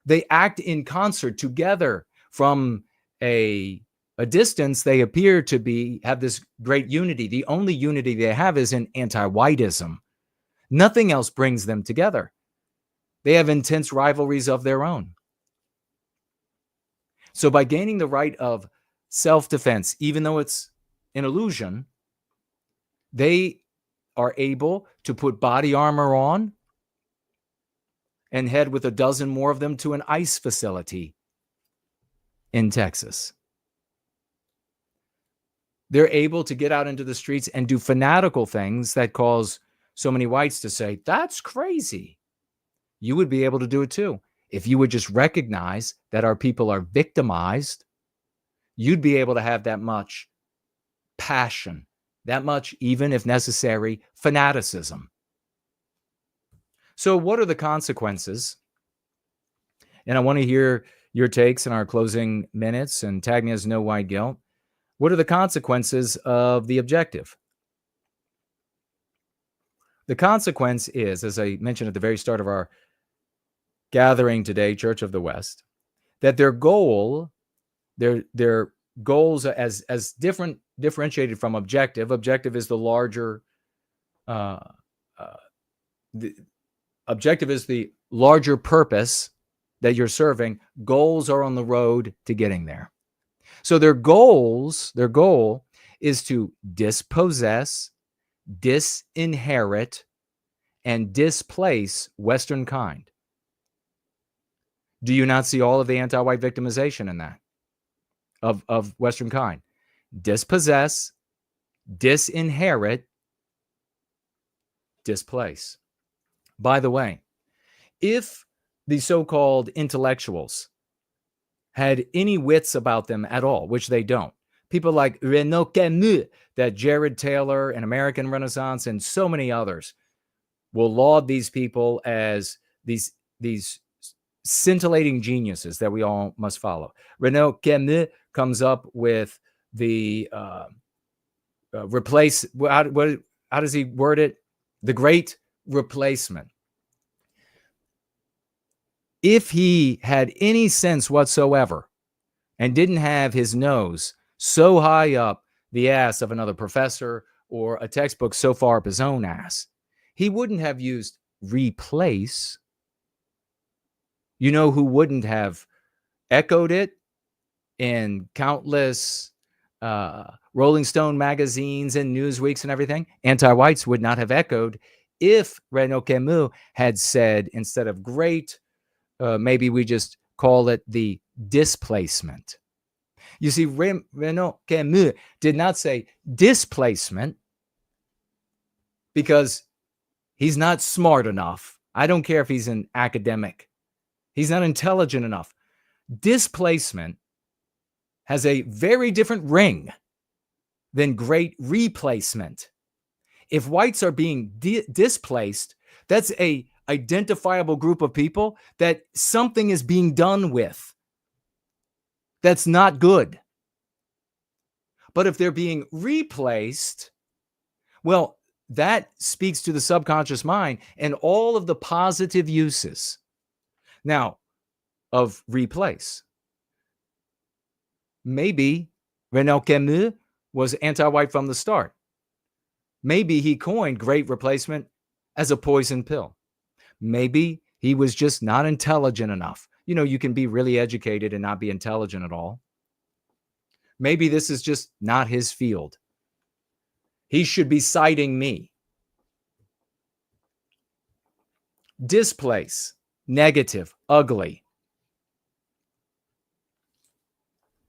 They act in concert together. From a distance, they appear to have this great unity. The only unity they have is in anti-whiteism. Nothing else brings them together. They have intense rivalries of their own. So by gaining the right of self-defense, even though it's an illusion, they are able to put body armor on and head with a dozen more of them to an ICE facility in Texas. They're able to get out into the streets and do fanatical things that cause so many whites to say, that's crazy. You would be able to do it too. If you would just recognize that our people are victimized, you'd be able to have that much passion, that much, even if necessary, fanaticism. So what are the consequences? And I want to hear your takes in our closing minutes, and tag me as No White Guilt. What are the consequences of the objective? The consequence is, as I mentioned at the very start of our gathering today, Church of the West, that their goals as differentiated from objective. Objective is the larger objective is the larger purpose that you're serving. Goals are on the road to getting there. So their goal is to dispossess, disinherit, and displace Western kind. Do you not see all of the anti-white victimization in that of Western kind? Dispossess, disinherit, displace. By the way, if the so-called intellectuals had any wits about them at all, which they don't, people like Renaud Camus, that Jared Taylor and American Renaissance and so many others will laud these people as these scintillating geniuses that we all must follow. Renaud Camus comes up with the how does he word it? The great replacement. If he had any sense whatsoever and didn't have his nose so high up the ass of another professor or a textbook so far up his own ass, he wouldn't have used replace. You know who wouldn't have echoed it in countless Rolling Stone magazines and Newsweeks and everything? Anti-whites would not have echoed if Renaud Camus had said, instead of great, maybe we just call it the displacement. You see, Renaud Camus did not say displacement because he's not smart enough. I don't care if he's an academic. He's not intelligent enough. Displacement has a very different ring than great replacement. If whites are being displaced, that's a identifiable group of people that something is being done with that's not good. But if they're being replaced, well, that speaks to the subconscious mind and all of the positive uses now of replace. Maybe Renaud Camus was anti-white from the start. Maybe he coined great replacement as a poison pill. Maybe he was just not intelligent enough. You know, you can be really educated and not be intelligent at all. Maybe this is just not his field. He should be citing me. Displace, negative, ugly.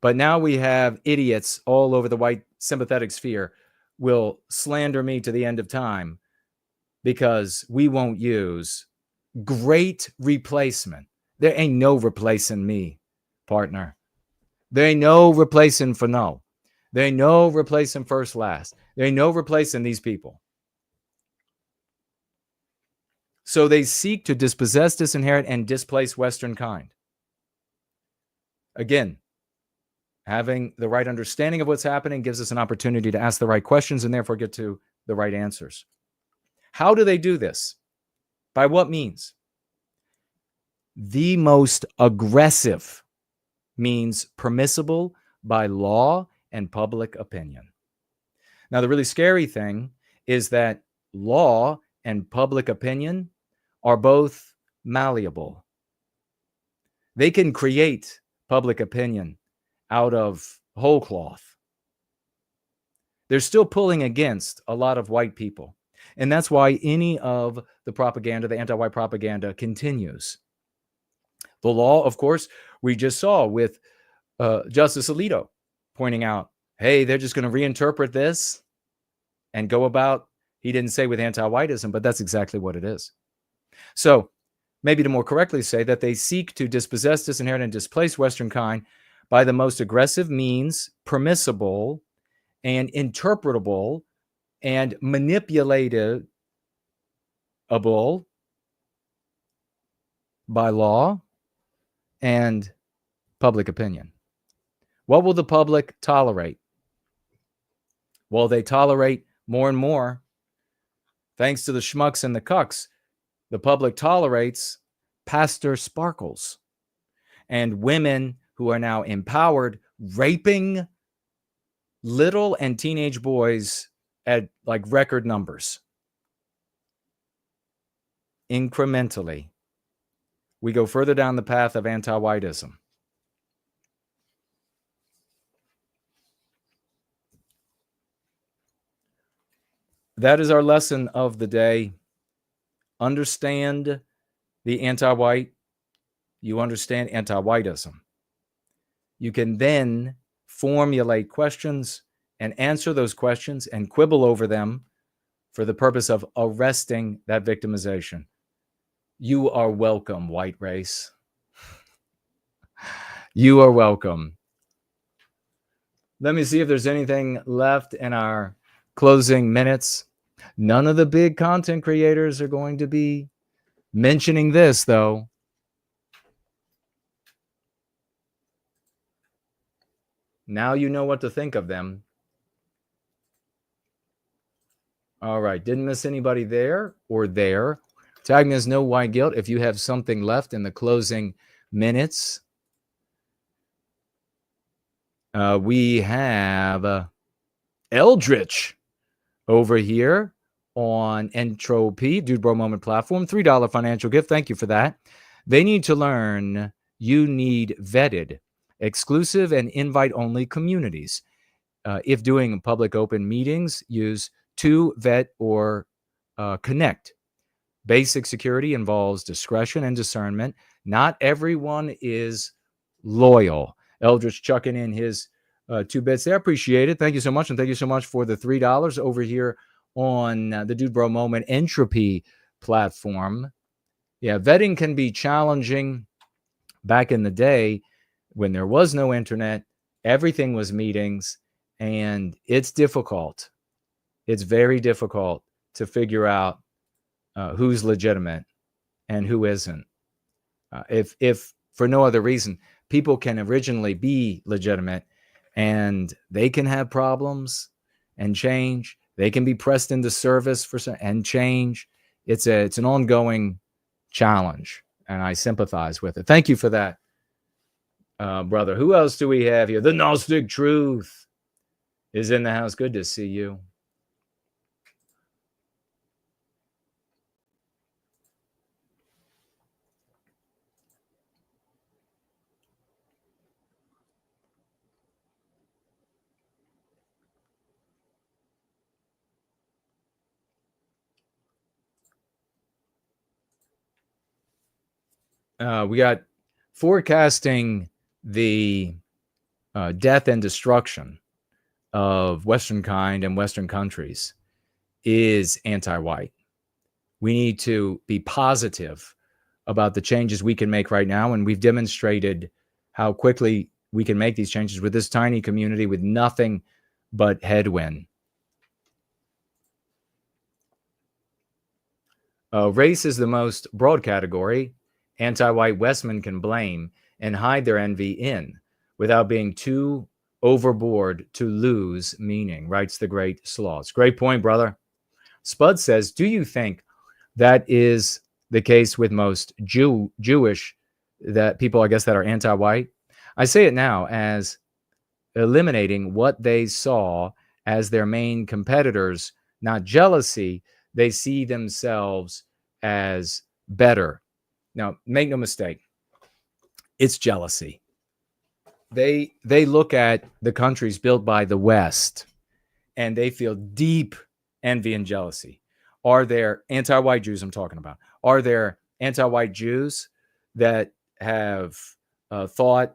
But now we have idiots all over the white sympathetic sphere will slander me to the end of time because we won't use great replacement. There ain't no replacing me, partner. There ain't no replacing for no. There ain't no replacing first last. There ain't no replacing these people. So they seek to dispossess, disinherit, and displace Western kind. Again, having the right understanding of what's happening gives us an opportunity to ask the right questions and therefore get to the right answers. How do they do this? By what means? The most aggressive means permissible by law and public opinion. Now, the really scary thing is that law and public opinion are both malleable. They can create public opinion out of whole cloth. They're still pulling against a lot of white people. And that's why any of the propaganda, the anti-white propaganda, continues. The law, of course, we just saw with Justice Alito pointing out, hey, they're just going to reinterpret this and go about, he didn't say with anti-whiteism, but that's exactly what it is. So maybe to more correctly say that they seek to dispossess, disinherit, and displace Western kind by the most aggressive means permissible and interpretable and manipulatable by law and public opinion. What will the public tolerate? Well, they tolerate more and more. Thanks to the schmucks and the cucks, the public tolerates Pastor Sparkles and women who are now empowered, raping little and teenage boys at like record numbers. Incrementally, we go further down the path of anti-whiteism. That is our lesson of the day. Understand the anti-white. You understand anti-whiteism. You can then formulate questions and answer those questions and quibble over them for the purpose of arresting that victimization. You are welcome, white race. You are welcome. Let me see if there's anything left in our closing minutes. None of the big content creators are going to be mentioning this, though. Now you know what to think of them. All right. Didn't miss anybody there or there. Tag me as No White Guilt if you have something left in the closing minutes. We have Eldritch over here on Entropy, Dude Bro Moment platform. $3 financial gift. Thank you for that. They need to learn you need vetted, exclusive, and invite-only communities. If doing public open meetings, use to vet or connect. Basic security involves discretion and discernment. Not everyone is loyal. Eldritch chucking in his 2 bits there. Appreciate it. Thank you so much. And thank you so much for the $3 over here on the Dude Bro Moment Entropy platform. Yeah, vetting can be challenging. Back in the day when there was no internet, everything was meetings, and it's difficult. It's very difficult to figure out who's legitimate and who isn't. If for no other reason, people can originally be legitimate and they can have problems and change. They can be pressed into service for and change. It's an ongoing challenge, and I sympathize with it. Thank you for that, brother. Who else do we have here? The Gnostic Truth is in the house. Good to see you. We got forecasting the death and destruction of Western kind and Western countries is anti-white. We need to be positive about the changes we can make right now, and we've demonstrated how quickly we can make these changes with this tiny community with nothing but headwind. Race is the most broad category anti-white Westmen can blame and hide their envy in without being too overboard to lose meaning, writes the great Sloss. Great point, brother. Spud says, do you think that is the case with most Jewish that people, I guess, that are anti-white? I say it now as eliminating what they saw as their main competitors, not jealousy. They see themselves as better. Now, make no mistake, it's jealousy. They look at the countries built by the West, and they feel deep envy and jealousy. Are there anti-white Jews I'm talking about? Are there anti-white Jews that have thought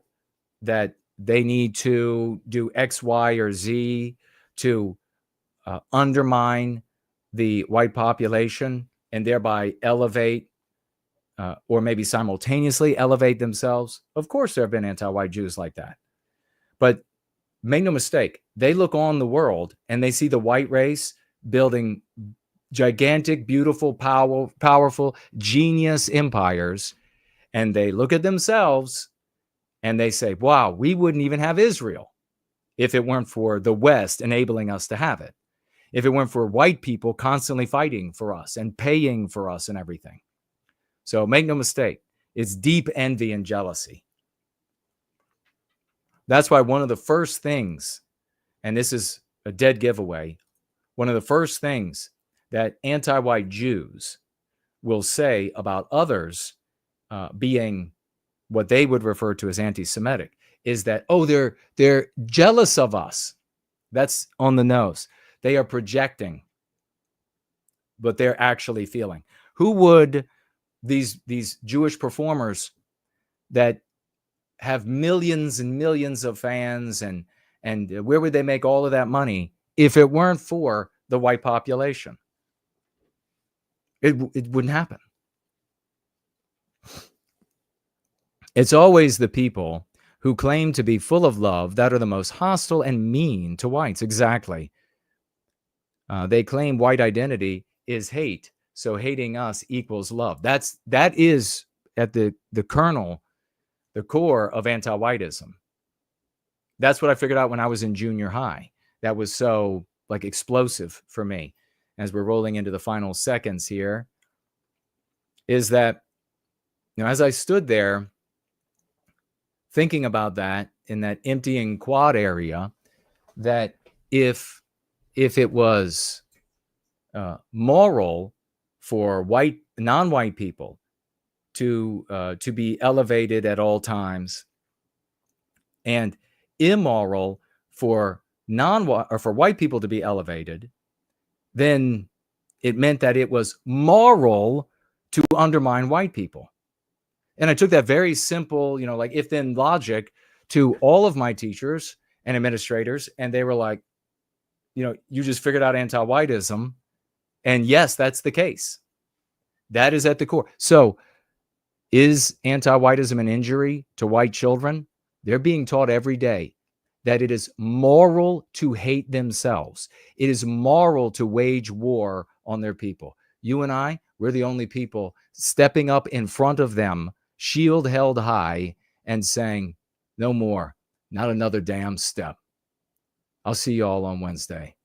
that they need to do X, Y, or Z to undermine the white population and thereby elevate or maybe simultaneously elevate themselves? Of course, there have been anti-white Jews like that. But make no mistake, they look on the world and they see the white race building gigantic, beautiful, powerful, genius empires. And they look at themselves and they say, wow, we wouldn't even have Israel if it weren't for the West enabling us to have it. If it weren't for white people constantly fighting for us and paying for us and everything. So make no mistake, it's deep envy and jealousy. That's why one of the first things, and this is a dead giveaway, one of the first things that anti-white Jews will say about others being what they would refer to as anti-Semitic is that, oh, they're jealous of us. That's on the nose. They are projecting, but they're actually feeling. Who would these Jewish performers that have millions and millions of fans and where would they make all of that money if it weren't for the white population? It wouldn't happen. It's always the people who claim to be full of love that are the most hostile and mean to whites. Exactly. They claim white identity is hate, so hating us equals love. That is at the kernel, the core of anti-whiteism. That's what I figured out when I was in junior high. That was so like explosive for me. As we're rolling into the final seconds here, is that, you know, as I stood there thinking about that in that emptying quad area, that if it was moral for non-white people to be elevated at all times, and immoral for white people to be elevated, then it meant that it was moral to undermine white people. And I took that very simple, you know, like if-then logic to all of my teachers and administrators, and they were like, you know, you just figured out anti-whiteism. And yes, that's the case. That is at the core. So is anti-whiteism an injury to white children? They're being taught every day that it is moral to hate themselves. It is moral to wage war on their people. You and I, we're the only people stepping up in front of them, shield held high, and saying, no more, not another damn step. I'll see you all on Wednesday.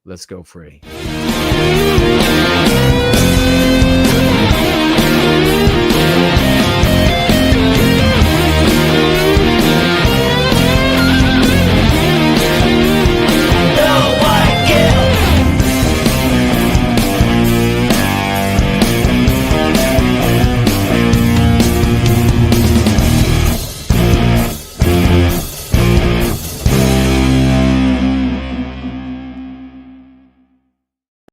Let's go free.